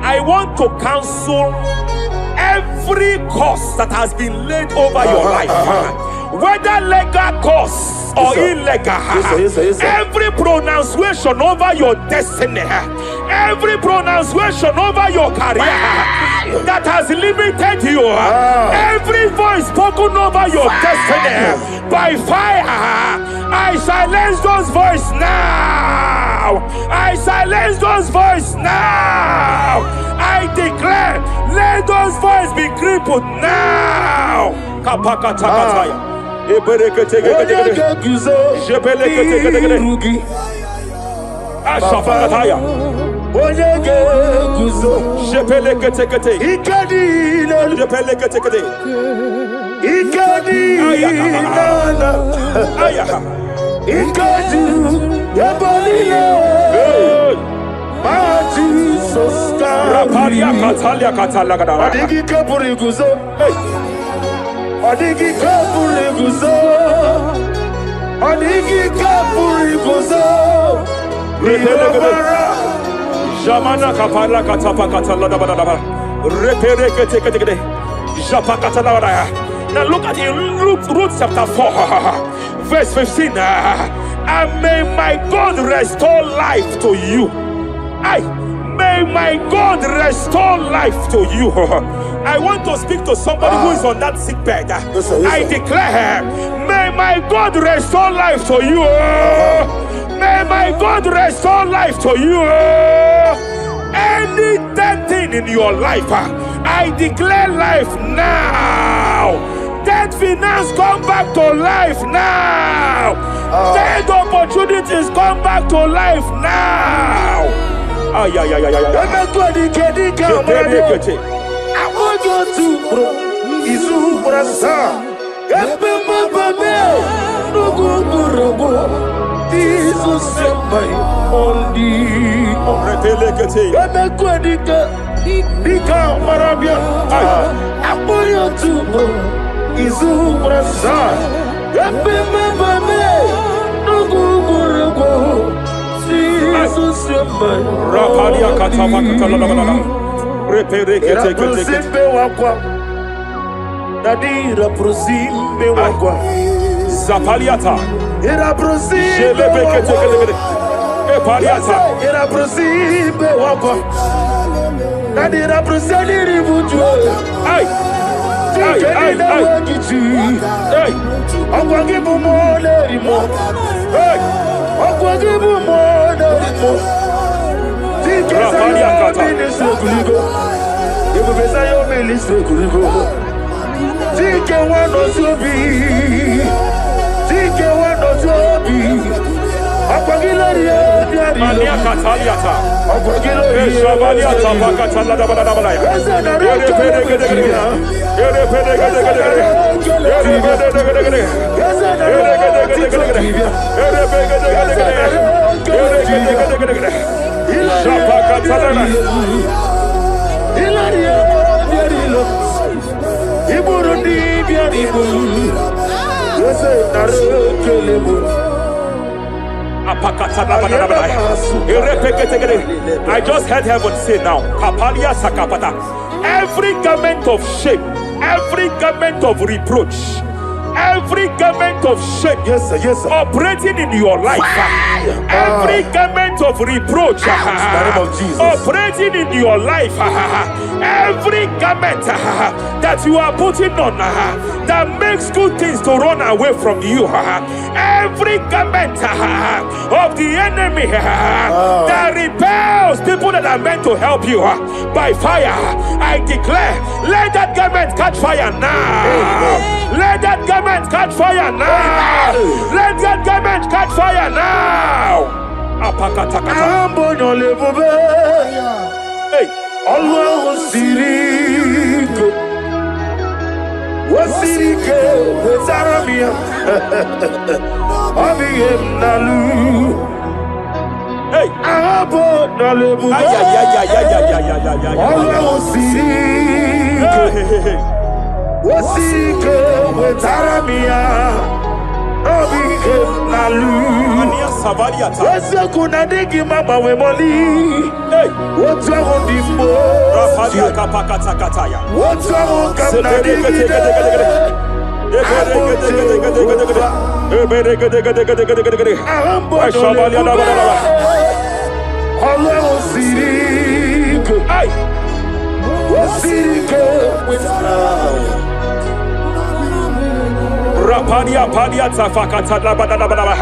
I want to cancel every curse that has been laid over your life, whether legal curse or illegal. Every pronunciation over your destiny, every pronunciation over your career, that has limited you, every voice spoken over your destiny by fire, I silence those voices now. I silence those voices now. I declare, let those voices be crippled now. Kapakatakataya. Ashafakataya. Shepeleketekete. Shepeleketekete. Rapalia Katalia Katalaga. Adigi Kapuriguzo. Adigi Kapuriguzo. Adigi Kapuriguzo. Jamana Kapala Katapa Katalada. Reperekete. Japa Katalada. Now look at Ruth chapter 4, verse 15. And may my God restore life to you. May my God restore life to you. I want to speak to somebody who is on that sick bed. Yes, sir. I declare, may my God restore life to you. May my God restore life to you. Any dead thing in your life, I declare life now. Dead finance come back to life now. Dead opportunities come back to life now. I want you to Rapalia Katama Katalana. Nadira Prosimbe Wakwa Zapaliata Era Prosimbe Epaliata Era Prosimbe Wakwa Nadira Prosani Buju Ay Akwagibu Mole Rimo Akwagibu Mole Rimo Rapalia Katama Ibu Ministre Kurigo Tike wano sobi Akwagilariya Mania Kataliata Eshabaliata Bakatalada Badabaya I just heard heaven say now, Kapalia Sakapata. Every garment of shame, every garment of reproach, every garment of shame, yes, sir. Operating in your life, every garment of reproach, operating in your life, every garment that you are putting on that makes good things to run away from you, every garment of the enemy that repels people that are meant to help you by fire, I declare, let that garment catch fire now. Let that garment catch fire now. Let that garment catch fire now. Hey, Allah Sirike, Wasirike, Wezaramia, Abiyem Nalu. Hey, Abo Nalebu, Allah Sirike. Wasike Wetaramia Obi Nalu Wese kunadigi mama we moli Wotwa ondimbo Rafadia kapakata kataya Wotwa ondimbo Rapadia padia tafakata labadabadaba.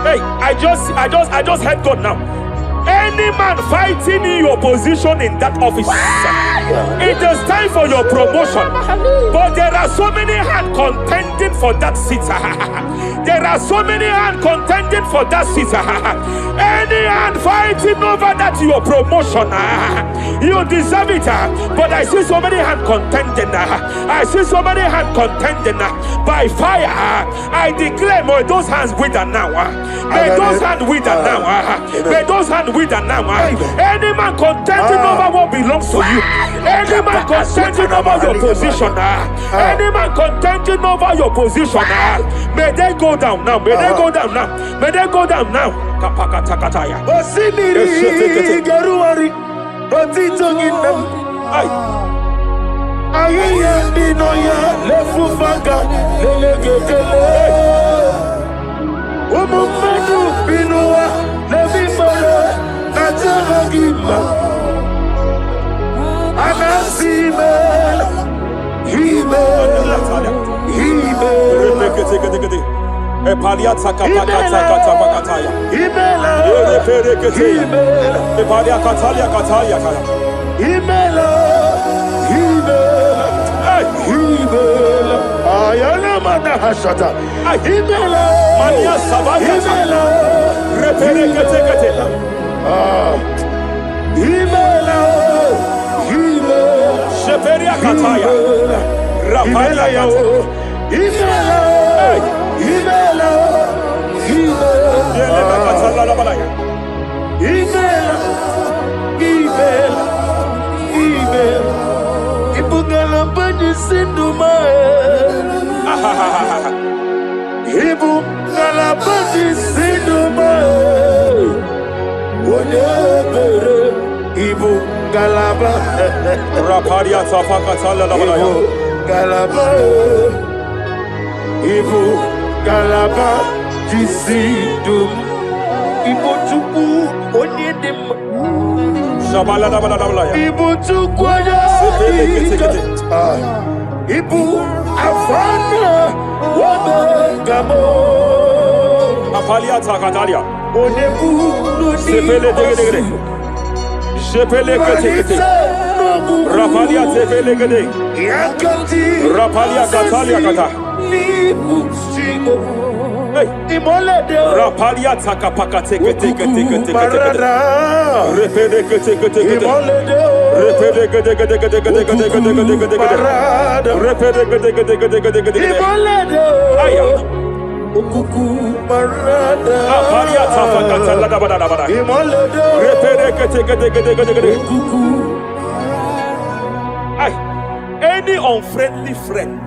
Hey, I just heard God now. Any man fighting in your position in that office, it is time for your promotion. But there are so many hands contending for that seat. There are so many hands contending for that seat. Any hand fighting over that your promotion, you deserve it. But I see so many hands contending. I see so many hands contending. By fire, I declare, may those hands wither now. May those hands wither now. May those hands wither now. Any man contending over what belongs to you. Any man contending over your position. Any man contending over your position. May they go down now. May they go down now. May they go down now. Kapakatakataya. Ayaya binoya lefufaga lelegedele umumadu binoa levimole najaragima anasimela himela Epaliata kapakata katabakataya. himela Epalia katalia kataya kaya. himela ayana mana hashata himela Mania sabakata. himela Reperekete. himela Sheperia kataya. Rapalia kata. himela Yelema katala la balaya. ibungala bani sinduma ibungala bani sinduma onebere ibungala ba Rapalia tapakata la balaya. galaba ibungala jisidum ibotuku onyedim Shabala la balaya. ibotuku ibu afana wabagamo Apalia takatalia. onebu Sepele degedegede. Sepele kete. Rapalia tepele gede. yakati Rapalia katalia kata. nibusigo Hey. imolede Rapalia takapakate kete. marada Repede kete. imolede Repede gede. marada Repede gede. imolede Aya. okuku marada Apalia tapakata la balaya. imolede Repede gede. okuku Ay. Any unfriendly friend,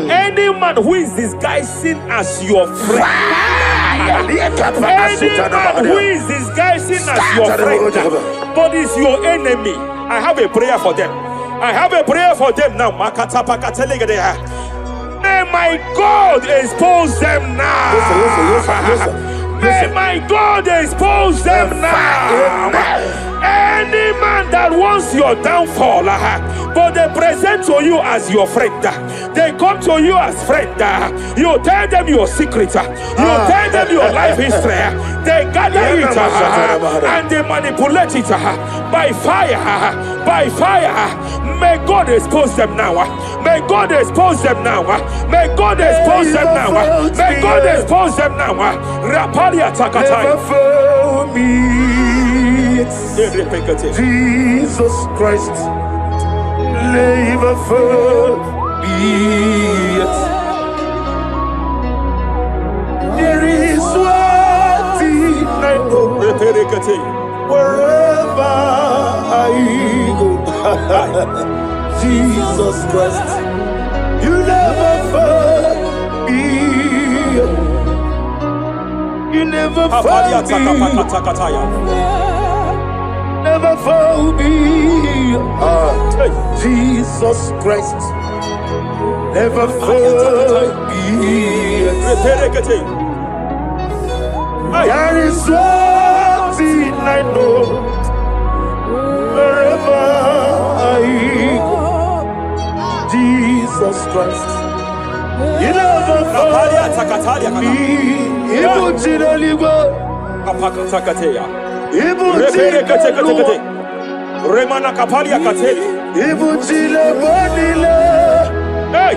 any man who is disguising as your friend, any man who is disguising as your friend, but is your enemy, I have a prayer for them. I have a prayer for them now. May my God expose them now. May my God expose them now. Any man that wants your downfall, but they present to you as your friend, they come to you as friend, you tell them your secret, you tell them your life history, they gather it and they manipulate it by fire. May God expose them now. May God expose them now. May God expose them now. May God expose them now. Rapalia takatai. never fail me. Jesus Christ, never fail me. There is one thing I know, wherever I go. Jesus Christ, you never fail me. You never fail me. Never fail me. Jesus Christ, never fail me. There is one thing I know, wherever I go. Jesus Christ. You never Kapalia takatalia kana. Ibu Chiraligo. Kapaka takateya. Ibu Repere kate kate Chiraligo. kate. Remana kapalia kateli. Ibu Chiraligo. Hey!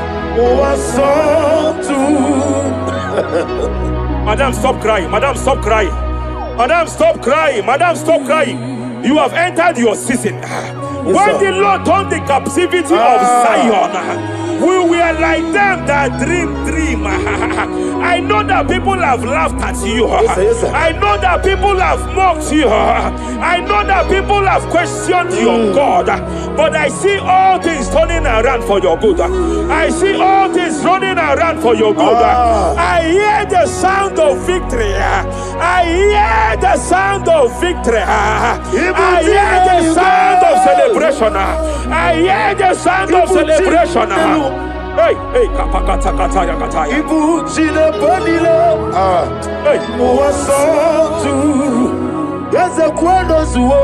Madam, stop crying. Madam, stop crying. Madam, stop crying. Madam, stop crying. You have entered your season. When the Lord turned the captivity of Zion, we were like them that dream. I know that people have laughed at you. Yes, sir. I know that people have mocked you. I know that people have questioned your God. But I see all things turning around for your good. I see all things running around for your good. I hear the sound of victory. I hear the sound of victory. I hear the sound of celebration. I hear the sound of celebration. Hey, kapakata kataya kataya. Ibu Chile Bonilo. Hey, Muwasotu. Yeze kwano zuo.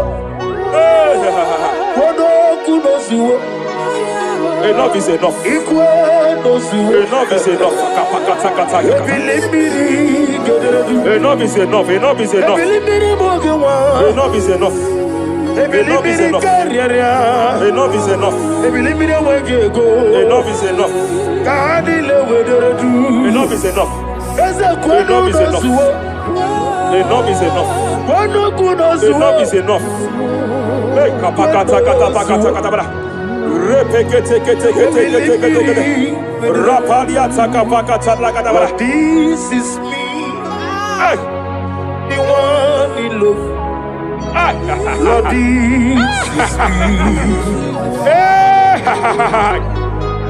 Kwano kuno zuo. enough is enough. Ikwano zuo. Enough is enough. Kapakata kataya. Ebilibili gederedu. Enough is enough. Enough is enough. Ebilibili mogewa. Enough is enough. Ebilibili kariaria. Enough is enough. Ebilibili wegego. Enough is enough. Kanile wederedu. Enough is enough. Eze kwano Enough is enough. zuo. Enough is enough. Kwano kuno zuo. Enough is enough. Hey, kapakata katapakata katabara. Repekete kete kete kete kete kete. Rapalia takapakata lagadabara. This is me. Hey, The one in love. Lord, this is me. hey,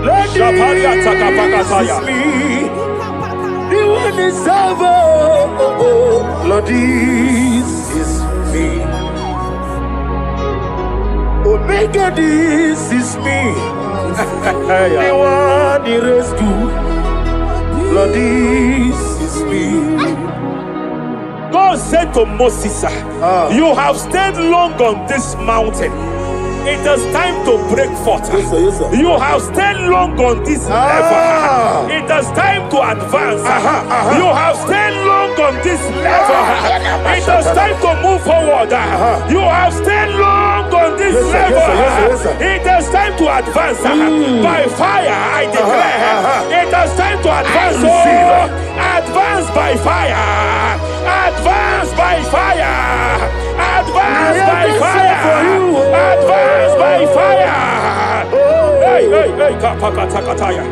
Lord, Shapalia takapakataya. this is me. The one is over. Lord, this is me. Omega, this is me. The one in rescue. Lord, this is me. God said to Moses, you have stayed long on this mountain. It is time to break forth. Yes, sir. You have stayed long on this level. It is time to advance. You have stayed long on this level. It is time to move forward. You have stayed long on this level. Yes, sir. It is time to advance. By fire, I declare. It is time to advance. Advance by fire. Advance by fire. Advance by fire. Advance by fire. Hey, kapakatakataya.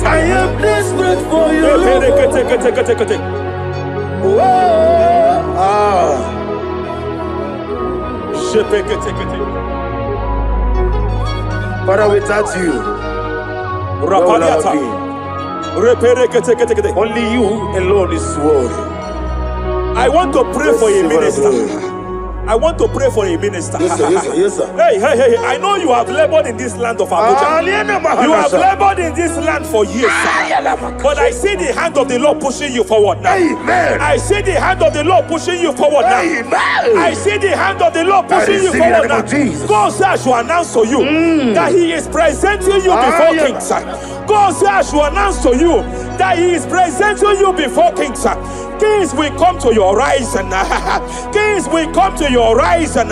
I am desperate for you. Father, without you, where would I be? Only you alone is worthy. I want to pray for a minister. I want to pray for a minister. Yes, sir. Hey. I know you have labored in this land of Abuja. You have labored in this land for years. But I see the hand of the Lord pushing you forward now. Amen. I see the hand of the Lord pushing you forward now. Amen. I see the hand of the Lord pushing you forward now. God says I should announce to you that He is presenting you before kings. God says I should announce to you that He is presenting you before kings. Kings will come to your horizon. Kings will come to your horizon.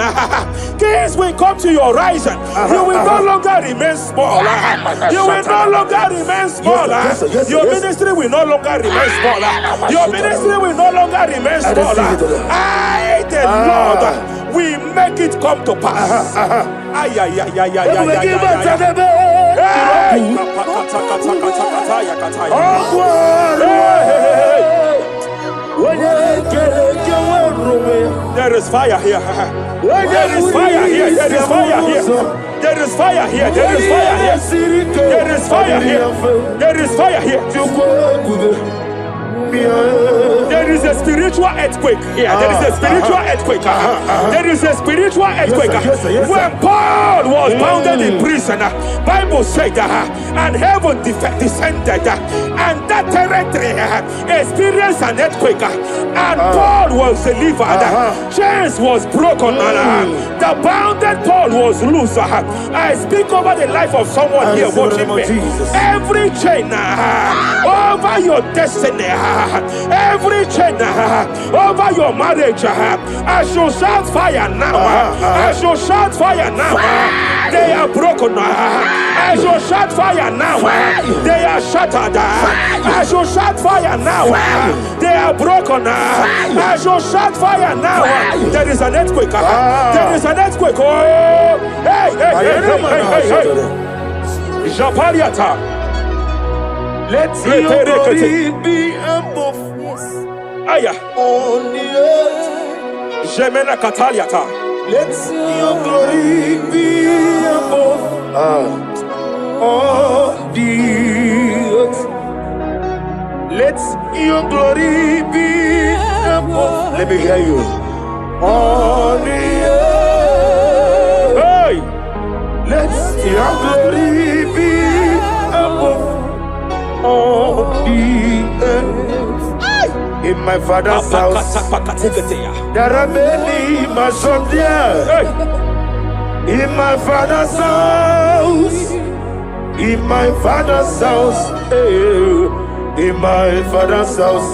Kings will come to your horizon. You will no longer remain small. You will no longer remain small. Your ministry will no longer remain small. Your ministry will no longer remain small. I, the Lord, will make it come to pass. There is fire here. There is fire here. There is fire here. There is fire here. There is fire here. There is fire here. There is fire here. There is a spiritual earthquake here. There is a spiritual earthquake. There is a spiritual earthquake. When Paul was bounded in prison, Bible said and heaven descended, and that that territory experienced an earthquake, and Paul was delivered. Chains was broken, the bounded Paul was loose. I speak over the life of someone here watching me. Every chain over your destiny, every chain over your marriage, I shall shout fire now. I shall shout fire now. They are broken. I shall shout fire now. They are shattered. I shall shout fire now. They are broken. I shall shout fire now. There is an earthquake. There is an earthquake. Oh, hey, hey, hey, hey, hey, hey. Japariata. Let your glory be above Aya. on the earth. Jemena Kataliata. Let your glory be above on the earth. Let your glory be above. Let me hear you. On the earth. Hey. Let your glory be above on the earth. In my father's house, there are many mansions there. In my father's house, in my father's house, in my father's house,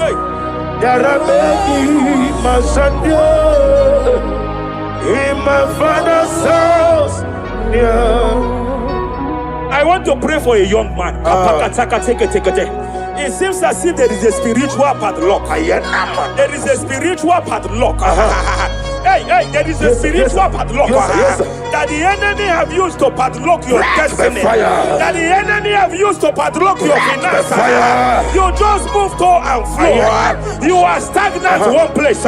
there are many mansions there. In my father's house, I want to pray for a young man. It seems as if there is a spiritual padlock. There is a spiritual padlock. Hey, hey, there is a spiritual padlock that the enemy have used to padlock your destiny. That the enemy have used to padlock your finances. You just move to and fro. You are stagnant one place,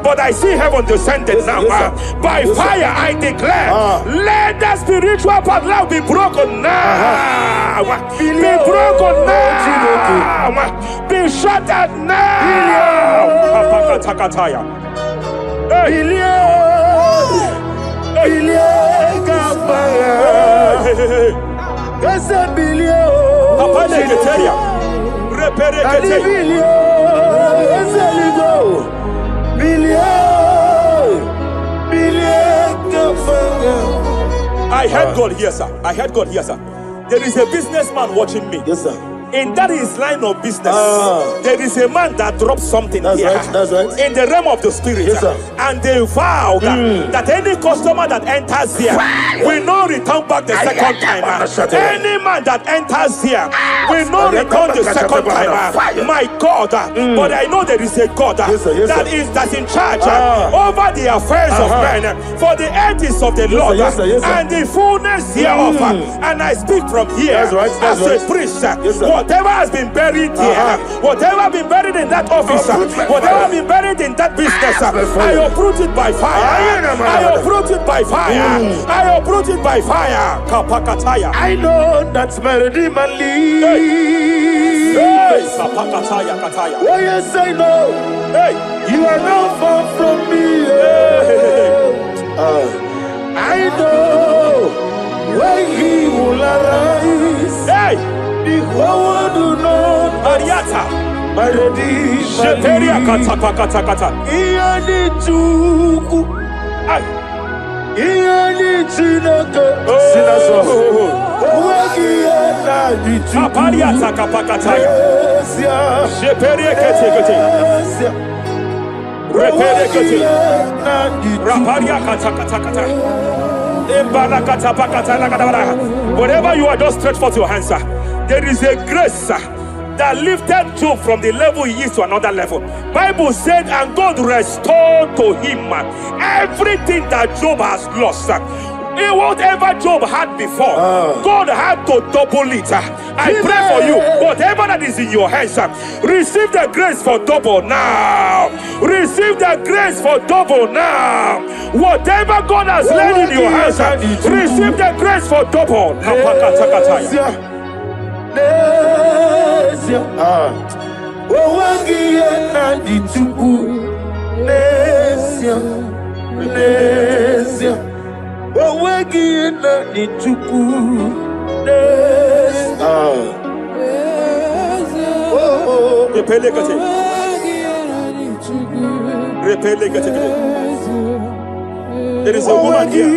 but I see heaven descended now. By fire, I declare, let the spiritual padlock be broken now. Be broken now. Be shattered now. I heard God here, sir. I heard God here, sir. There is a businessman watching me. Yes, sir. In that his line of business, there is a man that drops something here. That's right. In the realm of the spirit, yes, sir. And they vow that any customer that enters here will not return back the second time. Any man that enters here will not return the second time. My God, but I know there is a God that's in charge over the affairs of men. For the earth is of the Lord and the fullness hereof. And I speak from here as a priest. Whatever has been buried here, whatever has been buried in that office, whatever has been buried in that business, I uproot it by fire. I uproot it by fire. I uproot it by fire. Kapakataya. I know that's my Redeemer lives. Kapakataya, Kataya. Oh yes, I know. Hey, you are not far from me. I know when He will arise. Hey. The whole world do not Ariata. my Redeemer Sheteria kata. Iyani chuku. Iyani chinaka. Sinaso. Wagi ena di chuku. Apariata kapakataya. Sheperia kete. Repere kete. Raparia kata. Whatever you are, just stretch forth your hands, sir. There is a grace that lifted Job from the level he is to another level. Bible said, and God restored to him everything that Job has lost. Whatever Job had before, God had to double it. I pray for you, whatever that is in your hands, receive the grace for double now. Receive the grace for double now. Whatever God has laid in your hands, receive the grace for double. There is a woman here.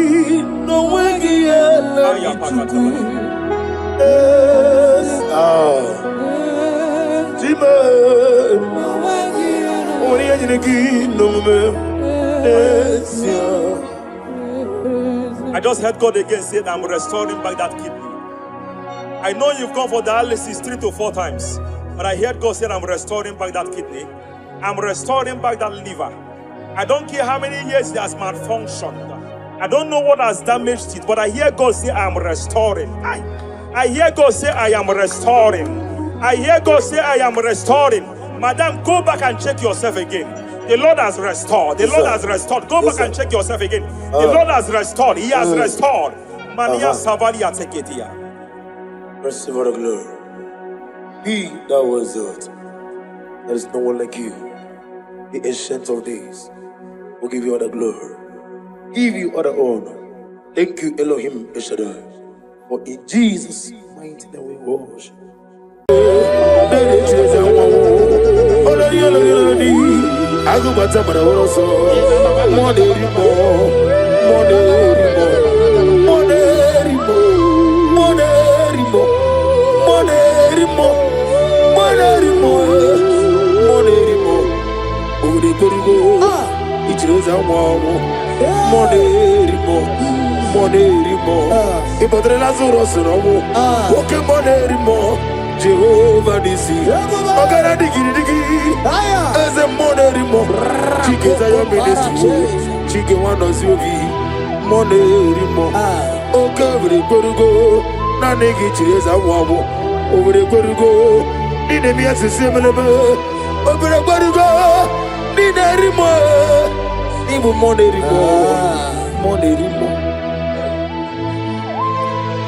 I just heard God again say that I'm restoring back that kidney. I know you've gone for dialysis 3 to 4 times, but I heard God say I'm restoring back that kidney. I'm restoring back that liver. I don't care how many years it has malfunctioned. I don't know what has damaged it, but I hear God say I'm restoring. I hear God say I am restoring. I hear God say I am restoring. Madam, go back and check yourself again. The Lord has restored. The Lord has restored. Go back and check yourself again. The Lord has restored. He has restored. Mania Savalia take it here. Receive all the glory. He that was it. There is no one like you. The ancient of days will give you all the glory. Give you all the honor. Thank you, Elohim Eshadai. For in Jesus' mighty name we worship. I go back to my house. Jehovah Nisi, Ogara digi digi, as a monerimo, Chike Zayo ministry, Chike Wanos Yogi, monerimo, Okavri Korugo, Nanegi Cheza Wabo, over the Korugo, Ninemias similar, over the Korugo, Ninerimo, even monerimo.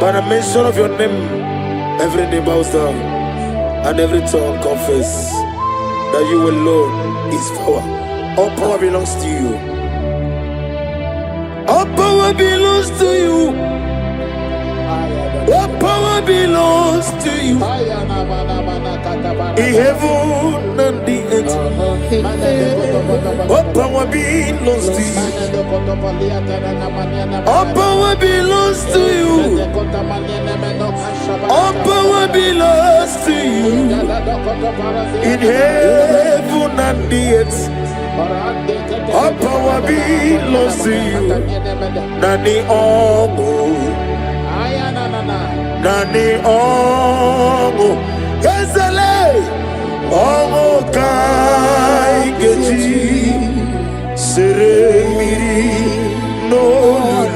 By the mention of your name, every knee bows down and every tongue confess that you alone is power. All power belongs to you. All power belongs to you. All power belongs to you. In heaven and the earth, all power belongs to you. All power belongs to you. All power belongs to you. In heaven and the earth, all power belongs to you. Nani ongo, nani ongo, ezele ongo kai geji, seremiri no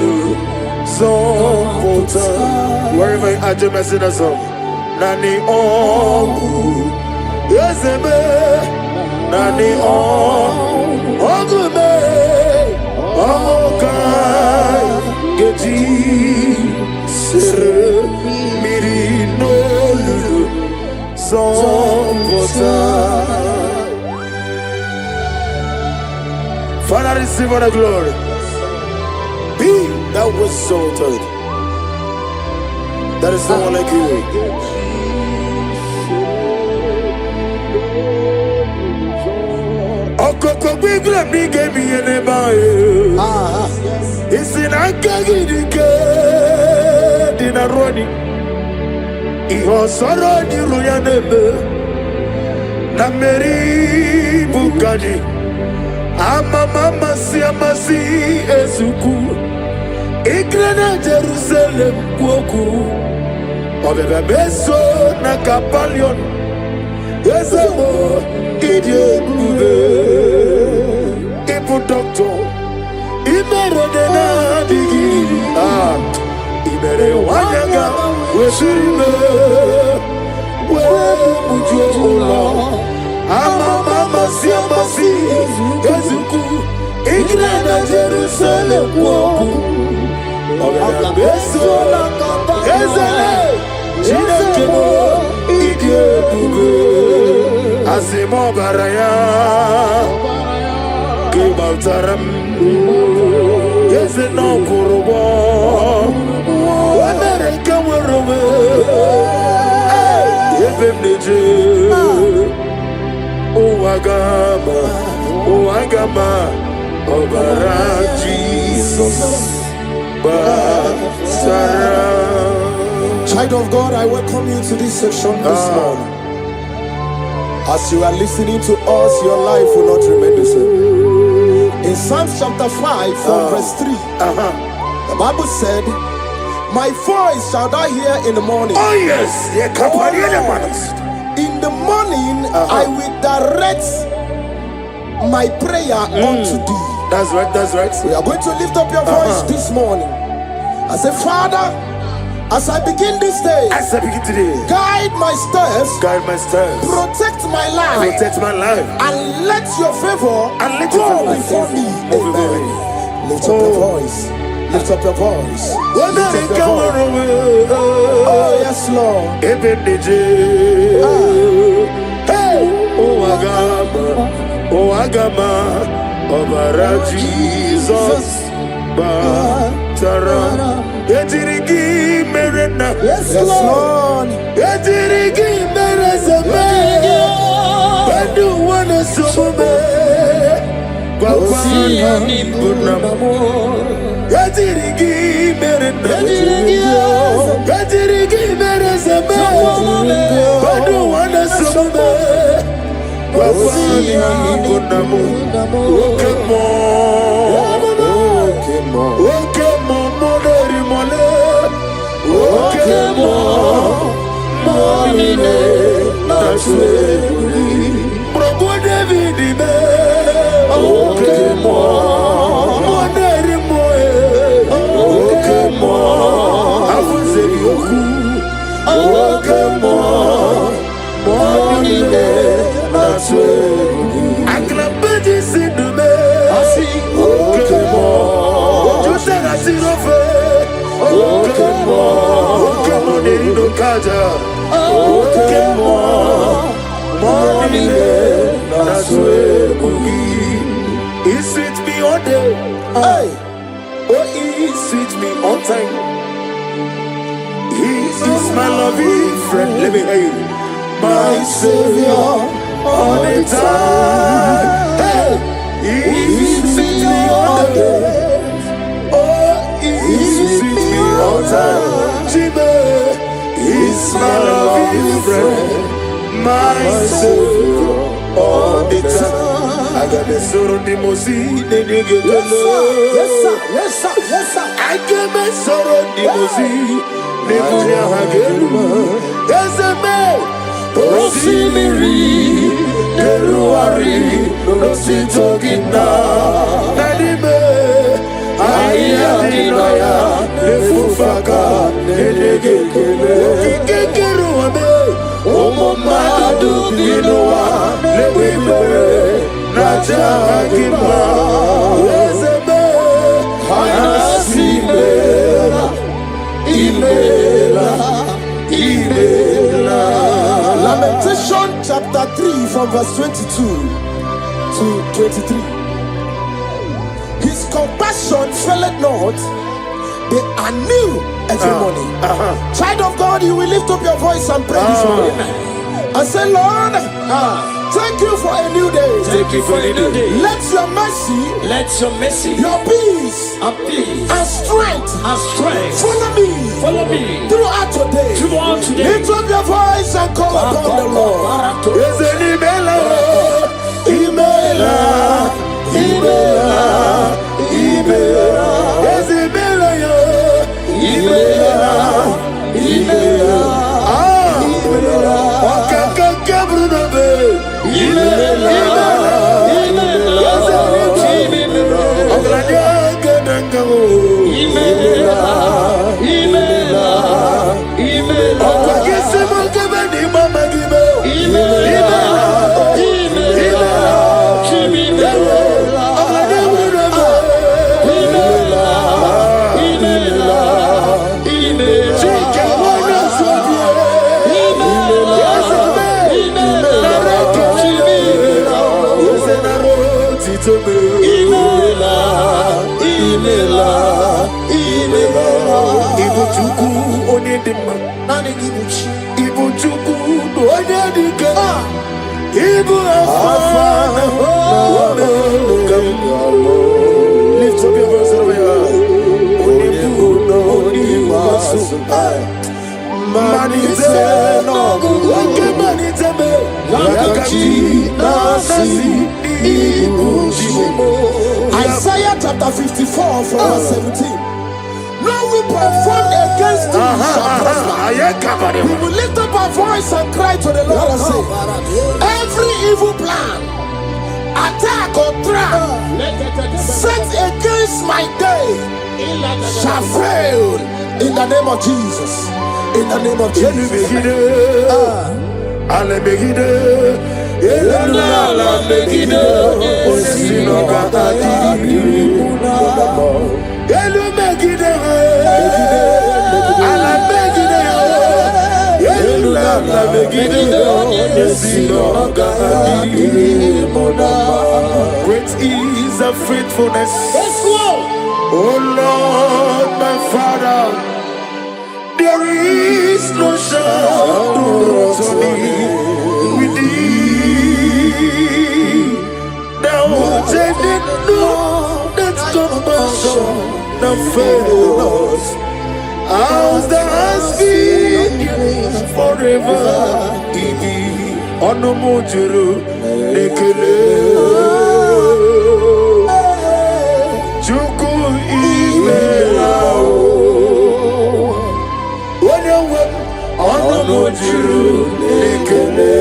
lulu zompota. Wherever you are, just sing a song. Nani ongu, ezeme, nani ongu me, ongai geji, sere miri no lulu zompota. Father, receive all the glory. Be thou exalted. There is no one like you. Okoko bigla mi gave me an ebae. It's in Akagidike Dinaroni. Iho soro di Ruyanebe Nameri Bukani Mama Siamasi Ezuku Igrana Jerusalem Kwoku Obebe Beso na Kapalion Ezemo Idie Kube Ipu Doctor Imere Dena Digi Imere Wanyaga Weshirime Wemujo Ola Mama Siamasi Ezuku Igrana Jerusalem Kwoku Obebe Beso na Kapalion Chinekemo Idie Kube Asimo Baraya Kibaltaram Yeze no Kurubo Amerika Warobe Yebem Neje Agama, Obara Jesus, Child of God, I welcome you to this section this morning. As you are listening to us, your life will not remain the same. In Psalms chapter 5 from verse 3, the Bible said, my voice shall thou hear in the morning. Oh yes, in the morning I will direct my prayer unto thee. That's right, that's right. We are going to lift up your voice this morning. I say, Father, as I begin this day, guide my steps, protect my life, and let your favor go before me. Amen. Lift up your voice. Lift up your voice. Lift up your voice. Oh yes, Lord. Hey, oh Agama, Obara Jesus, Batara, Etirigi Merena, Yes, Lord. Etirigi Merezame, Bandu Wana Sume, Kwani Bunamo, Etirigi Merena, Etirigi Merezame, Bandu Wana Sume. He sweet me all day. Hey. Oh, he sweet me on time. He is my loving friend. Let me hear you. My Savior all the time. Hey. He sweet me all day. Oh, he sweet me all time. Jimmy is my loving friend. My Savior all the time. I got the soul of the Mosi, the nigga. Yes, sir. I got my soul of the Mosi, the nigga. Yes, man. Rosimiri, Peruari, Rositogina, Nadime, Ayadinaya, the Fufaka, the nigga. Kikeruame, Omomadu, Dinoa, the Wimere. Najagima, Ezebe, Anasimela, Imela. Lamentation chapter 3 from verse 22 to 23. His compassion faileth not, they are new every morning. Child of God, you will lift up your voice and pray this morning. I say, Lord, thank you for a new day. Thank you for a new day. Let your mercy, your peace, and strength, follow me throughout today. Lift up your voice and call upon the Lord. Is it Imela? Is it Lift up your voice over here. Isaiah chapter 54 from verse 17. No weapon formed against you shall prosper. We will lift up our voice and cry to the Lord and say, every evil plan, attack or trap set against my day shall fail in the name of Jesus. In the name of Jesus. Great is the faithfulness. Oh Lord, my Father, there is no shadow to thee with thee. Thou changest not that compassion that fails. As thou hast been forever in thee. Onomojuru nekele. Chuku imelao. Onomojuru nekele.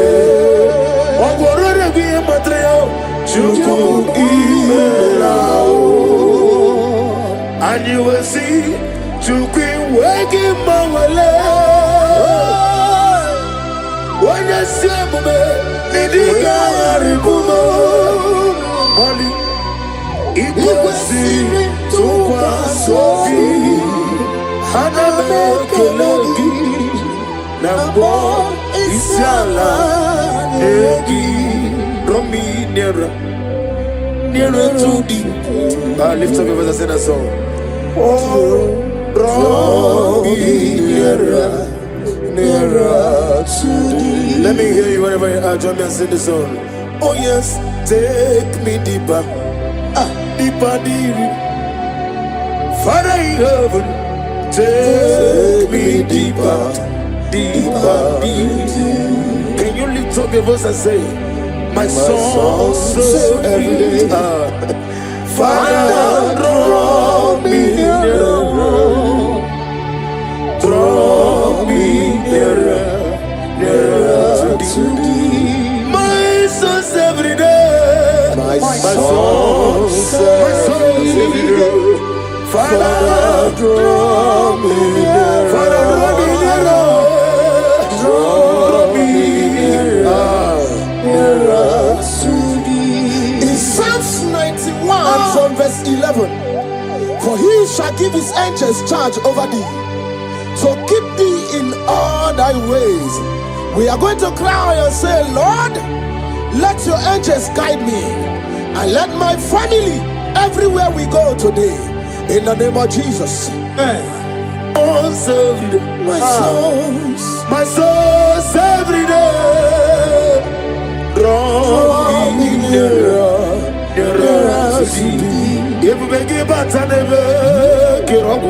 Ogorore biye matreo. Chuku imelao. And you will see Chuku wegi mawale. When you see me, Nidiga Aribumo, Monie, Iguasi, Tukwa Sofi, Haname Kelogi, Nambo, Isiala, Egi, Romi, Nera to thee. Lift up your voice and sing a song. Oh, Romi, Nera. Let me hear you whenever you are. Join me and sing the song. Oh yes, take me deeper, deeper, deeper. Father in heaven, take me deeper, deeper, deeper. Can you lift up your voice and say, my soul, so every day. Father, draw me nearer. Draw me nearer, nearer to thee. My soul's every day. My soul's every day. Father, draw me nearer. Father, draw me nearer. Draw me nearer to thee. In Psalms 91 from verse 11, for he shall give his angels charge over thee, so keep thee in all thy ways. We are going to cry and say, Lord, let your angels guide me, and let my family everywhere we go today, in the name of Jesus. My soul's every day. Draw me nearer, nearer to thee. If we give back and never get up,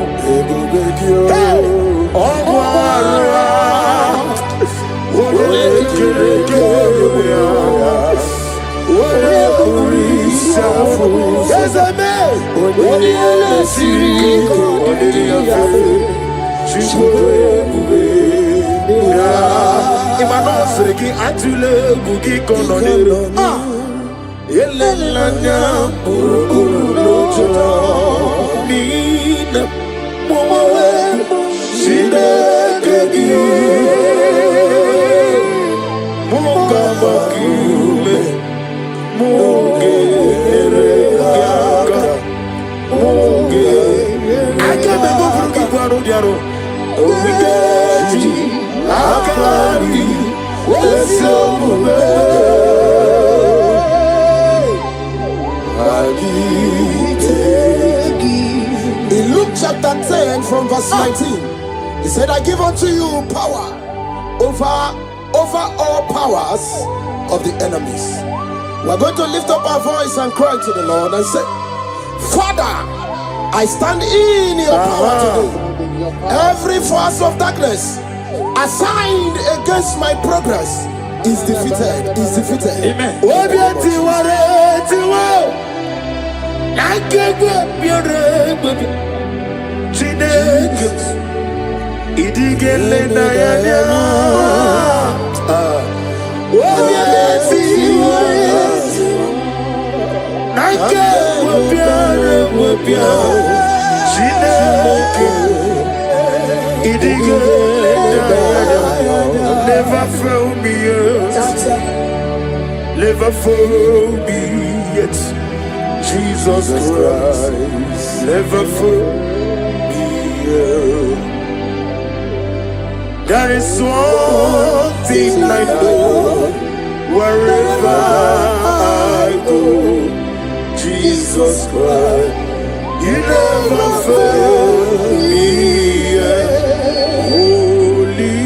yes, I may. Imanosreki atule bugi kononero. Elelanya burukuru lojo. Nina mowe shide kegi. Moga makule. Moge eregaga. Moge. Akebe go bugi kwaro diaro. Omigeji. Akari. In Luke chapter 10 from verse 19, he said, I give unto you power over all powers of the enemies. We're going to lift up our voice and cry to the Lord and say, Father, I stand in your power today. Every force of darkness assigned against my progress is defeated. Amen. Never fail me yet. Never fail me yet. Jesus Christ, never fail me yet. There is one thing I know, wherever I go, Jesus Christ, you never fail me yet. Holy,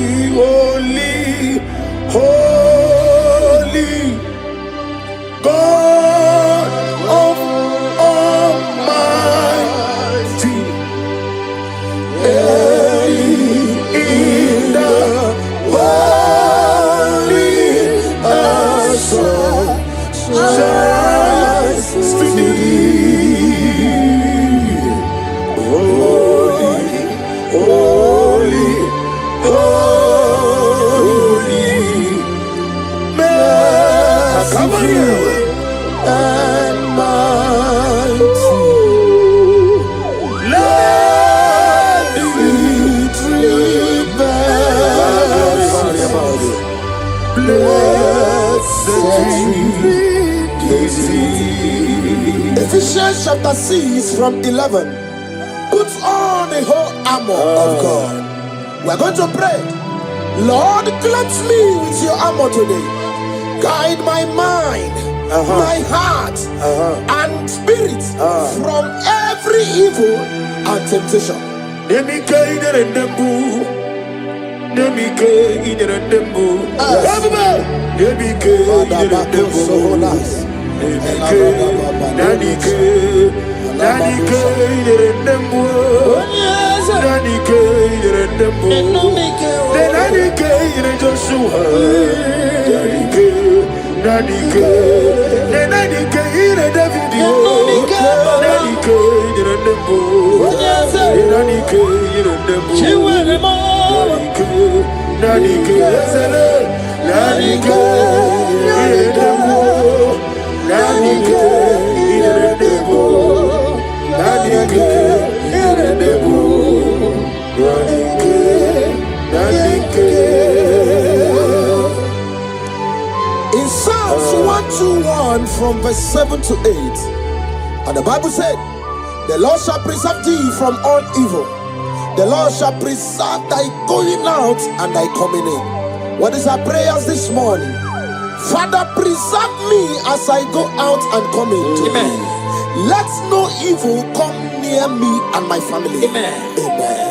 holy, God of Almighty, in the holy shines to thee. Holy, holy, holy, merciful and mighty. Let the victory bells, blessed Ephesians chapter 6 from 11. Put on the whole armor of God. We're going to pray. Lord, clothe me with your armor today. Guide my mind, my heart, and spirit from every evil and temptation. In Psalms 121 from verse 7 to 8, and the Bible said, the Lord shall preserve thee from all evil. The Lord shall preserve thy going out and thy coming in. What is our prayers this morning? Father, preserve me as I go out and come in today. Amen. Let no evil come near me and my family. Amen. Amen.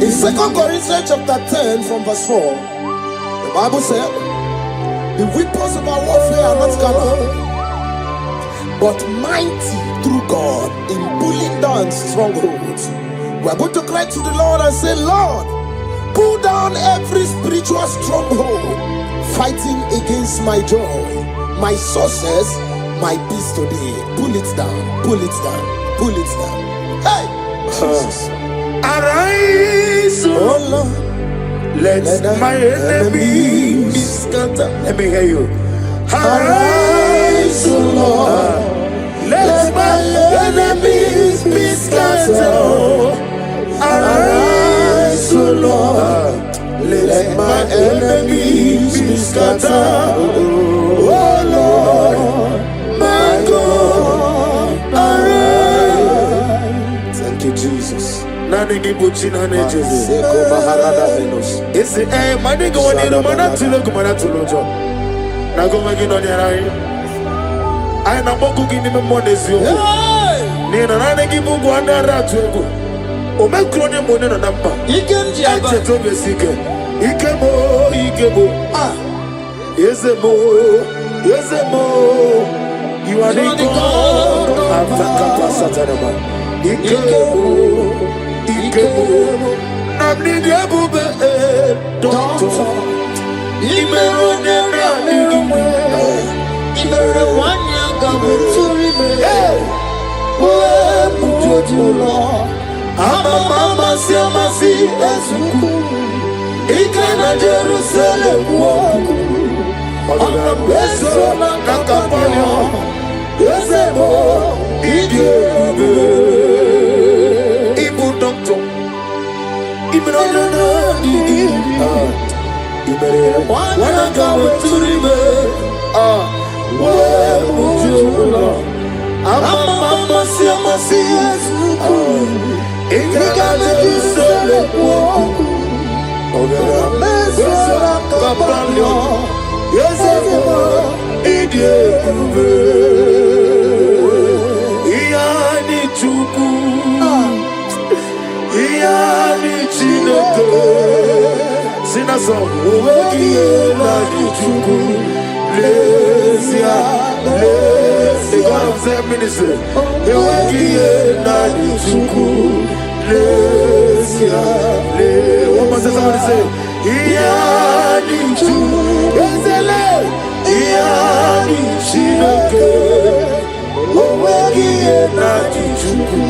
In 2 Corinthians chapter 10 from verse 4, the Bible said, the weapons of our warfare are not carnal, but mighty through God in pulling down strongholds. We are going to cry to the Lord and say, Lord, pull down every spiritual stronghold fighting against my joy, my success, my peace today. Pull it down, pull it down, pull it down. Hey! Jesus. Arise, Oh Lord. let my enemies be scattered. Let me hear you. Arise, O Lord. Let my enemies be scattered. Arise, O Lord. Let my enemies be scattered. Oh Lord, my God, arise. Thank you, Jesus. Nani gibuchina nejezi. Seko Maharada Venus. Isi mani go wani no mana tulo jo. Na go magi no nyarai. Ai na boku gini me monezi oku. Ni na nani gibu go anda ratu ego. O me krone mo ne na nampa. Ikenji aba. Eche to besike. Ikemo. Ah. Yezemo. You are the God of Africa, Satanama. Ikemo. Namni diabube. Doctor. Imero nani. Imero wanya gabutu ime. Uwe mujojula. Mama siamasi ezuku. Ikana Jerusalem woku. Ona beso na kakapanyo. Yezebo idiebe. Ibu doctor. Imero nani. Wana gawe turime. Uwe mujojula. Mama siamasi ezuku. Ikana Jerusalem woku. Kapanyo, Yezebo, Idiebe, Iyani Chuku, Iyani Chineke, Sinaso, Iyani Chuku, Lesia, the God of their ministry, Iyani Chuku, Lesia, one more somebody say, Iyani Chuku, Ezele, Iyani Chineke, Iyani Chuku.